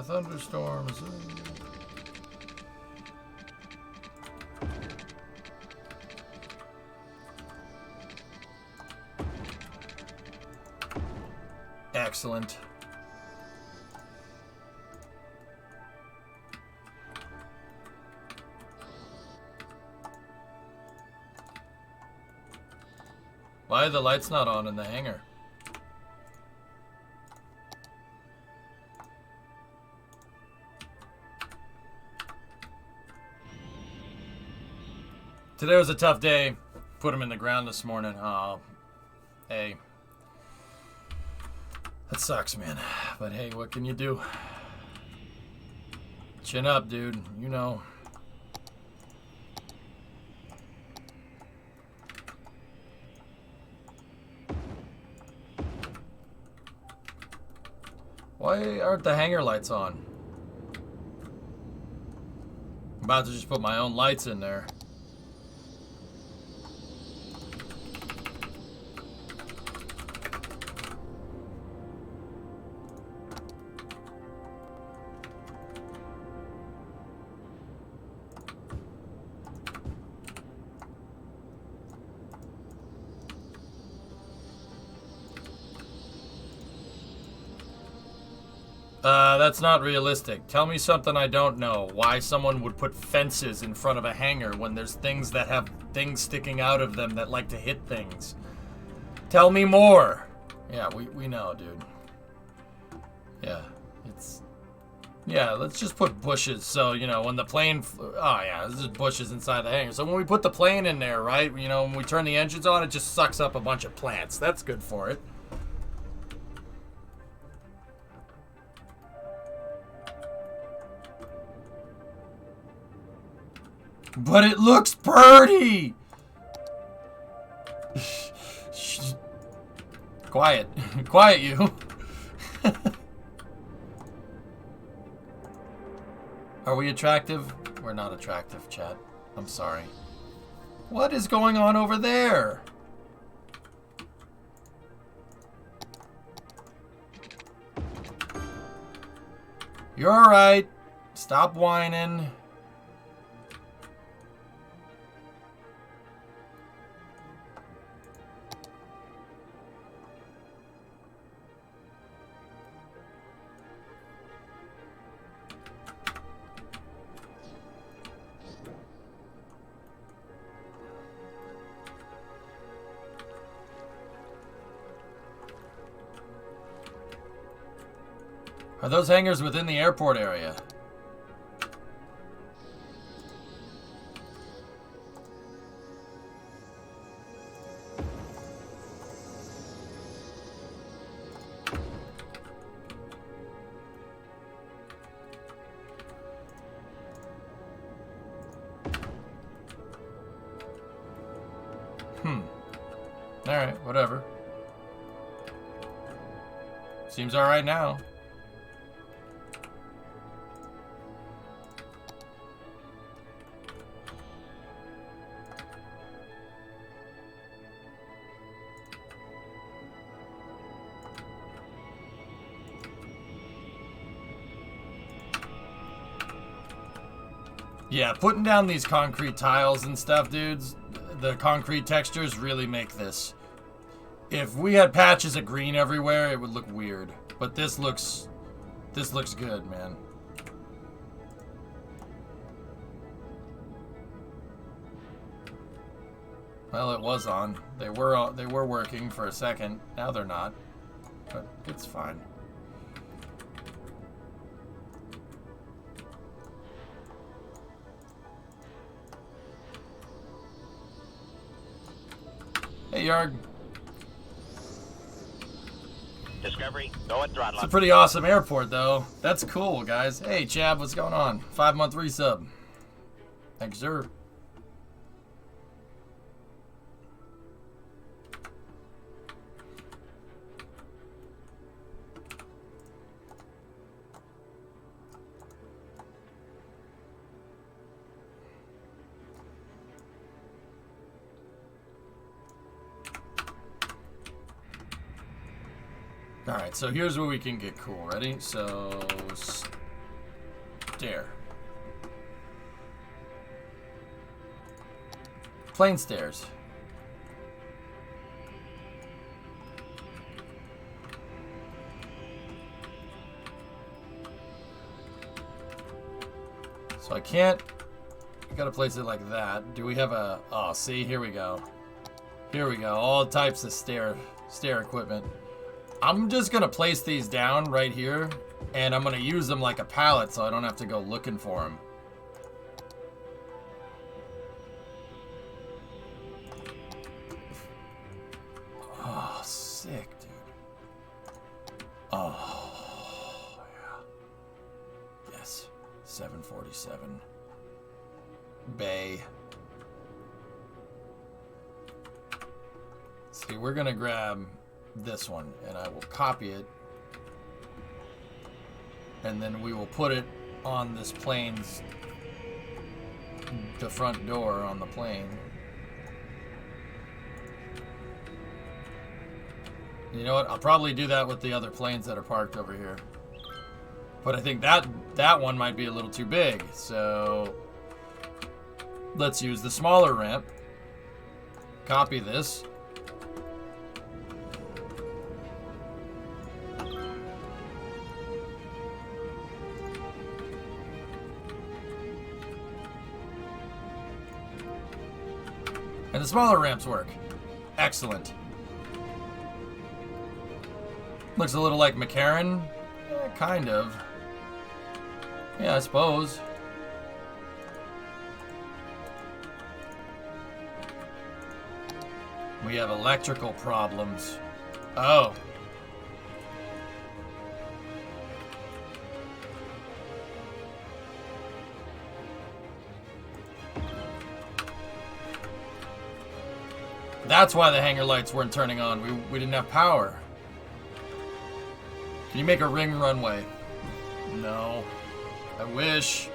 Thunderstorms. Excellent. Why are the lights not on in the hangar? Today was a tough day. Put him in the ground this morning. Oh, hey. That sucks, man. But hey, what can you do? Chin up, dude. You know. Why aren't the hangar lights on? I'm about to just put my own lights in there. That's not realistic. Tell me something I don't know. Why someone would put fences in front of a hangar when there's things that have things sticking out of them that like to hit things. Tell me more. Yeah, we know, dude. Yeah, it's... Yeah, let's just put bushes so, you know, when the plane... Oh, yeah, this is bushes inside the hangar. So when we put the plane in there, right, you know, when we turn the engines on, it just sucks up a bunch of plants. That's good for it. But it looks pretty! Quiet. Quiet, you. Are we attractive? We're not attractive, chat. I'm sorry. What is going on over there? You're alright. Stop whining. Are those hangars within the airport area? Alright, whatever. Seems alright now. Yeah, putting down these concrete tiles and stuff, dudes, the concrete textures really make this. If we had patches of green everywhere, it would look weird. But this looks good, man. Well, it was on. They were working for a second. Now they're not. But it's fine. Hey, Yarg. Discovery, go at throttle It's a up. pretty awesome airport, though. That's cool, guys. Hey, Chab, what's going on? 5-month resub. Thanks, sir. Alright, so here's where we can get cool. Ready? So, stair. Plane stairs. So I gotta place it like that. Do we have a, oh, see, here we go. Here we go. All types of stair equipment. I'm just gonna place these down right here, and I'm gonna use them like a pallet so I don't have to go looking for them. Oh, sick, dude. Oh, yeah. Yes. 747. Bay. See, we're gonna grab this one, and I will copy it. And then we will put it on this plane's, the front door on the plane. You know what? I'll probably do that with the other planes that are parked over here. But I think that one might be a little too big. So let's use the smaller ramp. Copy this. And the smaller ramps work. Excellent. Looks a little like McCarran. Kind of. Yeah, I suppose. We have electrical problems. Oh. That's why the hangar lights weren't turning on. We didn't have power. Can you make a ring runway? No. I wish.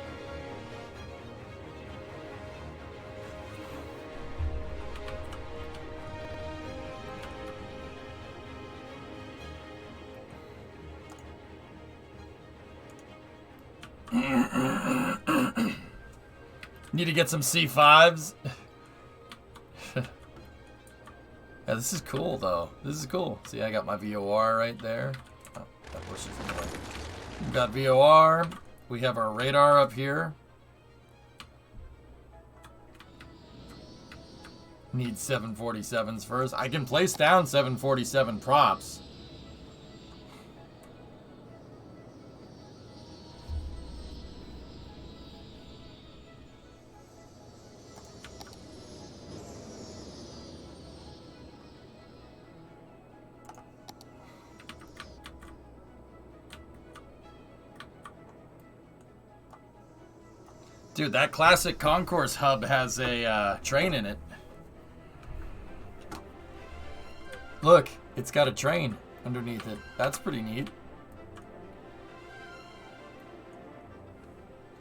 Need to get some C5s. Yeah, this is cool though. This is cool. See, I got my VOR right there. Oh, that pushes it away. We've got VOR. We have our radar up here. Need 747s first. I can place down 747 props. Dude, that classic concourse hub has a train in it. Look, it's got a train underneath it. That's pretty neat.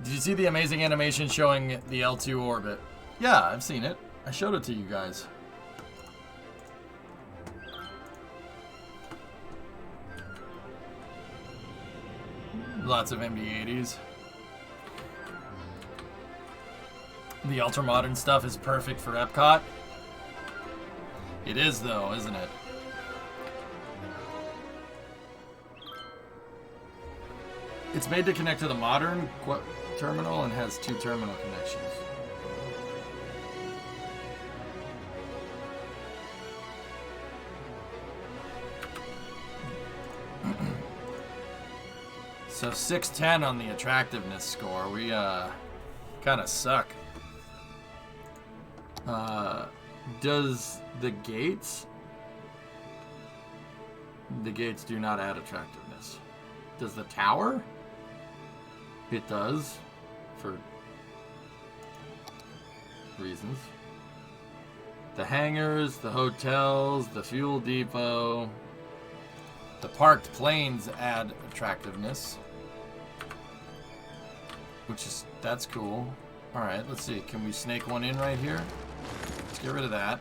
Did you see the amazing animation showing the L2 orbit? Yeah, I've seen it. I showed it to you guys. Lots of MD-80s. The ultra-modern stuff is perfect for Epcot. It is, though, isn't it? It's made to connect to the modern terminal and has 2 terminal connections. So 610 on the attractiveness score. We kind of suck. Does the gates? The gates do not add attractiveness. Does the tower? It does, for reasons. The hangars, the hotels, the fuel depot, the parked planes add attractiveness, that's cool. All right, let's see. Can we snake one in right here? Let's get rid of that.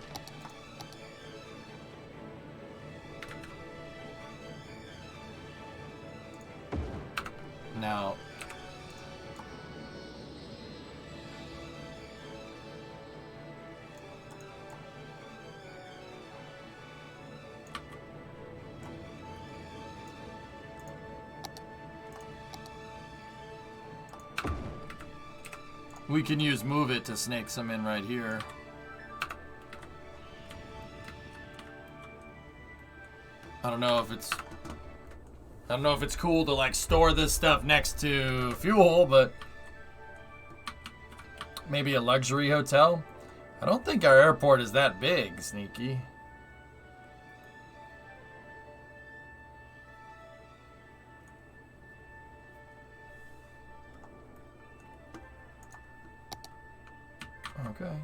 Now, we can use move it to snake some in right here. know if it's cool to like store this stuff next to fuel, but maybe a luxury hotel. I don't think our airport is that big, Sneaky. Okay.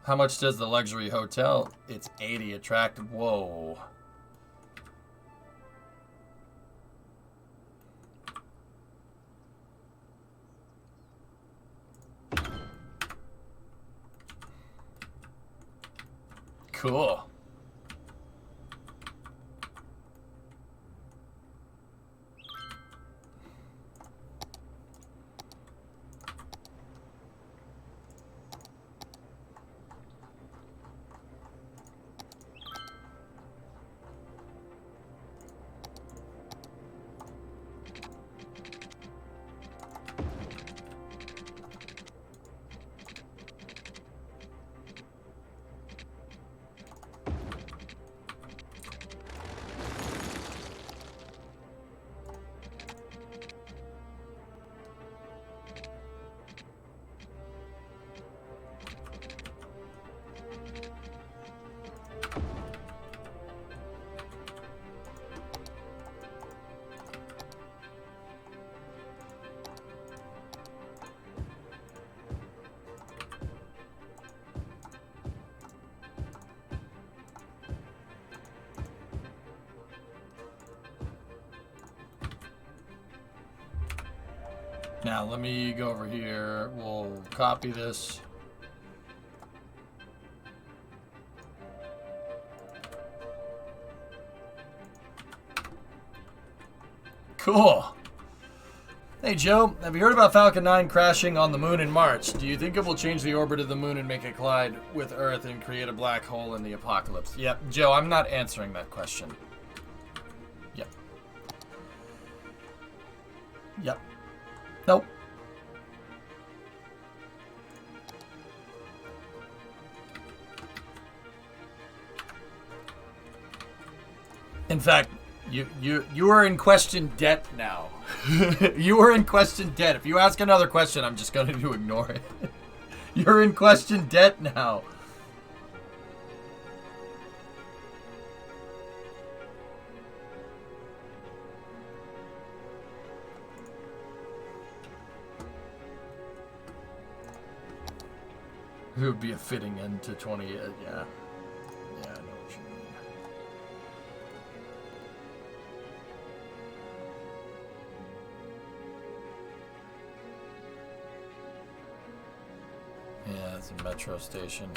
How much does the luxury hotel? It's 80 attractive. Whoa. Cool. Now, let me go over here. We'll copy this. Cool. Hey, Joe, have you heard about Falcon 9 crashing on the moon in March? Do you think it will change the orbit of the moon and make it collide with Earth and create a black hole in the apocalypse? Yep, Joe, I'm not answering that question. Yep. Yep. Nope. In fact, you are in question debt now. You are in question debt. If you ask another question, I'm just going to ignore it. You're in question debt now. It would be a fitting end to 20. Yeah. Yeah, I know what you mean. Yeah, it's a metro station.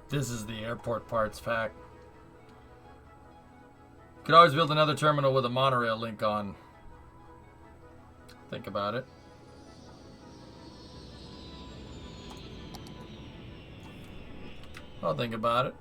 This is the airport parts pack. Could always build another terminal with a monorail link on. Think about it. I'll think about it.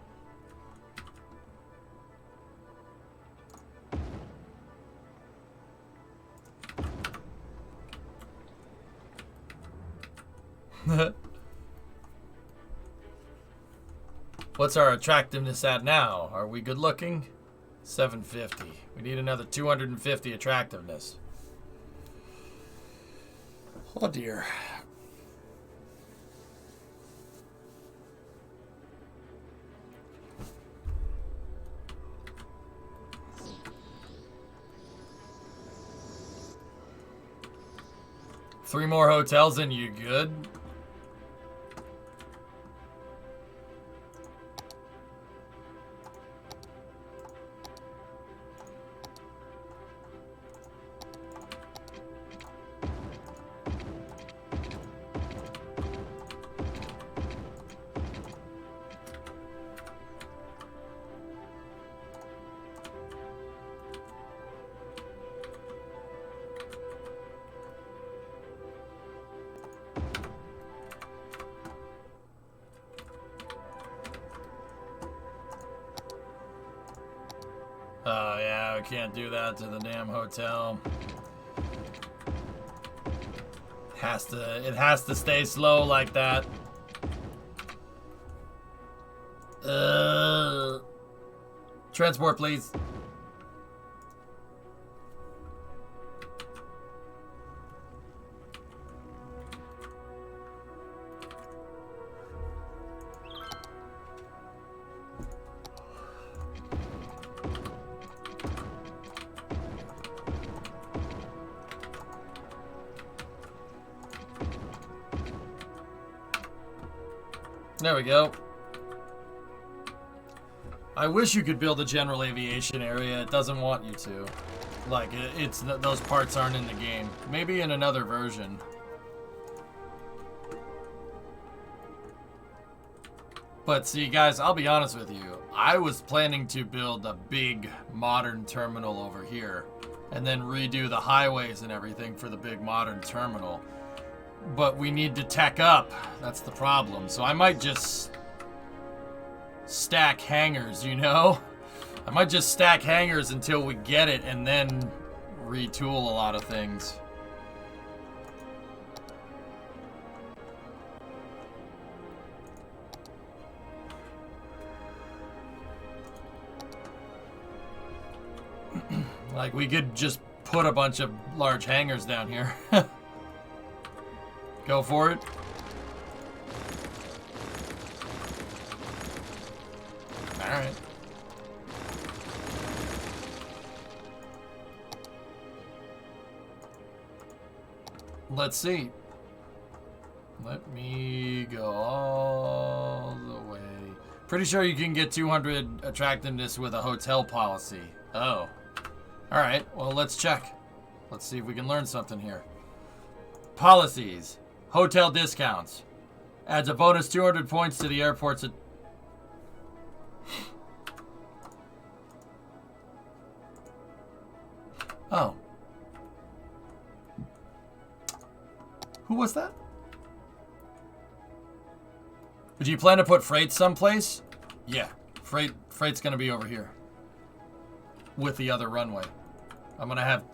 What's our attractiveness at now? Are we good looking? 750. We need another 250 attractiveness. Oh dear. Three more hotels and you good? can't do that to the damn hotel. It has to stay slow like that. Transport, please. There we go. I wish you could build a general aviation area. It doesn't want you to. Like, those parts aren't in the game. Maybe in another version. But see, guys, I'll be honest with you. I was planning to build a big modern terminal over here and then redo the highways and everything for the big modern terminal. But we need to tech up. That's the problem. So I might just stack hangars, you know? I might just stack hangars until we get it and then retool a lot of things. Like, we could just put a bunch of large hangars down here. Go for it. Alright. Let's see. Let me go all the way. Pretty sure you can get 200 attractiveness with a hotel policy. Oh. Alright, well, let's check. Let's see if we can learn something here. Policies. Hotel discounts. Adds a bonus 200 points to the airport's... Oh. Who was that? Do you plan to put freight someplace? Yeah. Freight's gonna be over here. With the other runway. I'm gonna have...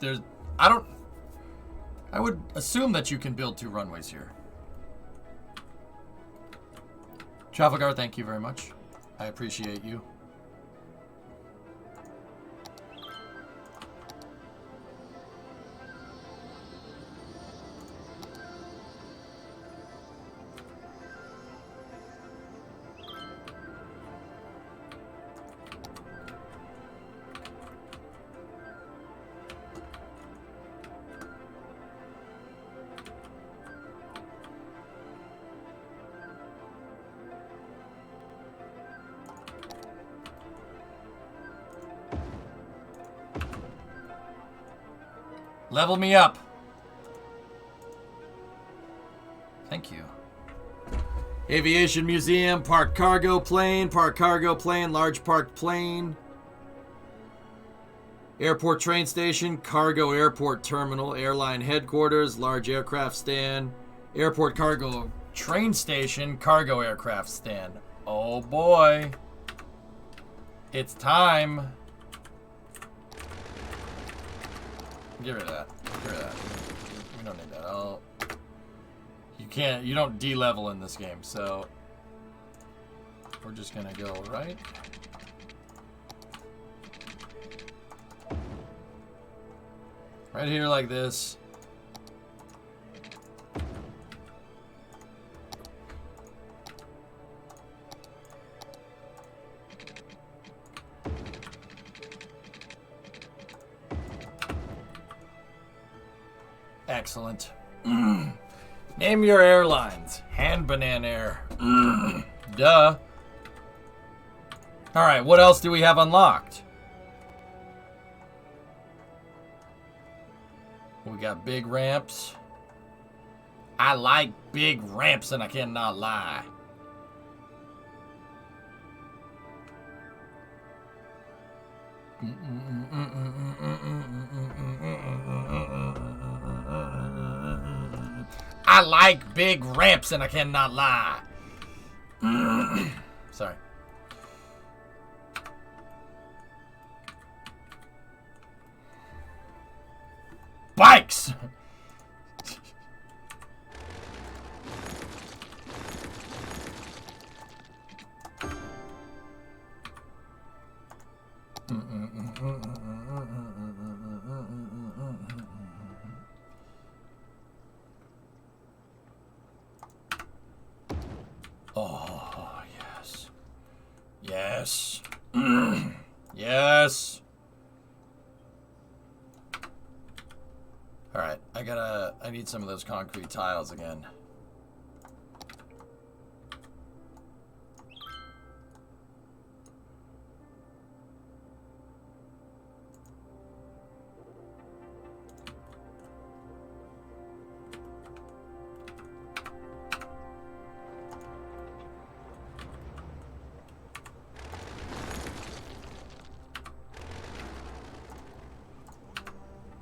I would assume that you can build 2 runways here. Trafalgar, thank you very much. I appreciate you. Level me up. Thank you. Aviation Museum, parked cargo plane, large parked plane. Airport train station, cargo airport terminal, airline headquarters, large aircraft stand. Airport cargo train station, cargo aircraft stand. Oh boy. It's time. Get rid of that. Get rid of that. We don't need that. You don't de-level in this game, so we're just gonna go right. Right here like this. Excellent. Name your airlines. Han Banan Air. Duh. Alright, what else do we have unlocked? We got big ramps. I like big ramps and I cannot lie. I like big ramps and I cannot lie. Sorry. bikes! Oh, yes. Yes. Yes. Alright, I need some of those concrete tiles again.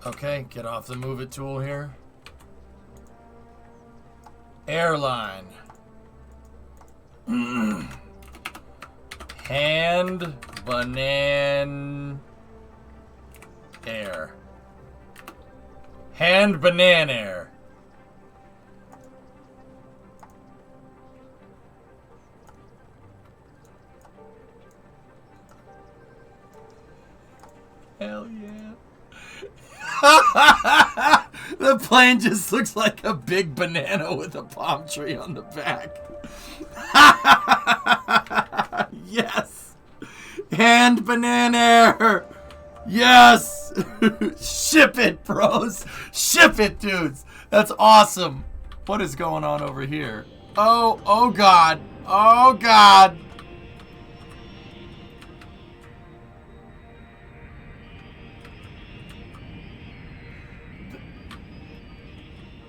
Okay, get off the move it tool here. Airline. Hand banan air. Hand banan air. Hell yeah. The plane just looks like a big banana with a palm tree on the back. Yes. Hand banana air. Yes. Ship it, bros. Ship it, dudes. That's awesome. What is going on over here? Oh God. Oh God.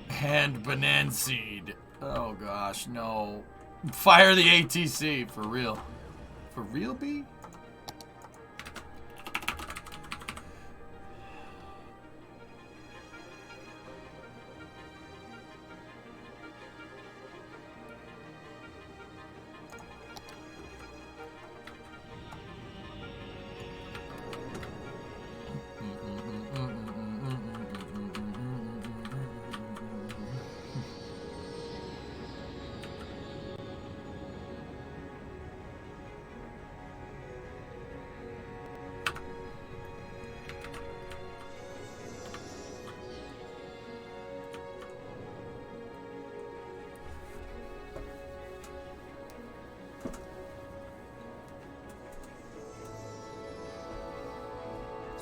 Hand banana seed. Oh gosh, no. Fire the ATC, for real. For real, B?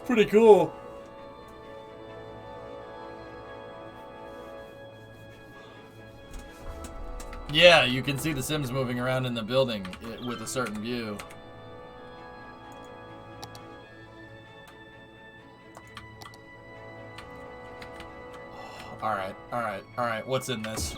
Pretty cool. Yeah, you can see the Sims moving around in the building with a certain view. Alright, alright, alright. What's in this?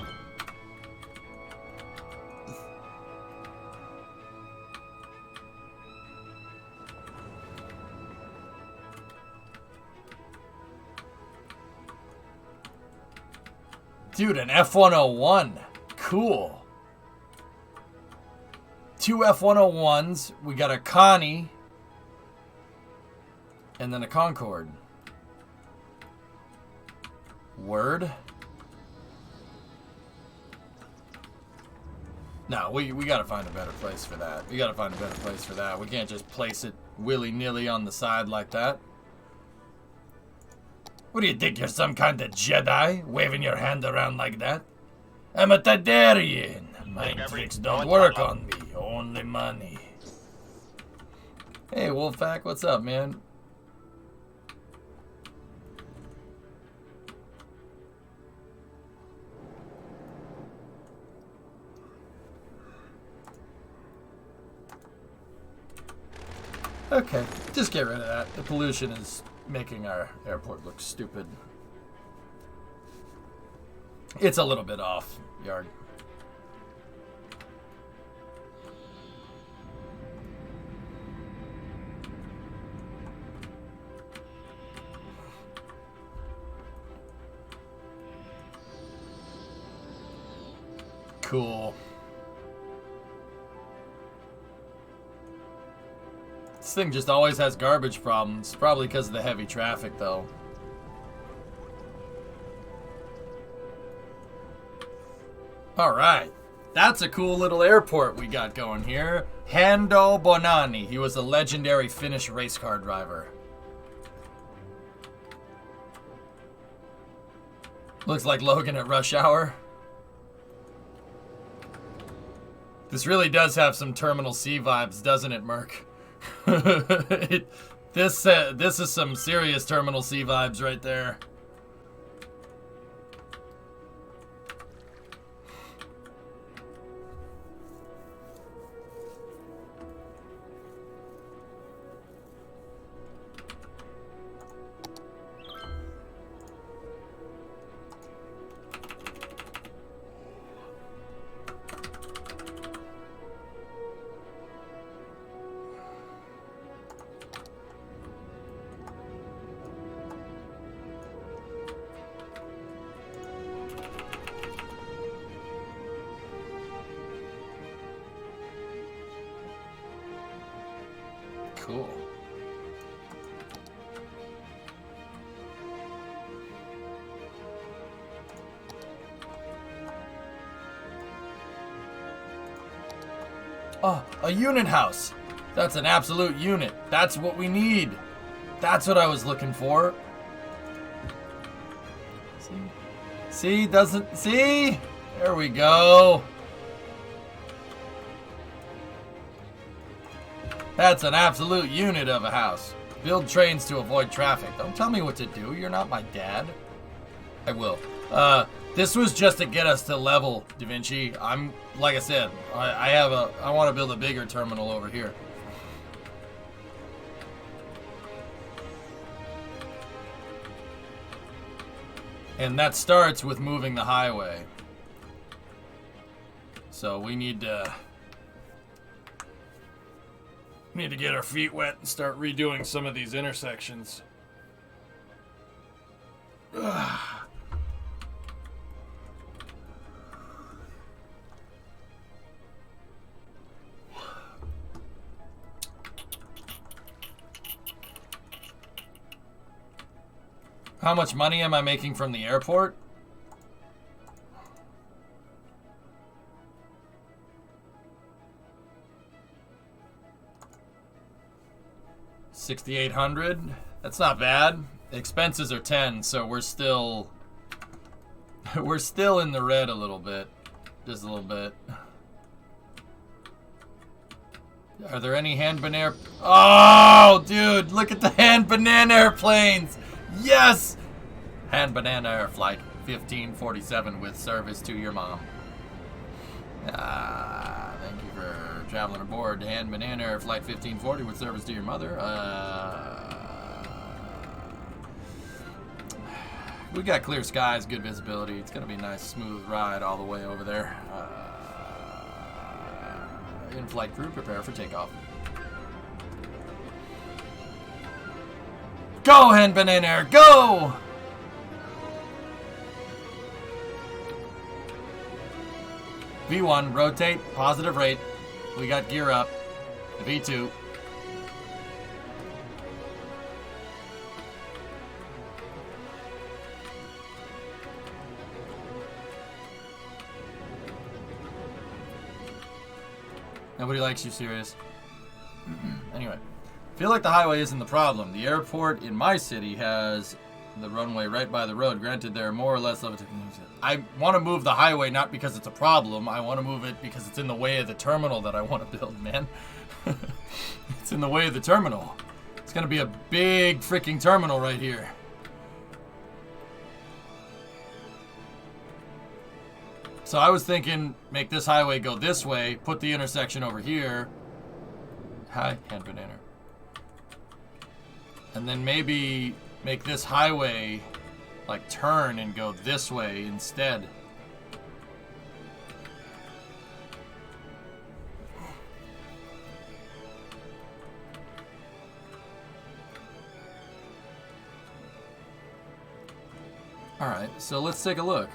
Dude, an F-101. Cool. 2 F-101s. We got a Connie. And then a Concorde. Word? No, we gotta find a better place for that. We gotta find a better place for that. We can't just place it willy-nilly on the side like that. What do you think, you're some kind of Jedi, waving your hand around like that? I'm a Tadarian. Mind tricks don't work on me, only money. Hey, Wolfpack, what's up, man? Okay, just get rid of that. The pollution is making our airport look stupid. It's a little bit off, Yard. Cool. This thing just always has garbage problems. Probably because of the heavy traffic, though. All right. That's a cool little airport we got going here. Hando Bonanni. He was a legendary Finnish race car driver. Looks like Logan at rush hour. This really does have some Terminal C vibes, doesn't it, Merc? This is some serious Terminal C vibes right there. Cool. Oh, a unit house. That's an absolute unit. That's what we need. That's what I was looking for. See, doesn't, see? There we go. That's an absolute unit of a house. Build trains to avoid traffic. Don't tell me what to do. You're not my dad. I will. This was just to get us to level, Da Vinci. I'm, like I said, I want to build a bigger terminal over here. And that starts with moving the highway. So we need to get our feet wet and start redoing some of these intersections. Ugh. How much money am I making from the airport? $6,800. That's not bad. Expenses are 10, so we're still in the red a little bit, just a little bit. Are there any hand banana? Oh, dude, look at the hand banana airplanes. Yes! Hand banana air flight 1547 with service to your mom. Thank you for traveling aboard Hand banana air flight 1540 with service to your mother. We got clear skies, good visibility. It's gonna be a nice smooth ride all the way over there. In-flight crew, prepare for takeoff. Go, Hand banana air, go! V1, rotate, positive rate. We got gear up. V2. Nobody likes you, serious. Anyway, I feel like the highway isn't the problem. The airport in my city has the runway right by the road. Granted, there are more or less of it. I want to move the highway not because it's a problem. I want to move it because it's in the way of the terminal that I want to build, man. It's in the way of the terminal. It's going to be a big freaking terminal right here. So I was thinking, make this highway go this way, put the intersection over here. Hi, hand banana. And then maybe make this highway like turn and go this way instead. All right, so let's take a look.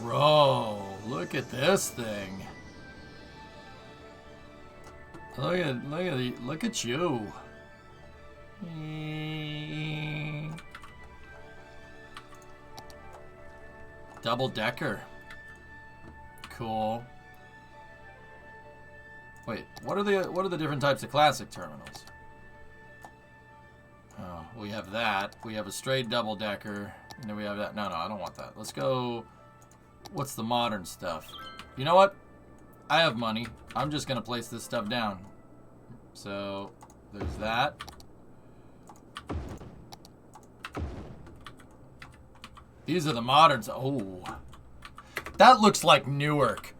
Bro, look at this thing. Look at you. Double decker. Cool. Wait, what are the different types of classic terminals? Oh, we have that. We have a straight double decker. And then we have that. No, I don't want that. Let's go. What's the modern stuff? You know what? I have money. I'm just gonna place this stuff down. So there's that. These are the moderns. Oh, that looks like Newark.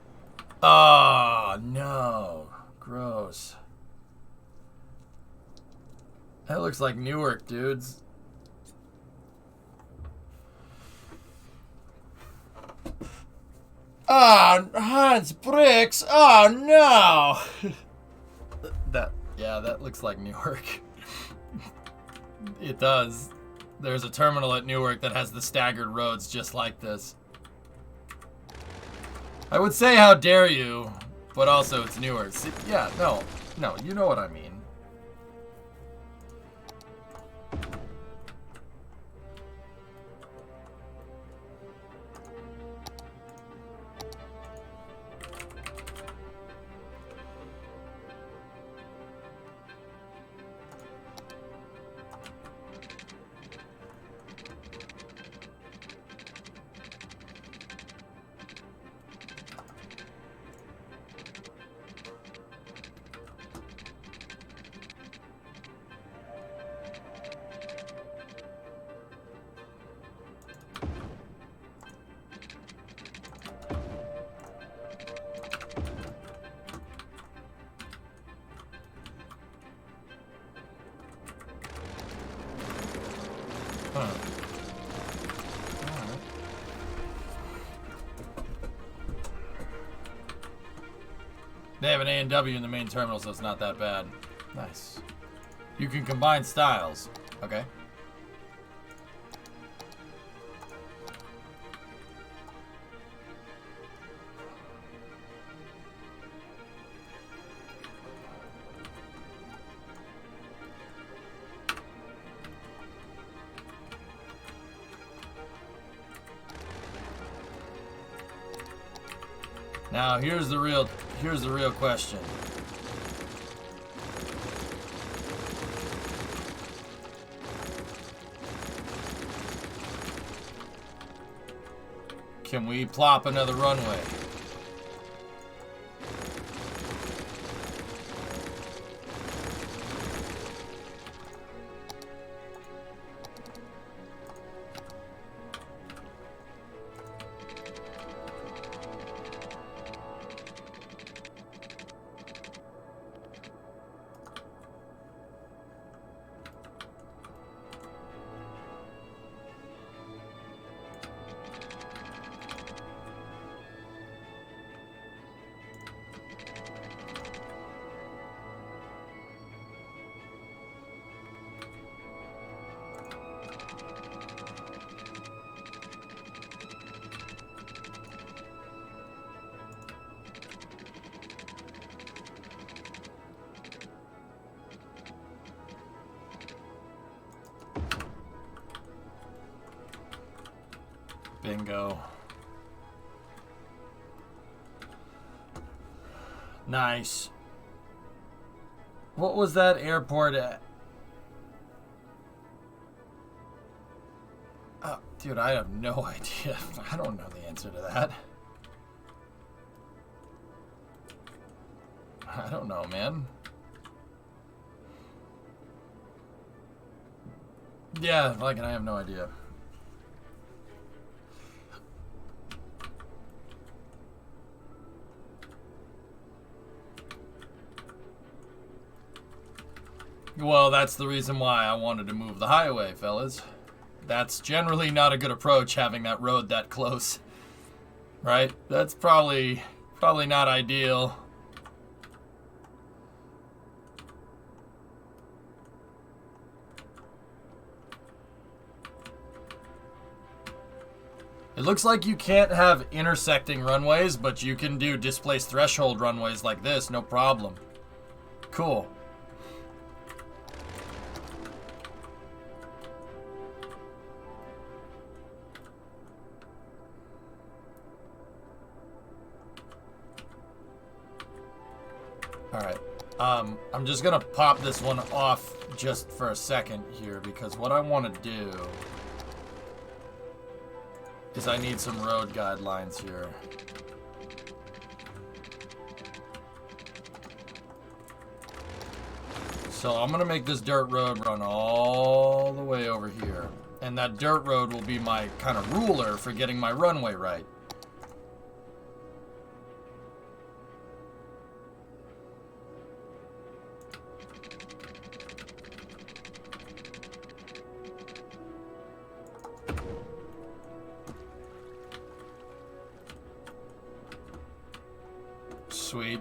Oh no, gross. That looks like Newark, dudes. Ah, Hans bricks. Oh no. That looks like Newark. It does. There's a terminal at Newark that has the staggered roads just like this. I would say how dare you, but also it's Newark. See, yeah, no, you know what I mean. Huh. Alright. They have an A and W in the main terminal, so it's not that bad. Nice. You can combine styles. Okay. Now here's the real question. Can we plop another runway? Bingo. Nice. What was that airport at? Oh, dude, I have no idea. I don't know the answer to that. I don't know, man. Yeah, like, I have no idea. Well, that's the reason why I wanted to move the highway, fellas. That's generally not a good approach, having that road that close. Right? That's probably not ideal. It looks like you can't have intersecting runways, but you can do displaced threshold runways like this, no problem. Cool. Alright. I'm just gonna pop this one off just for a second here, because what I want to do is I need some road guidelines here. So I'm gonna make this dirt road run all the way over here. And that dirt road will be my kind of ruler for getting my runway right. Sweet.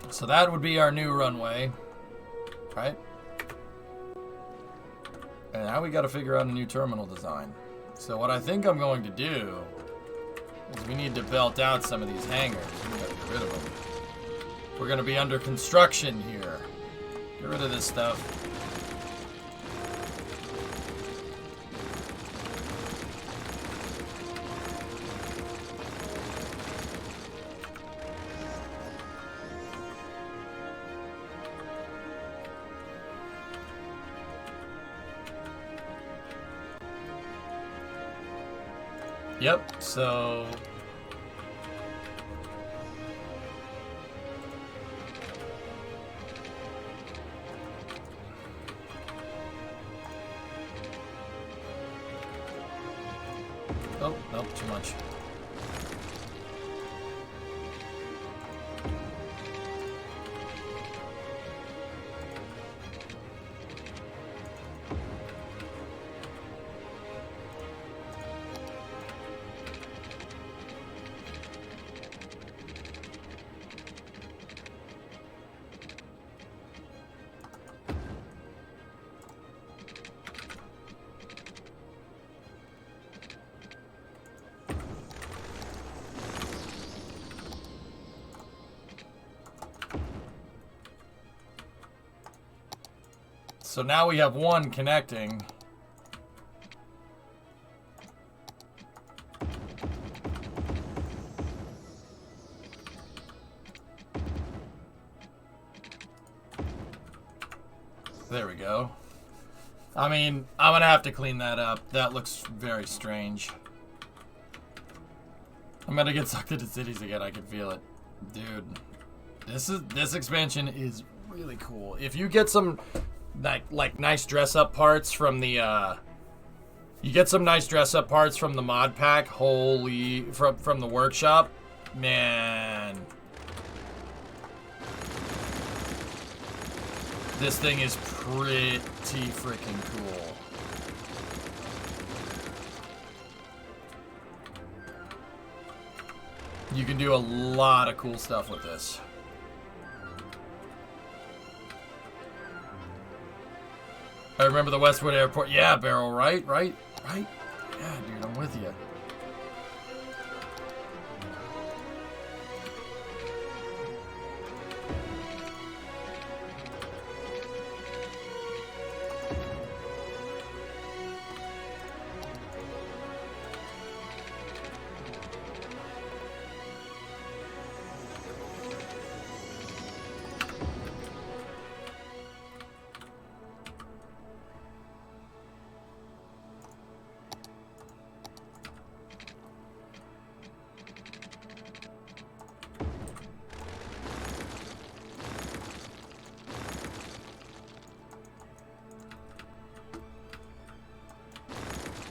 So that would be our new runway, right? And now we got to figure out a new terminal design. So what I think I'm going to do is we need to belt out some of these hangars. We got to get rid of them. We're going to be under construction here. Get rid of this stuff. Yep, so oh, nope, too much. So now we have one connecting. There we go. I mean, I'm gonna have to clean that up. That looks very strange. I'm gonna get sucked into cities again. I can feel it. Dude, this expansion is really cool. If you get some like nice dress-up parts from the you get some nice dress-up parts from the mod pack, holy, from the workshop, man, this thing is pretty freaking cool. You can do a lot of cool stuff with this. I remember the Westwood Airport. Yeah, Barrel, right? Yeah, dude, I'm with you.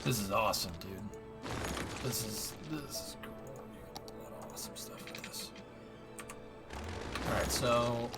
This is awesome, dude. This is cool. You can do a lot of awesome stuff with this. Alright, so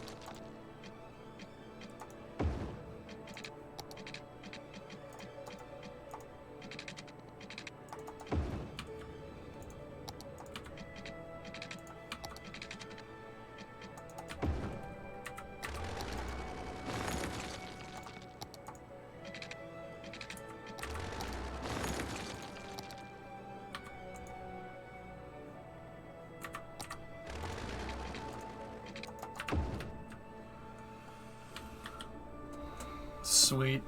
sweet.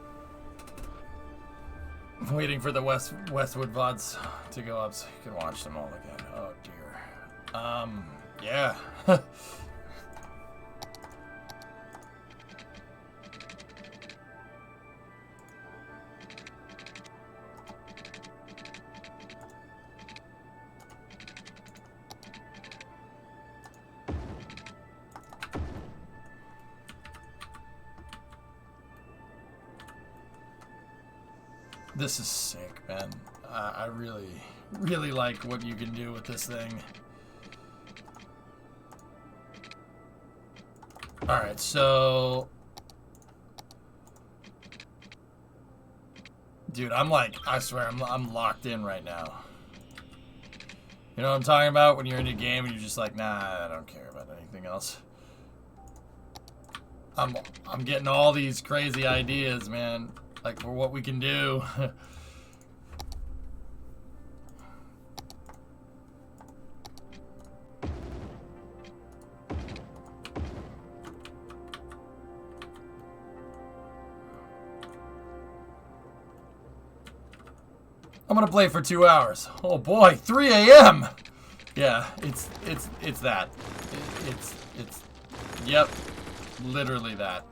waiting for the Westwood VODs to go up so you can watch them all again. Oh dear. Yeah. This is sick, man. I really, really like what you can do with this thing. Alright, so... Dude, I'm like, I swear, I'm locked in right now. You know what I'm talking about? When you're in a game and you're just like, nah, I don't care about anything else. I'm getting all these crazy ideas, man. Like, for what we can do. I'm gonna play for 2 hours. Oh boy, 3 a.m. Yeah, it's that. It's yep, literally that.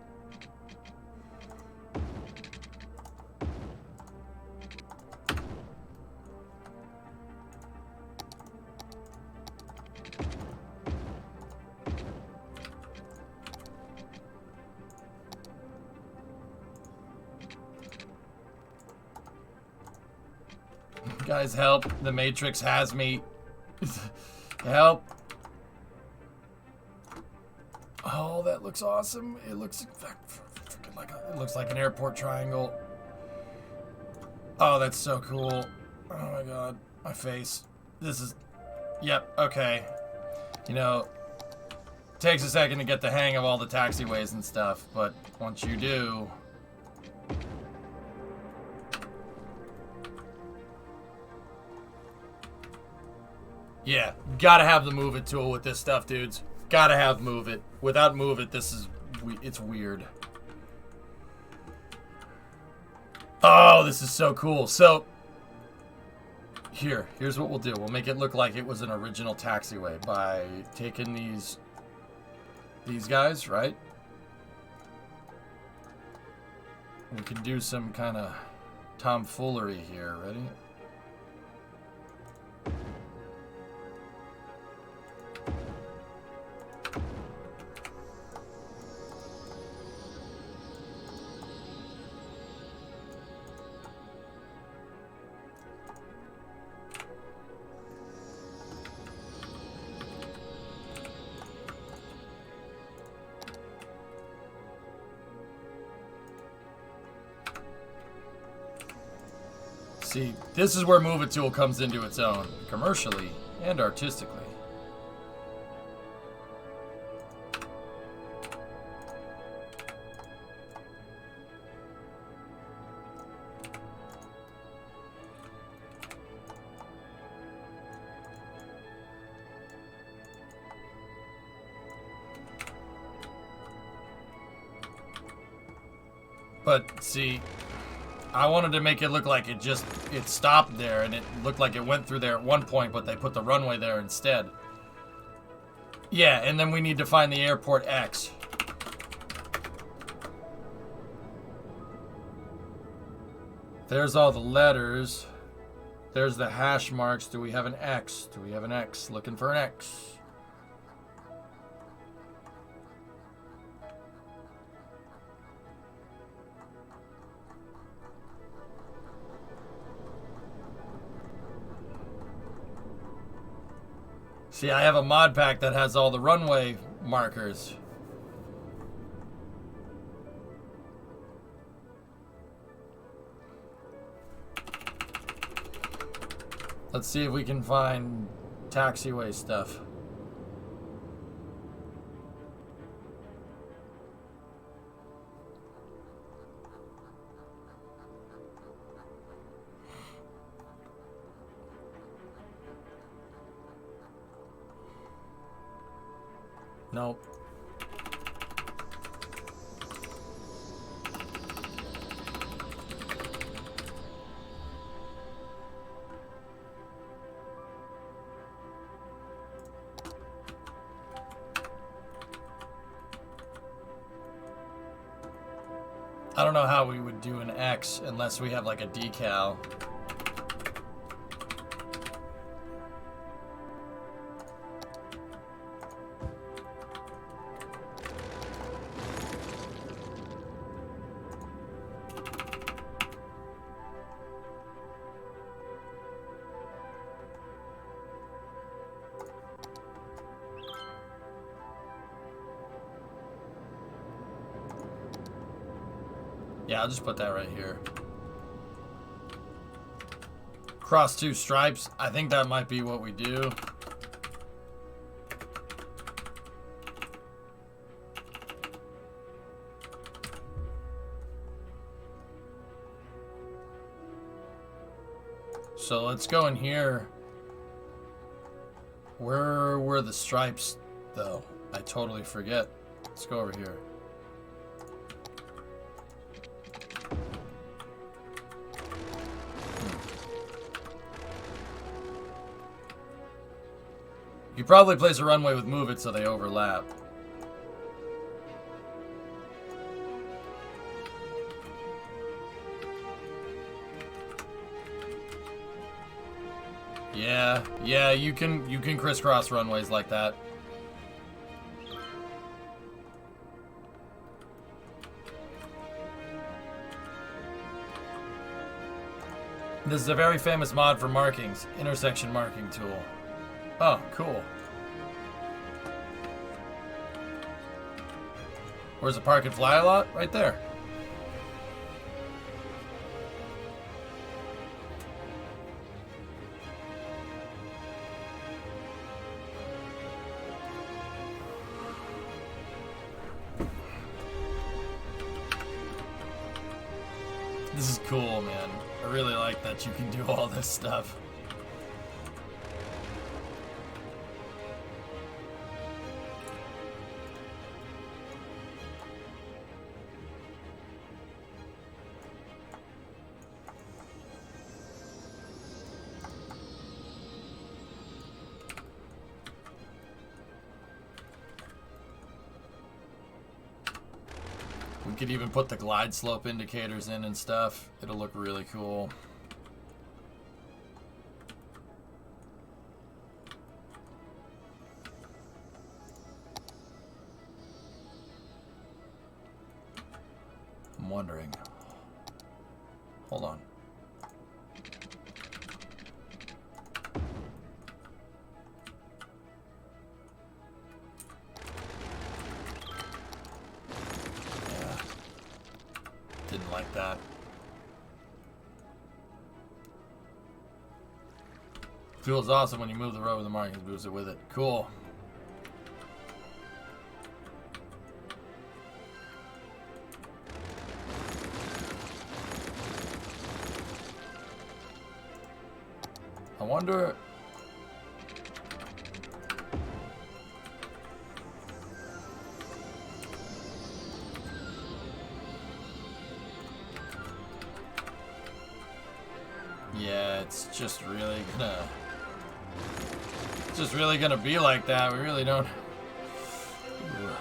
Guys, help. The Matrix has me. Help. Oh, that looks awesome. It looks freaking like it looks like an airport triangle. Oh, that's so cool. Oh my god. My face. This is... Yep, okay. You know, takes a second to get the hang of all the taxiways and stuff, but once you do... Yeah, gotta have the move it tool with this stuff, dudes. Gotta have move it. Without move it, it's weird. Oh, this is so cool. So, here's what we'll do. We'll make it look like it was an original taxiway by taking these guys, right? We can do some kind of tomfoolery here. Ready? See, this is where Move It Tool comes into its own, commercially and artistically. But, see... I wanted to make it look like it stopped there, and it looked like it went through there at one point, but they put the runway there instead. Yeah, and then we need to find the airport X. There's all the letters. There's the hash marks. Do we have an X? Do we have an X? Looking for an X. See, I have a mod pack that has all the runway markers. Let's see if we can find taxiway stuff. Nope. I don't know how we would do an X unless we have like a decal. Yeah, I'll just put that right here. Cross 2 stripes. I think that might be what we do. So let's go in here. Where were the stripes, though? I totally forget. Let's go over here. You probably place a runway with move it so they overlap. Yeah, you can crisscross runways like that. This is a very famous mod for markings, intersection marking tool. Oh, cool. Where's the park and fly a lot? Right there. This is cool, man. I really like that you can do all this stuff. We could even put the glide slope indicators in and stuff. It'll look really cool. I'm wondering. Hold on. Didn't like that. Feels awesome when you move the road with the markings, moves it with it. Cool. I wonder. Yeah, it's just really gonna be like that. We really don't. Ugh.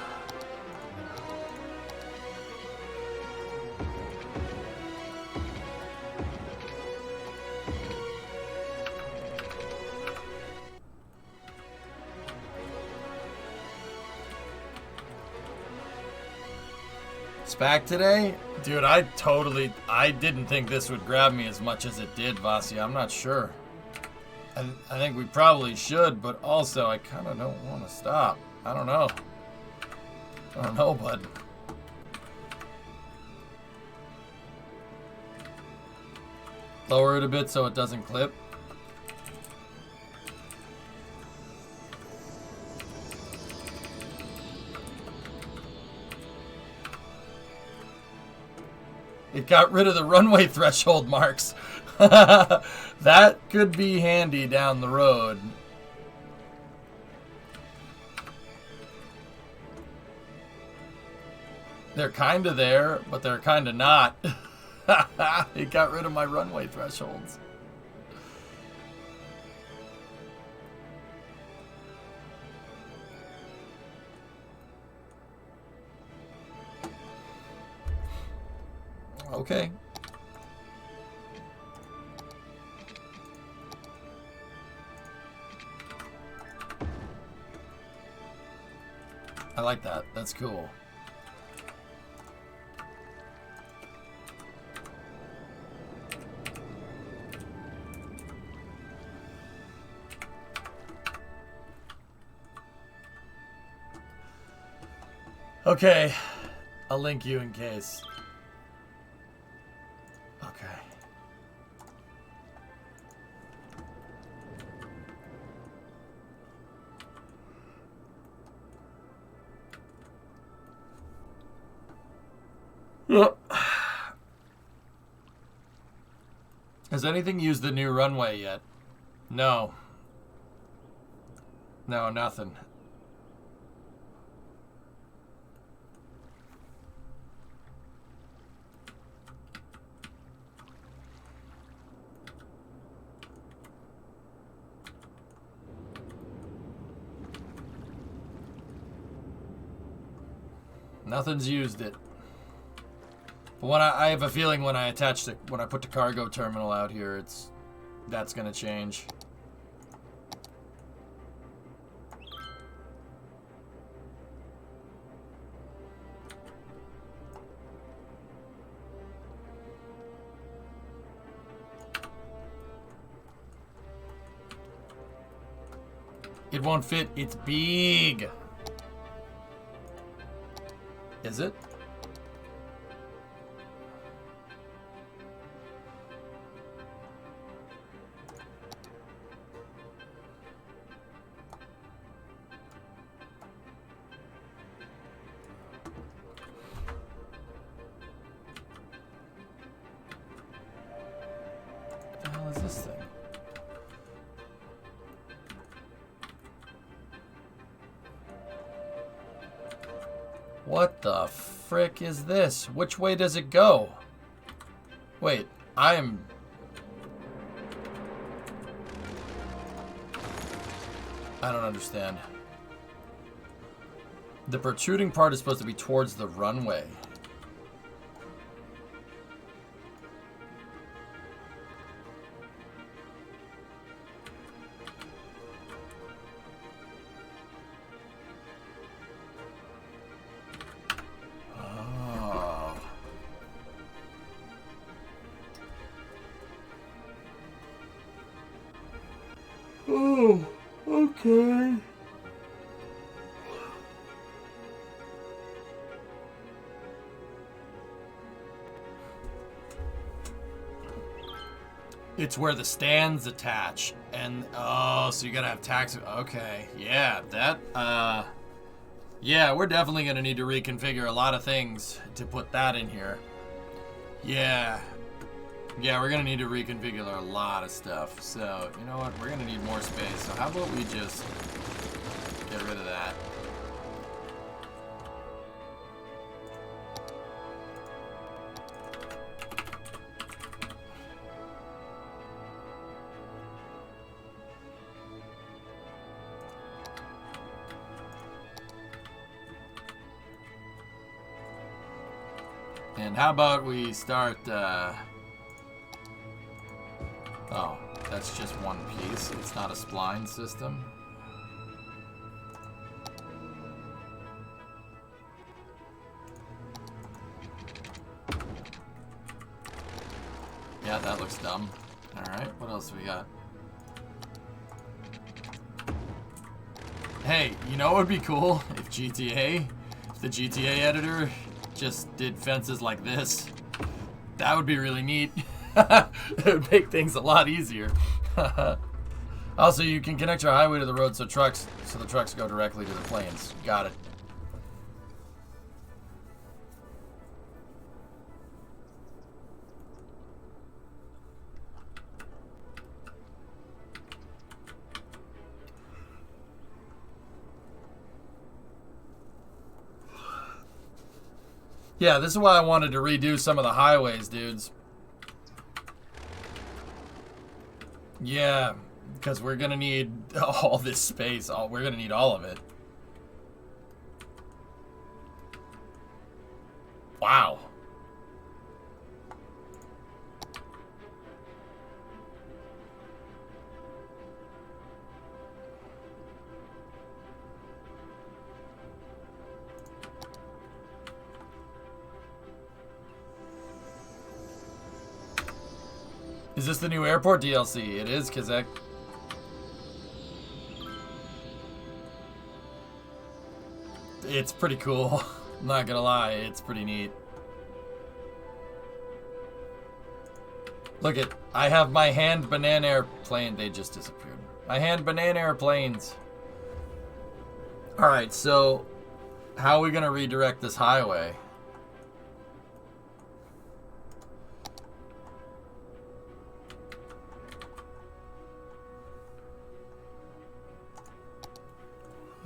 It's back today? Dude, I didn't think this would grab me as much as it did, Vasi. I'm not sure. I think we probably should, but also I kind of don't want to stop. I don't know. I don't know, bud. Lower it a bit so it doesn't clip. It got rid of the runway threshold marks. That could be handy down the road. They're kind of there, but they're kind of not. It got rid of my runway thresholds. Okay. I like that. That's cool. Okay. I'll link you in case. Okay. Yep. Has anything used the new runway yet? No. No, nothing. Nothing's used it. But when I have a feeling when I put the cargo terminal out here, that's gonna change. It won't fit. It's big. Is it? What the hell is this thing? What the frick is this? Which way does it go? Wait, I don't understand. The protruding part is supposed to be towards the runway. Oh, okay. It's where the stands attach, and oh, so you gotta have taxi. Okay, yeah, yeah, we're definitely gonna need to reconfigure a lot of things to put that in here. Yeah. Yeah, we're gonna need to reconfigure a lot of stuff. So, you know what? We're gonna need more space. So how about we just get rid of that? And how about we start, oh, that's just one piece. It's not a spline system. Yeah, that looks dumb. Alright, what else we got? Hey, you know what would be cool? If the GTA editor just did fences like this. That would be really neat. It would make things a lot easier. Also, you can connect your highway to the road so the trucks go directly to the planes. Got it. Yeah, this is why I wanted to redo some of the highways, dudes. Yeah, because we're going to need all this space. We're going to need all of it. Wow. Is this the new airport DLC? It is, Kazek. It's pretty cool. I'm not gonna lie, it's pretty neat. Look at, I have my hand banana airplane. They just disappeared. My hand banana airplanes. Alright, so how are we gonna redirect this highway?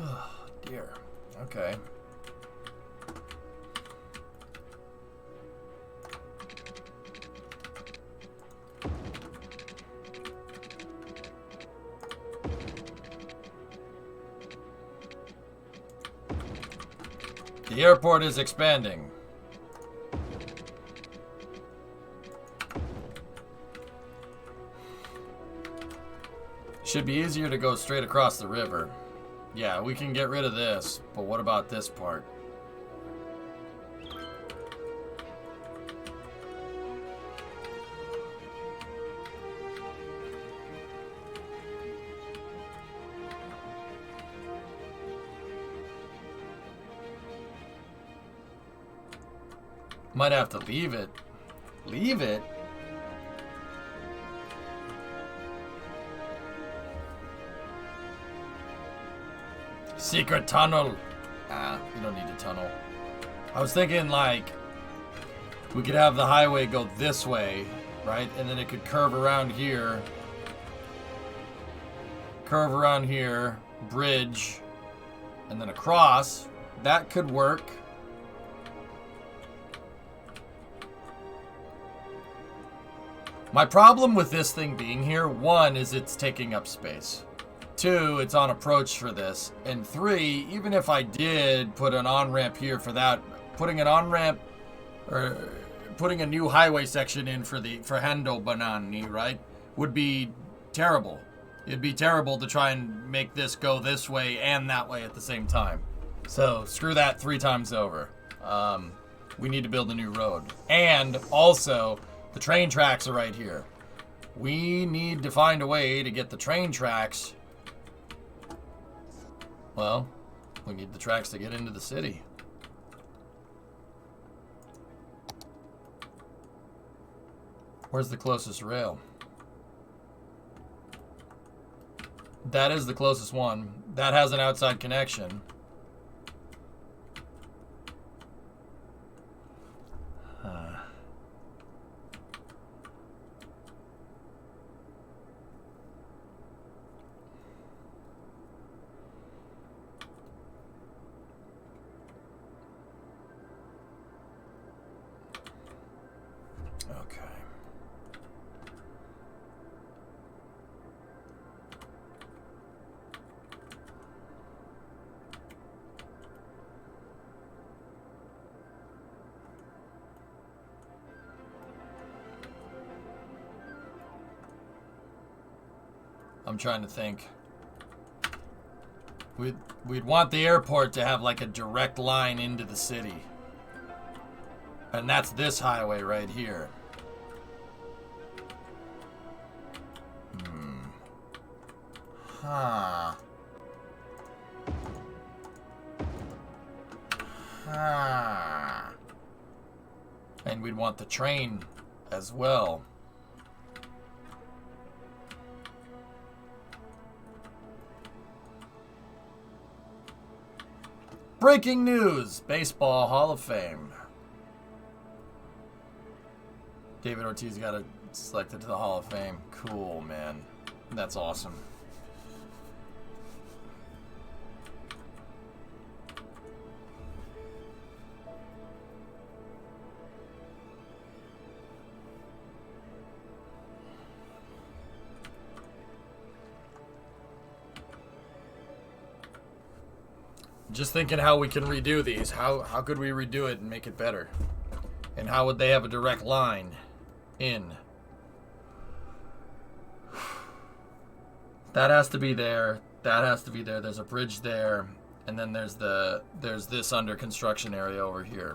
Oh, dear. Okay. The airport is expanding. Should be easier to go straight across the river. Yeah, we can get rid of this, but what about this part? Might have to leave it. Leave it? Secret tunnel. Ah, you don't need a tunnel. I was thinking like we could have the highway go this way, right? And then it could curve around here. Curve around here, bridge, and then across. That could work. My problem with this thing being here, one, is it's taking up space. Two, it's on approach for this. And three, even if I did put an on-ramp here for that, putting an on-ramp or putting a new highway section in for Hando Banani, right, would be terrible. It'd be terrible to try and make this go this way and that way at the same time. So screw that 3 times over. We need to build a new road. And also, the train tracks are right here. We need to find a way to get the train tracks. Well, we need the tracks to get into the city. Where's the closest rail? That is the closest one. That has an outside connection. I'm trying to think. We'd want the airport to have like a direct line into the city. And that's this highway right here. Huh. And we'd want the train as well. Breaking news! Baseball Hall of Fame. David Ortiz got selected to the Hall of Fame. Cool, man. That's awesome. Just thinking how we can redo these. How could we redo it and make it better? And how would they have a direct line in? That has to be there. That has to be there. There's a bridge there. And then there's this under construction area over here.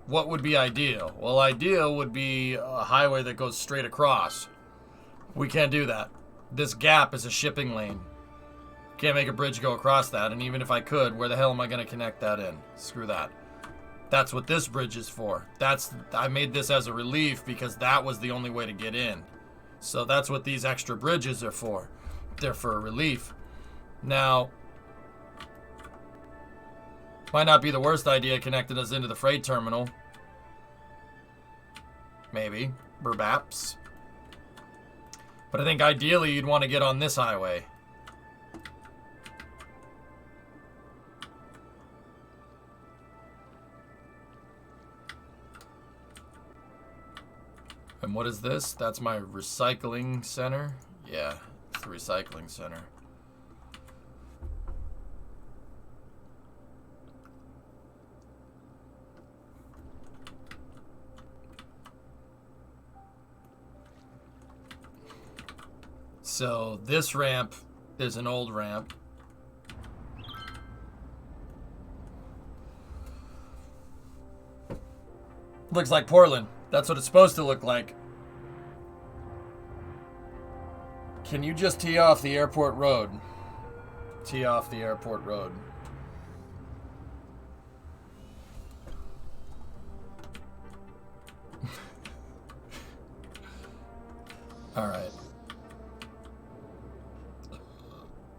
What would be ideal? Well, ideal would be a highway that goes straight across. We can't do that. This gap is a shipping lane. Can't make a bridge go across that, and even if I could, where the hell am I going to connect that in? Screw that. That's what this bridge is for. I made this as a relief because that was the only way to get in. So that's what these extra bridges are for. They're for a relief. Now, might not be the worst idea connecting us into the freight terminal. Maybe. Perhaps. But I think ideally you'd want to get on this highway. And what is this? That's my recycling center? Yeah, it's the recycling center. So this ramp is an old ramp. Looks like Portland. That's what it's supposed to look like. Can you just tee off the airport road? Tee off the airport road. All right.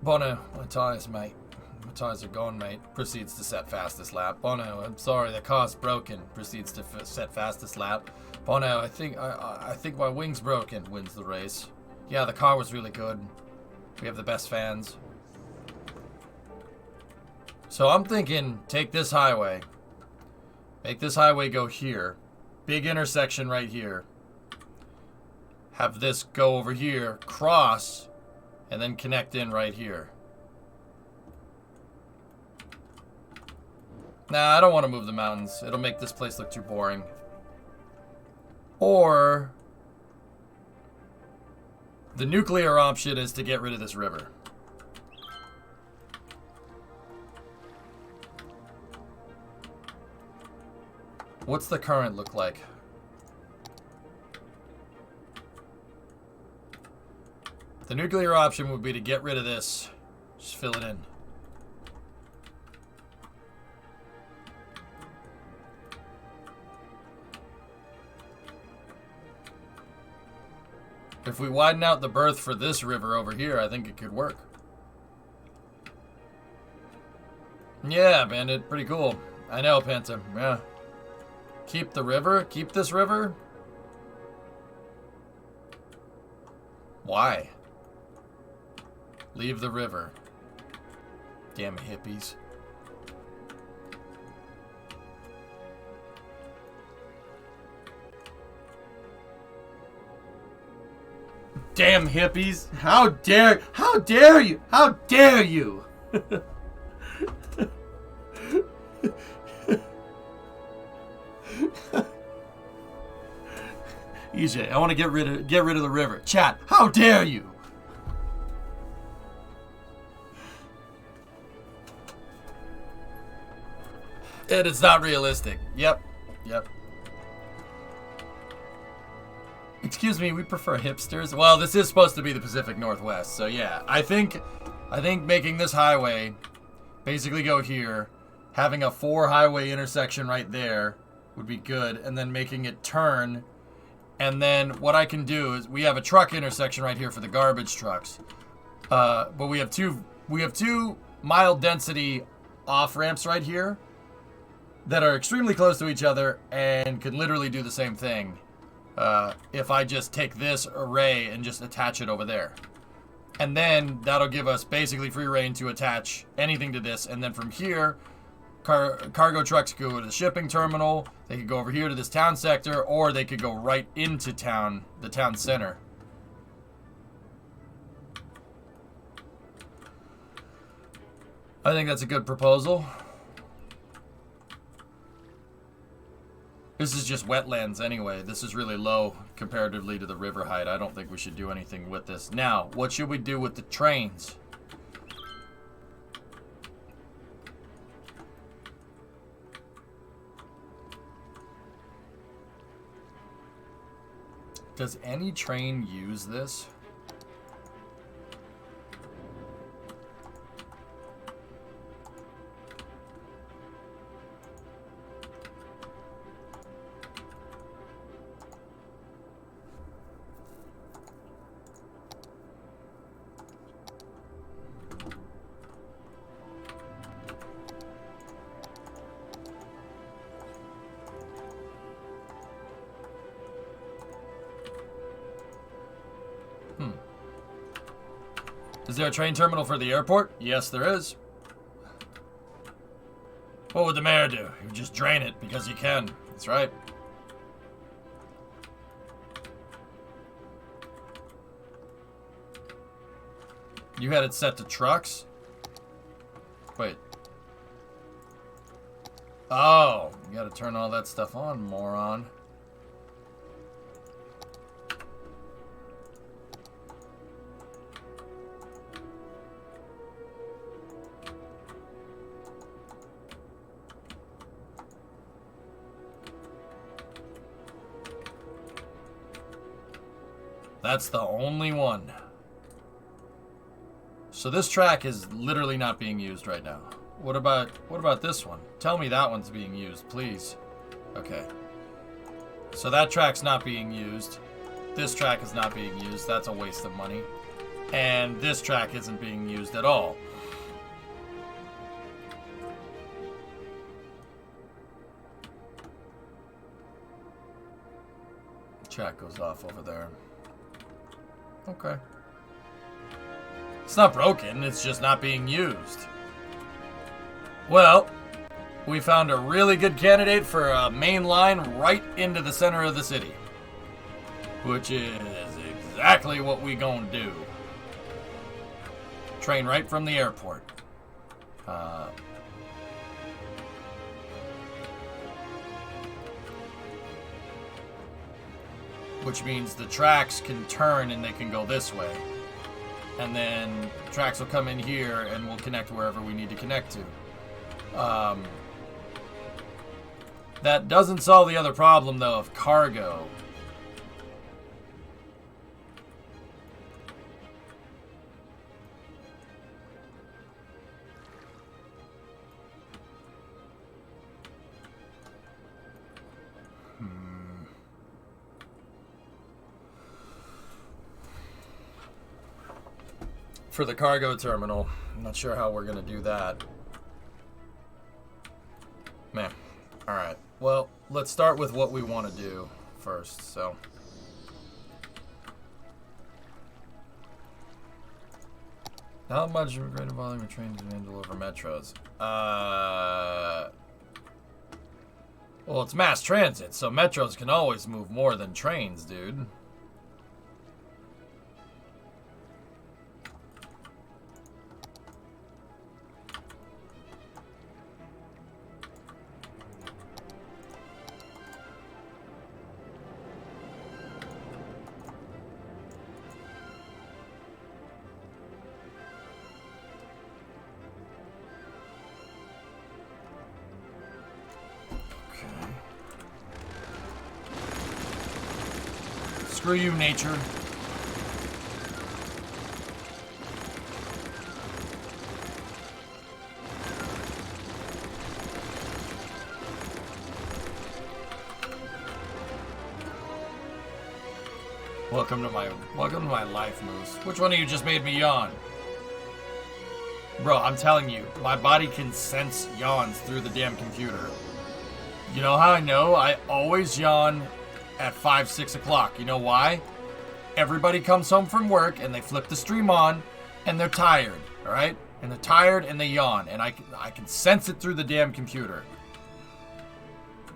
Bono, my tires, mate. My tires are gone, mate. Proceeds to set fastest lap. Bono, I'm sorry, the car's broken. Proceeds to set fastest lap. Bono, I think my wing's broken. Wins the race. Yeah, the car was really good. We have the best fans. So I'm thinking, take this highway. Make this highway go here. Big intersection right here. Have this go over here, cross, and then connect in right here. Nah, I don't want to move the mountains. It'll make this place look too boring. Or the nuclear option is to get rid of this river. What's the current look like? The nuclear option would be to get rid of this. Just fill it in. If we widen out the berth for this river over here, I think it could work. Yeah, Bandit, pretty cool. I know, Panta. Yeah. Keep the river? Keep this river? Why? Leave the river. Damn hippies. Damn hippies. How dare you? How dare you? EJ, I want to get rid of the river. Chat, how dare you? And it's not realistic. Yep. Excuse me, we prefer hipsters. Well, this is supposed to be the Pacific Northwest, so yeah. I think making this highway basically go here, having a 4-highway intersection right there would be good, and then making it turn. And then what I can do is we have a truck intersection right here for the garbage trucks. But we have two mild density off ramps right here that are extremely close to each other and could literally do the same thing. If I just take this array and just attach it over there. And then that'll give us basically free reign to attach anything to this. And then from here, cargo trucks go to the shipping terminal. They could go over here to this town sector, or they could go right into town, the town center. I think that's a good proposal. This is just wetlands anyway. This is really low comparatively to the river height. I don't think we should do anything with this. Now, what should we do with the trains? Does any train use this? Is there a train terminal for the airport? Yes, there is. What would the mayor do? He would just drain it because he can. That's right. You had it set to trucks? Wait. Oh, you gotta turn all that stuff on, moron. That's the only one. So this track is literally not being used right now. What about this one? Tell me that one's being used, please. Okay. So that track's not being used. This track is not being used. That's a waste of money. And this track isn't being used at all. Track goes off over there. Okay. It's not broken, it's just not being used. Well, we found a really good candidate for a main line right into the center of the city. Which is exactly what we gonna do. Train right from the airport. Which means the tracks can turn and they can go this way. And then tracks will come in here and we'll connect wherever we need to connect to. That doesn't solve the other problem, though, of cargo. For the cargo terminal, I'm not sure how we're going to do that. Man. Alright. Well, let's start with what we want to do first, so. How much of a greater volume of trains can handle over metros? Well, it's mass transit, so metros can always move more than trains, dude. Screw you, nature. Welcome to my life, Moose. Which one of you just made me yawn? Bro, I'm telling you, my body can sense yawns through the damn computer. You know how I know? I always yawn at 5, 6 o'clock. You know why? Everybody comes home from work and they flip the stream on and they're tired, all right? And they're tired and they yawn, and I can sense it through the damn computer.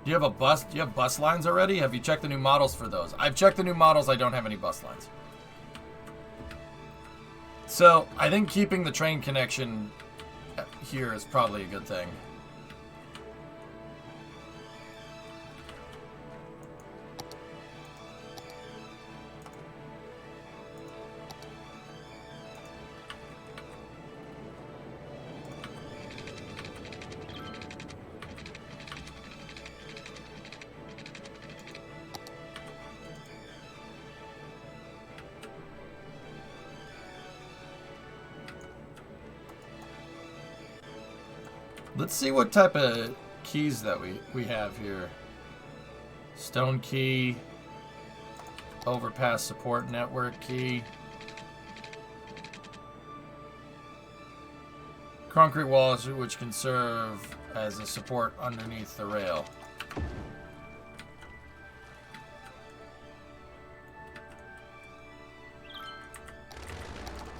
Do you have bus lines already? Have you checked the new models for those? I've checked the new models. I don't have any bus lines. So I think keeping the train connection here is probably a good thing. Let's see what type of keys that we have here. Stone key, overpass support network key, concrete walls which can serve as a support underneath the rail.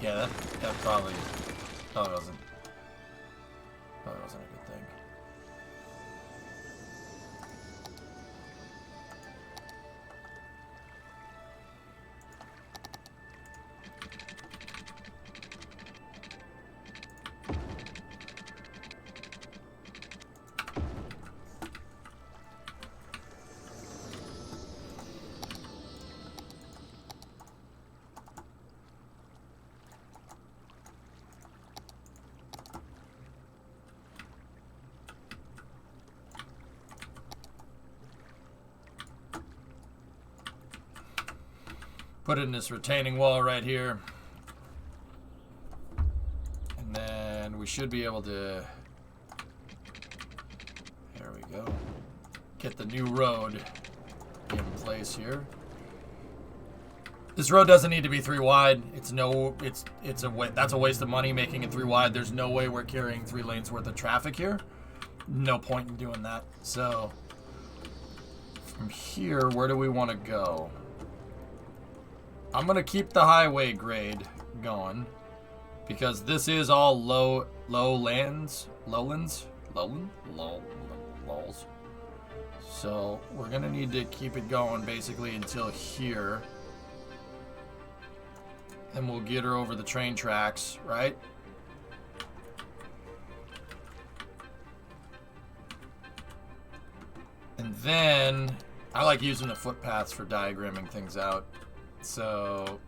Yeah, That probably wasn't a good thing. Put it in this retaining wall right here. And then we should be able to, there we go, get the new road in place here. This road doesn't need to be 3 wide. That's a waste of money making it 3 wide. There's no way we're carrying 3 lanes worth of traffic here. No point in doing that. So from here, where do we want to go? I'm going to keep the highway grade going because this is all lowlands. So we're going to need to keep it going basically until here. And we'll get her over the train tracks, right? And then I like using the footpaths for diagramming things out. So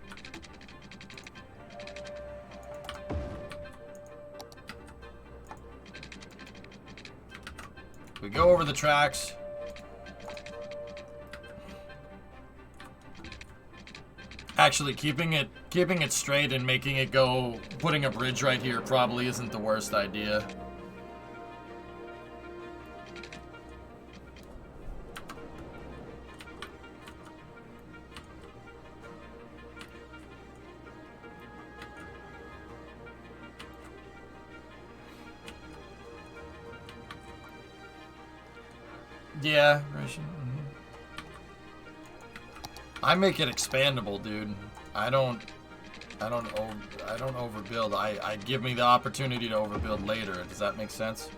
we go over the tracks. Actually, keeping it straight and making it go, putting a bridge right here probably isn't the worst idea. Yeah, I make it expandable, dude. I don't overbuild. I give me the opportunity to overbuild later. Does that make sense?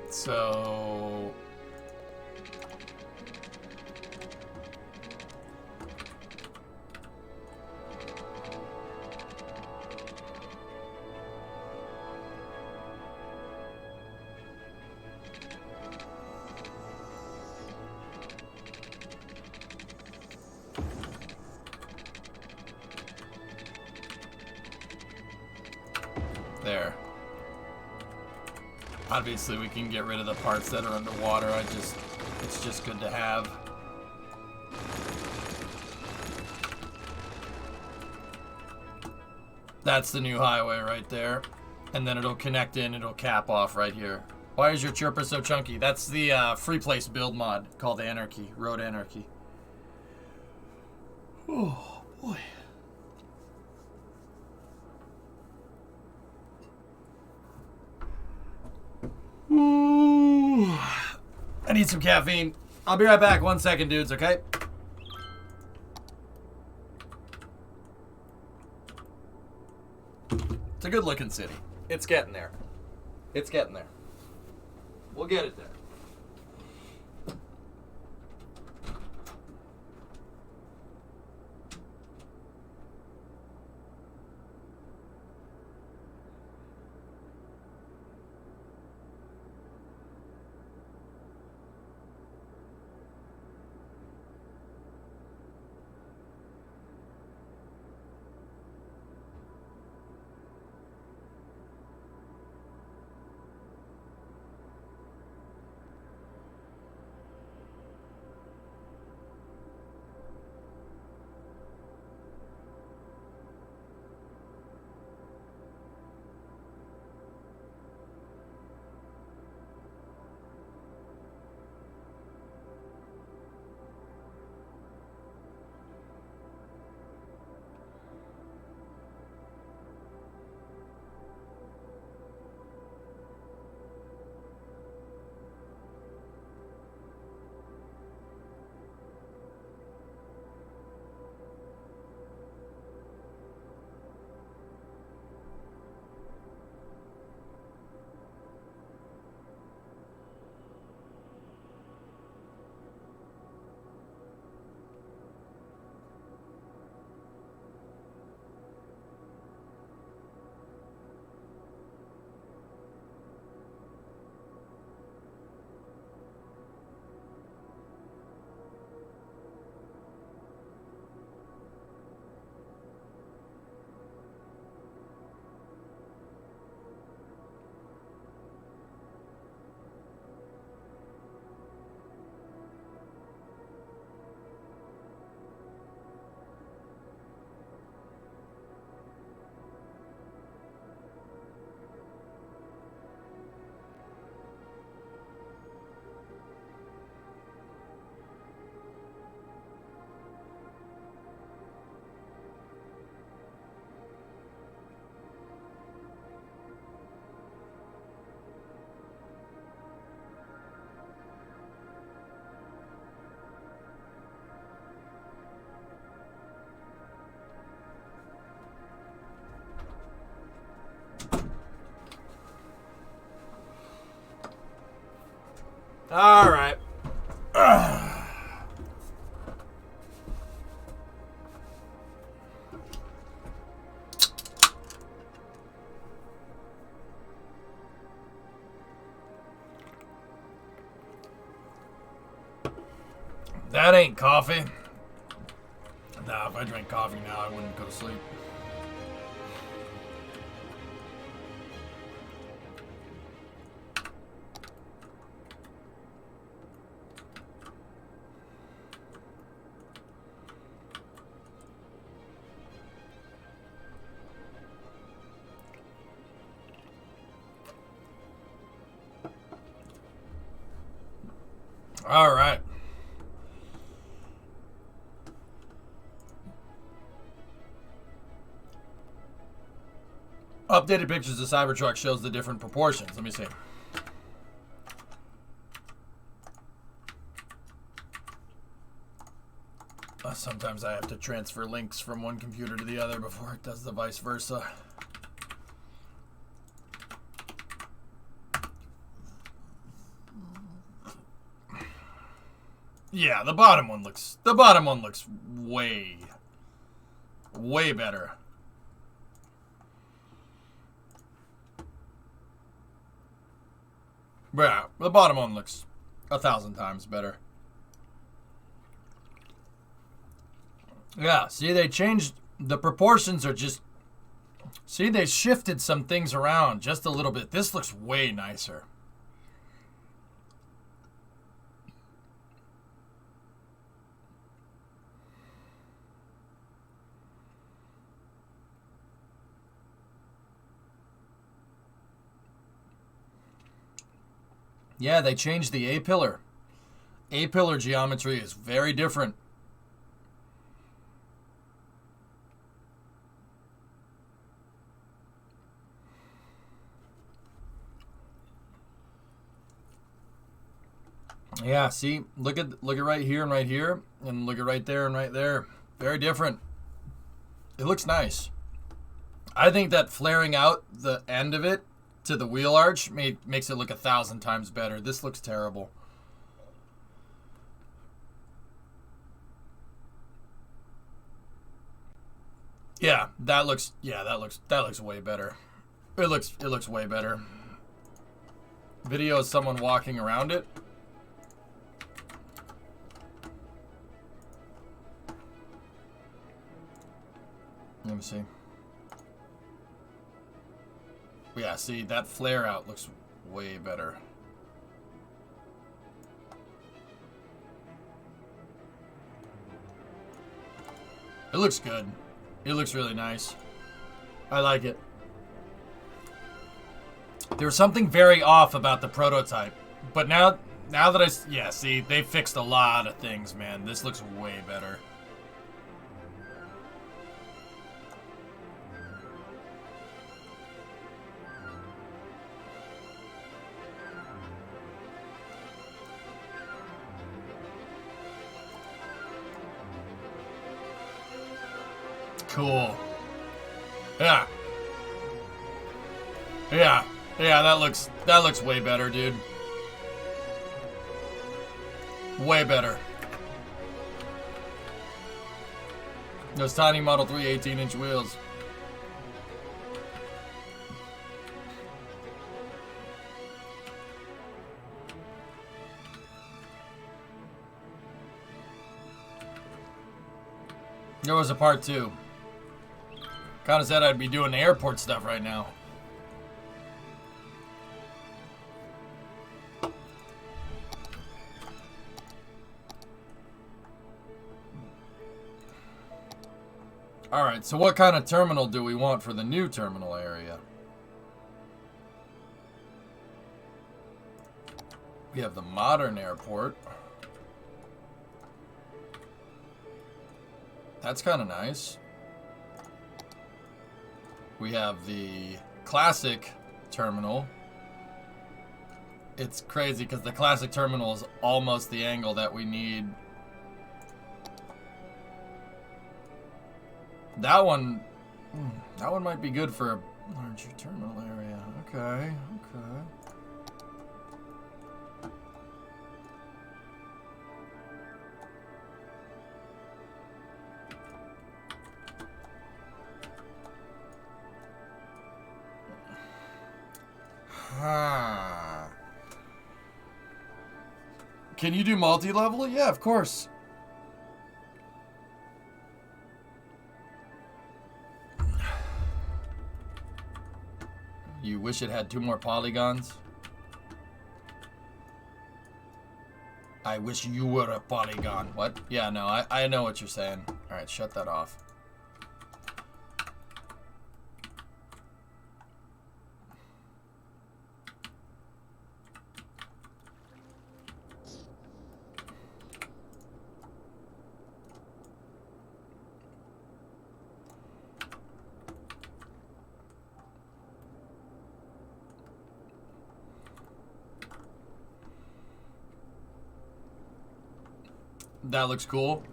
So there. Obviously, we can get rid of the parts that are underwater. It's just good to have. That's the new highway right there. And then it'll connect in, it'll cap off right here. Why is your chirper so chunky? That's the free place build mod called Anarchy, Road Anarchy. Oh, boy. Ooh. I need some caffeine. I'll be right back. 1 second, dudes, okay? It's a good looking city. It's getting there. It's getting there. We'll get it there. All right. That ain't coffee. Nah, if I drank coffee now, I wouldn't go to sleep. All right. Updated pictures of Cybertruck shows the different proportions. Let me see. Sometimes I have to transfer links from one computer to the other before it does the vice versa. Yeah, the bottom one looks way better. Yeah, the bottom one looks 1,000 times better. Yeah, see, they changed the proportions are just. See, they shifted some things around just a little bit. This looks way nicer. Yeah, they changed the A-pillar. A-pillar geometry is very different. Yeah, see, look at right here, and look at right there and right there. Very different. It looks nice. I think that flaring out the end of it to the wheel arch makes it look 1,000 times better. This looks terrible. Yeah, that looks way better. It looks way better. Video of someone walking around it. Let me see. Yeah, see, that flare out looks way better. It looks good. It looks really nice. I like it. There was something very off about the prototype, but now that yeah, see, they fixed a lot of things, man. This looks way better. Cool. Yeah. Yeah. Yeah, that looks way better, dude. Way better. Those tiny Model 3 18-inch wheels. There was a part 2. Kind of said I'd be doing the airport stuff right now. Alright, so what kind of terminal do we want for the new terminal area? We have the modern airport. That's kind of nice. We have the classic terminal. It's crazy because the classic terminal is almost the angle that we need. That one might be good for a larger terminal area. Okay, okay. Can you do multi-level? Yeah, of course. You wish it had 2 more polygons? I wish you were a polygon. What? Yeah, no, I know what you're saying. Alright, shut that off. That looks cool.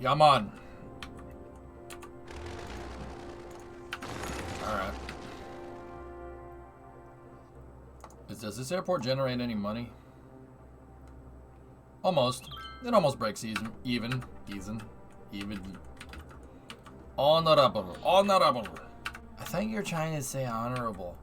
Yeah, I'm on. Alright. Does this airport generate any money? Almost. It almost breaks even. Honorable. Honorable. I think you're trying to say honorable.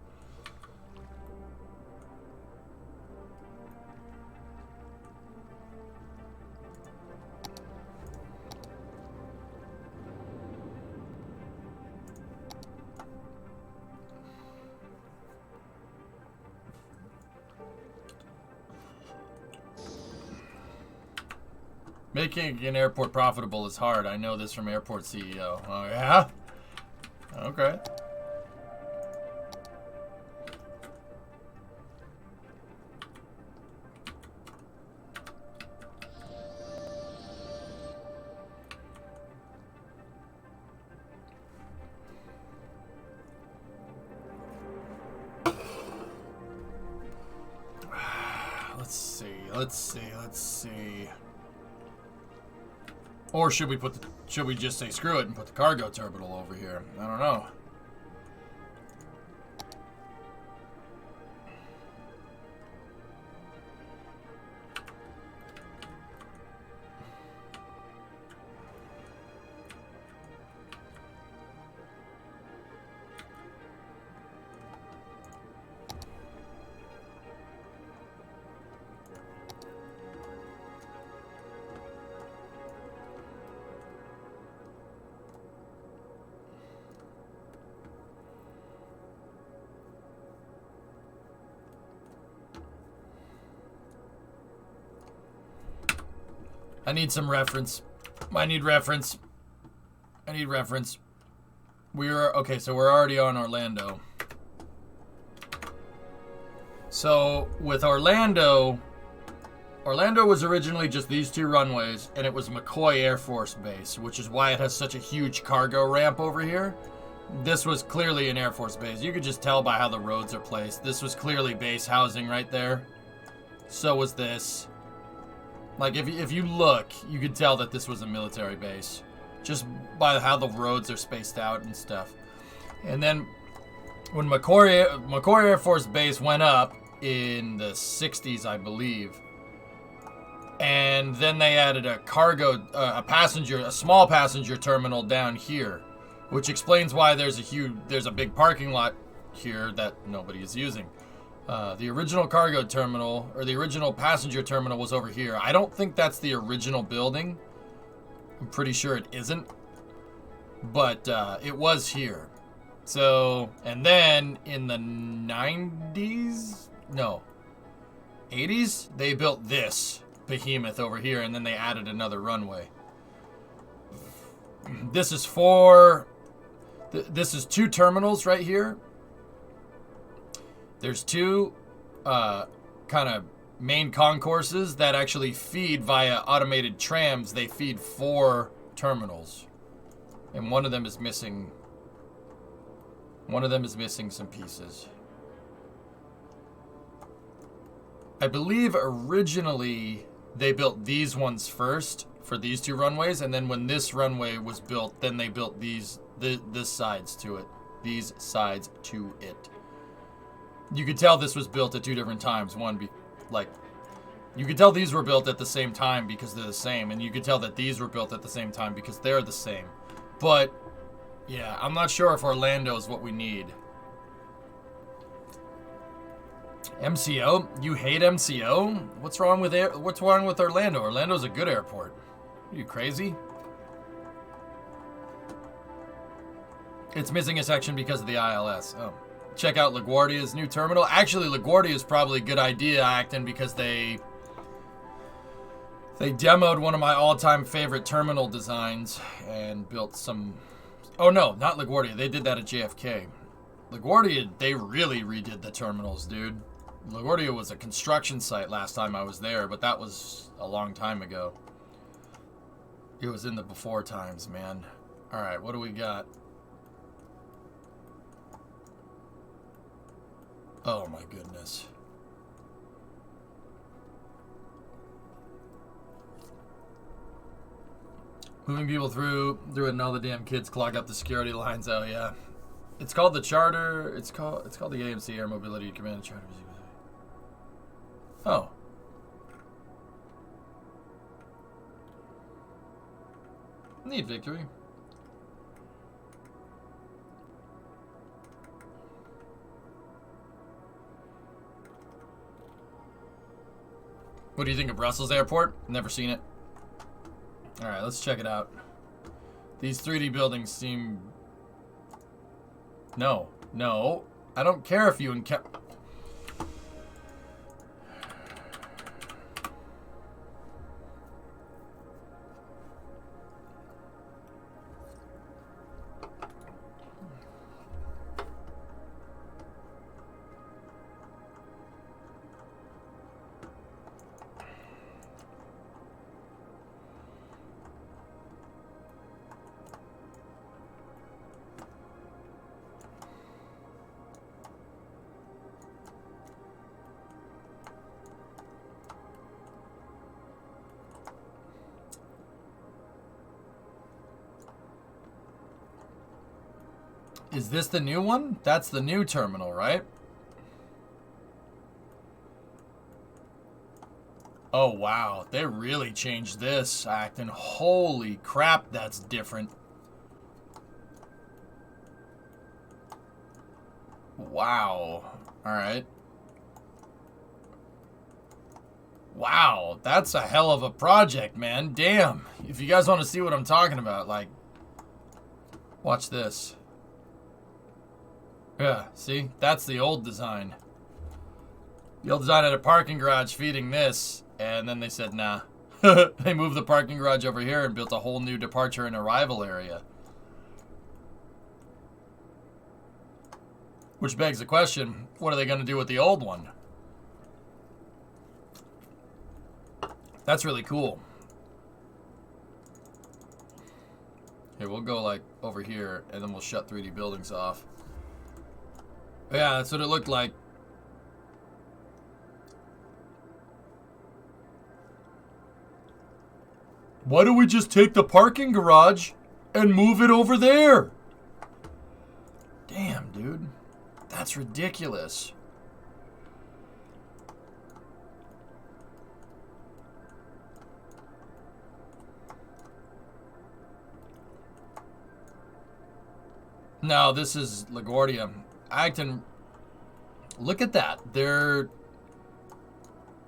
Making an airport profitable is hard. I know this from airport CEO. Oh, yeah? Okay. Let's see. Or should we just say screw it and put the cargo terminal over here? I don't know. I need some reference. I need reference. Okay, so we're already on Orlando. So with Orlando was originally just these 2 runways, and it was McCoy Air Force Base, which is why it has such a huge cargo ramp over here. This was clearly an Air Force base. You could just tell by how the roads are placed. This was clearly base housing right there. So was this. Like, if you look, you could tell that this was a military base. Just by how the roads are spaced out and stuff. And then, when McCoy Air Force Base went up in the 60s, I believe. And then they added a small passenger terminal down here. Which explains why there's a big parking lot here that nobody is using. The original cargo terminal, or the original passenger terminal, was over here. I don't think that's the original building. I'm pretty sure it isn't. But it was here. So, and then in the 90s? No. 80s? They built this behemoth over here, and then they added another runway. This is this is 2 terminals right here. There's 2 kind of main concourses that actually feed via automated trams. They feed 4 terminals. And one of them is missing. One of them is missing some pieces. I believe originally they built these ones first for these 2 runways, and then when this runway was built, then they built this sides to it. These sides to it. You could tell this was built at 2 different times. You could tell these were built at the same time because they're the same, and you could tell that these were built at the same time because they're the same. But, yeah, I'm not sure if Orlando is what we need. MCO? You hate MCO? What's wrong with Orlando? Orlando's a good airport. Are you crazy? It's missing a section because of the ILS. Oh. Check out LaGuardia's new terminal. Actually, LaGuardia is probably a good idea, Acton, because they demoed one of my all-time favorite terminal designs and built some... Oh, no, not LaGuardia. They did that at JFK. LaGuardia, they really redid the terminals, dude. LaGuardia was a construction site last time I was there, but that was a long time ago. It was in the before times, man. All right, what do we got? Oh, my goodness. Moving people through and all the damn kids clog up the security lines. Oh, yeah. It's called the Charter. It's called the AMC Air Mobility Command Charter. Oh. Neat victory. What do you think of Brussels Airport? Never seen it. Alright, let's check it out. These 3D buildings seem... No. I don't care if you encounter... Is this the new one? That's the new terminal, right? Oh, wow. They really changed this, Acton. Holy crap, that's different. Wow. All right. Wow, that's a hell of a project, man. Damn. If you guys want to see what I'm talking about, like, watch this. Yeah, see? That's the old design. The old design had a parking garage feeding this, and then they said, nah. They moved the parking garage over here and built a whole new departure and arrival area. Which begs the question, what are they going to do with the old one? That's really cool. Here, we'll go, like, over here, and then we'll shut 3D buildings off. Yeah, that's what it looked like. Why don't we just take the parking garage and move it over there? Damn, dude. That's ridiculous. No, this is LaGuardia. Acton, look at that. They're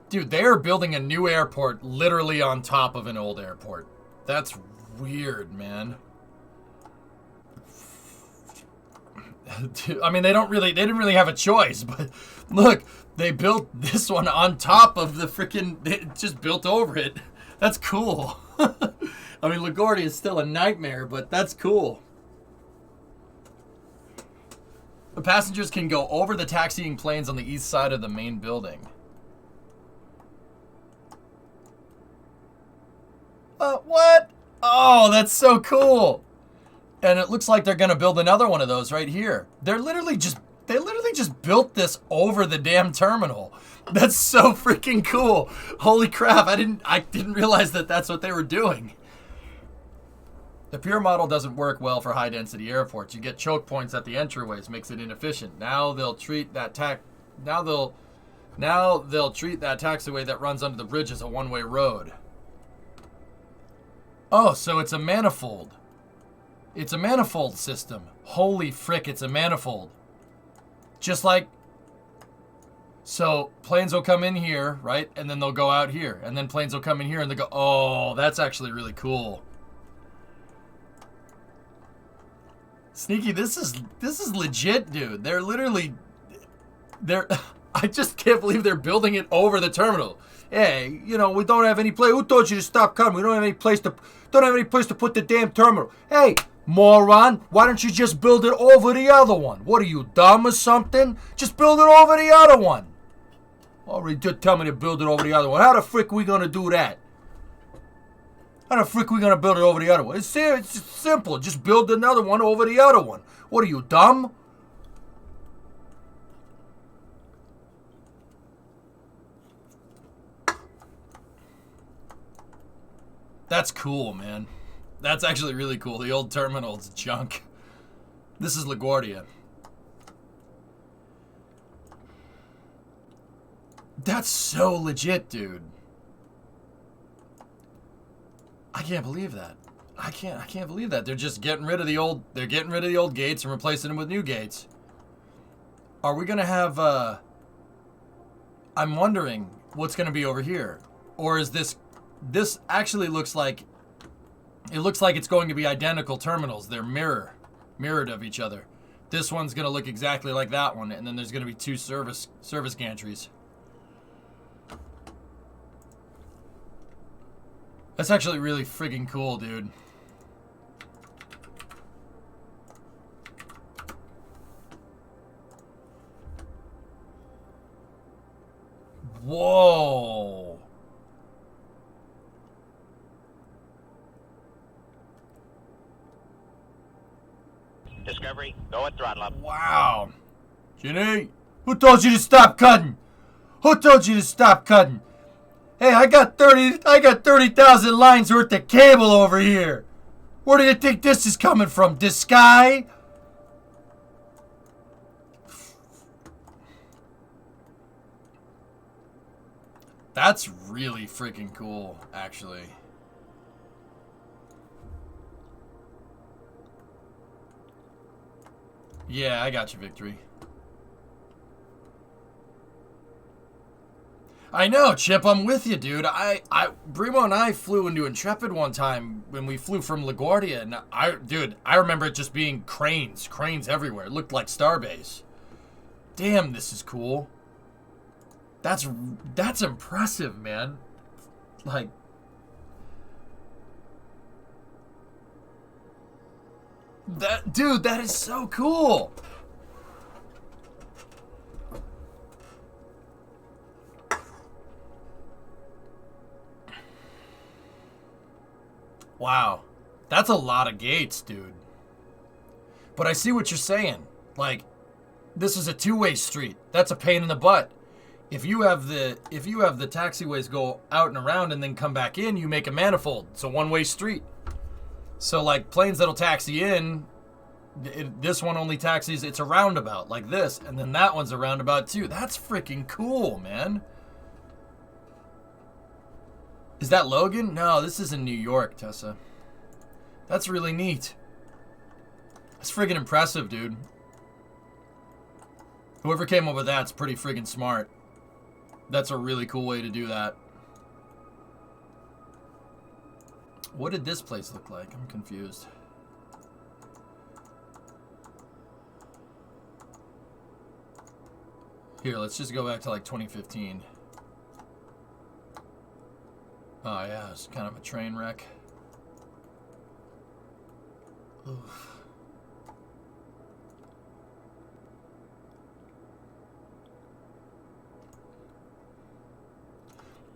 building a new airport literally on top of an old airport. That's weird, man. I mean, they didn't really have a choice, but look, they built this one on top of the freaking, they just built over it. That's cool. I mean, LaGuardia is still a nightmare, but that's cool. The passengers can go over the taxiing planes on the east side of the main building. What? Oh, that's so cool. And it looks like they're going to build another one of those right here. They literally just built this over the damn terminal. That's so freaking cool. Holy crap, I didn't realize that that's what they were doing. The pure model doesn't work well for high-density airports. You get choke points at the entryways, makes it inefficient. Now they'll treat that taxiway that runs under the bridge as a one-way road. Oh, so it's a manifold. It's a manifold system. Holy frick, it's a manifold. Just like So planes will come in here, right? And then they'll go out here. And then planes will come in here and they go, oh, that's actually really cool. Sneaky, this is legit, dude. They're literally, I just can't believe they're building it over the terminal. Hey, you know, we don't have any place. Who told you to stop coming? We don't have any place to put the damn terminal. Hey, moron, why don't you just build it over the other one? What are you, dumb or something? Just build it over the other one. Already did tell me to build it over the other one. How the frick we gonna do that? How the frick we gonna build it over the other one? It's simple. Just build another one over the other one. What are you, dumb? That's cool, man. That's actually really cool. The old terminal's junk. This is LaGuardia. That's so legit, dude. I can't believe that. I can't believe that. They're just getting rid of the old gates and replacing them with new gates. Are we gonna have I'm wondering what's gonna be over here. Or is this actually looks like it's going to be identical terminals. They're mirrored of each other. This one's gonna look exactly like that one, and then there's gonna be two service gantries. That's actually really friggin' cool, dude. Whoa. Discovery, go at throttle up. Wow. Ginny, who told you to stop cutting? Who told you to stop cutting? Hey, I got 30,000 lines worth of cable over here. Where do you think this is coming from? The sky? That's really freaking cool, actually. Yeah, I got you, Victory. I know, Chip, I'm with you, dude. Brimo and I flew into Intrepid one time when we flew from LaGuardia, and I remember it just being cranes everywhere. It looked like Starbase. Damn, this is cool. That's impressive, man. Like, dude, that is so cool. Wow. That's a lot of gates, dude. But I see what you're saying. Like, this is a two-way street. That's a pain in the butt. If you have the taxiways go out and around and then come back in, you make a manifold. It's a one-way street. So, like, planes that'll taxi in, this one only taxis, it's a roundabout like this, and then that one's a roundabout too. That's freaking cool, man. Is that Logan? No, this is in New York, Tessa. That's really neat. That's friggin' impressive, dude. Whoever came up with that's pretty friggin' smart. That's a really cool way to do that. What did this place look like? I'm confused. Here, let's just go back to like 2015. Oh yeah, it's kind of a train wreck. Oof.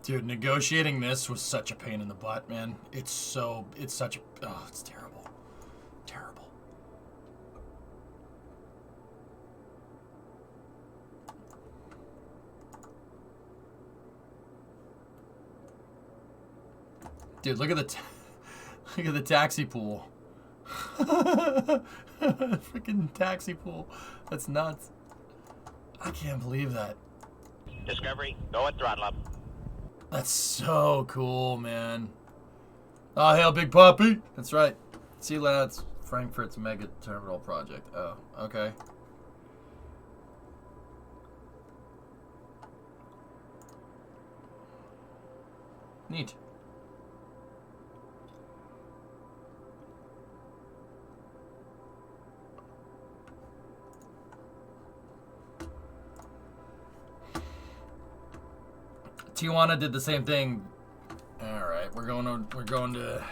Dude, negotiating this was such a pain in the butt, man. It's such a, oh, it's terrible. Terrible. Dude, look at the taxi pool. Freaking taxi pool. That's nuts. I can't believe that. Discovery, go at throttle up. That's so cool, man. Oh, hail, Big Poppy. That's right. See, lads, Frankfurt's mega terminal project. Oh, okay. Neat. Tijuana did the same thing. All right, we're going to.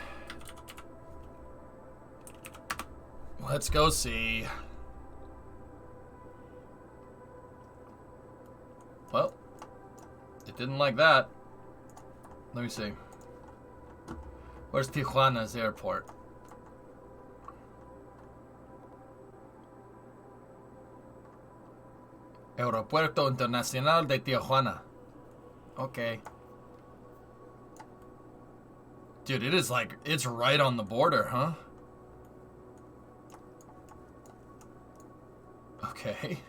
Let's go see. Well, it didn't like that. Let me see. Where's Tijuana's airport? Aeropuerto Internacional de Tijuana. Okay. Dude, it is like, it's right on the border, huh? Okay.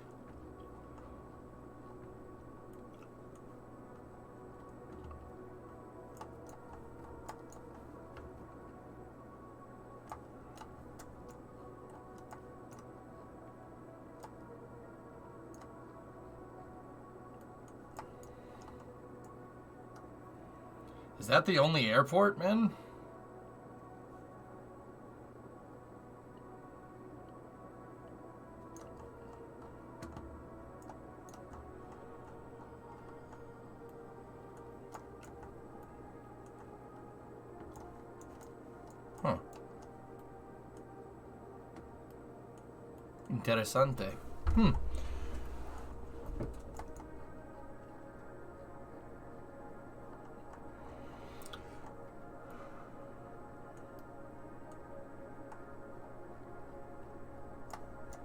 Is that the only airport, man? Huh. Interesante. Hmm.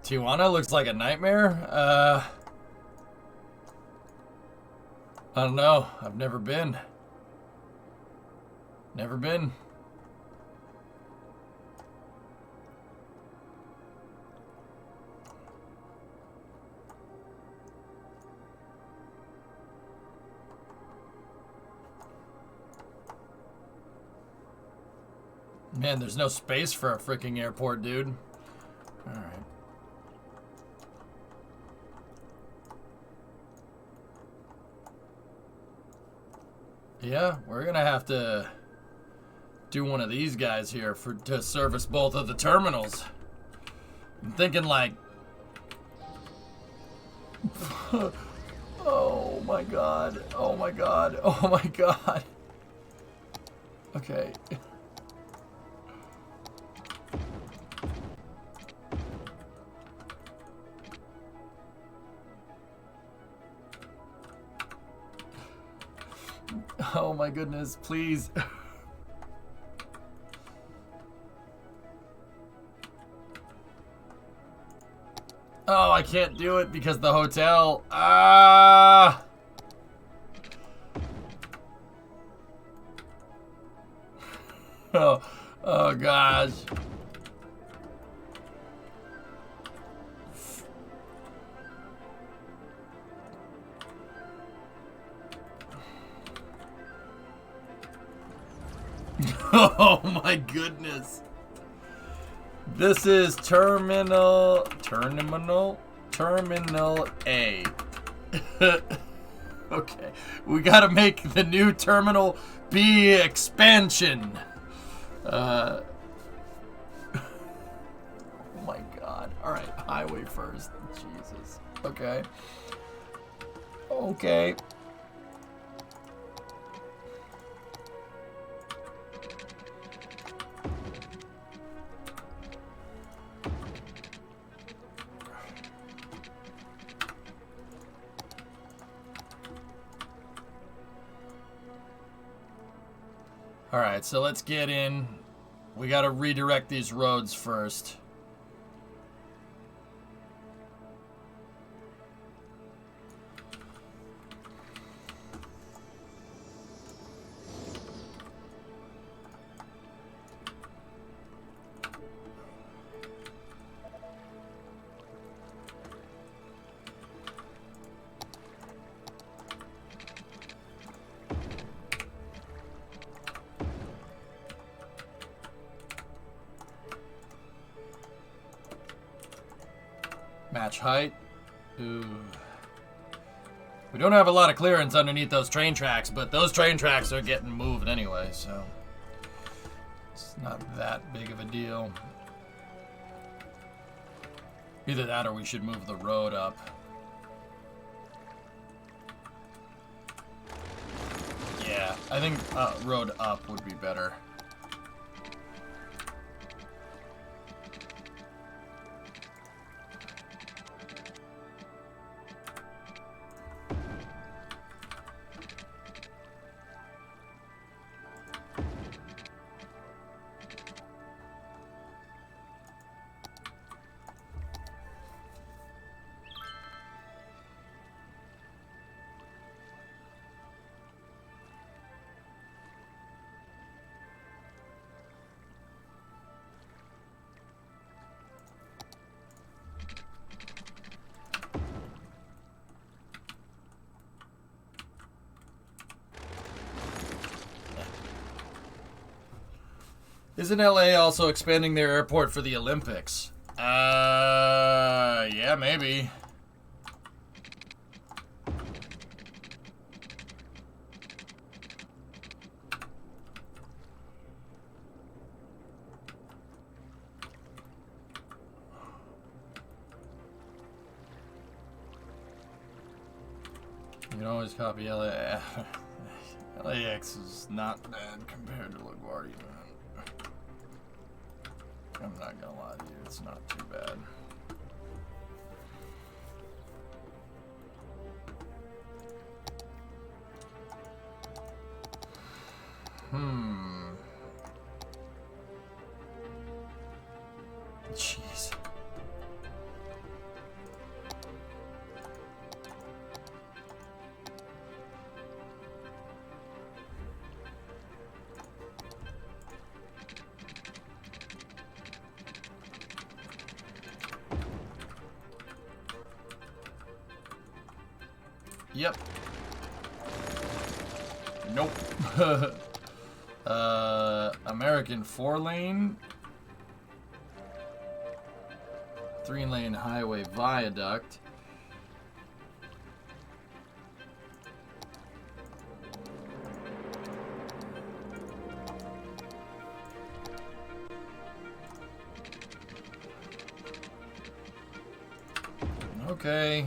Tijuana looks like a nightmare. I don't know. I've never been. Never been. Man, there's no space for a freaking airport, dude. All right. Yeah, we're gonna have to do one of these guys here to service both of the terminals. I'm thinking like, oh my god, oh my god, oh my god. Okay. Oh my goodness, please. Oh, I can't do it because the hotel. Ah! Oh gosh. Oh my goodness. This is Terminal A. Okay. We gotta make the new Terminal B expansion. Oh my god. Alright, highway first. Jesus. Okay. Okay. Alright, so let's get in. We gotta redirect these roads first. Match height. Ooh. We don't have a lot of clearance underneath those train tracks, but those train tracks are getting moved anyway, so it's not that big of a deal. Either that or we should move the road up. Yeah, I think road up would be better. Isn't LA also expanding their airport for the Olympics? Yeah, maybe. You can always copy LA. LAX is not bad compared to LaGuardia. I'm not gonna lie to you, it's not too bad. Jeez. Yep. Nope. American 4-lane. 3-lane highway viaduct. Okay.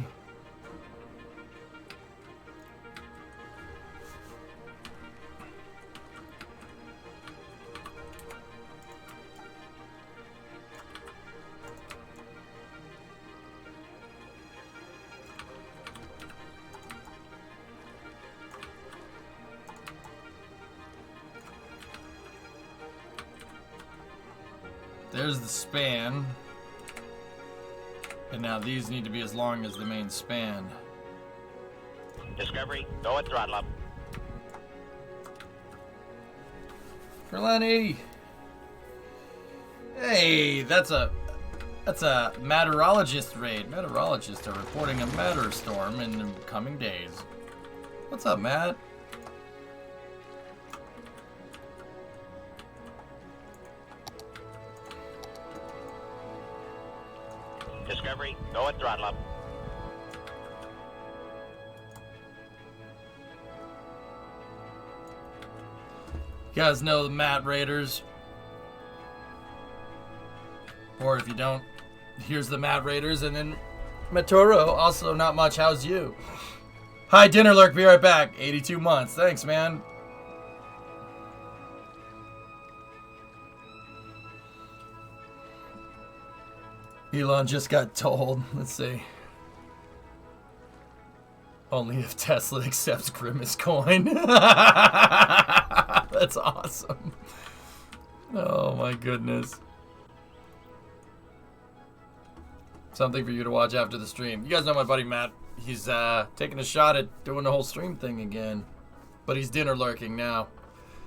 There's the span. And now these need to be as long as the main span. Discovery, go at throttle up. For Lenny. Hey, that's a meteorologist raid. Meteorologists are reporting a matter storm in the coming days. What's up, Matt? Discovery, go at throttle up. You guys know the Matt Raiders. Or if you don't, here's the Matt Raiders, and then Matoro, also not much, how's you? Hi, Dinner Lurk, be right back. 82 months, thanks, man. Elon just got told, let's see. Only if Tesla accepts Grimace coin. That's awesome. Oh my goodness. Something for you to watch after the stream. You guys know my buddy Matt. He's taking a shot at doing the whole stream thing again. But he's dinner lurking now.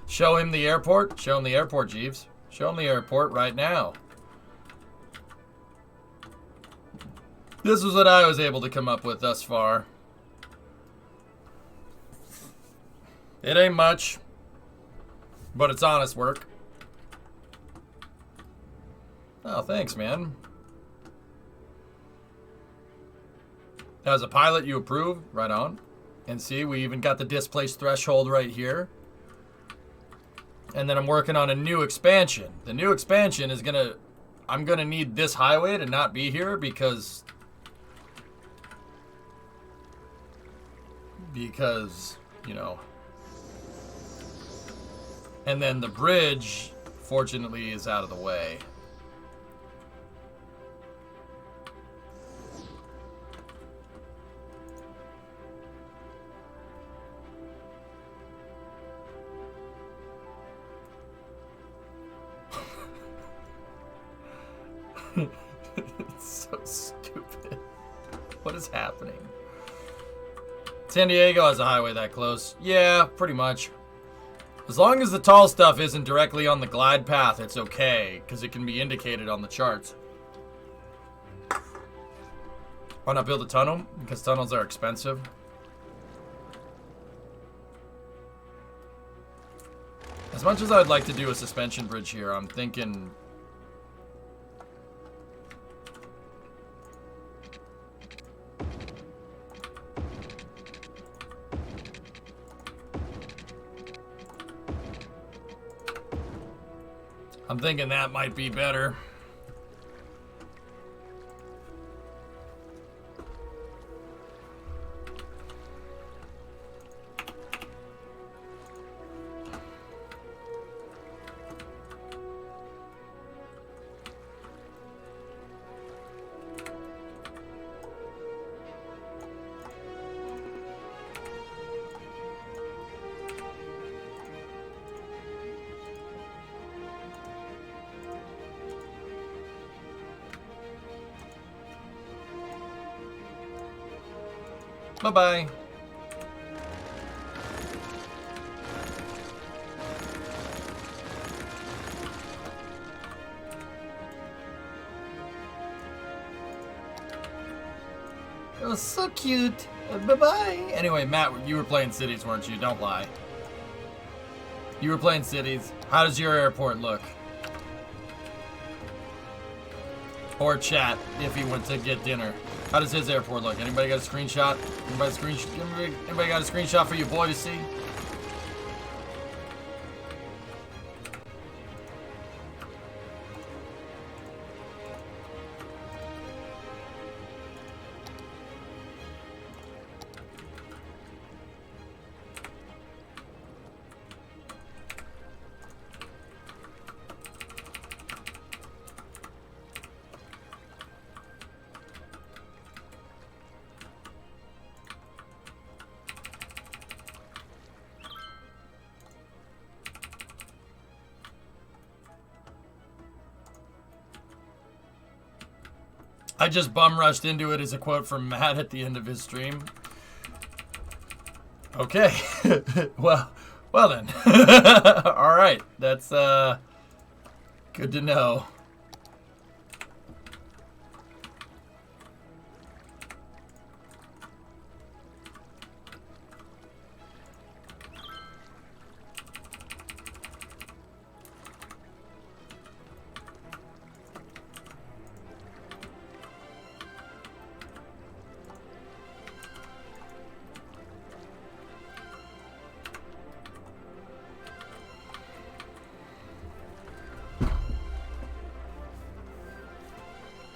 Show him the airport. Show him the airport, Jeeves. Show him the airport right now. This was what I was able to come up with thus far. It ain't much, but it's honest work. Oh, thanks, man. As a pilot, you approve? Right on. And see, we even got the displaced threshold right here. And then I'm working on a new expansion. The new expansion is gonna... I'm gonna need this highway to not be here because, you know. And then the bridge, fortunately, is out of the way. It's so stupid. What is happening? San Diego has a highway that close. Yeah, pretty much. As long as the tall stuff isn't directly on the glide path, it's okay, because it can be indicated on the charts. Why not build a tunnel? Because tunnels are expensive. As much as I'd like to do a suspension bridge here, I'm thinking... that might be better. Bye-bye. It was so cute. Bye-bye. Anyway, Matt, you were playing cities, weren't you? Don't lie. You were playing cities. How does your airport look? Or chat, if he went to get dinner. How does his airport look? Anybody got a screenshot? Anybody got a screenshot for your boy to see? I just bum rushed into it as a quote from Matt at the end of his stream. Okay. well then. All right. That's good to know.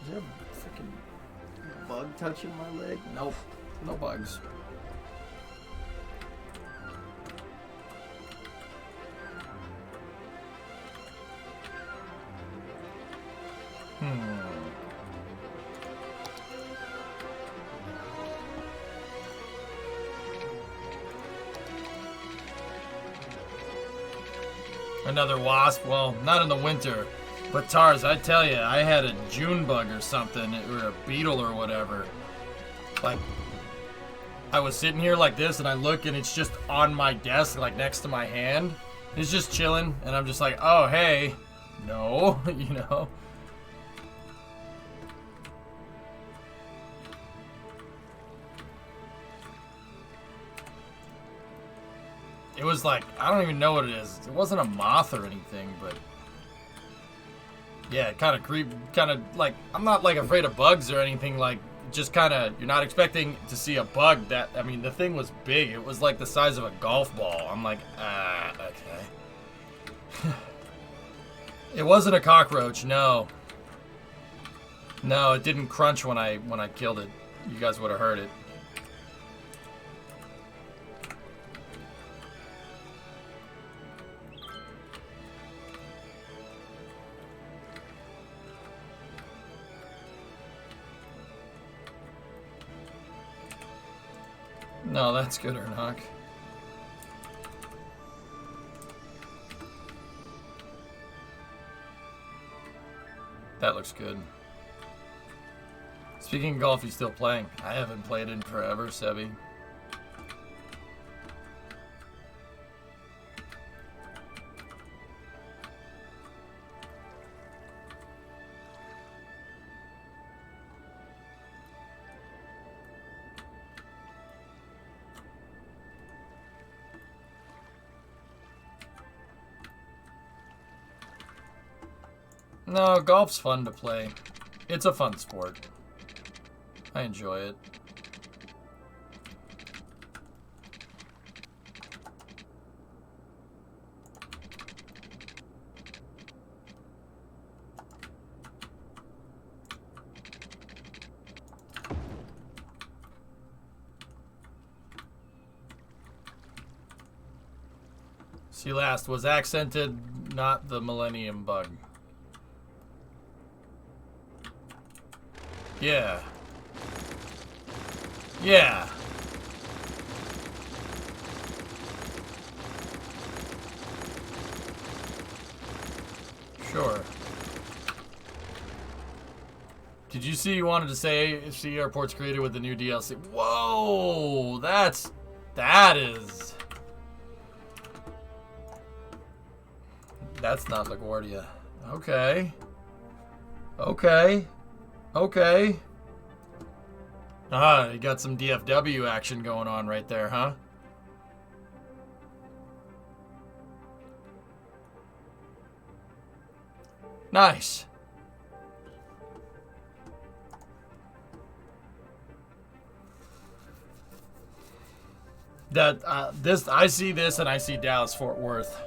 Is there a freaking bug touching my leg? Nope. No bugs. Another wasp? Well, not in the winter. But Tars, I tell you, I had a June bug or something, or a beetle or whatever. Like, I was sitting here like this, and I look, and it's just on my desk, like next to my hand. It's just chilling, and I'm just like, oh, hey. No, you know. It was like, I don't even know what it is. It wasn't a moth or anything, but... yeah, it kind of like, I'm not like afraid of bugs or anything like just kind of, you're not expecting to see a bug that, I mean, the thing was big. It was like the size of a golf ball. I'm like, okay. It wasn't a cockroach, no. No, it didn't crunch when I killed it. You guys would have heard it. No, that's good, Ernok. That looks good. Speaking of golf, you still playing? I haven't played in forever, Sebi. No, golf's fun to play. It's a fun sport. I enjoy it. See, last was accented, not the Millennium Bug. Yeah. Yeah. Sure. Did you see you wanted to say AFC Airport's created with the new DLC? Whoa! That is... That's not LaGuardia. Okay. Okay. Okay. Ah, you got some DFW action going on right there, huh? Nice. That I see this and I see Dallas Fort Worth.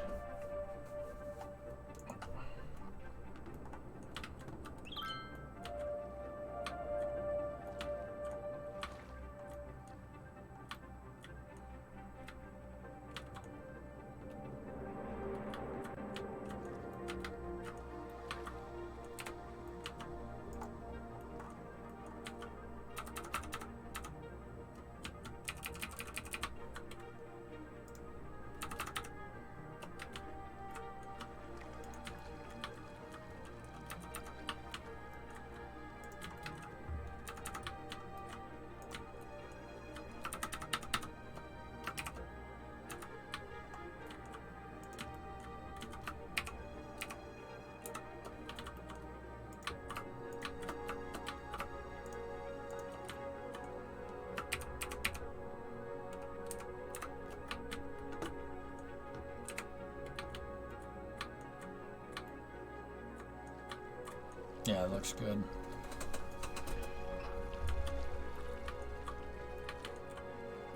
Yeah, it looks good.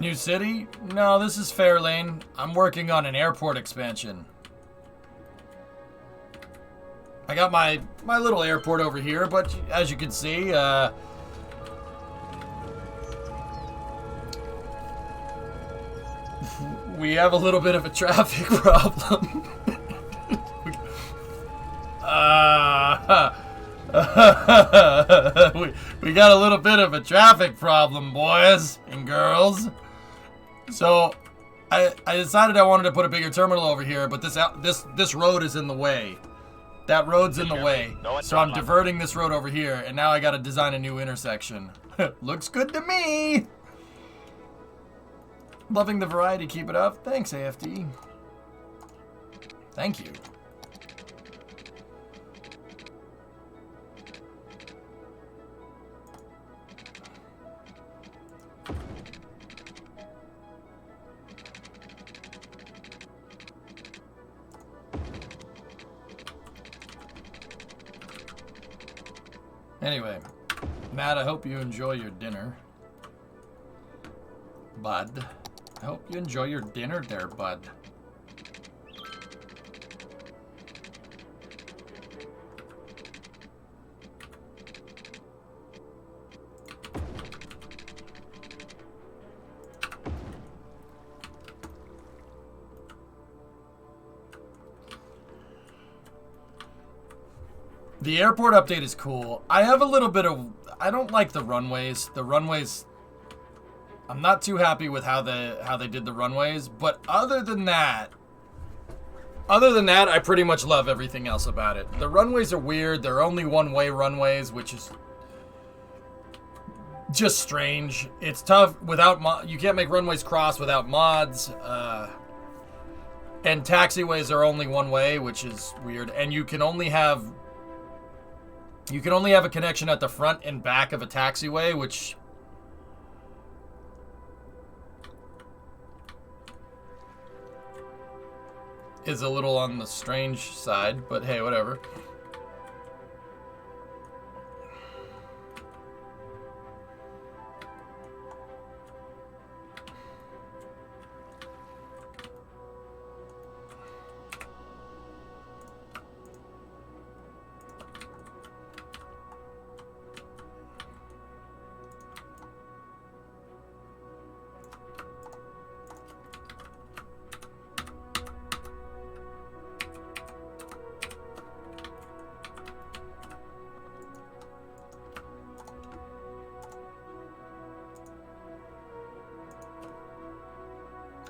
New city? No, this is Fairlane. I'm working on an airport expansion. I got my little airport over here, but as you can see, we have a little bit of a traffic problem. we got a little bit of a traffic problem, boys and girls. So I decided I wanted to put a bigger terminal over here, but this road is in the way. That road's in the way. So I'm diverting this road over here, and now I got to design a new intersection. Looks good to me. Loving the variety. Keep it up. Thanks, AFD. Thank you. Anyway, Matt, I hope you enjoy your dinner. Bud. I hope you enjoy your dinner there, bud. The airport update is cool. I have a little bit of... I don't like the runways. The runways... I'm not too happy with how they did the runways. But other than that, I pretty much love everything else about it. The runways are weird. They're only one-way runways, which is just strange. It's tough without... You can't make runways cross without mods. And taxiways are only one way, which is weird. And you can only have... a connection at the front and back of a taxiway, which is a little on the strange side, but hey, whatever.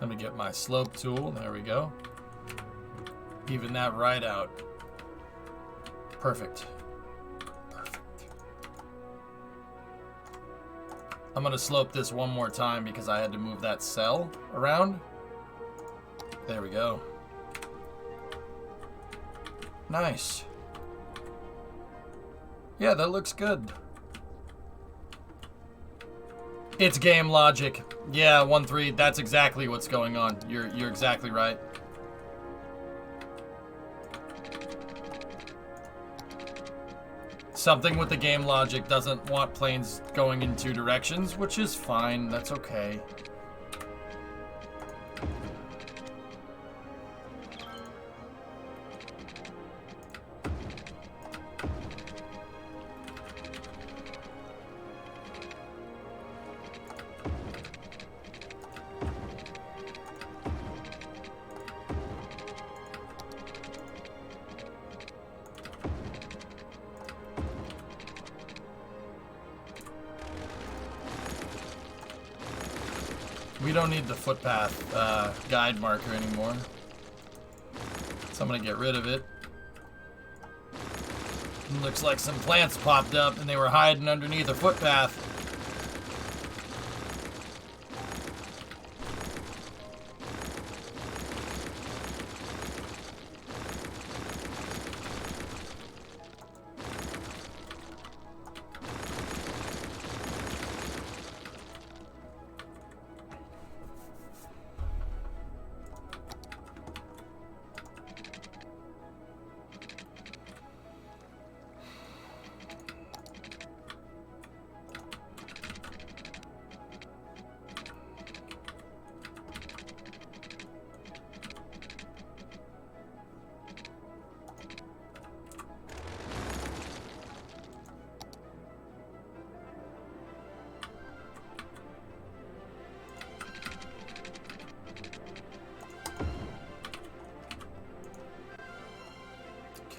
Let me get my slope tool. There we go. Even that right out. Perfect. Perfect. I'm going to slope this one more time because I had to move that cell around. There we go. Nice. Yeah, that looks good. It's game logic. Yeah, 1-3. That's exactly what's going on. You're exactly right. Something with the game logic doesn't want planes going in two directions, which is fine. That's okay. We don't need the footpath guide marker anymore. So I'm gonna get rid of it. Looks like some plants popped up and they were hiding underneath a footpath.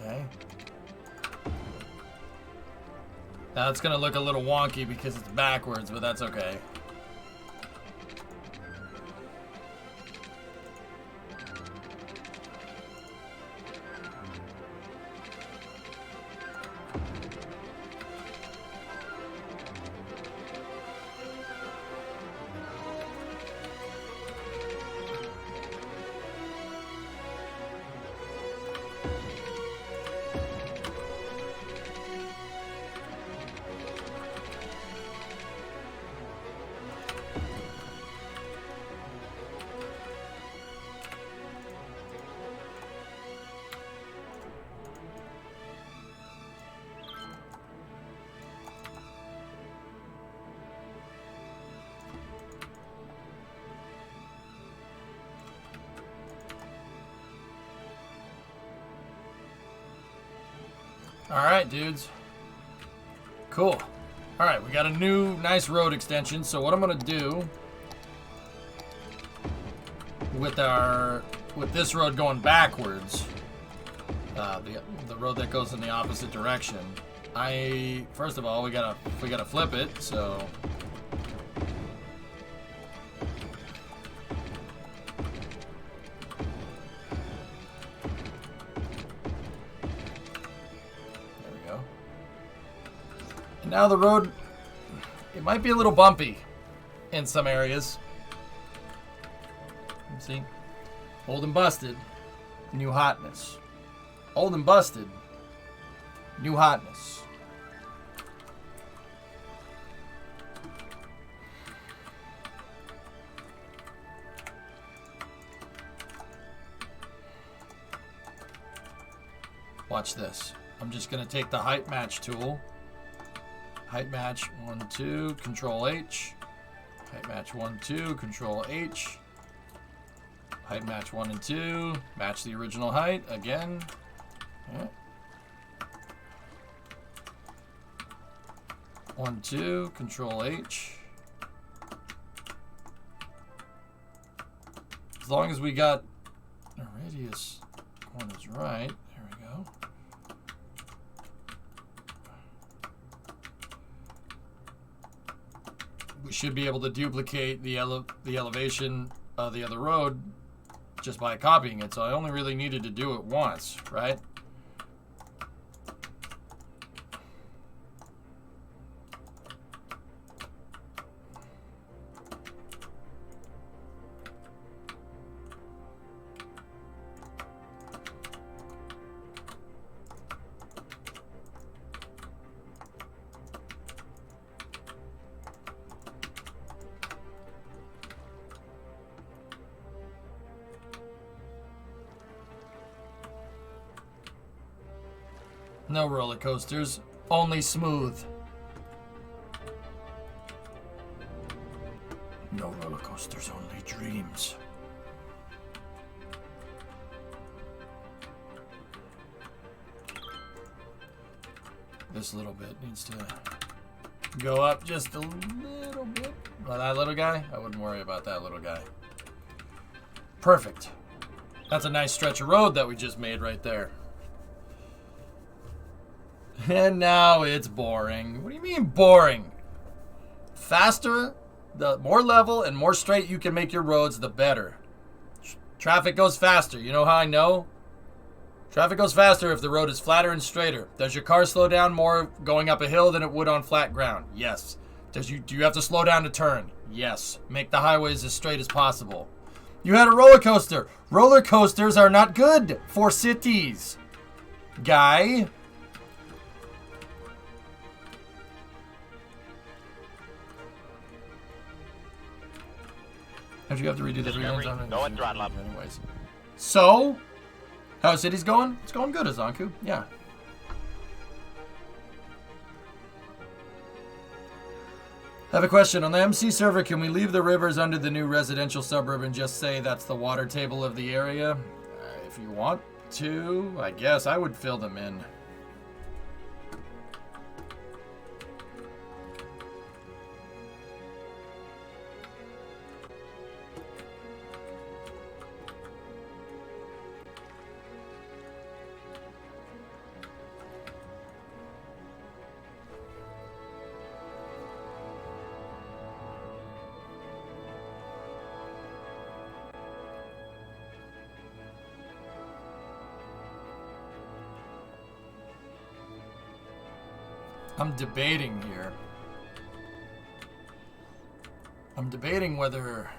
Okay. Now it's gonna look a little wonky because it's backwards, but that's okay. Alright, dudes. Cool. Alright, we got a new nice road extension. So what I'm gonna do with this road going backwards, the road that goes in the opposite direction, first of all we gotta flip it, so now the road, it might be a little bumpy in some areas. See? Old and busted, new hotness. Old and busted, new hotness. Watch this. I'm just going to take the height match tool. Height match 1, 2, Control H. Height match 1, 2, Control H. Height match 1 and 2. Match the original height again. Yeah. 1, 2, Control H. As long as we got the radius corners right. There we go. We should be able to duplicate the elevation of the other road just by copying it. So I only really needed to do it once, right? No roller coasters, only smooth. No roller coasters, only dreams. This little bit needs to go up just a little bit. Well, that little guy, I wouldn't worry about that little guy. Perfect. That's a nice stretch of road that we just made right there. And now it's boring. What do you mean boring? Faster, the more level and more straight you can make your roads, the better. Traffic goes faster. You know how I know? Traffic goes faster if the road is flatter and straighter. Does your car slow down more going up a hill than it would on flat ground? Yes. Do you have to slow down to turn? Yes. Make the highways as straight as possible. You had a roller coaster. Roller coasters are not good for cities, guy. How'd you have to redo the Discovery, go and throttle up. Anyways. So, how city's going? It's going good, Azanku. Yeah. I have a question. On the MC server, can we leave the rivers under the new residential suburb and just say that's the water table of the area? If you want to, I guess I would fill them in. I'm debating here. I'm debating whether...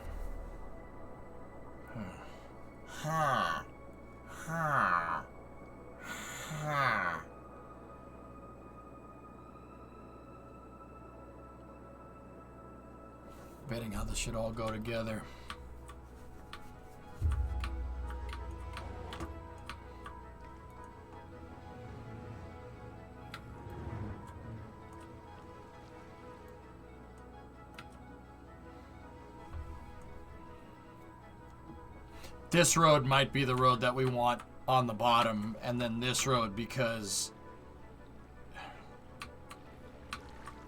Debating how this should all go together. This road might be the road that we want on the bottom, and then this road because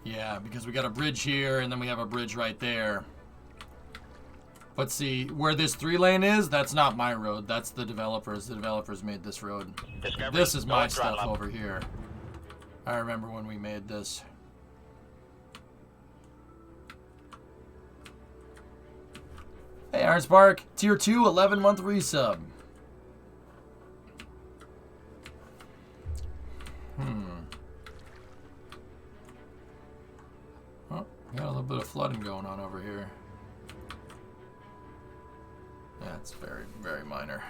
Yeah, because we got a bridge here, and then we have a bridge right there. But see, where this 3-lane is, that's not my road. That's the developers. The developers made this road. Discovery, This is my going throttle stuff up. over here. I remember when we made this. Hey, Iron Spark. Tier 2, 11-month resub. Oh, got a little bit of flooding going on over here. That's very, very minor.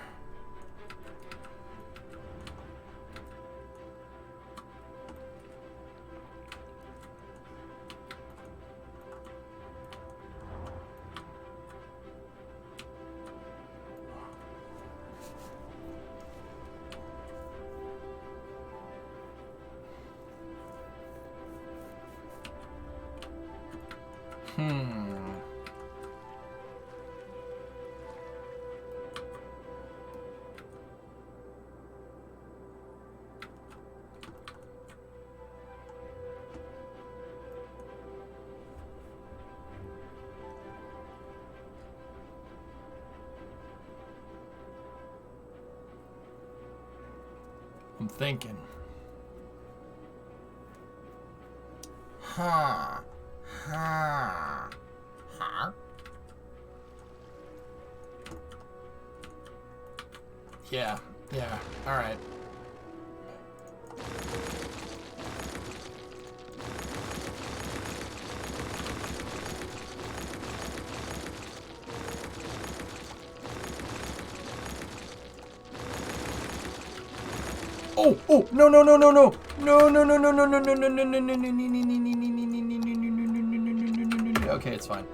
I'm thinking. Huh. Yeah, alright. Oh, no, no, no, no, no. No, no, no, no, no, no, no, no, no, no, no, no, no. Okay, it's fine.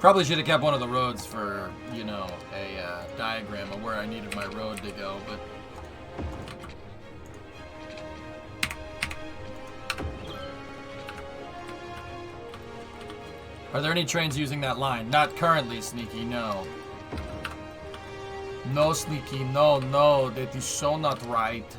Probably should have kept one of the roads for, you know, a diagram of where I needed my road to go, but... Are there any trains using that line? Not currently, Sneaky, no. No, Sneaky, no, no, that is so not right.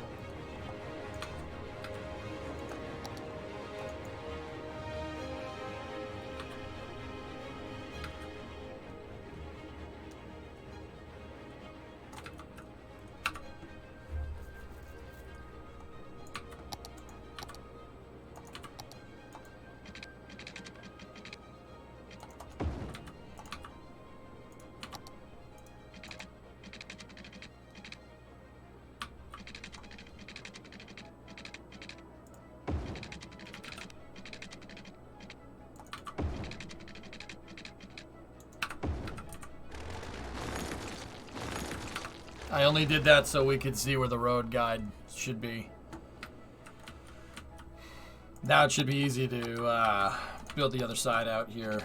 I only did that so we could see where the road guide should be. Now it should be easy to build the other side out here.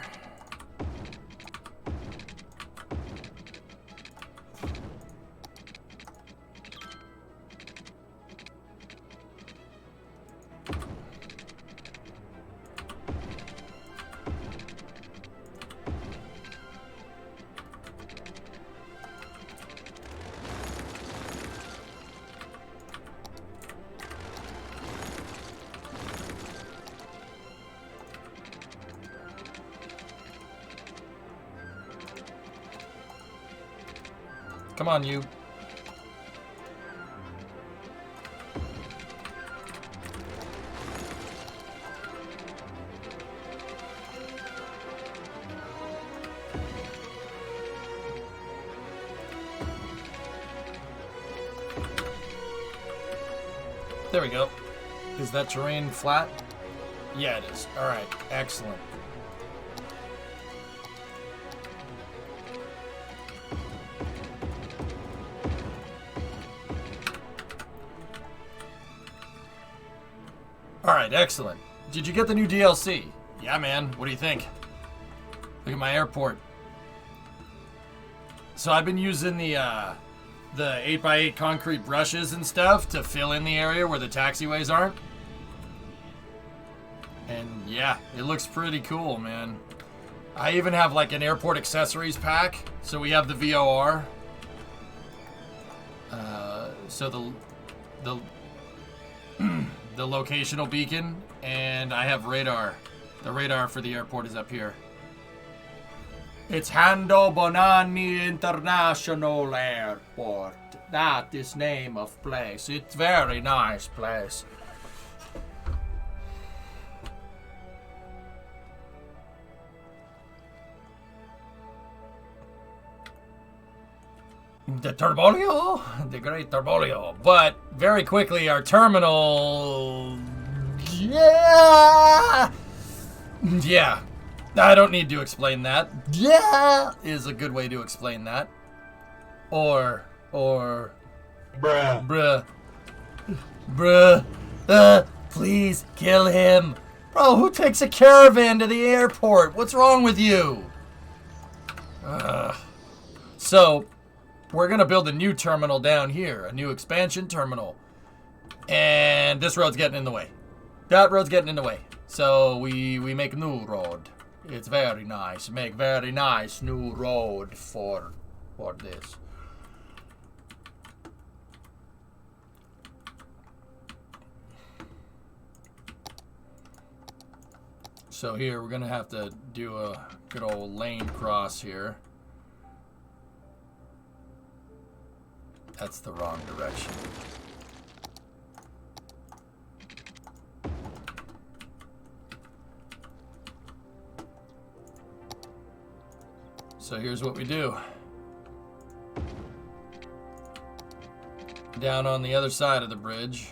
Come on, you. There we go. Is that terrain flat? Yeah, it is. All right, excellent. Alright, excellent. Did you get the new DLC? Yeah, man. What do you think? Look at my airport. So I've been using the 8x8 concrete brushes and stuff to fill in the area where the taxiways aren't. And yeah, it looks pretty cool, man. I even have like an airport accessories pack. So we have the VOR. So the locational beacon, and I have radar. The radar for the airport is up here. It's Hando Bonanni International Airport. That is name of place. It's very nice place. The Turbolio? The great Turbolio. But very quickly, our terminal... Yeah! Yeah. I don't need to explain that. Yeah! Is a good way to explain that. Or... Bruh. Please kill him. Bro, who takes a caravan to the airport? What's wrong with you? So... we're going to build a new terminal down here, a new expansion terminal. And this road's getting in the way. That road's getting in the way. So we make new road. It's very nice. Make very nice new road for this. So here we're going to have to do a good old lane cross here. That's the wrong direction. So here's what we do. Down on the other side of the bridge.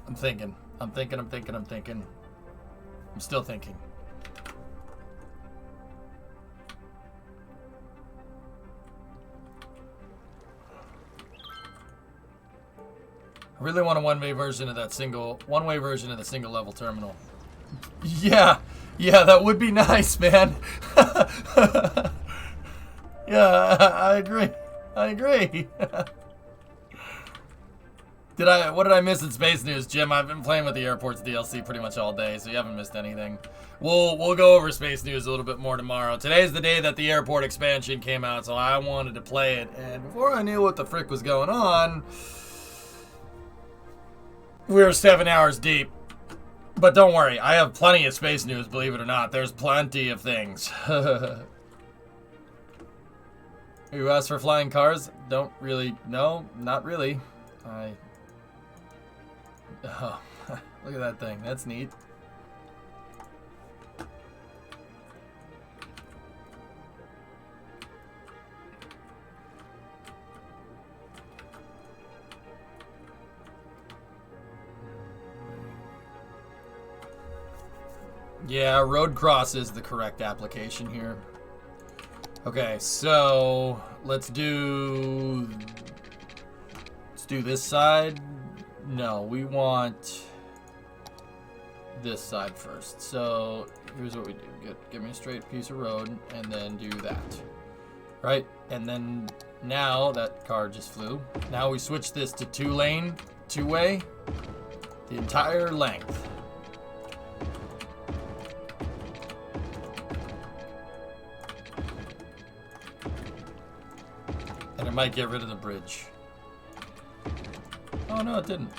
I'm thinking. I'm still thinking. I really want a one-way version of the single level terminal. Yeah, that would be nice, man. Yeah, I agree. What did I miss in Space News, Jim? I've been playing with the Airports DLC pretty much all day, so you haven't missed anything. We'll go over Space News a little bit more tomorrow. Today's the day that the airport expansion came out, so I wanted to play it. And before I knew what the frick was going on, we were 7 hours deep. But don't worry, I have plenty of Space News, believe it or not. There's plenty of things. You asked for flying cars? Don't really, no, not really. Oh, look at that thing. That's neat. Yeah, road cross is the correct application here. Okay, so let's do this side. No, we want this side first. So here's what we do. Give me a straight piece of road and then do that. Right? And then now that car just flew. Now we switch this to two-way, the entire length. And it might get rid of the bridge. Oh, no, it didn't.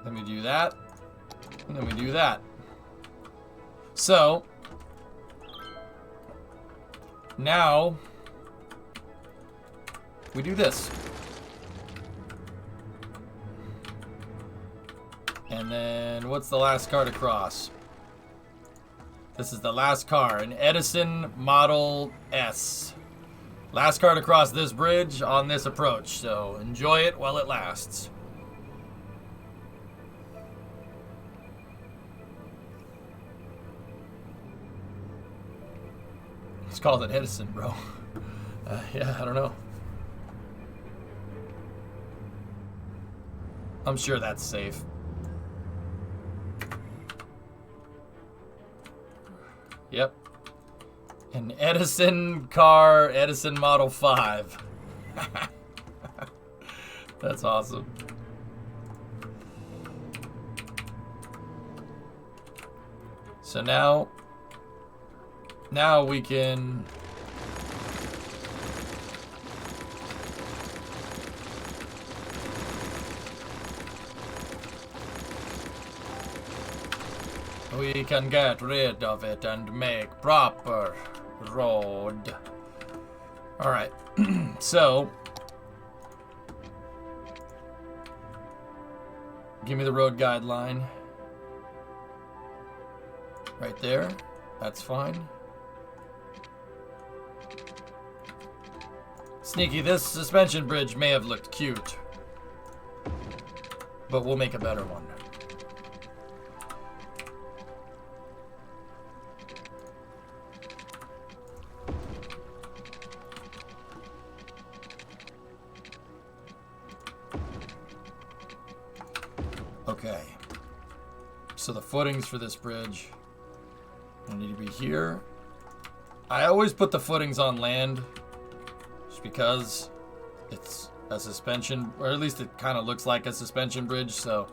Then we do that. And then we do that. So, now we do this. And then what's the last car to cross? This is the last car, an Edison Model S. Last car to cross this bridge on this approach, so enjoy it while it lasts. It's called an Edison, bro. Yeah, I don't know. I'm sure that's safe. Yep. An Edison car, Edison Model 5. That's awesome. So now we can get rid of it and make proper road. All right. So give me the road guideline. Right there. That's fine. Sneaky, this suspension bridge may have looked cute, but we'll make a better one. Okay. So the footings for this bridge need to be here. I always put the footings on land just because it's a suspension, or at least it kind of looks like a suspension bridge, so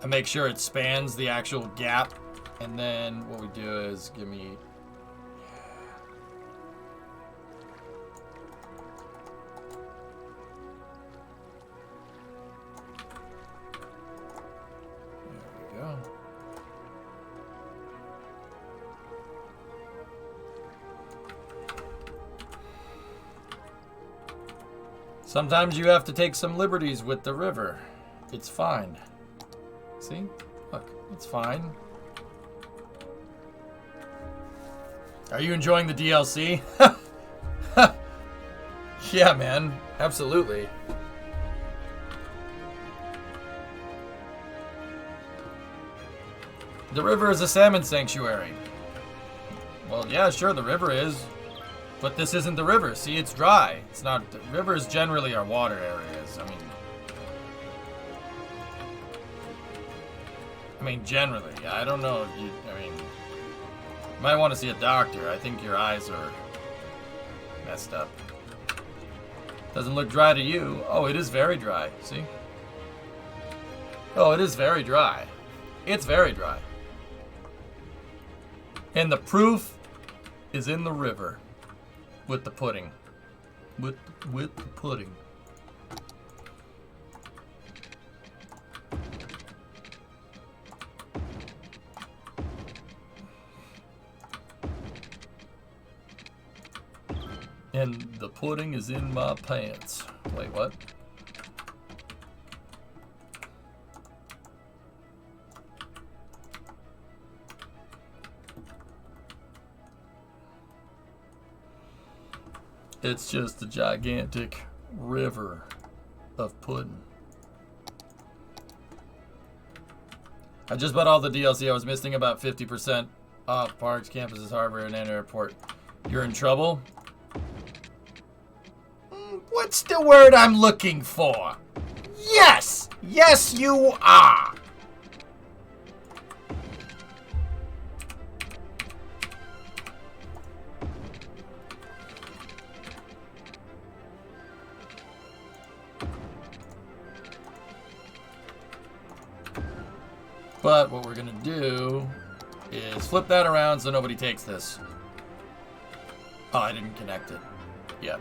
I make sure it spans the actual gap. And then what we do is give me go. Sometimes you have to take some liberties with the river. It's fine. See? Look, it's fine. Are you enjoying the DLC? Yeah, man. Absolutely. The river is a salmon sanctuary. Well, yeah, sure, the river is. But this isn't the river. See, it's dry. It's not. The rivers generally are water areas. I mean, generally. I don't know if you. You might want to see a doctor. I think your eyes are messed up. Doesn't look dry to you. Oh, it is very dry. See? Oh, it is very dry. It's very dry. And the proof is in the river. With the pudding. With the pudding. And the pudding is in my pants. Wait, what? It's just a gigantic river of pudding. I just bought all the DLC. I was missing about 50% off parks, campuses, harbor, and airport. You're in trouble? What's the word I'm looking for? Yes! Yes, you are! But what we're gonna do is flip that around so nobody takes this. Oh, I didn't connect it. Yep.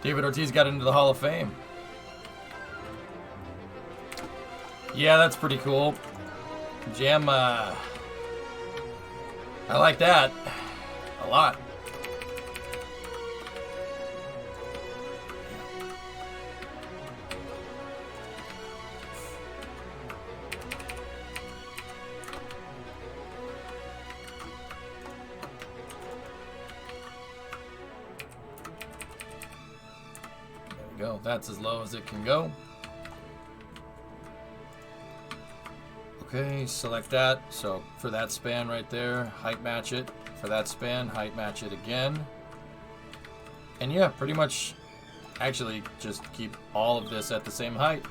David Ortiz got into the Hall of Fame. Yeah, that's pretty cool. Jam, I like that a lot. go. That's as low as it can go. Okay, select that. So for that span right there, height match it. For that span, height match it again. And yeah, pretty much, actually, just keep all of this at the same height.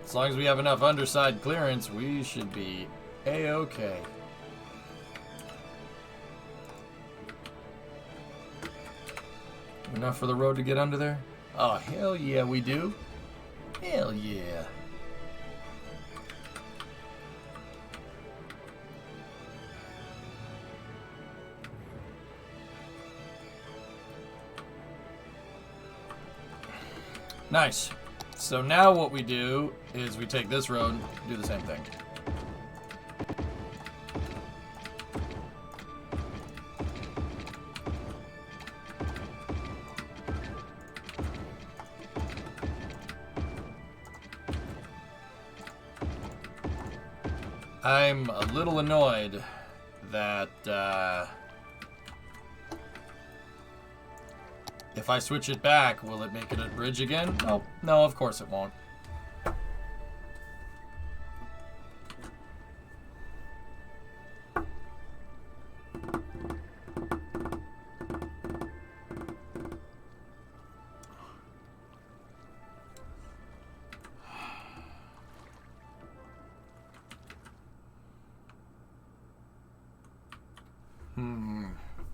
As long as we have enough underside clearance, we should be A-okay. Enough for the road to get under there? Oh, hell yeah, we do. Hell yeah. Nice. So now what we do is we take this road and do the same thing. I'm a little annoyed that if I switch it back, will it make it a bridge again? No, no, of course it won't.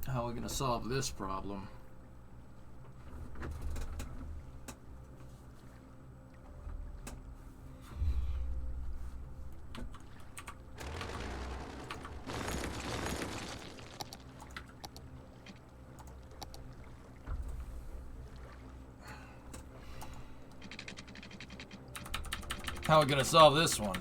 How are we gonna solve this problem? How are we gonna solve this one?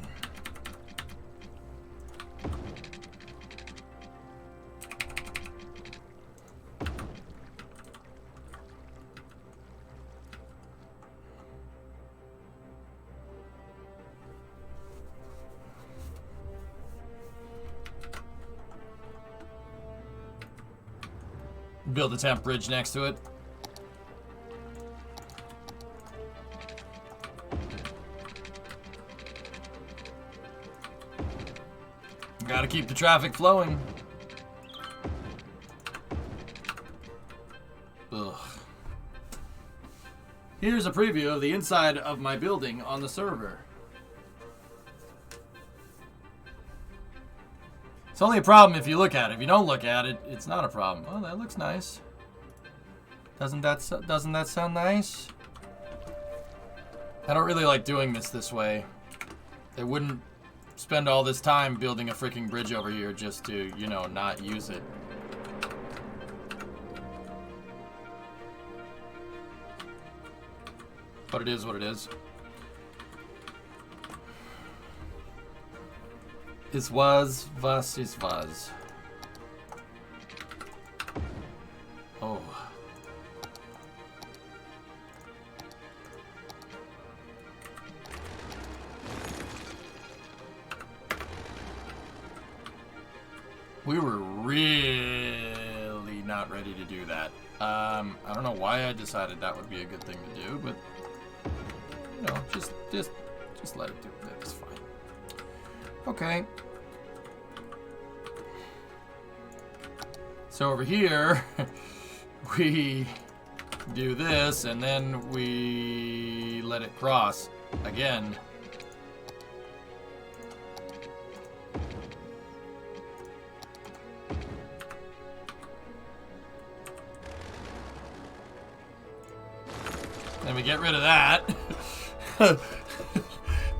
Build a temp bridge next to it. Gotta keep the traffic flowing. Ugh. Here's a preview of the inside of my building on the server. It's only a problem if you look at it. If you don't look at it, it's not a problem. Oh, that looks nice. Doesn't that sound nice? I don't really like doing this way. They wouldn't spend all this time building a freaking bridge over here just to, you know, not use it. But it is what it is. Es was, was es was. Oh. We were really not ready to do that. I don't know why I decided that would be a good thing to do, but you know, just let it do it. It's fine. Okay. So over here, we do this, and then we let it cross again. Then we get rid of that.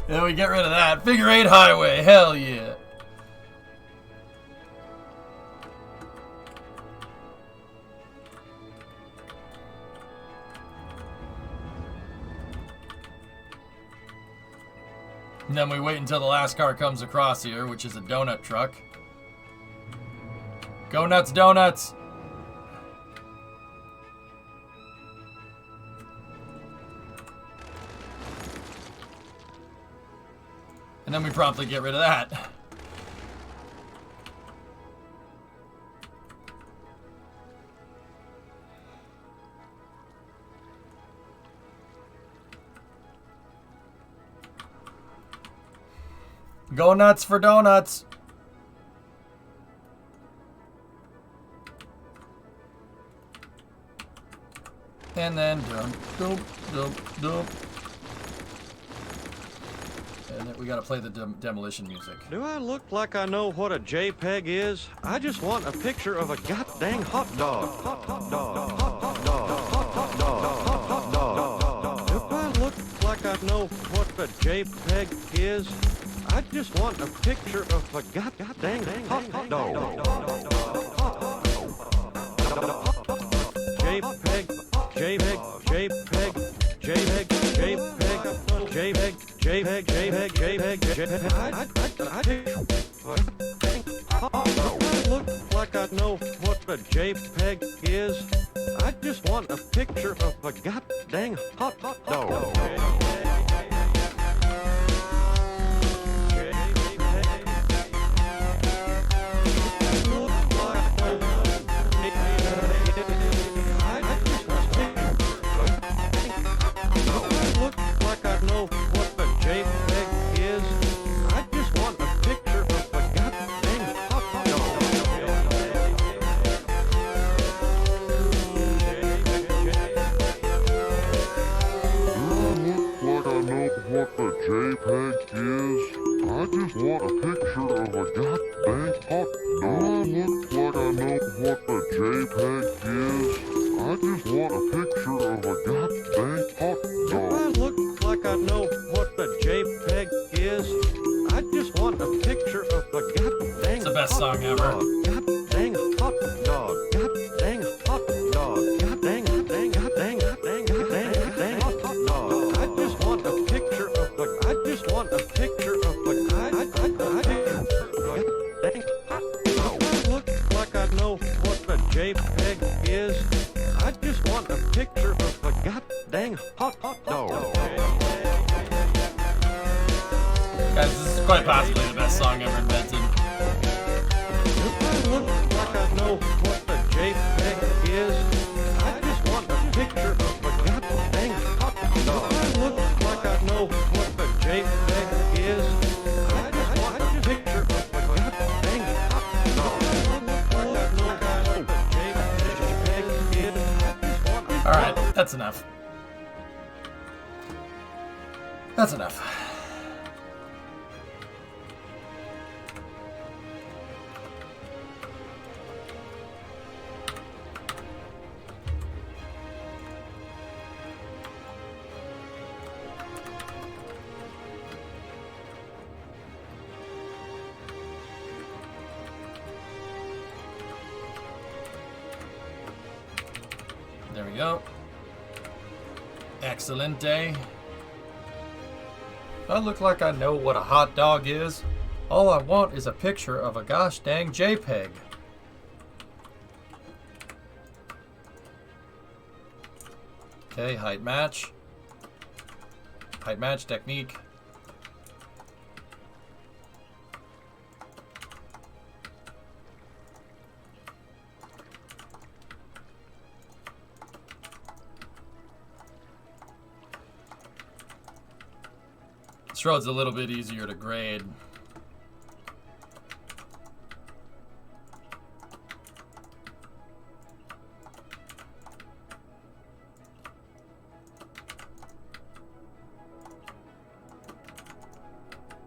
Then we get rid of that. Figure 8 highway, hell yeah. And then we wait until the last car comes across here, which is a donut truck. Go nuts, donuts! And then we promptly get rid of that. Go nuts for donuts. And then dump, dump, dump, dump. And then we gotta play the demolition music. Do I look like I know what a JPEG is? I just want a picture of a goddamn hot dog. Hot dog. Hot dog. Hot dog. Hot dog. Do I look like I know what a JPEG is? I just want a picture of a goddamn hot dog. JPEG. JPEG. JPEG. JPEG. JPEG. JPEG. JPEG, JPEG, JPEG, JPEG. I look like I know what a JPEG is. I just want a picture of a goddamn hot dog. It's the best song ever. Goddamn hot dog. Goddamn hot dog. Goddamn, goddamn, goddamn, goddamn, goddamn, goddamn hot dog. I just want a picture of the. I just want a picture of the. I look like I know what a JPEG is. I just want a picture of a goddamn hot dog. Guys, this is quite possibly the best song ever invented. Look like I know what the JPEG is. I just want a picture of a goddamn hot dog. Look like I know what the JPEG is. I just want a picture of a goddamn hot dog. Look like I know what the JPEG is. I just want a All right, that's enough. That's enough. There we go. Excellent day. I look like I know what a hot dog is. All I want is a picture of a gosh dang JPEG. Okay, height match. Height match technique. This road's a little bit easier to grade.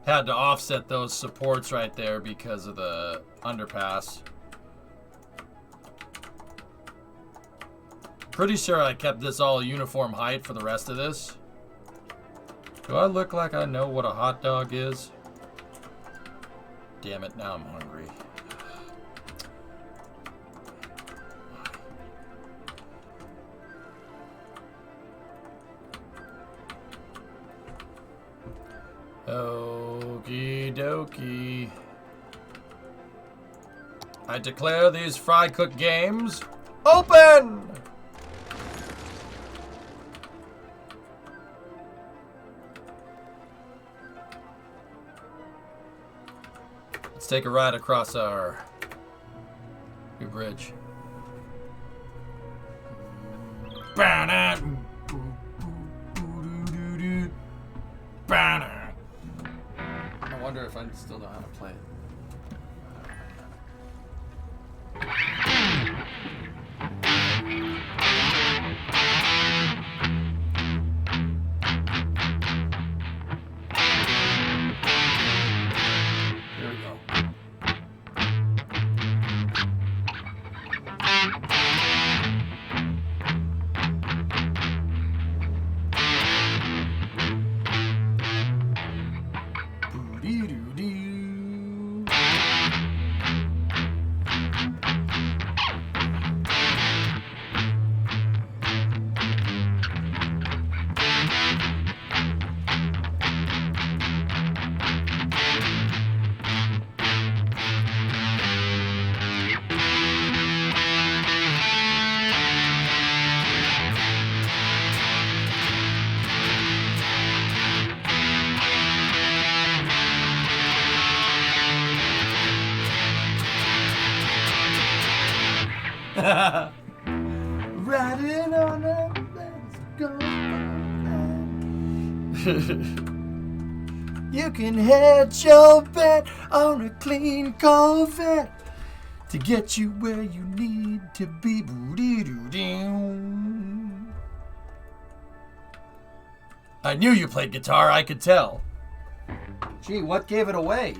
Had to offset those supports right there because of the underpass. Pretty sure I kept this all uniform height for the rest of this. Do I look like I know what a hot dog is? Damn it, now I'm hungry. Okie dokie. I declare these fry cook games open! Let's take a ride across our new bridge. I wonder if if I still know how to play it. There we go. Boo-dee-doo-doo. Riding on a let's go. You can hedge your bet on a clean Corvette to get you where you need to be. Boo-dee-doo-doo. I knew you played guitar, I could tell. Gee, what gave it away?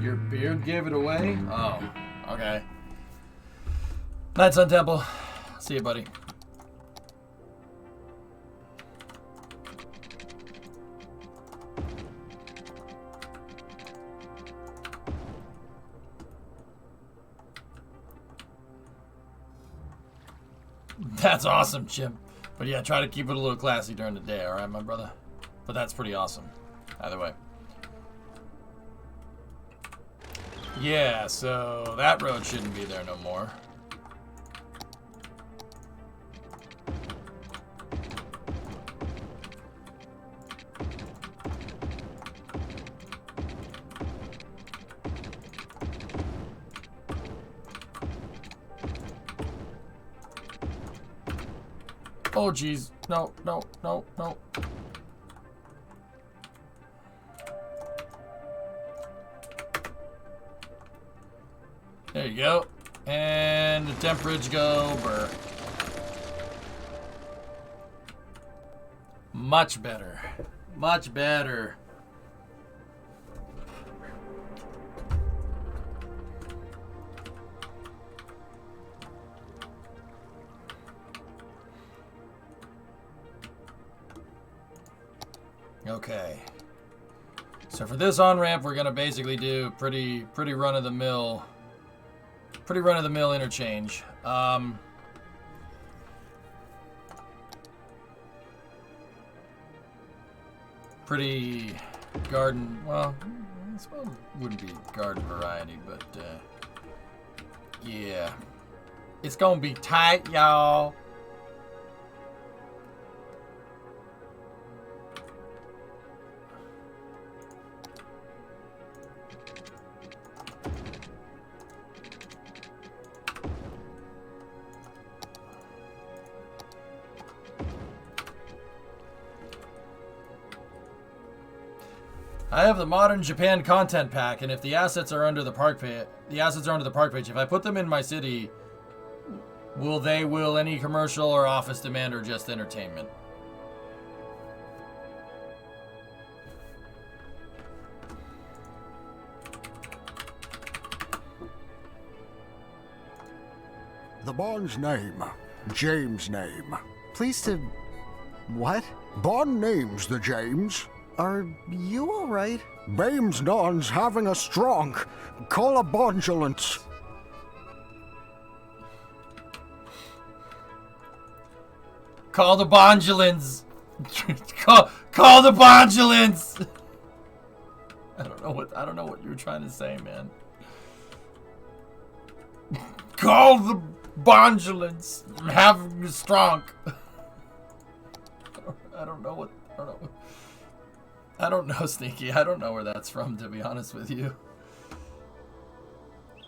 Your beard gave it away? Oh, okay. Night, Sun Temple. See you, buddy. That's awesome, Chip. But yeah, try to keep it a little classy during the day, alright, my brother? But that's pretty awesome. Either way. Yeah, so that road shouldn't be there no more. Oh, geez. No, no, no, no. There you go. And the temp bridge go burr. Much better. Much better. Okay. So for this on-ramp, we're gonna basically do pretty run-of-the-mill interchange. Pretty garden, well, I suppose it wouldn't be garden variety, but yeah. It's gonna be tight, y'all. I have the Modern Japan content pack, and if the assets are under the park page, if I put them in my city, will any commercial or office demand or just entertainment? The Bond's name, James' name. Please to... what? Bond name's the James. Are you alright? Bames Non's having a stronk. Call a bondulance. Call the Bondulans. Call the Bondulance! I don't know what you were trying to say, man. Call the Bondulance. I'm having a strong. I don't know, Sneaky. I don't know where that's from, to be honest with you.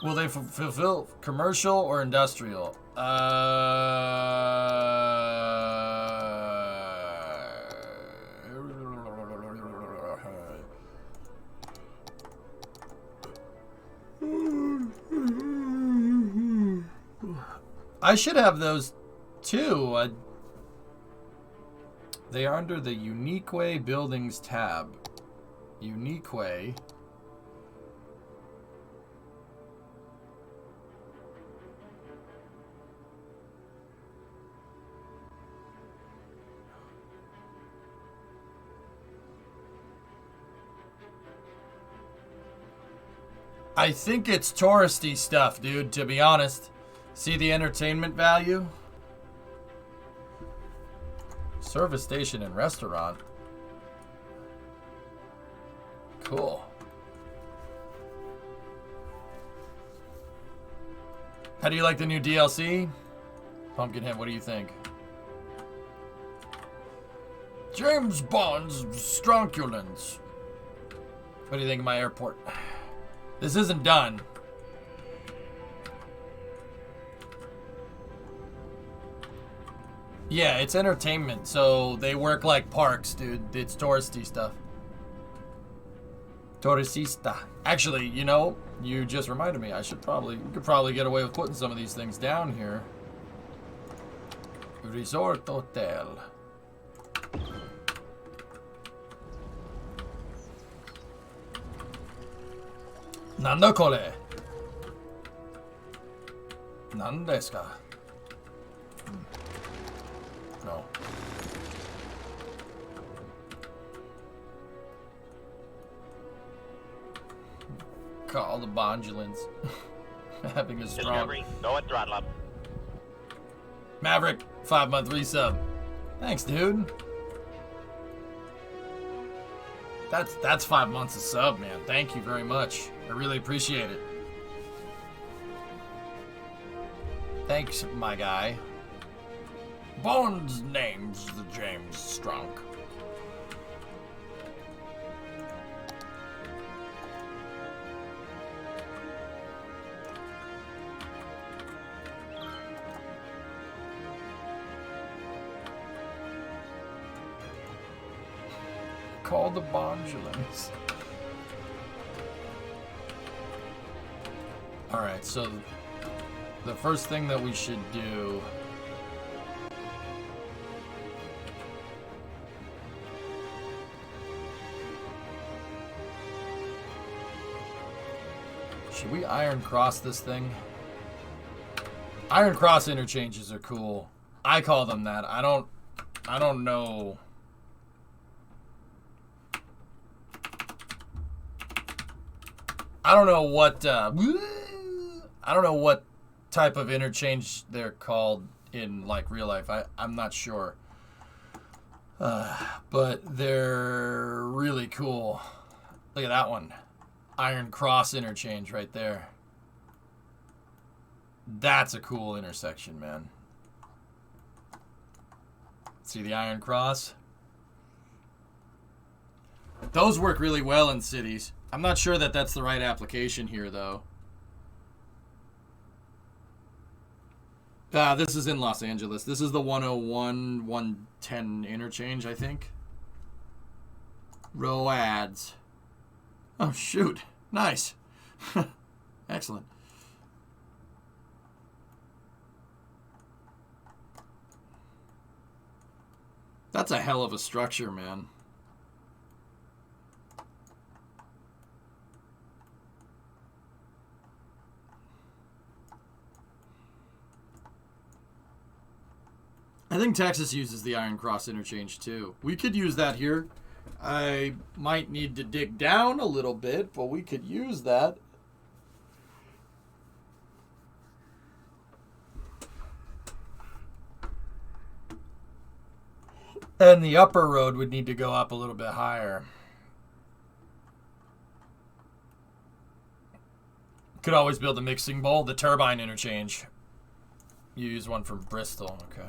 Will they fulfill commercial or industrial? I should have those too. They are under the Unique Way Buildings tab. Unique Way. I think it's touristy stuff, dude, to be honest. See the entertainment value? Service station and restaurant. Cool. How do you like the new DLC? Pumpkinhead, what do you think? James Bond's Stronculence. What do you think of my airport? This isn't done. Yeah, it's entertainment, so they work like parks, dude. It's touristy stuff. Tourisista. Actually, you know, you just reminded me. We could probably get away with putting some of these things down here. Resort Hotel. Nando kore? Nan desu ka? No. Call the Bondulance. Having a strong... Discovery, go at throttle up. Maverick, 5-month resub. Thanks, dude. That's 5 months of sub, man. Thank you very much. I really appreciate it. Thanks, my guy. Bond's name's the James Strunk. Call the Bondulance. Alright, so the first thing that we should do... Should we Iron Cross this thing? Iron Cross interchanges are cool. I call them that. I don't know. I don't know what type of interchange they're called in like real life. I'm not sure. But they're really cool. Look at that one. Iron Cross interchange right there. That's a cool intersection, man. See the Iron Cross? Those work really well in cities. I'm not sure that that's the right application here, though. This is in Los Angeles. This is the 101, 110 interchange, I think. ROADS. Oh, shoot. Nice. Excellent. That's a hell of a structure, man. I think Texas uses the Iron Cross interchange too. We could use that here. I might need to dig down a little bit, but we could use that. And the upper road would need to go up a little bit higher. Could always build a mixing bowl. The turbine interchange. You use one from Bristol. Okay.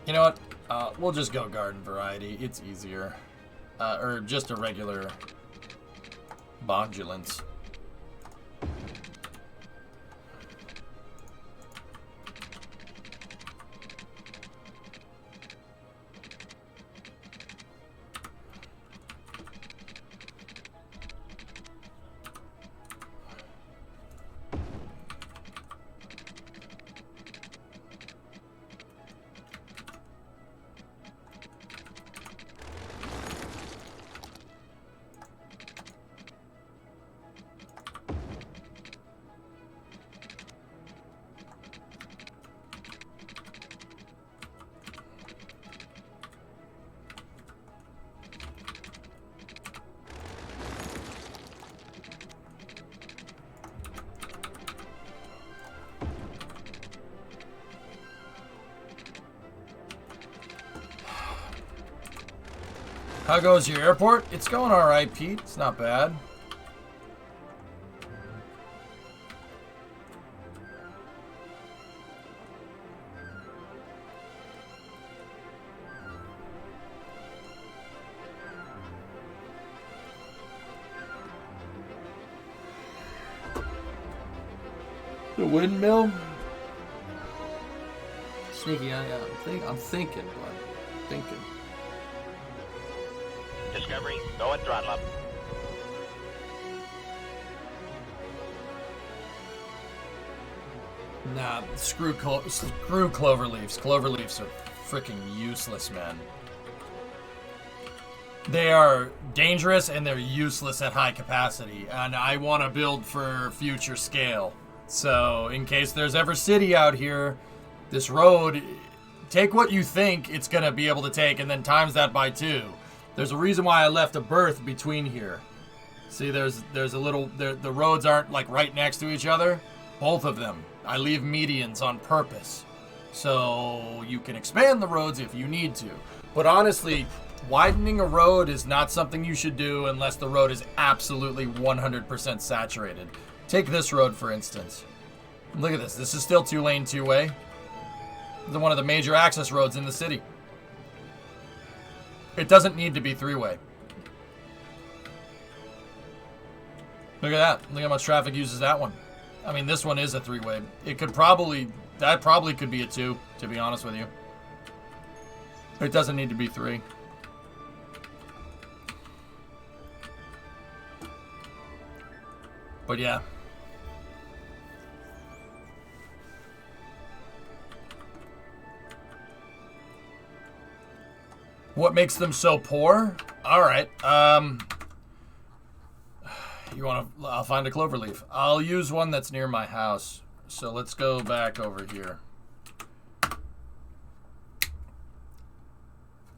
You know what? We'll just go garden variety. It's easier. Or just a regular bondulance. How goes your airport? It's going alright, Pete. It's not bad. The windmill? Sneaky, yeah. I'm thinking, but thinking. Discovery, go and throttle up. Nah, screw cloverleafs. Cloverleafs are freaking useless, man. They are dangerous and they're useless at high capacity, and I want to build for future scale. So, in case there's ever city out here, this road, take what you think it's going to be able to take and then times that by 2. There's a reason why I left a berth between here. See, there's a little, the roads aren't like right next to each other. Both of them. I leave medians on purpose. So you can expand the roads if you need to. But honestly, widening a road is not something you should do unless the road is absolutely 100% saturated. Take this road, for instance. Look at this. This is still 2-lane, 2-way. This is one of the major access roads in the city. It doesn't need to be 3-way. Look at that. Look how much traffic uses that one. I mean, this one is a 3-way. It could probably, that probably could be a 2, to be honest with you. It doesn't need to be 3. But yeah. What makes them so poor? All right. You want to? I'll find a cloverleaf. I'll use one that's near my house. So let's go back over here.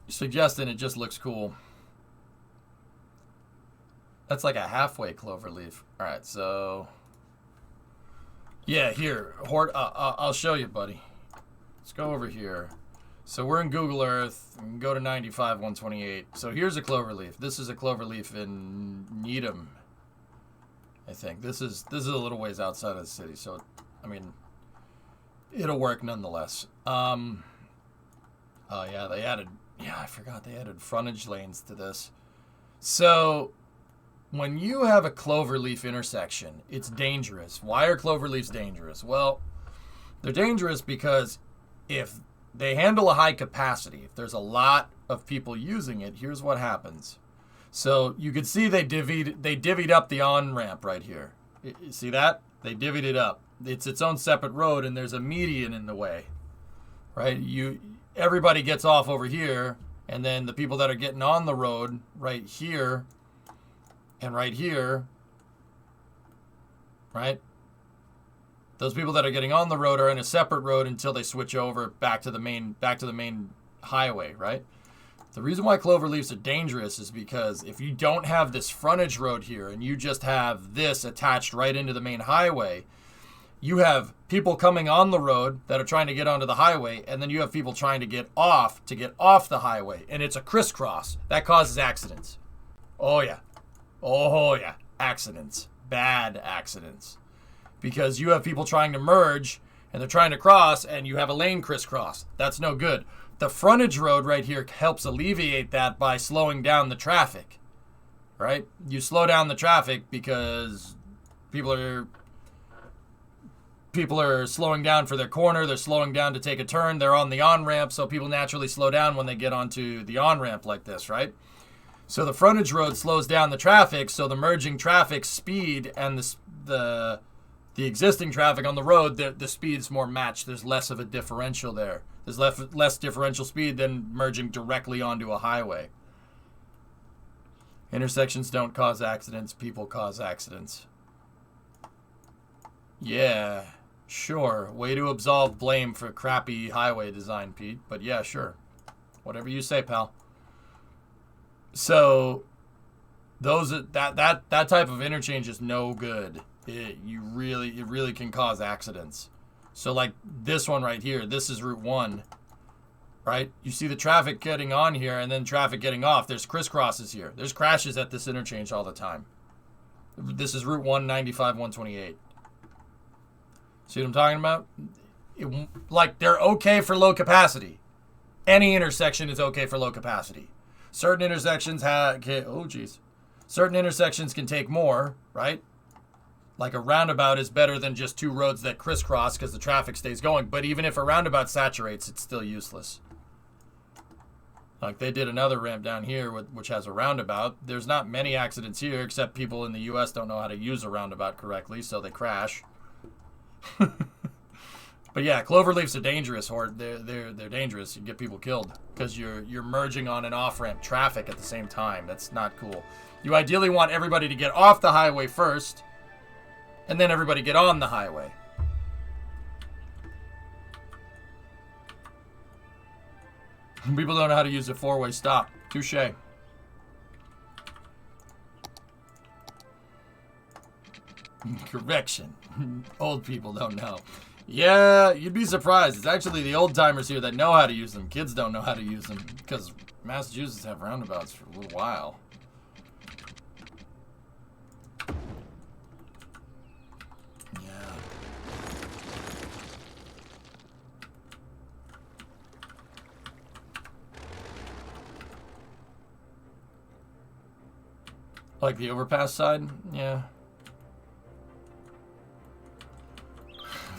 Suggesting it just looks cool. That's like a halfway cloverleaf. All right, so yeah, here, I'll show you, buddy. Let's go over here. So we're in Google Earth. We can go to 95, 128. So here's a cloverleaf. This is a cloverleaf in Needham, I think. This is a little ways outside of the city, so I mean, it'll work nonetheless. Oh yeah, they added. Yeah, I forgot they added frontage lanes to this. So when you have a cloverleaf intersection, it's dangerous. Why are cloverleafs dangerous? Well, they're dangerous because if they handle a high capacity, if there's a lot of people using it, here's what happens. So you can see they divvied up the on-ramp right here. You see that? They divvied it up. It's its own separate road, and there's a median in the way, right? Everybody gets off over here, and then the people that are getting on the road right here and right here, right? Those people that are getting on the road are in a separate road until they switch over back to the main highway, right? The reason why cloverleafs are dangerous is because if you don't have this frontage road here and you just have this attached right into the main highway, you have people coming on the road that are trying to get onto the highway, and then you have people trying to get off the highway, and it's a crisscross. That causes accidents. Oh yeah. Oh yeah. Accidents. Bad accidents. Because you have people trying to merge, and they're trying to cross, and you have a lane crisscross. That's no good. The frontage road right here helps alleviate that by slowing down the traffic. Right? You slow down the traffic because people are slowing down for their corner. They're slowing down to take a turn. They're on the on-ramp, so people naturally slow down when they get onto the on-ramp like this, right? So the frontage road slows down the traffic, so the merging traffic speed and the existing traffic on the road, the speed's more matched. There's less of a differential there. There's less differential speed than merging directly onto a highway. Intersections don't cause accidents. People cause accidents. Yeah, sure. Way to absolve blame for crappy highway design, Pete. But yeah, sure. Whatever you say, pal. So, that type of interchange is no good. It really can cause accidents. So like this one right here, this is Route 1, right? You see the traffic getting on here and then traffic getting off. There's crisscrosses here. There's crashes at this interchange all the time. This is Route 195, 128. See what I'm talking about? Like, they're okay for low capacity. Any intersection is okay for low capacity. Certain intersections certain intersections can take more, right? Like a roundabout is better than just two roads that crisscross because the traffic stays going. But even if a roundabout saturates, it's still useless. Like they did another ramp down here which has a roundabout. There's not many accidents here except people in the U.S. don't know how to use a roundabout correctly, so they crash. But yeah, cloverleafs are dangerous, Horde. They're dangerous. You get people killed because you're merging on and off ramp traffic at the same time. That's not cool. You ideally want everybody to get off the highway first, and then everybody get on the highway. People don't know how to use a four-way stop. Touché. Correction. Old people don't know. Yeah, you'd be surprised. It's actually the old timers here that know how to use them. Kids don't know how to use them because Massachusetts have roundabouts for a little while. Yeah. Like the overpass side? Yeah.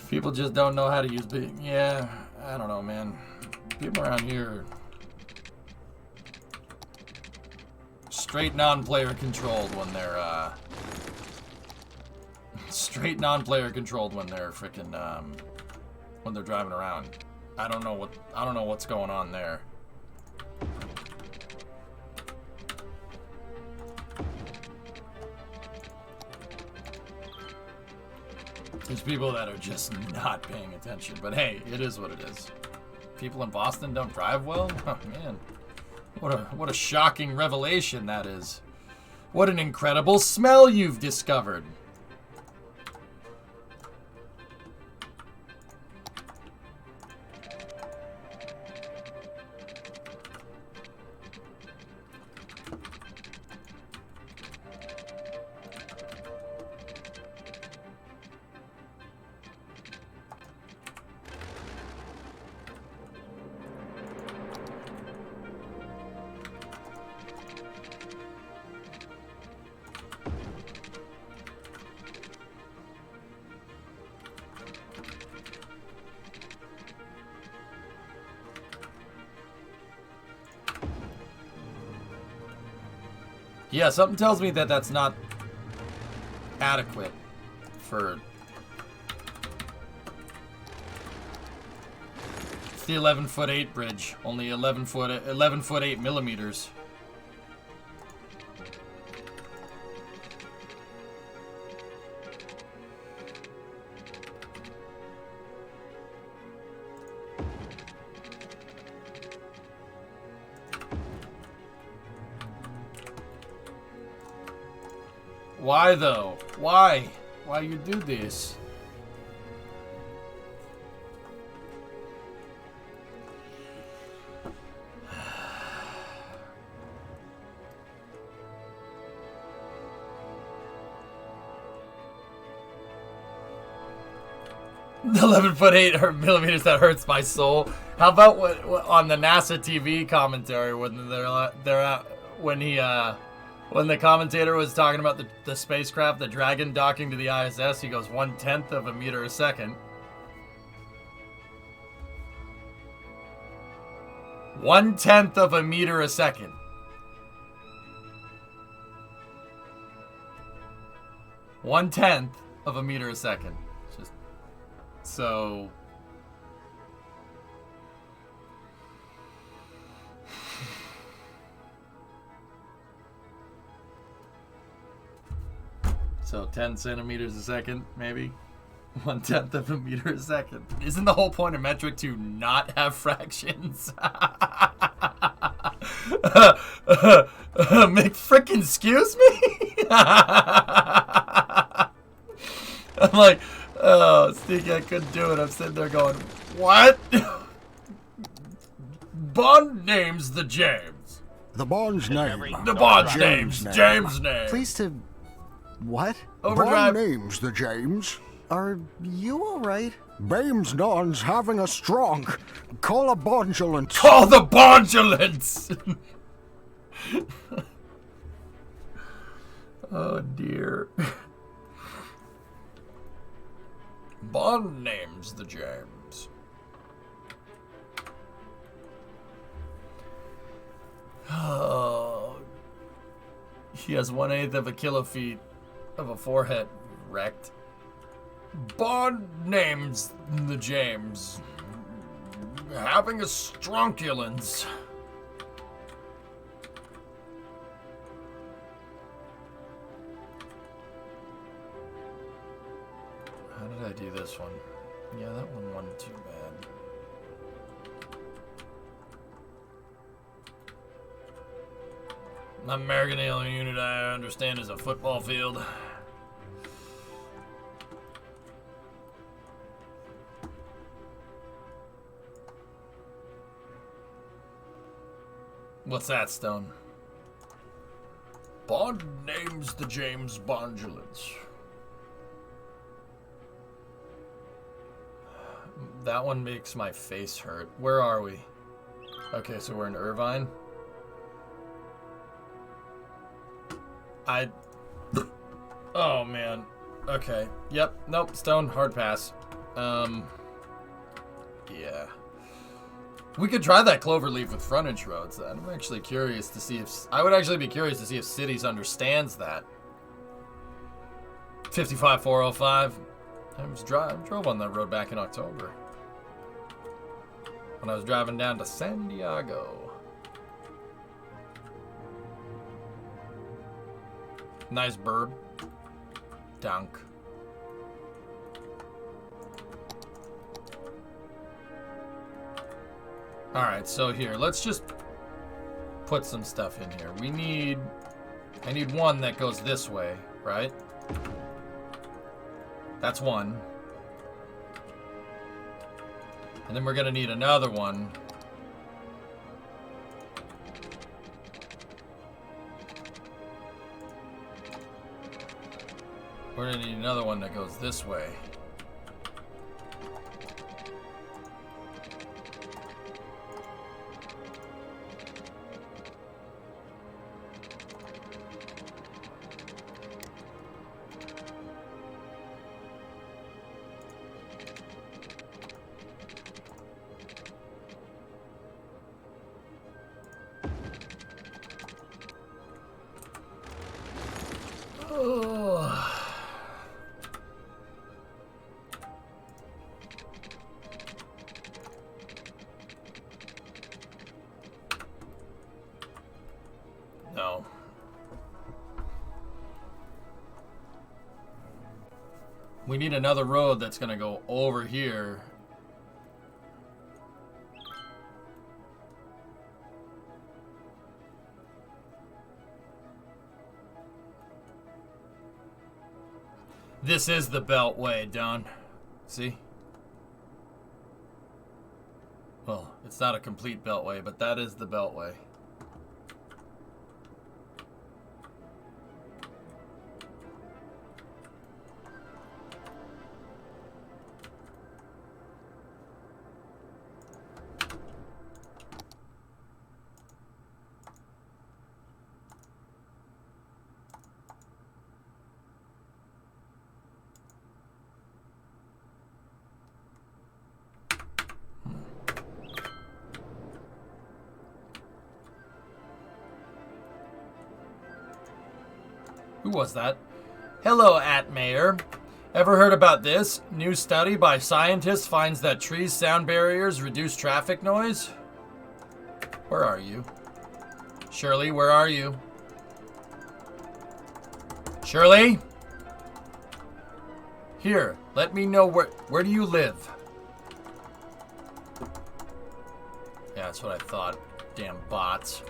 People just don't know how to use big. Yeah, I don't know, man. People around here straight non-player controlled when they're straight non-player controlled when they're freaking when they're driving around. I don't know what's going on there. There's people that are just not paying attention, but hey, it is what it is. People in Boston don't drive well? Oh man, what a shocking revelation that is. What an incredible smell you've discovered. Yeah, something tells me that that's not adequate for... It's the 11'8" bridge, only 11 foot 8 millimeters. Why though? Why? Why you do this? 11'8" millimeters, that hurts my soul. How about what on the NASA TV commentary when when the commentator was talking about the spacecraft, the Dragon docking to the ISS, he goes 1/10 of a meter a second. 1/10 of a meter a second. One-tenth of a meter a second. Just so. So 10 centimeters a second, maybe? 1/10 of a meter a second. Isn't the whole point of metric to not have fractions? McFrickin' excuse me? I'm like, oh, Sneaky, I couldn't do it. I'm sitting there going, what? Bond name's the James. The Bond's name. The Bond's James' name's name. James' name. Please to. What? Overdrive. Bond name's the James. Are you alright? Bames Non's having a strong. Call a bondulance. Call the Bondulance! Oh, dear. Bond name's the James. Oh. He has 1/8 of a kilofeet of a forehead wrecked. Bond name's the James. Having a stronculence. How did I do this one? Yeah, that one wasn't too bad. My American alien unit, I understand, is a football field. What's that, Stone? Bond name's the James Bondulance. That one makes my face hurt. Where are we? Okay, so we're in Irvine. Oh, man. Okay. Yep. Nope. Stone. Hard pass. Yeah. We could try that Cloverleaf with frontage roads. I'm actually curious to see if... I would actually be curious to see if Cities understands that. 55405. I drove on that road back in October. When I was driving down to San Diego. Nice burb. Dunk. Alright, so here, let's just put some stuff in here. I need one that goes this way, right? That's one. And then we're gonna need another one. We're gonna need another one that goes this way. No. We need another road that's gonna go over here. This is the Beltway, Don. See? Well, it's not a complete Beltway, but that is the Beltway. was that? Hello, Mayor. Ever heard about this? New study by scientists finds that trees' sound barriers reduce traffic noise? Where are you? Shirley, where are you? Shirley? Here, let me know where do you live? Yeah, that's what I thought. Damn bots.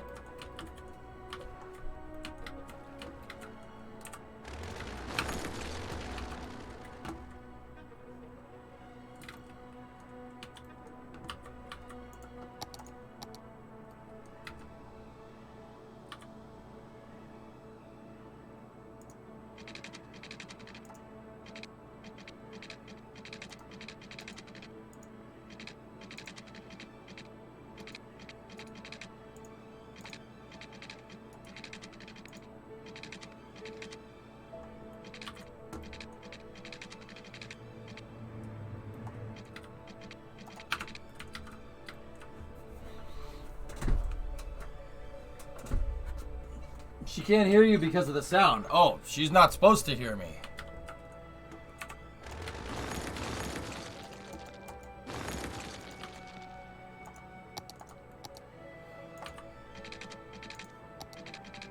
She can't hear you because of the sound. Oh, she's not supposed to hear me.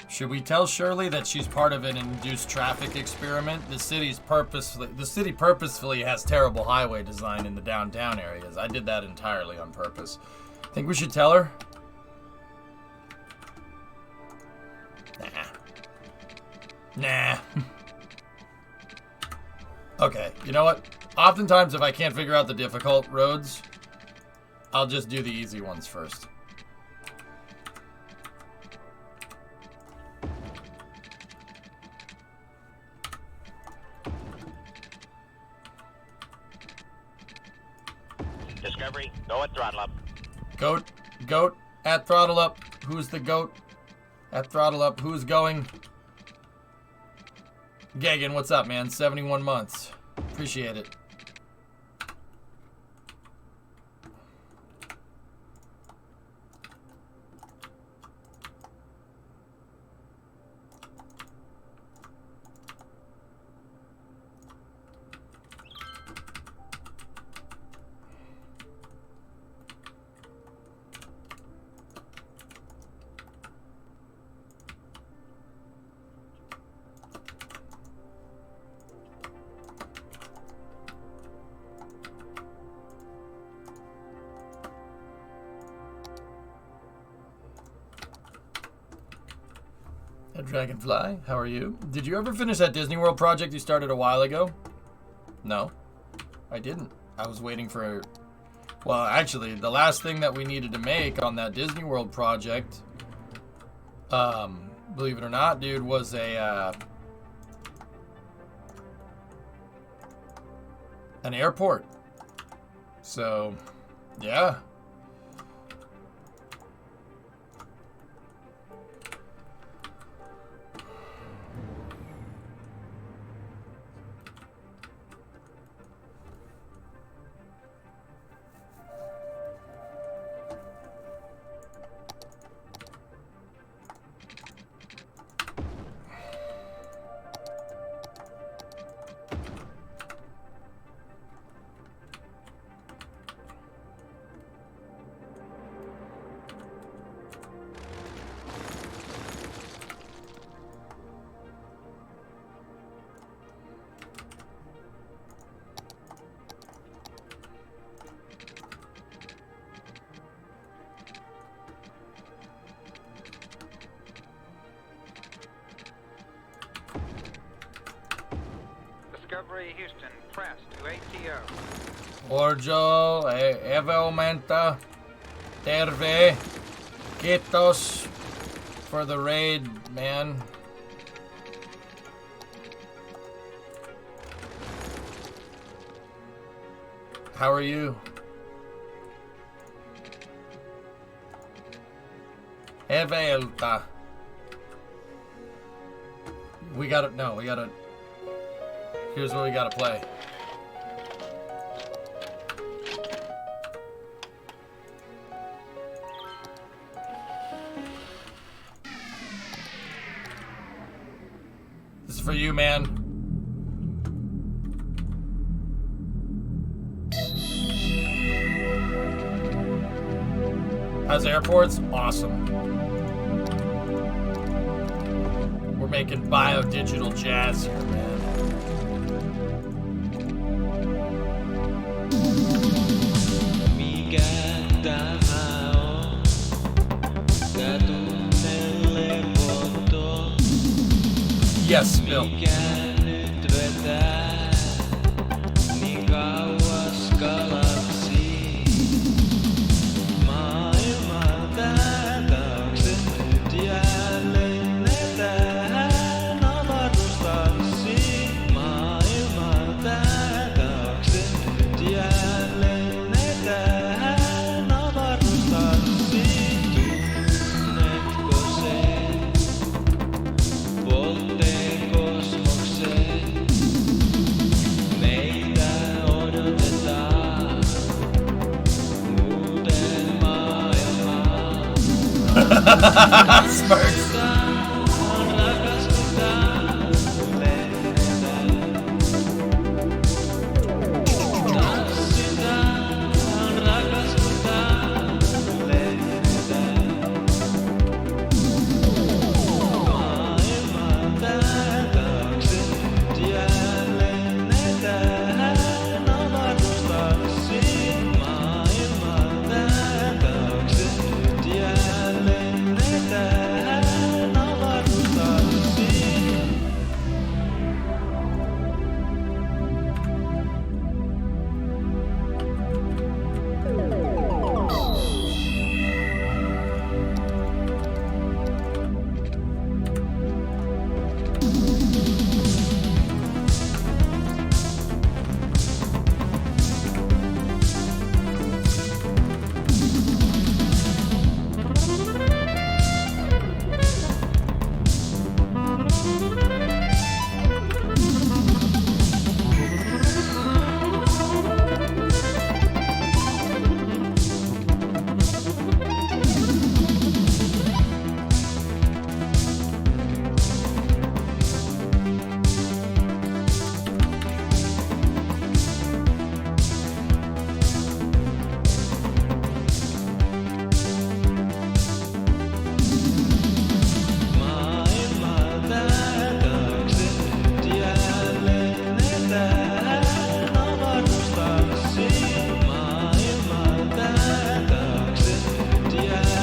Should we tell Shirley that she's part of an induced traffic experiment? The city purposefully has terrible highway design in the downtown areas. I did that entirely on purpose. Think we should tell her? Nah. Okay, you know what? Oftentimes, if I can't figure out the difficult roads, I'll just do the easy ones first. Discovery, go at throttle up. Goat, at throttle up. Who's the goat? At throttle up. Who's going? Gagan, what's up, man? 71 months. Appreciate it. Dragonfly, how are you? Did you ever finish that Disney World project you started a while ago? No, I didn't. I was waiting for... Well, actually, the last thing that we needed to make on that Disney World project, believe it or not, dude, was an airport. So, yeah. Discovery Houston, press to ATO. Orjo, Eve aumenta, Terve, Kitos for the raid, man. How are you? Evelta. We gotta, no, we gotta, here's what we gotta play. This is for you, man. How's airports? Awesome. We're making bio-digital jazz here, man. Yes, Bill. Smirks.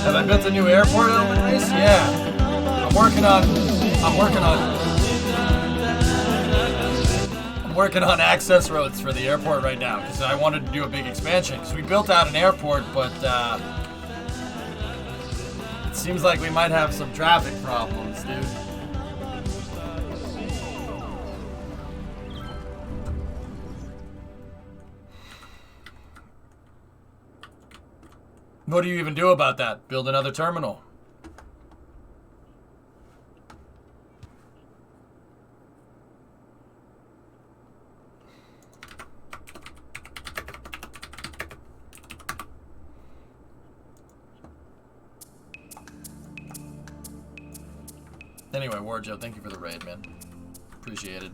Have I built a new airport element race? Yeah. I'm working on access roads for the airport right now because I wanted to do a big expansion. Because we built out an airport, but it seems like we might have some traffic problems, dude. What do you even do about that? Build another terminal. Anyway, Warjo, thank you for the raid, man. Appreciate it.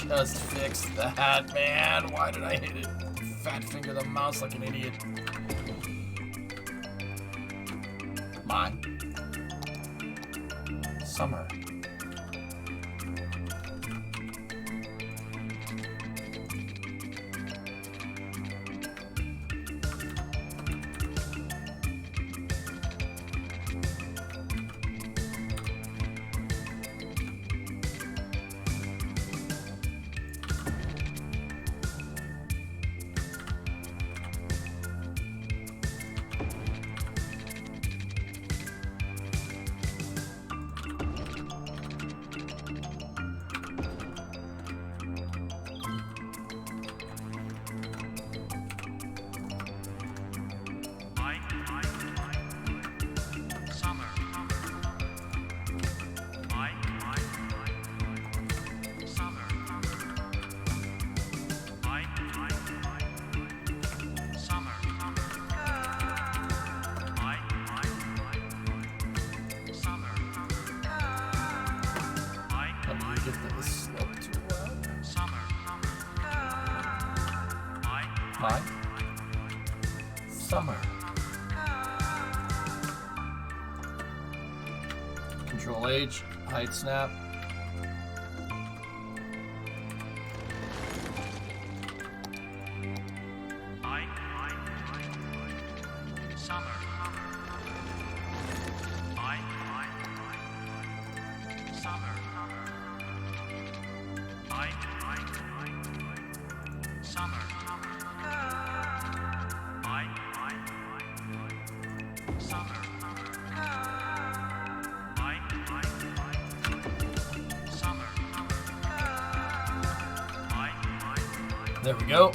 Just fix that, man. Why did I hit it? Fat finger the mouse like an idiot. Mine. Summer. Pie. Summer. Control H. Hide snap. There we go.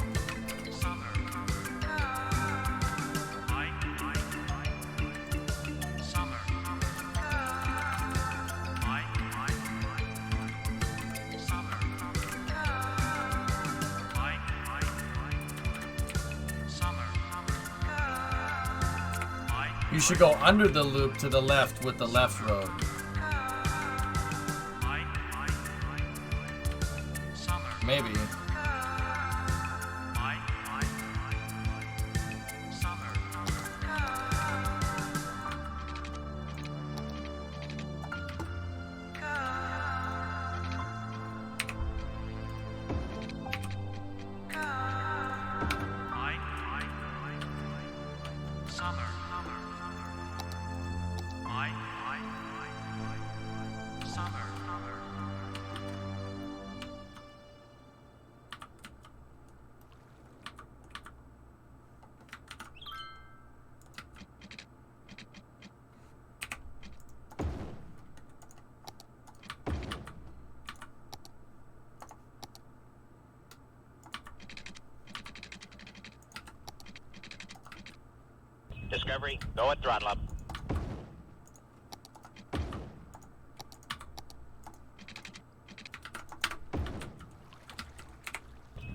You should go under the loop to the left with the left road. Maybe. Discovery, go at throttle up.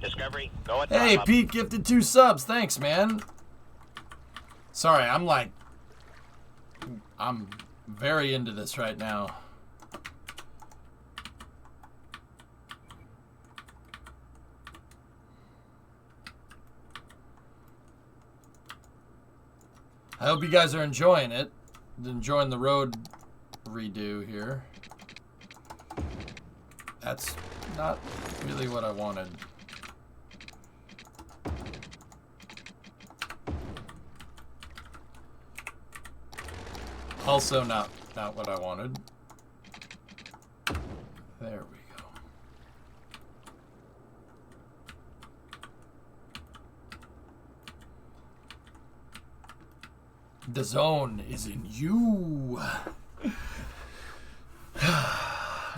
Discovery, go at throttle Hey, up. Pete gifted 2 subs. Thanks, man. Sorry, I'm very into this right now. I hope you guys are enjoying it. Enjoying the road redo here. That's not really what I wanted. Also not what I wanted. There we go. The zone is in you.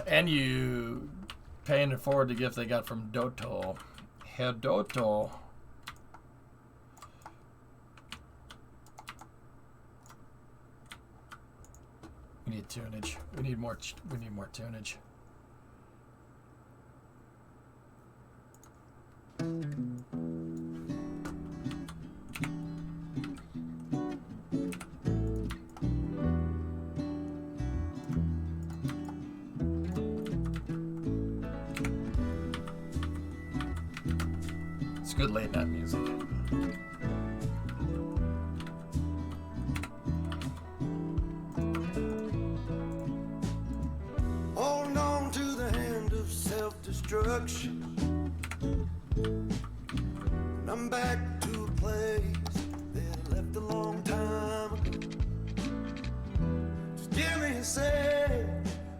And you paying it forward the gift they got from Doto. Herr Doto. We need tunage. We need more tunage. It's good late night music. Hold on to the hand of self-destruction. And I'm back to a place that I left a long time ago. Just give me a sec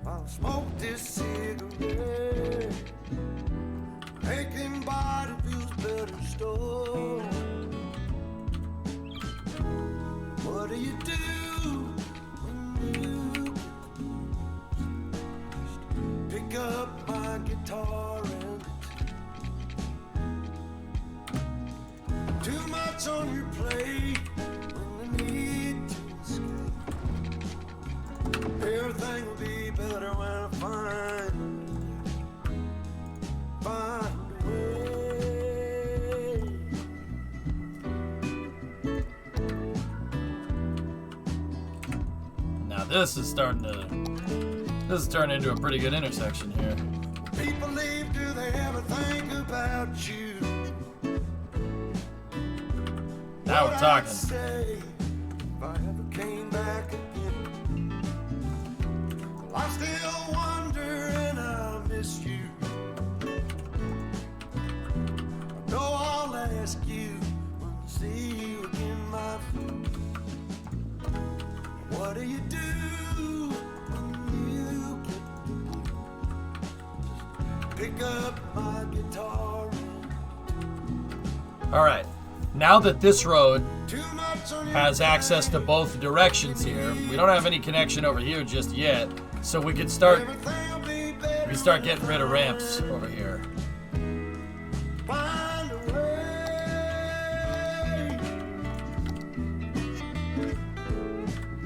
while I smoke this cigarette. Aching body feels better still. What do you do when you pick up my guitar and too much on your plate when I need to escape? Everything will be better when I find a way. Now this is turning into a pretty good intersection here. People leave, do they ever think about you? Now we're talking. Say if I ever came back again. Well, I still wonder and I miss you. I know I'll ask you when I see you again, my friend. What do you do when you get pick up my guitar? All right. Now that this road has access to both directions here, we don't have any connection over here just yet, so we can start getting rid of ramps over here. Find a way.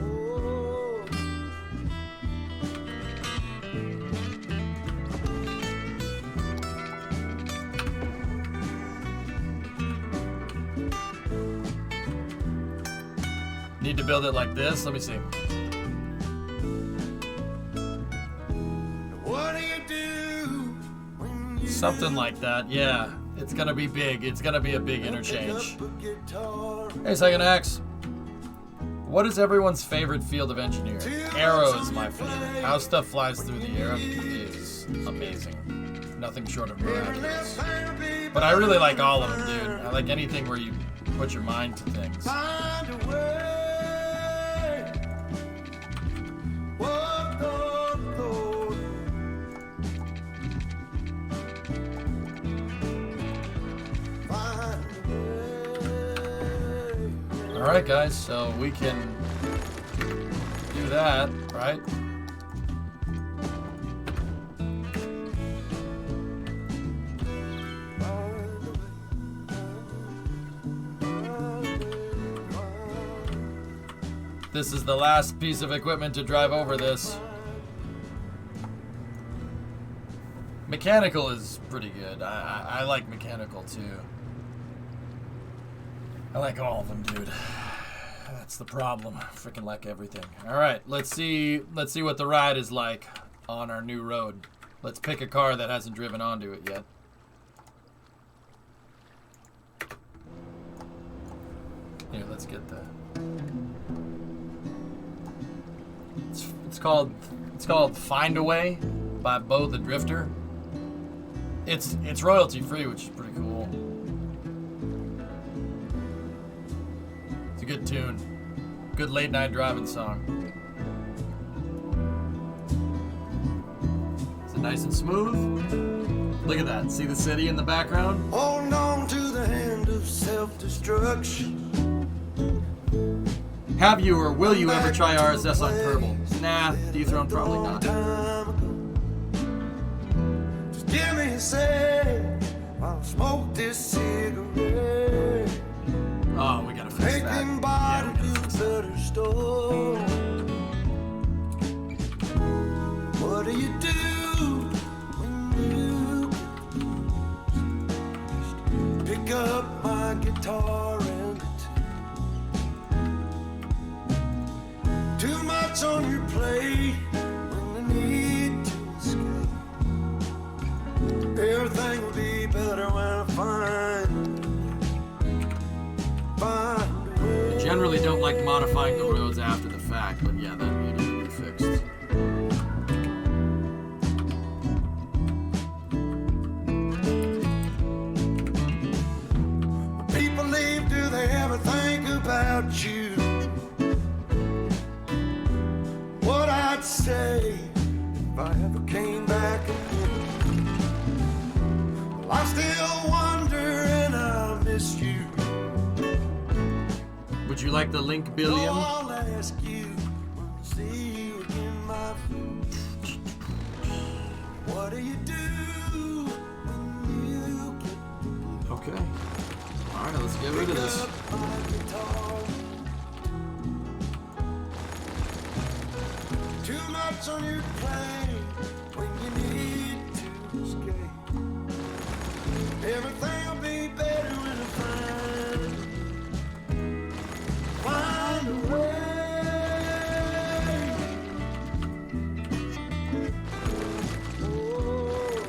Oh. Need to build it like this. Let me see. What do you do when you Something like that. Yeah. It's going to be big. It's going to be a big interchange. pick up a guitar? Hey, Second X. What is everyone's favorite field of engineering? Arrow is my favorite. How stuff flies through the air is amazing. Nothing short of miraculous. But I really like all of them, dude. I like anything where you put your mind to things. Find a way. Whoa, whoa, whoa. Find a way. All right, guys. So we can do that, right? This is the last piece of equipment to drive over this. Mechanical is pretty good. I like mechanical too. I like all of them, dude. That's the problem. Freaking like everything. All right, let's see what the ride is like on our new road. Let's pick a car that hasn't driven onto it yet. Here, let's get the. It's called Find a Way by Bo the Drifter. It's royalty free, which is pretty cool. It's a good tune. Good late night driving song. Is it nice and smooth? Look at that. See the city in the background? Hold on to the hand of self-destruction. Have you or will you ever try RSS on Kerbal? Nah, dethrone probably not. Just give me a sec while I smoke this cigarette. Oh, we gotta fix that. Making body do better store. What do you do when you pick up my guitar and too much on your plate when I need to escape. Everything will be better when I find a way. I generally don't like modifying the roads after the fact, but yeah, that needed to be fixed. When people leave, do they ever think about you? What I'd say if I ever came back again. Well, I still wonder and I miss you. Would you like the link billion? I'll ask you when I see you again, my friend. What do you do when you get Okay. Alright, let's get rid of this. up my guitar? Too much on your plate when you need to escape. Everything will be better when I find a way. Oh.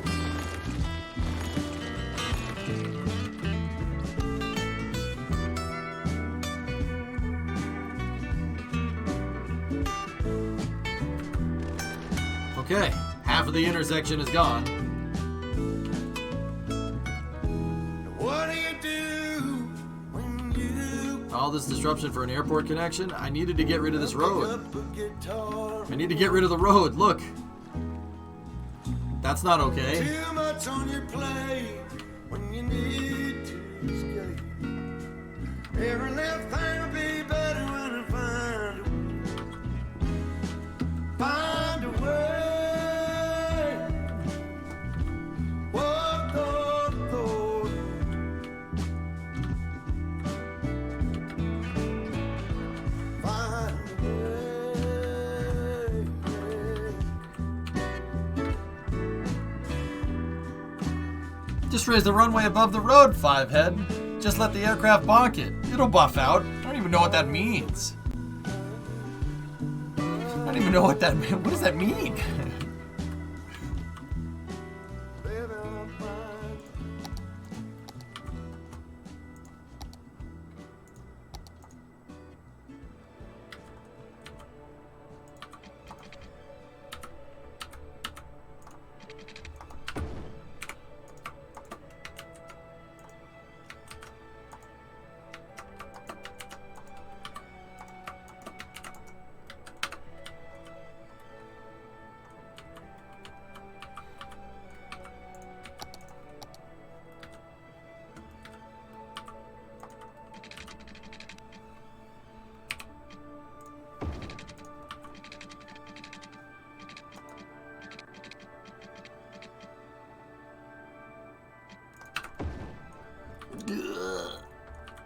Okay, half of the intersection is gone. What do you do when you All this disruption for an airport connection? I needed to get rid of this road. pick up a guitar? I need to get rid of the road. Look. That's not okay. Too much on your plate when you need to escape. Every little thing will be better when I find a way. Whoa, whoa, whoa. Find a way. Just raise the runway above the road, Fivehead. Just let the aircraft bonk it. It'll buff out. I don't even know what that means. I don't even know what that means. What does that mean?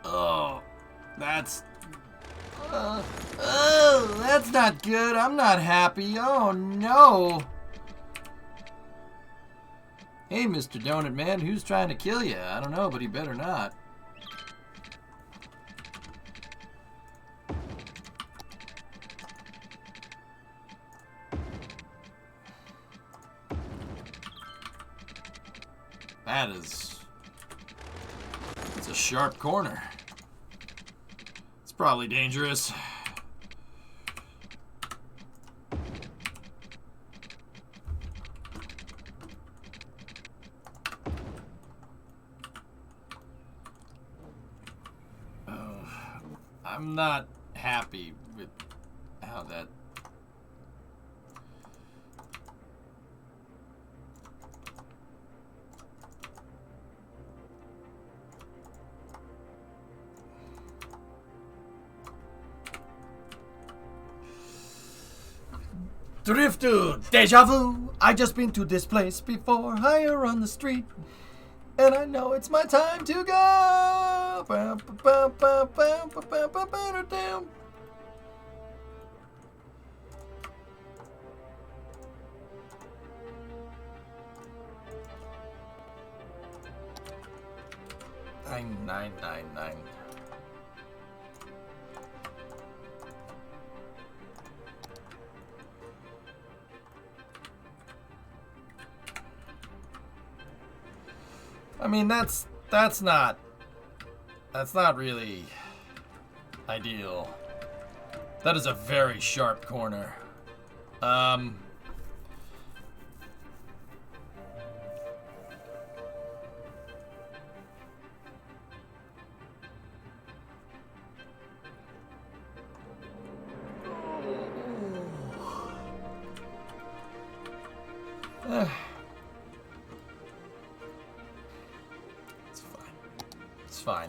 Oh, that's not good. I'm not happy. Oh no. Hey, Mr. Donut Man, who's trying to kill you? I don't know, but he better not. It's a sharp corner. It's probably dangerous. I'm not happy with how that... Drifter, deja vu. I just been to this place before, higher on the street, and I know it's my time to go. Nine. I mean, that's not really ideal. That is a very sharp corner. It's fine.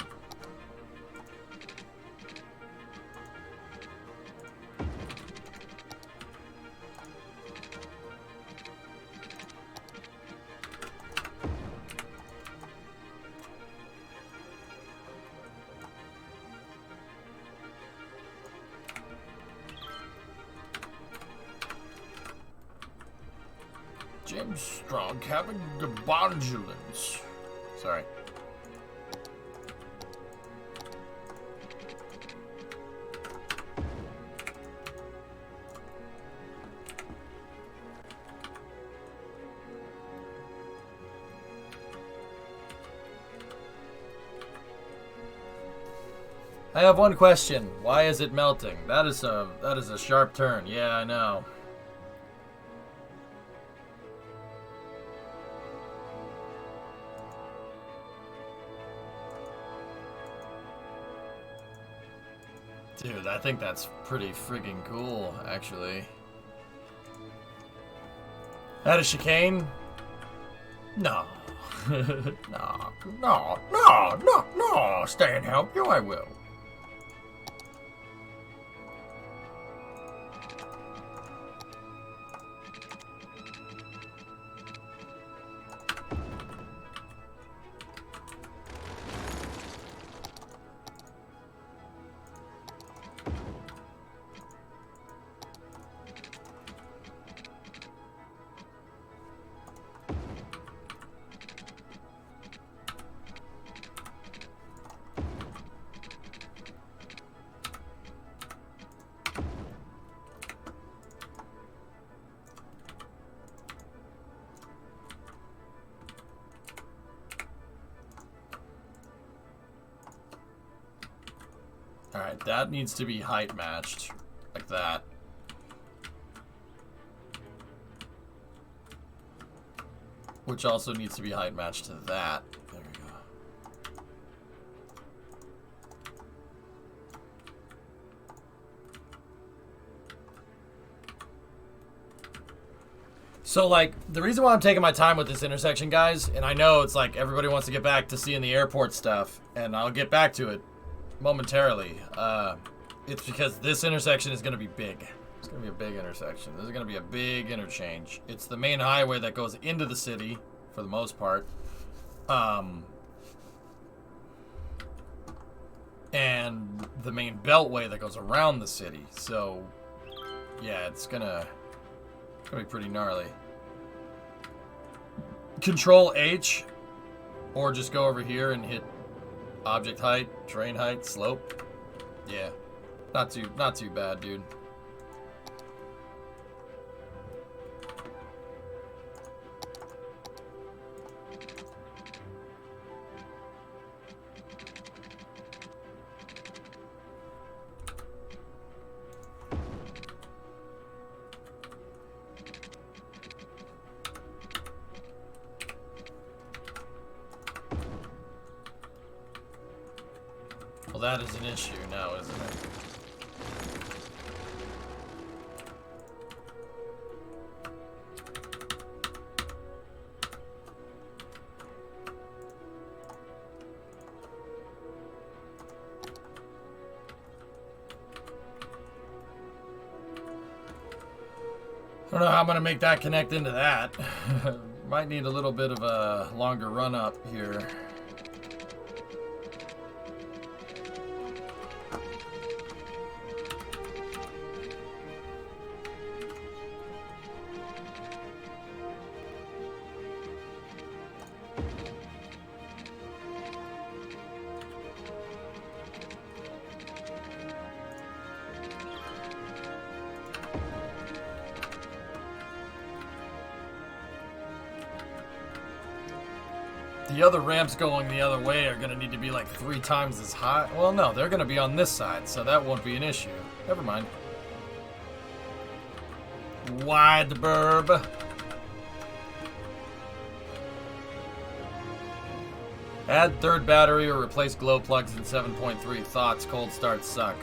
James Strong having the bondulance. Sorry. I have one question. Why is it melting? That is a sharp turn. Yeah, I know. Dude, I think that's pretty friggin' cool, actually. At a chicane? No. No. Stay and help you, I will. Alright, that needs to be height matched. Like that. Which also needs to be height matched to that. There we go. So, like, the reason why I'm taking my time with this intersection, guys, and I know it's like everybody wants to get back to seeing the airport stuff, and I'll get back to it momentarily. It's because this intersection is going to be big. It's going to be a big intersection. This is going to be a big interchange. It's the main highway that goes into the city, for the most part. And the main beltway that goes around the city. So, yeah, it's gonna be pretty gnarly. Control H, or just go over here and hit object height, terrain height, slope. Yeah, not too bad, dude. Well, that is an issue now, isn't it? I don't know how I'm going to make that connect into that. Might need a little bit of a longer run up here. The other ramps going the other way are going to need to be like 3 times as high. Well, no, they're going to be on this side, so that won't be an issue. Never mind. Wide burb. Add third battery or replace glow plugs in 7.3. Thoughts, cold starts suck.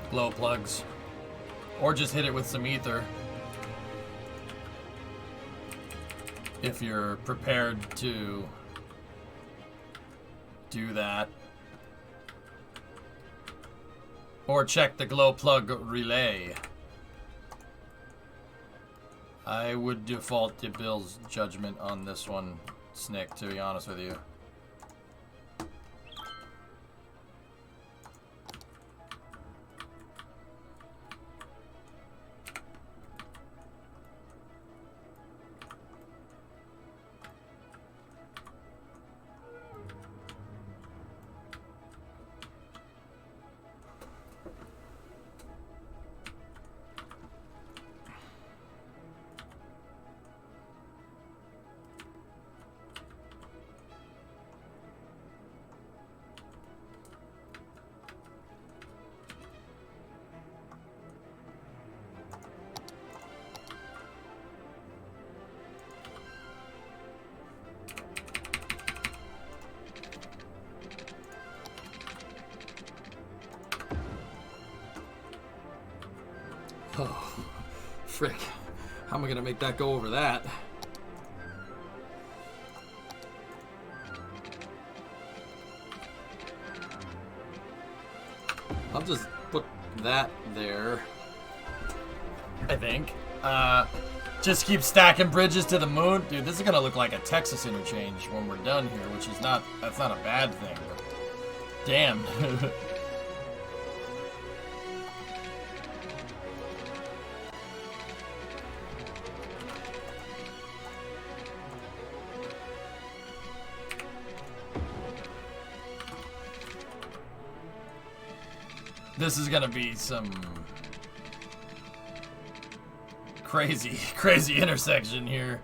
Glow plugs. Or just hit it with some ether. If you're prepared to do that. Or check the glow plug relay. I would default to Bill's judgment on this one, Snick, to be honest with you. Frick. How am I gonna make that go over that? I'll just put that there. I think. Just keep stacking bridges to the moon. Dude, this is gonna look like a Texas interchange when we're done here, which is not, that's not a bad thing, but damn. This is gonna be some crazy intersection here.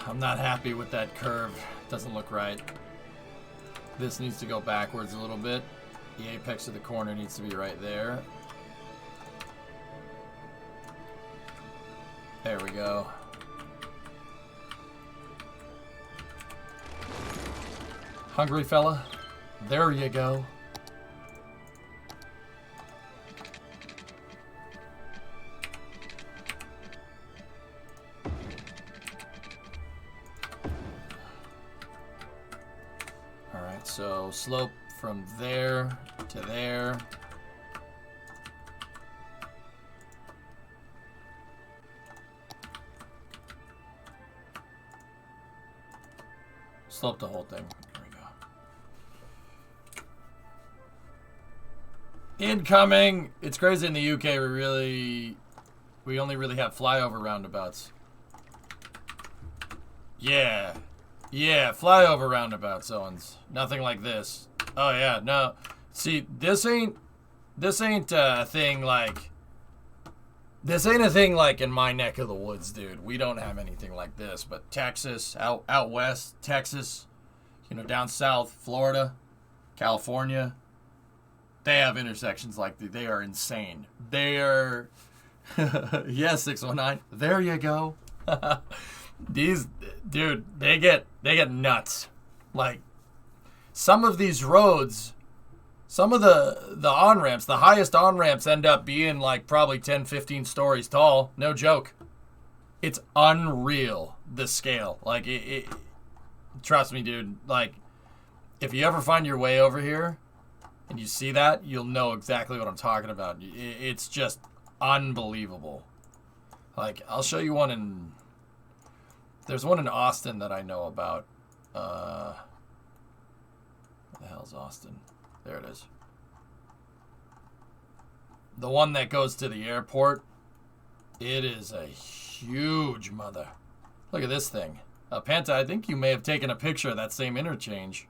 I'm not happy with that curve. Doesn't look right. This needs to go backwards a little bit. The apex of the corner needs to be right there. There we go. Hungry fella? There you go. So slope from there to there. Slope the whole thing. There we go. Incoming! It's crazy in the UK we only really have flyover roundabouts. Yeah. Yeah, flyover roundabouts, Owens. Nothing like this. Oh yeah, no. See, this ain't a thing like. This ain't a thing like in my neck of the woods, dude. We don't have anything like this. But Texas, out west, Texas, you know, down south, Florida, California, they have intersections like these. They are insane. They are. Yes, 619. There you go. These, dude, they get nuts. Like, some of these roads, some of the on-ramps, the highest on-ramps end up being like probably 10, 15 stories tall. No joke. It's unreal, the scale. Like, trust me, dude. Like, if you ever find your way over here and you see that, you'll know exactly what I'm talking about. It's just unbelievable. Like, I'll show you one in... There's one in Austin that I know about. Where the hell's Austin? There it is. The one that goes to the airport. It is a huge mother. Look at this thing. Panta, I think you may have taken a picture of that same interchange.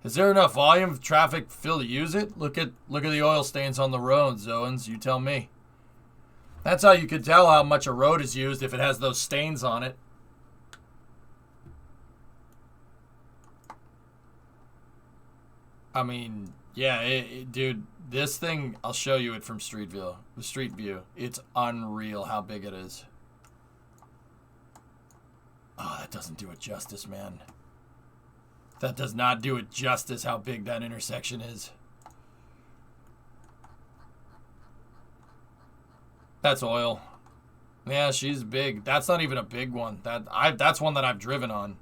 Is there enough volume of traffic fill to use it? Look at the oil stains on the roads, Owens. You tell me. That's how you can tell how much a road is used if it has those stains on it. I mean, yeah, dude, this thing, I'll show you it from street view. It's unreal how big it is. Oh, that doesn't do it justice, man. That does not do it justice how big that intersection is. That's oil. Yeah, she's big. That's not even a big one. That's one that I've driven on.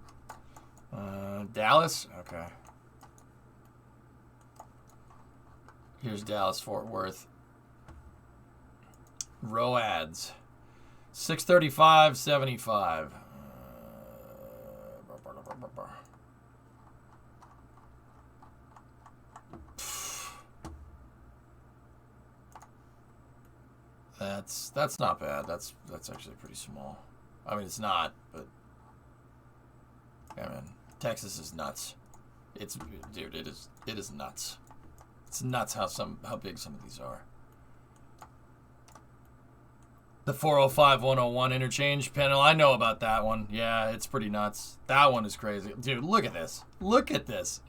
Dallas? Okay. Here's Dallas Fort Worth. ROADs. 635.75. That's not bad. That's actually pretty small. I mean, it's not, but yeah, man, Texas is nuts. It's, dude, it is nuts. It's nuts how big some of these are. The 405-101 interchange panel, I know about that one. Yeah, it's pretty nuts. That one is crazy. Dude, look at this. Look at this.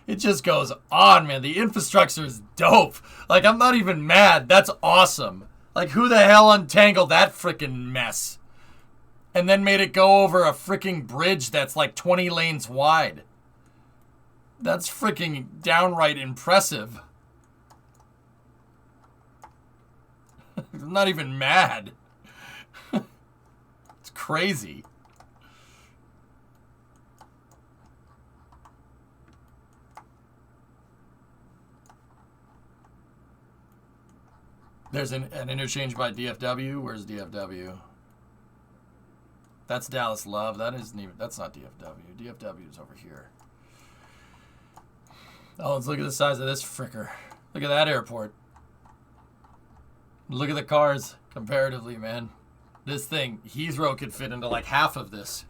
It just goes on, man. The infrastructure is dope. Like, I'm not even mad. That's awesome. Like, who the hell untangled that freaking mess? And then made it go over a freaking bridge that's like 20 lanes wide. That's freaking downright impressive. I'm not even mad. It's crazy. There's an interchange by DFW. Where's DFW? That's Dallas Love. That isn't even. That's not DFW. DFW is over here. Oh, let's look at the size of this fricker. Look at that airport. Look at the cars comparatively, man. This thing, Heathrow could fit into like half of this.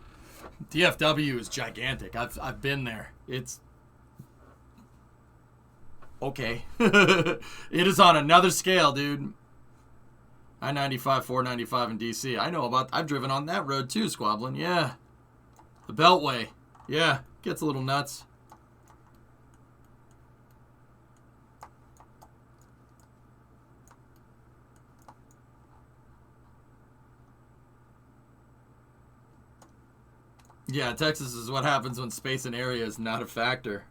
DFW is gigantic. I've been there. It's okay. It is on another scale, dude. I-95, 495 in DC. I know about. I've driven on that road too, Squablin. Yeah, the Beltway. Yeah, gets a little nuts. Yeah, Texas is what happens when space and area is not a factor.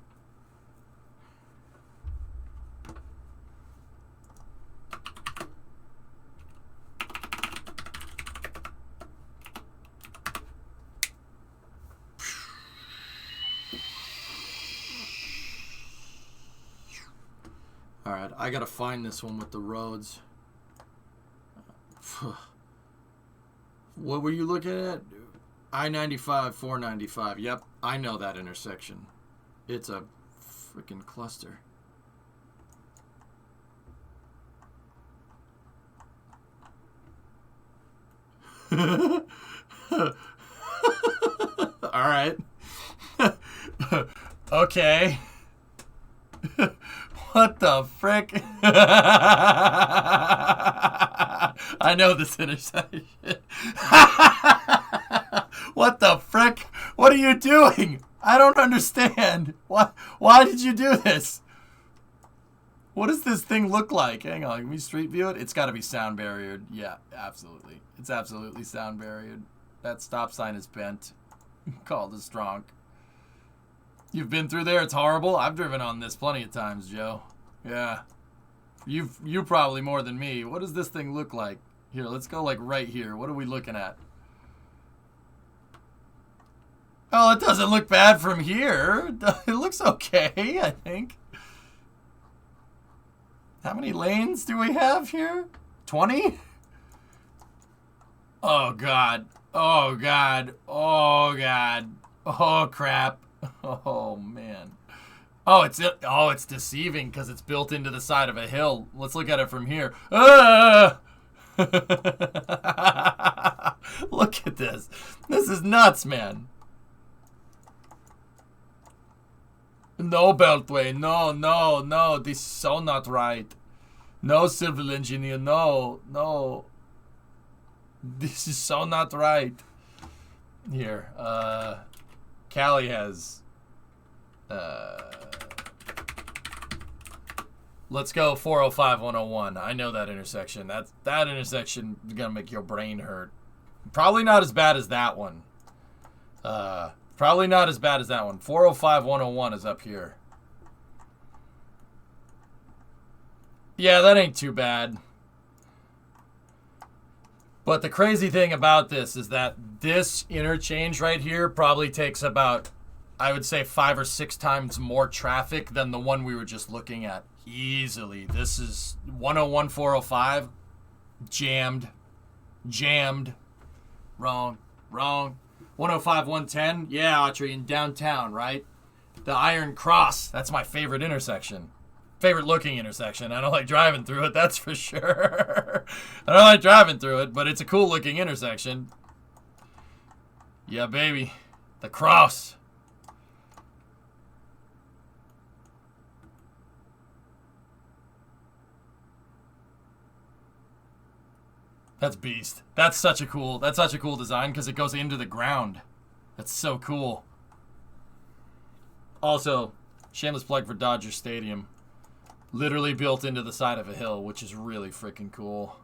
All right, I gotta find this one with the roads. What were you looking at? I-95, 495. Yep, I know that intersection. It's a freaking cluster. All right. Okay. What the frick? I know this intersection. What the frick? What are you doing? I don't understand. Why did you do this? What does this thing look like? Hang on, can we street view it? It's got to be sound barriered. Yeah, absolutely. It's absolutely sound barriered. That stop sign is bent. Called a stronk. You've been through there? It's horrible? I've driven on this plenty of times, Joe. Yeah. You probably more than me. What does this thing look like? Here, let's go like right here. What are we looking at? Oh, it doesn't look bad from here. It looks okay, I think. How many lanes do we have here? 20? Oh, God. Oh, God. Oh, God. Oh, crap. Oh, man. Oh, it's deceiving because it's built into the side of a hill. Let's look at it from here. Ah! Look at this. This is nuts, man. No, Beltway. No, no, no. This is so not right. No, civil engineer. No, no. This is so not right. Here. Callie has... let's go 405 101. I know that intersection. That intersection is gonna make your brain hurt. Probably not as bad as that one. Probably not as bad as that one. 405 101 is up here. Yeah, that ain't too bad. But the crazy thing about this is that this interchange right here probably takes about, I would say, 5 or 6 times more traffic than the one we were just looking at. Easily. This is 101 405. Jammed. Wrong. 105 110. Yeah, Autry, in downtown, right? The Iron Cross. That's my favorite intersection. Favorite looking intersection. I don't like driving through it, that's for sure. I don't like driving through it, but it's a cool looking intersection. Yeah, baby. The Cross. That's beast. That's such a cool design because it goes into the ground. That's so cool. Also, shameless plug for Dodger Stadium. Literally built into the side of a hill, which is really freaking cool.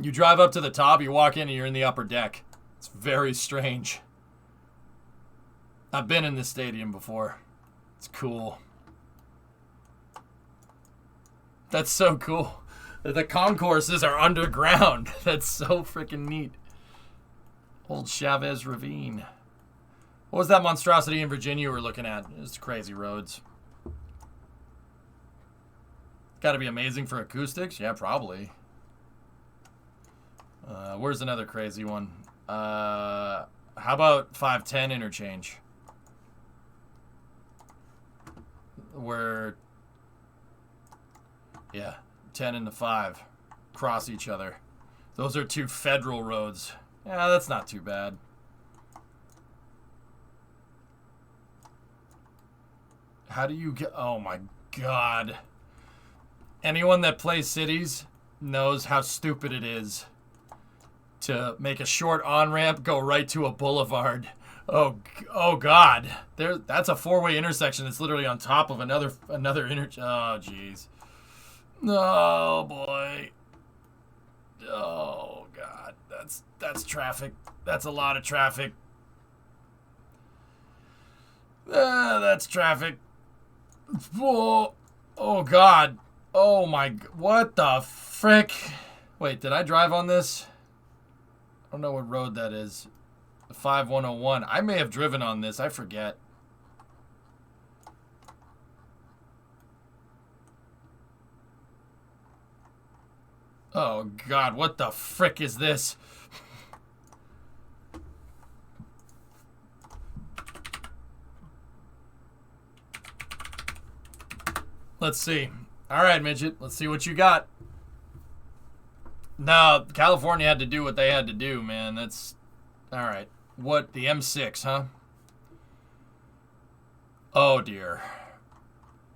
You drive up to the top, you walk in, and you're in the upper deck. It's very strange. I've been in this stadium before. It's cool. That's so cool. The concourses are underground. That's so freaking neat. Old Chavez Ravine. What was that monstrosity in Virginia we're looking at? It's crazy roads. Gotta be amazing for acoustics? Yeah, probably. Where's another crazy one? How about 510 interchange? Where... Yeah, 10 and the 5 cross each other. Those are 2 federal roads. Yeah, that's not too bad. How do you get... Oh my god. Anyone that plays cities knows how stupid it is to make a short on-ramp go right to a boulevard. Oh god. That's a 4-way intersection that's literally on top of another Oh jeez. Oh boy. Oh god. That's traffic. That's a lot of traffic. That's traffic. Oh god. Oh my, what the frick? Wait, did I drive on this? I don't know what road that is. The 5101. I may have driven on this. I forget. Oh god, what the frick is this? Let's see. All right, midget. Let's see what you got. No, California had to do what they had to do, man. That's... All right. What? The M6, huh? Oh, dear.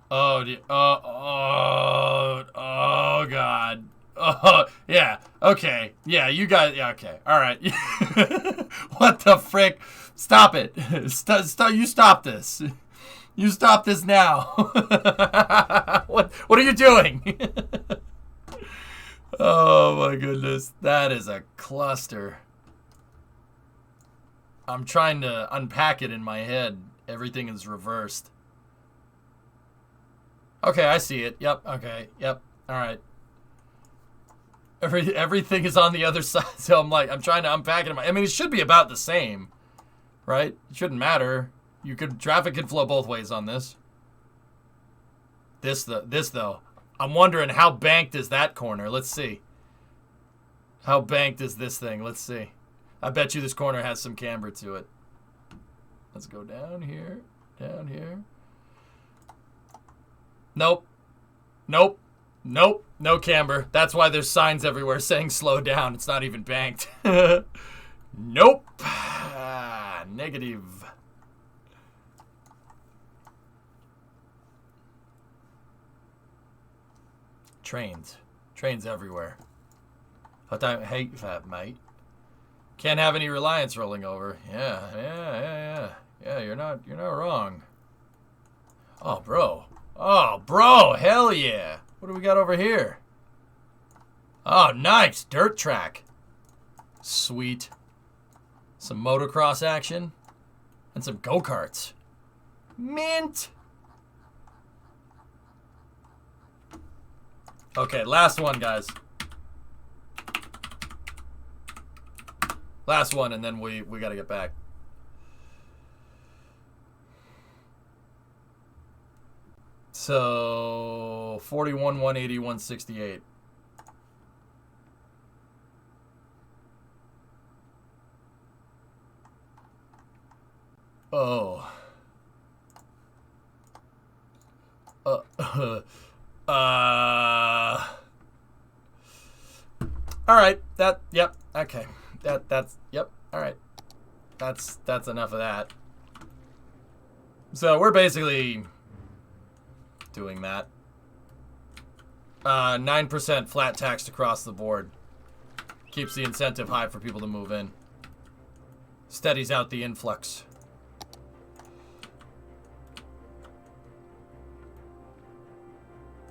Oh, dear. Oh, God. Oh, yeah. Okay. Yeah, you guys... Yeah, okay. All right. What the frick? Stop it. You stop this. You stop this now. What are you doing? Oh my goodness. That is a cluster. I'm trying to unpack it in my head. Everything is reversed. Okay, I see it. Yep, okay. Yep. All right. Everything is on the other side. So I'm trying to unpack it. I mean, it should be about the same, right? It shouldn't matter. Traffic could flow both ways on this. This though. I'm wondering how banked is that corner. Let's see. How banked is this thing? Let's see. I bet you this corner has some camber to it. Let's go down here. Down here. Nope. Nope. Nope. No camber. That's why there's signs everywhere saying slow down. It's not even banked. Nope. Negative. Trains everywhere. I don't hate that, mate. Can't have any reliance rolling over. Yeah, you're not wrong. Oh, bro, hell yeah. What do we got over here? Oh, nice, dirt track. Sweet. Some motocross action and some go-karts. Mint. Okay, last one, guys. Last one, and then we gotta get back. So 41, 180, 168. Oh. All right. Yep. Okay. Yep. All right. That's enough of that. So we're basically doing that. 9% flat tax across the board. Keeps the incentive high for people to move in. Steadies out the influx.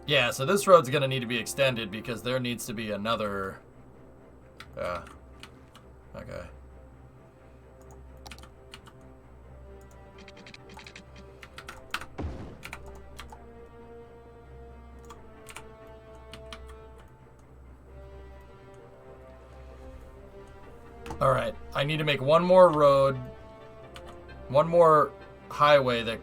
Yeah, so this road's gonna need to be extended because there needs to be another... okay. Alright, I need to make one more road, one more highway that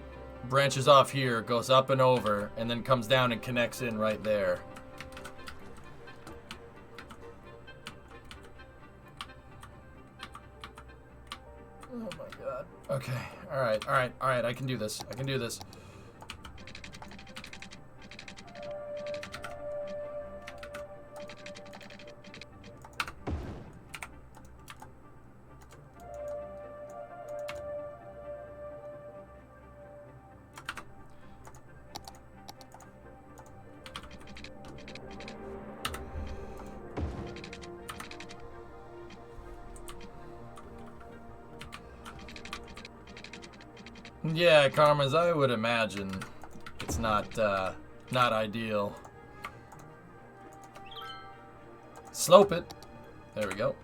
branches off here, goes up and over, and then comes down and connects in right there. Oh my god. Okay, alright, alright, alright, I can do this. I can do this. Yeah, Karmas, I would imagine it's not ideal. Slope it. There we go.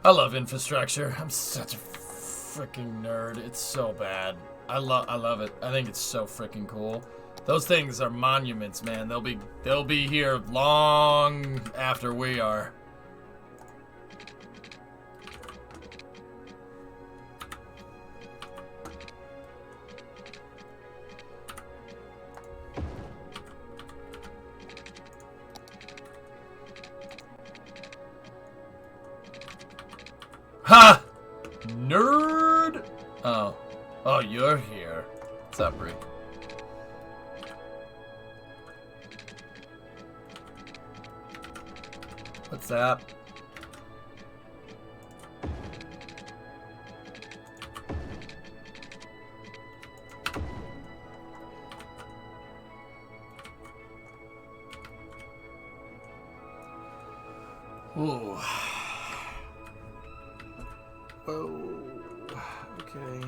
I love infrastructure. I'm such a freaking nerd. It's so bad. I love it. I think it's so freaking cool. Those things are monuments, man. They'll be here long after we are. Ha! Nerd! Oh. Oh, you're here. What's up, Brie? What's up? Ooh. Oh. Okay.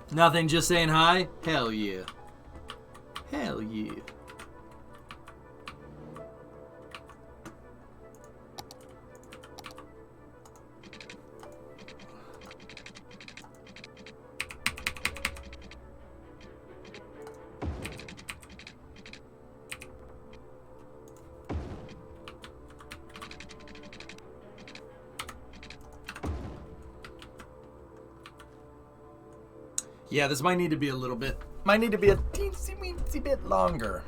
Nothing, just saying hi? Hell yeah. Hell yeah. Yeah, this might need to be a little bit, might need to be a teensy-weensy bit longer.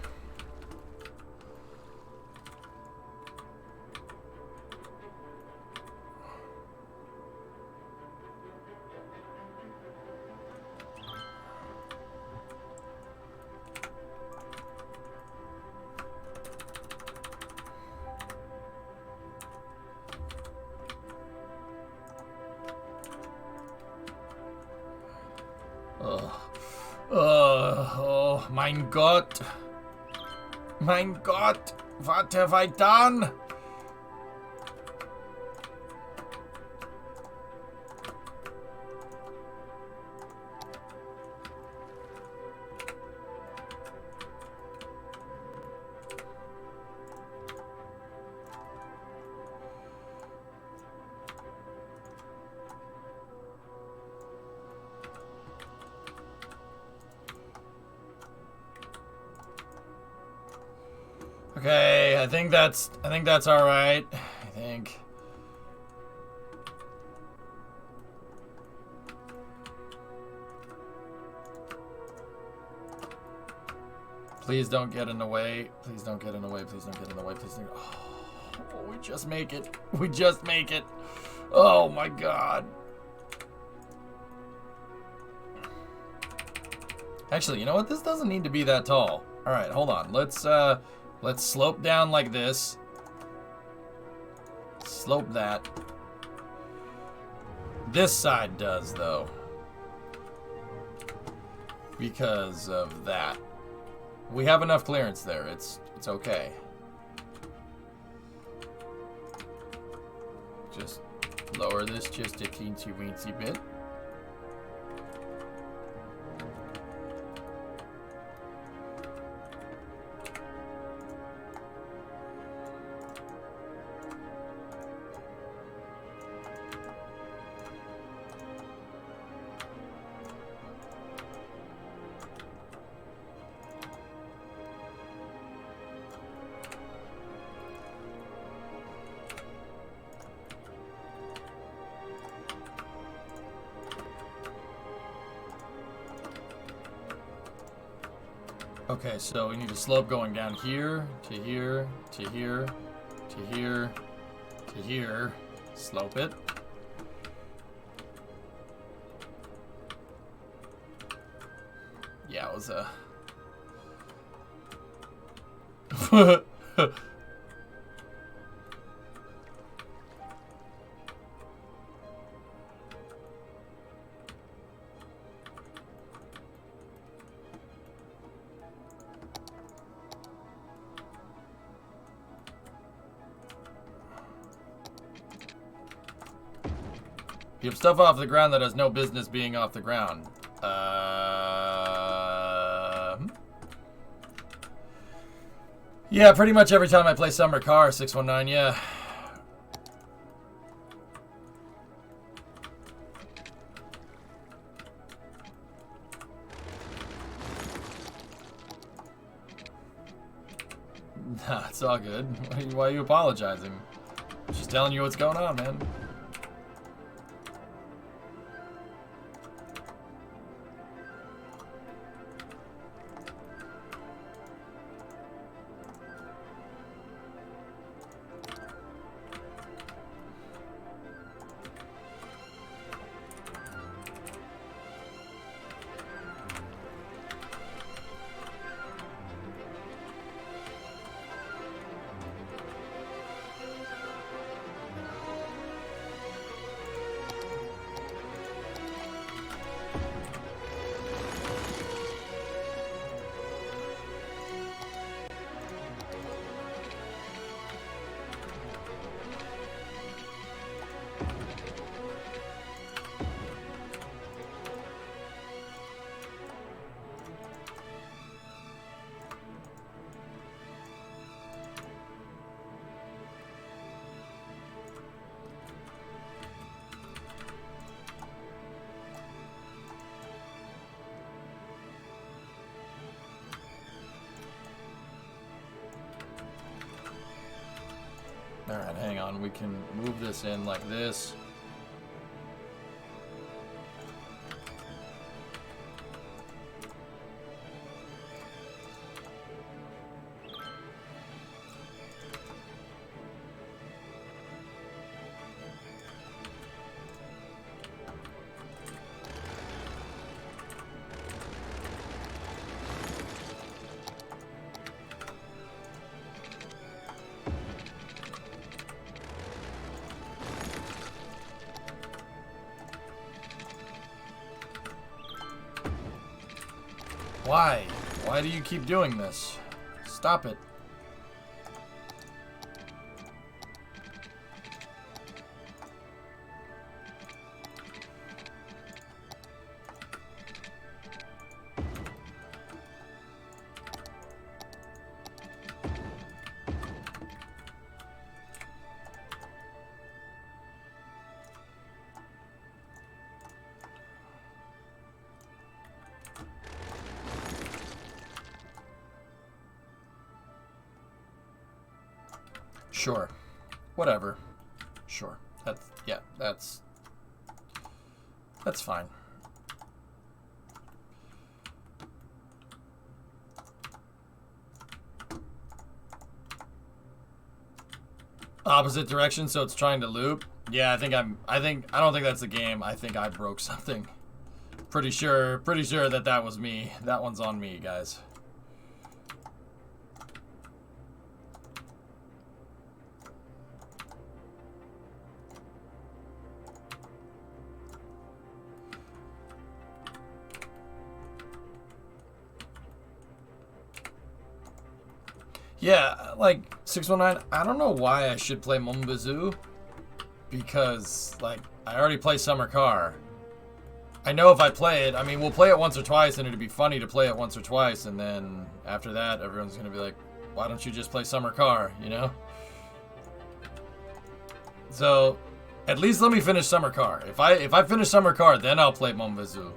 Oh, mein Gott. Mein Gott. What have I done? Okay, I think that's all right. I think. Please don't get in the way. Please don't get in the way. Please don't get in the way. Please don't. Oh, we just make it. We just make it. Oh my god. Actually, you know what? This doesn't need to be that tall. All right, hold on. Let's slope down like this. Slope that. This side does though. Because of that. We have enough clearance there. It's okay. Just lower this just a teensy weensy bit. Okay, so we need a slope going down here, to here, to here, to here, to here. Slope it. Yeah, it was a... You have stuff off the ground that has no business being off the ground. Yeah, pretty much every time I play Summer Car, 619, yeah. Nah, it's all good. Why are you apologizing? Just telling you what's going on, man. Alright, hang on. We can move this in like this. Why? Why do you keep doing this? Stop it. Sure. Whatever. Sure. That's fine. Opposite direction, so it's trying to loop. Yeah, I don't think that's the game. I think I broke something. Pretty sure that was me. That one's on me, guys. Yeah, like 619, I don't know why I should play Mumbazoo, because like I already play Summer Car. I know if I play it, I mean, we'll play it once or twice and it'd be funny to play it once or twice, and then after that everyone's gonna be like, why don't you just play Summer Car, you know? So at least let me finish Summer Car. If I finish Summer Car, then I'll play Mumbazoo.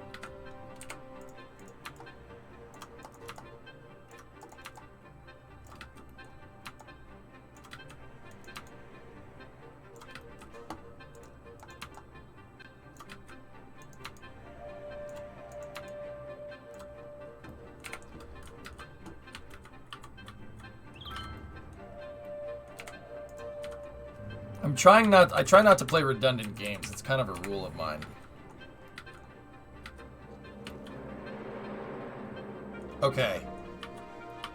I try not to play redundant games. It's kind of a rule of mine. Okay.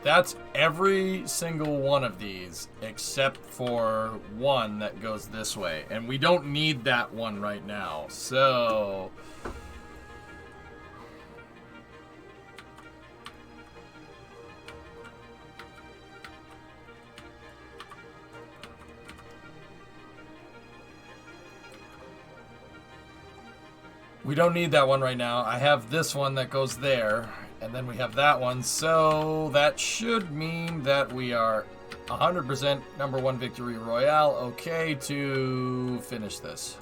That's every single one of these except for one that goes this way. And we don't need that one right now. So... we don't need that one right now. I have this one that goes there, and then we have that one, so that should mean that we are 100% number 1 victory royale. Okay to finish this.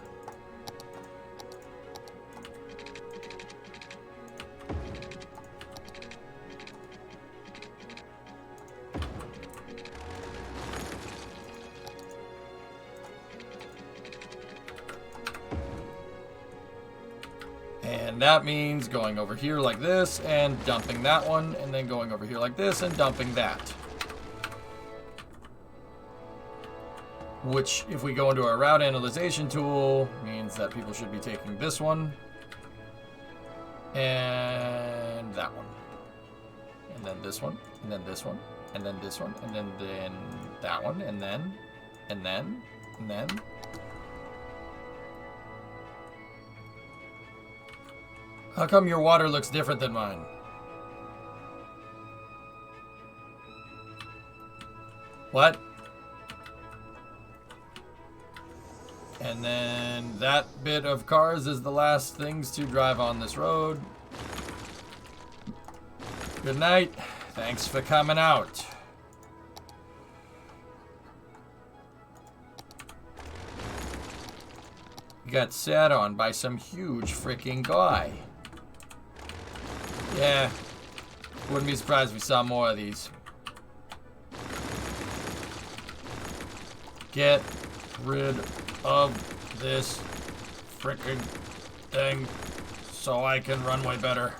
And that means going over here like this and dumping that one, and then going over here like this and dumping that. Which, if we go into our route analyzation tool, means that people should be taking this one and that one. And then this one, and then this one, and then this one, and then that one, and then. How come your water looks different than mine? What? And then that bit of cars is the last things to drive on this road. Good night. Thanks for coming out. You got sat on by some huge freaking guy. Yeah, wouldn't be surprised if we saw more of these. Get rid of this freaking thing so I can run way better.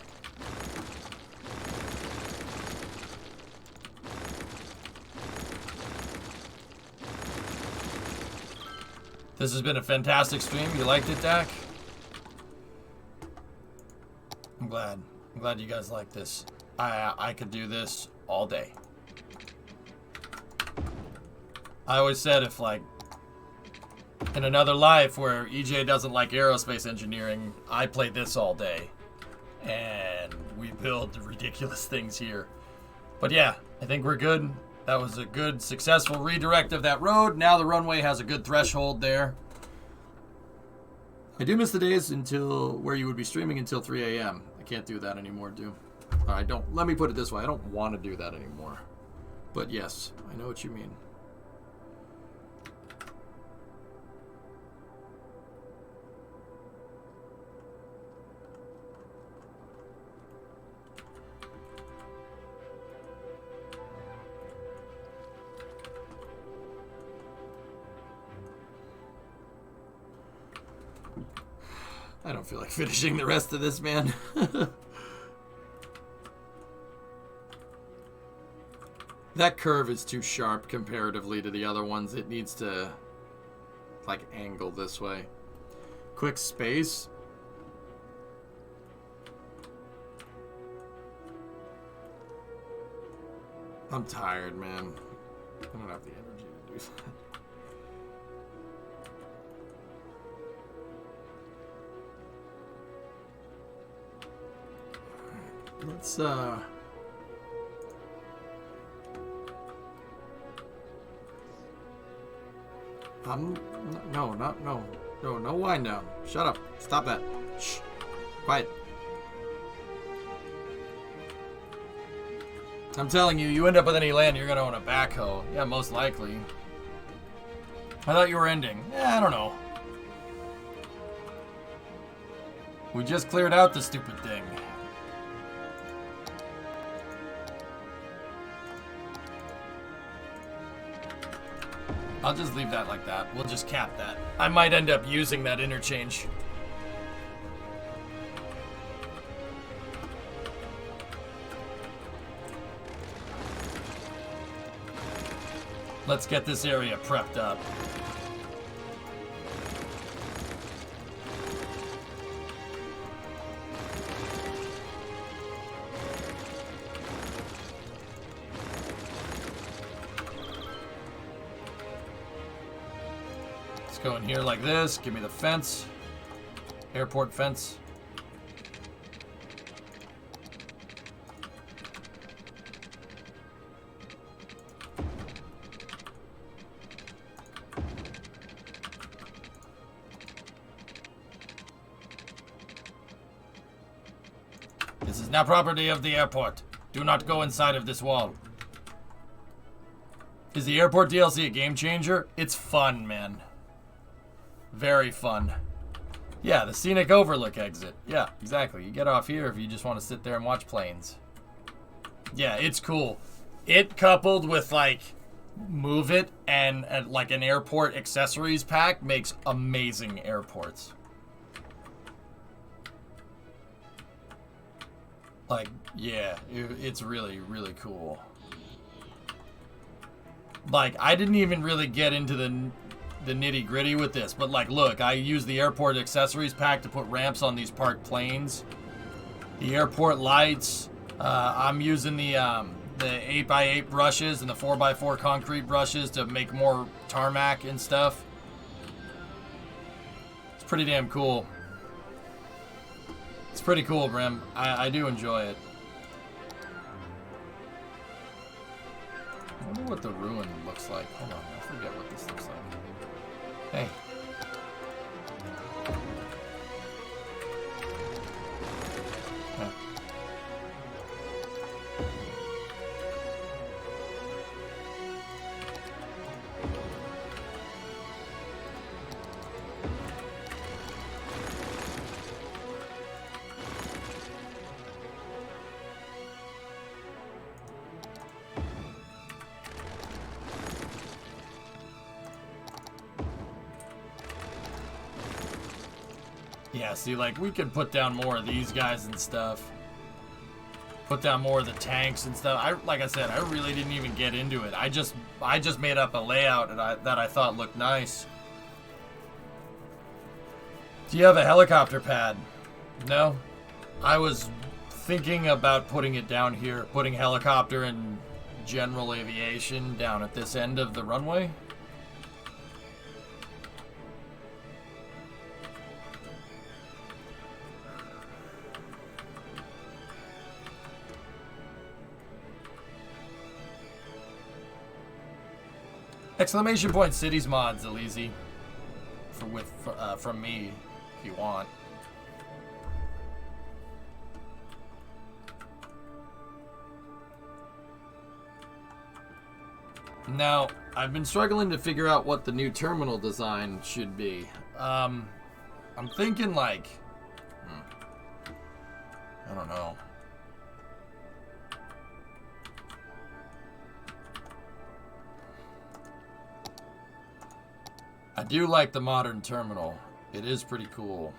This has been a fantastic stream. You liked it, Dak? I'm glad. I'm glad you guys like this. I could do this all day. I always said if, like, in another life where EJ doesn't like aerospace engineering, I play this all day. And we build ridiculous things here. But yeah, I think we're good. That was a good, successful redirect of that road. Now the runway has a good threshold there. I do miss the days until where you would be streaming until 3 a.m. I can't do that anymore, I don't. Let me put it this way. I don't want to do that anymore. But yes, I know what you mean. I don't feel like finishing the rest of this, man. That curve is too sharp comparatively to the other ones. It needs to like angle this way. Quick space. I'm tired, man. I don't have the energy to do that. Let's no wind down. Shut up. Stop that. Shh. Quiet. I'm telling you, you end up with any land, you're gonna own a backhoe. Yeah, most likely. I thought you were ending. Yeah, I don't know. We just cleared out the stupid thing. I'll just leave that like that. We'll just cap that. I might end up using that interchange. Let's get this area prepped up. Let's go in here like this. Give me the fence. Airport fence. This is now property of the airport. Do not go inside of this wall. Is the airport DLC a game changer? It's fun, man. Very fun. Yeah, the scenic overlook exit. Yeah, exactly. You get off here if you just want to sit there and watch planes. Yeah, it's cool. It coupled with like Move It and like an airport accessories pack makes amazing airports. Like, yeah, it's really, really cool. Like, I didn't even really get into the nitty gritty with this, but like, look, I use the airport accessories pack to put ramps on these parked planes. The airport lights. I'm using the 8x8 brushes and the 4x4 concrete brushes to make more tarmac and stuff. It's pretty damn cool. It's pretty cool, Brim. I do enjoy it. I wonder what the ruin looks like. Hold on, I forget what this looks like. Hey. Huh. Yeah, see, like, we could put down more of these guys and stuff. Put down more of the tanks and stuff. Like I said, I really didn't even get into it. I just made up a layout that I thought looked nice. Do you have a helicopter pad? No? I was thinking about putting it down here. Putting helicopter and general aviation down at this end of the runway. Exclamation point cities mods, Elise. From me, if you want. Now, I've been struggling to figure out what the new terminal design should be. I'm thinking like, I don't know. I do like the modern terminal. It is pretty cool.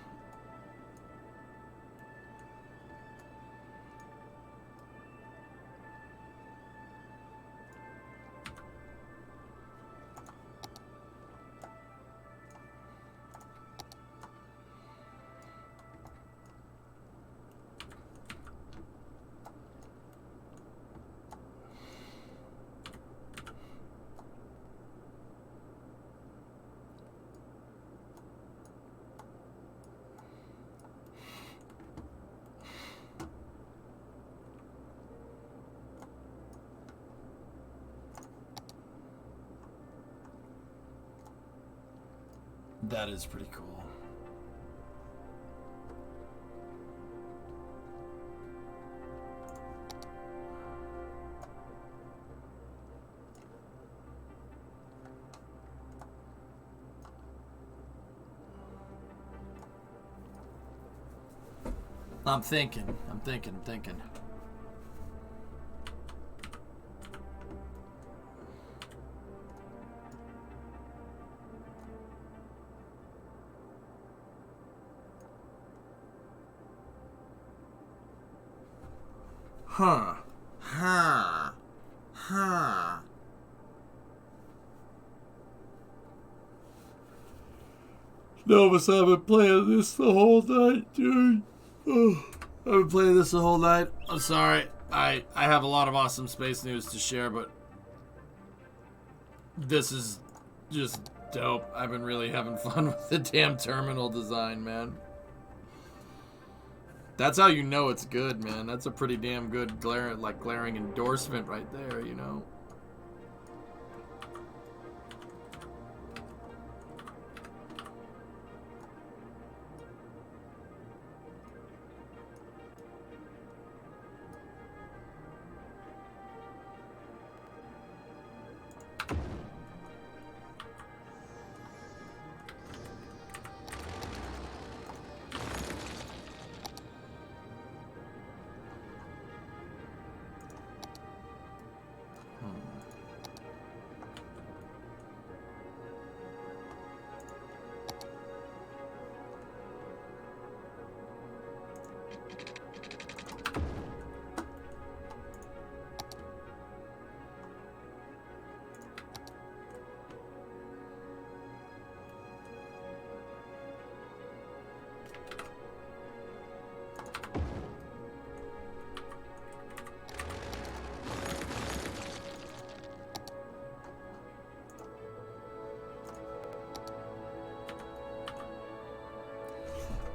That is pretty cool. I'm thinking. Huh. Novus, I've been playing this the whole night, dude. Oh, I've been playing this the whole night. I'm sorry. I have a lot of awesome space news to share, but this is just dope. I've been really having fun with the damn terminal design, man. That's how you know it's good, man. That's a pretty damn good glaring endorsement right there, you know.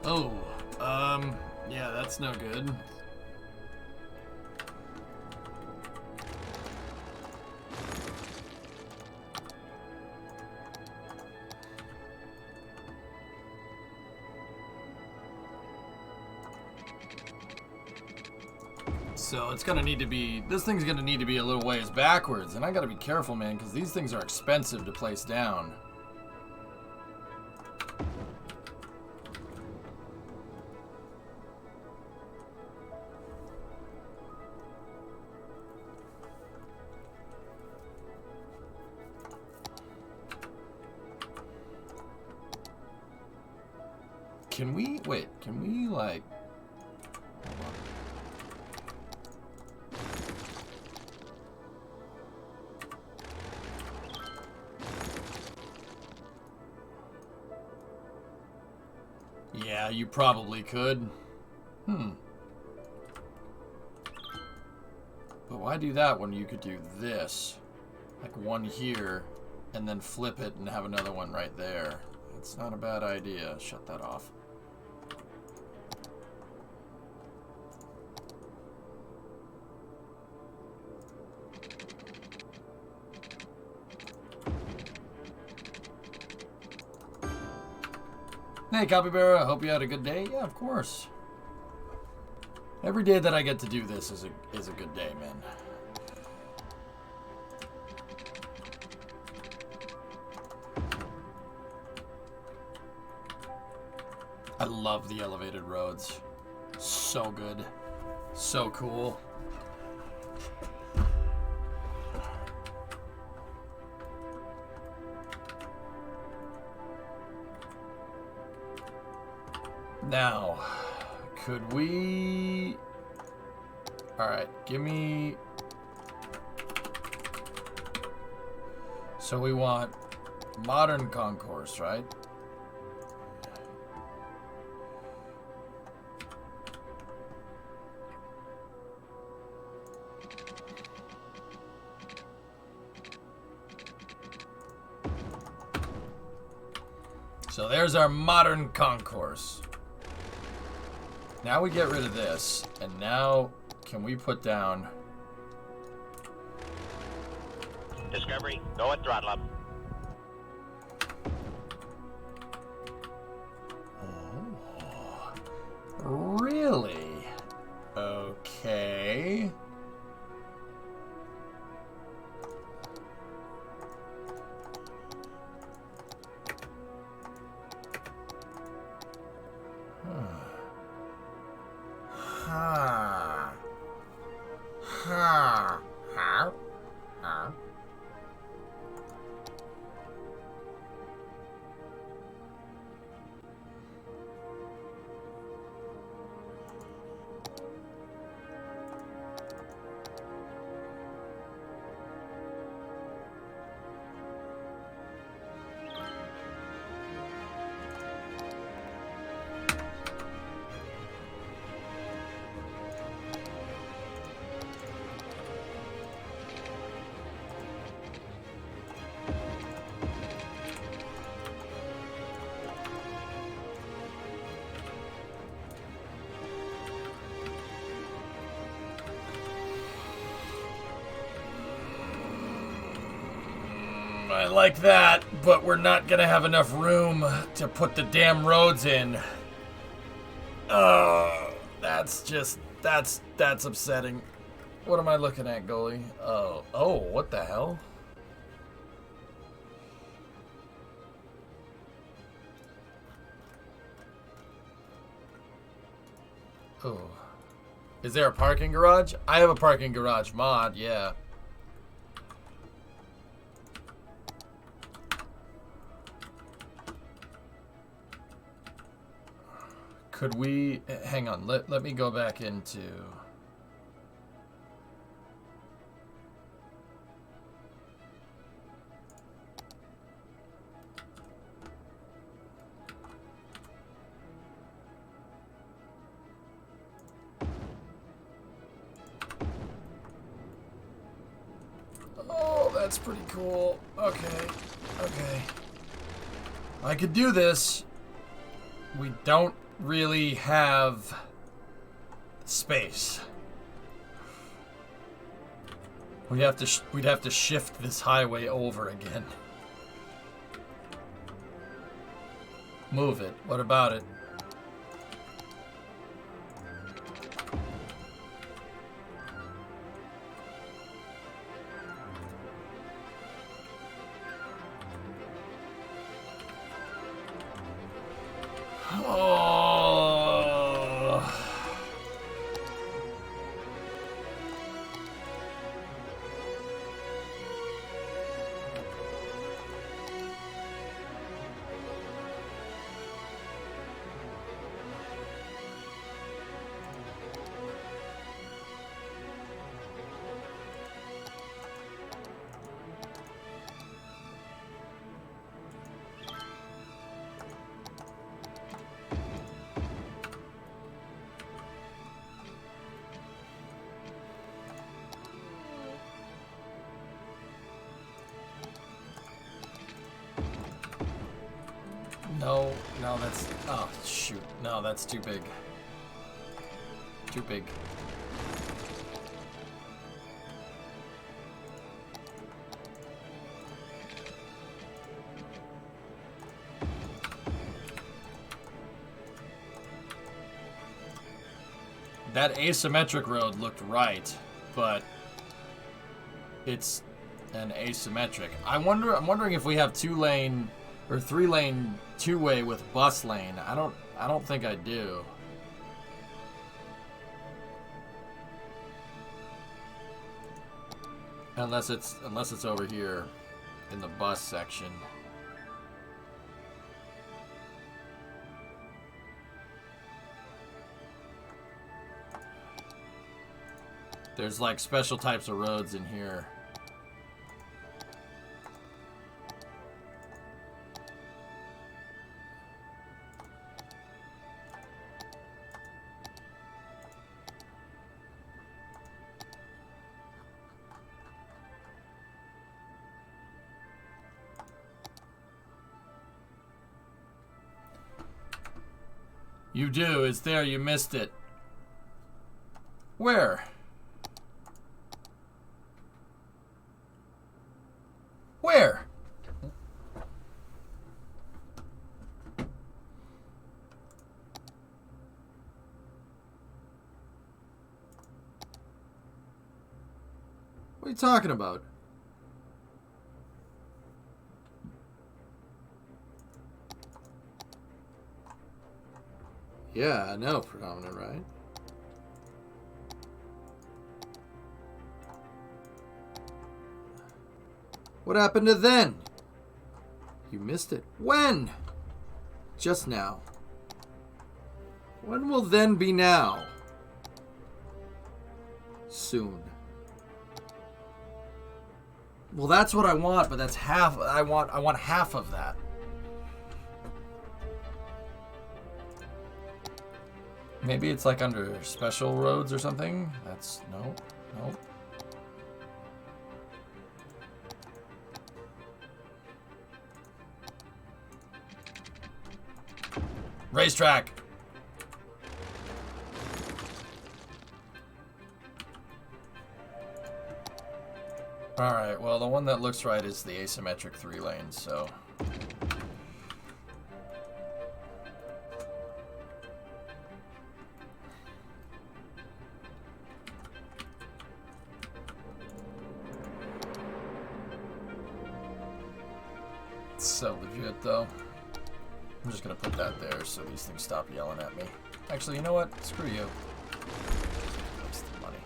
Oh, yeah, that's no good. So it's gonna need to be, this thing's gonna need to be a little ways backwards, and I gotta be careful, man, because these things are expensive to place down. Can we, wait, can we, like, hold on. Yeah, you probably could. But why do that when you could do this? Like one here, and then flip it and have another one right there. That's not a bad idea. Shut that off. Hey, Capybara, I hope you had a good day. Yeah, of course. Every day that I get to do this is a good day, man. I love the elevated roads. So good. So cool. Now, could we... Alright, give me... So we want modern concourse, right? So there's our modern concourse. Now we get rid of this, and now can we put down... Discovery, go at throttle up. Really? Okay. Huh. Huh. Huh. Huh. I like that, but we're not gonna have enough room to put the damn roads in. That's upsetting. What am I looking at, goalie? Oh, what the hell? Oh. Is there a parking garage? I have a parking garage mod, yeah. Could we... Hang on, let me go back into... Oh, that's pretty cool. Okay. I could do this. We don't really have space. We'd have to shift this highway over again. Move it. What about it? No, that's... Oh, shoot. No, that's too big. Too big. That asymmetric road looked right, but it's an asymmetric. I'm wondering if we have 2-lane or 3-lane two-way with bus lane. I don't think I do. Unless it's over here in the bus section. There's like special types of roads in here. You do. It's there. You missed it. Where? Where? What are you talking about? Yeah, I know, predominant, right? What happened to then? You missed it. When? Just now. When will then be now? Soon. Well, that's what I want, but that's half. I want half of that. Maybe it's like under special roads or something. That's no. Racetrack. Alright, well, the one that looks right is the asymmetric 3 lanes, so... It's so legit, though. I'm just gonna put that there so these things stop yelling at me. Actually, you know what? Screw you. Waste the money.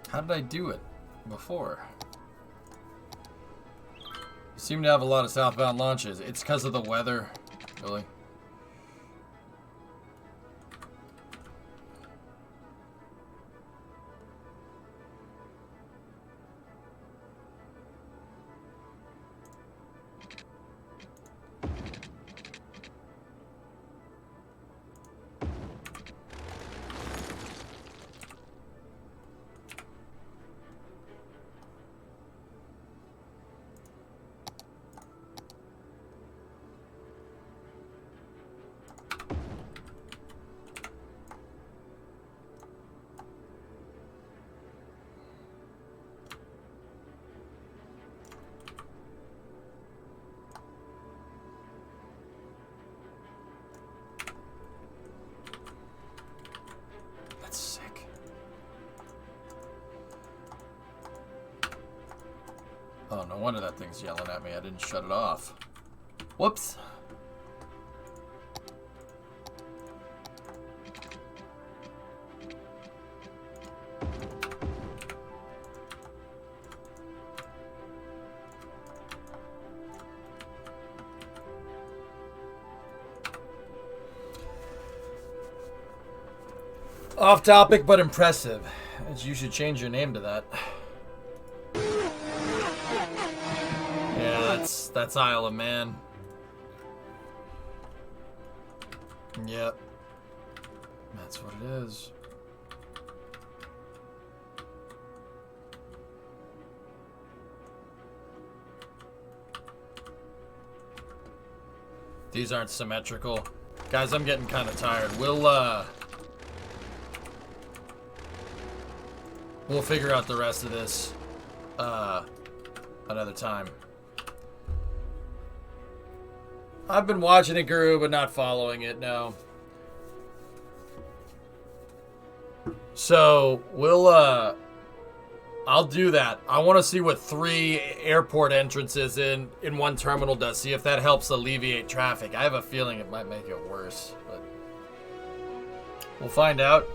How did I do it before? You seem to have a lot of southbound launches. It's because of the weather, really. Oh, no wonder that thing's yelling at me. I didn't shut it off. Whoops. Off topic, but impressive. You should change your name to that. Yeah, that's Isle of Man. Yep. That's what it is. These aren't symmetrical. Guys, I'm getting kind of tired. We'll we'll figure out the rest of this another time. I've been watching it, Guru, but not following it, no. So, I'll do that. I want to see what 3 airport entrances in one terminal does. See if that helps alleviate traffic. I have a feeling it might make it worse, but we'll find out.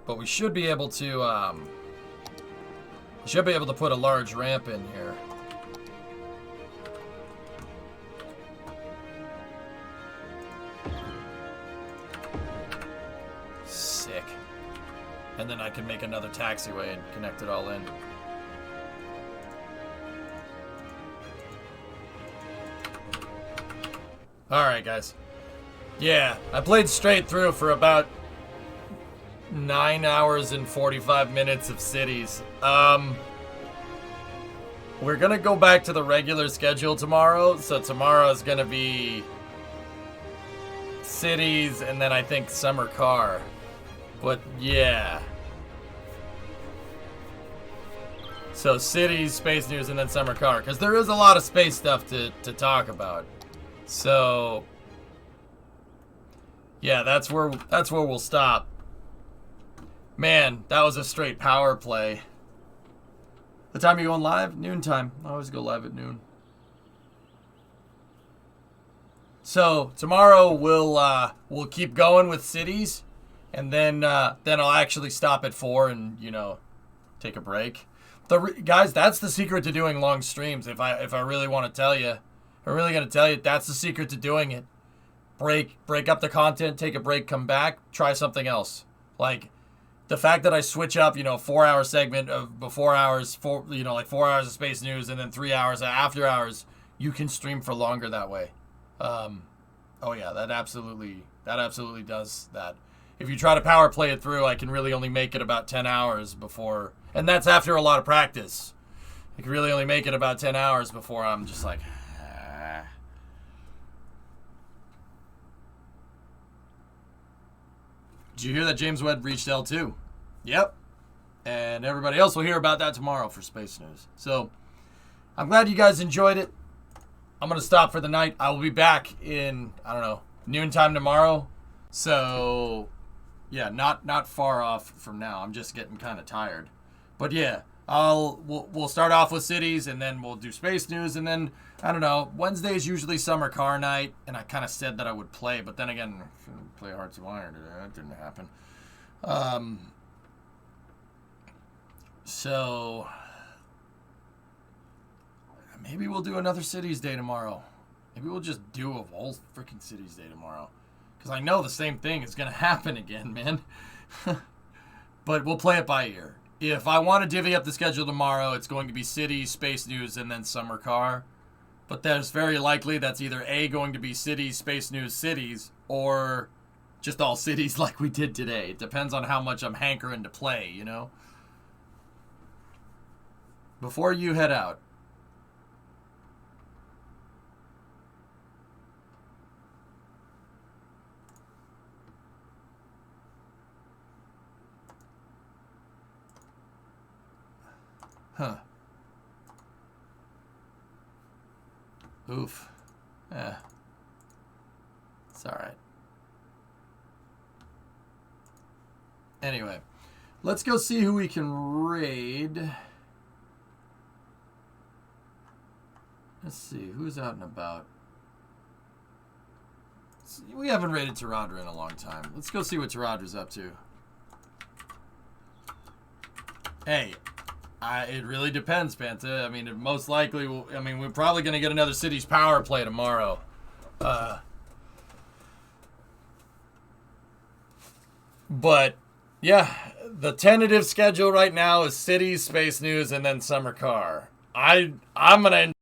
But we should be able to, put a large ramp in here. Sick. And then I can make another taxiway and connect it all in. Alright, guys. Yeah, I played straight through for about 9 hours and 45 minutes of cities. We're gonna go back to the regular schedule tomorrow. So tomorrow is gonna be cities and then I think summer car. But yeah. So cities, space news, and then summer car. Because there is a lot of space stuff to talk about. So yeah, that's where we'll stop. Man, that was a straight power play. The time you going live? Noontime. I always go live at noon. So tomorrow we'll keep going with cities, and then I'll actually stop at 4 and take a break. Guys, that's the secret to doing long streams. If I really want to tell you, I'm really gonna tell you that's the secret to doing it. Break up the content, take a break, come back, try something else. Like the fact that I switch up, 4-hour segment of 4 hours, 4 hours of space news and then 3 hours of after hours, you can stream for longer that way. Oh yeah, that absolutely does that. If you try to power play it through, I can really only make it about 10 hours before, and that's after a lot of practice. I can really only make it about 10 hours before I'm just like, Did you hear that James Webb reached L2? Yep. And everybody else will hear about that tomorrow for Space News. So, I'm glad you guys enjoyed it. I'm going to stop for the night. I will be back in, noontime tomorrow. So, yeah, not far off from now. I'm just getting kind of tired. But yeah, we'll start off with cities, and then we'll do Space News, and then, Wednesday is usually summer car night, and I kind of said that I would play, but then again, play Hearts of Iron today. That didn't happen. So maybe we'll do another Cities Day tomorrow. Maybe we'll just do a whole freaking Cities Day tomorrow. Because I know the same thing is going to happen again, man. But we'll play it by ear. If I want to divvy up the schedule tomorrow, it's going to be Cities, Space News, and then Summer Car. But there's very likely that's either A, going to be Cities, Space News, Cities, or just all cities like we did today. It depends on how much I'm hankering to play, Before you head out, Oof. It's alright. Anyway, let's go see who we can raid. Let's see, who's out and about? We haven't raided Taradra in a long time. Let's go see what Taradra's up to. Hey, it really depends, Panta. I mean, it most likely will. I mean, we're probably going to get another Cities power play tomorrow. But yeah, the tentative schedule right now is Cities, Space News, and then Summer Car. I'm gonna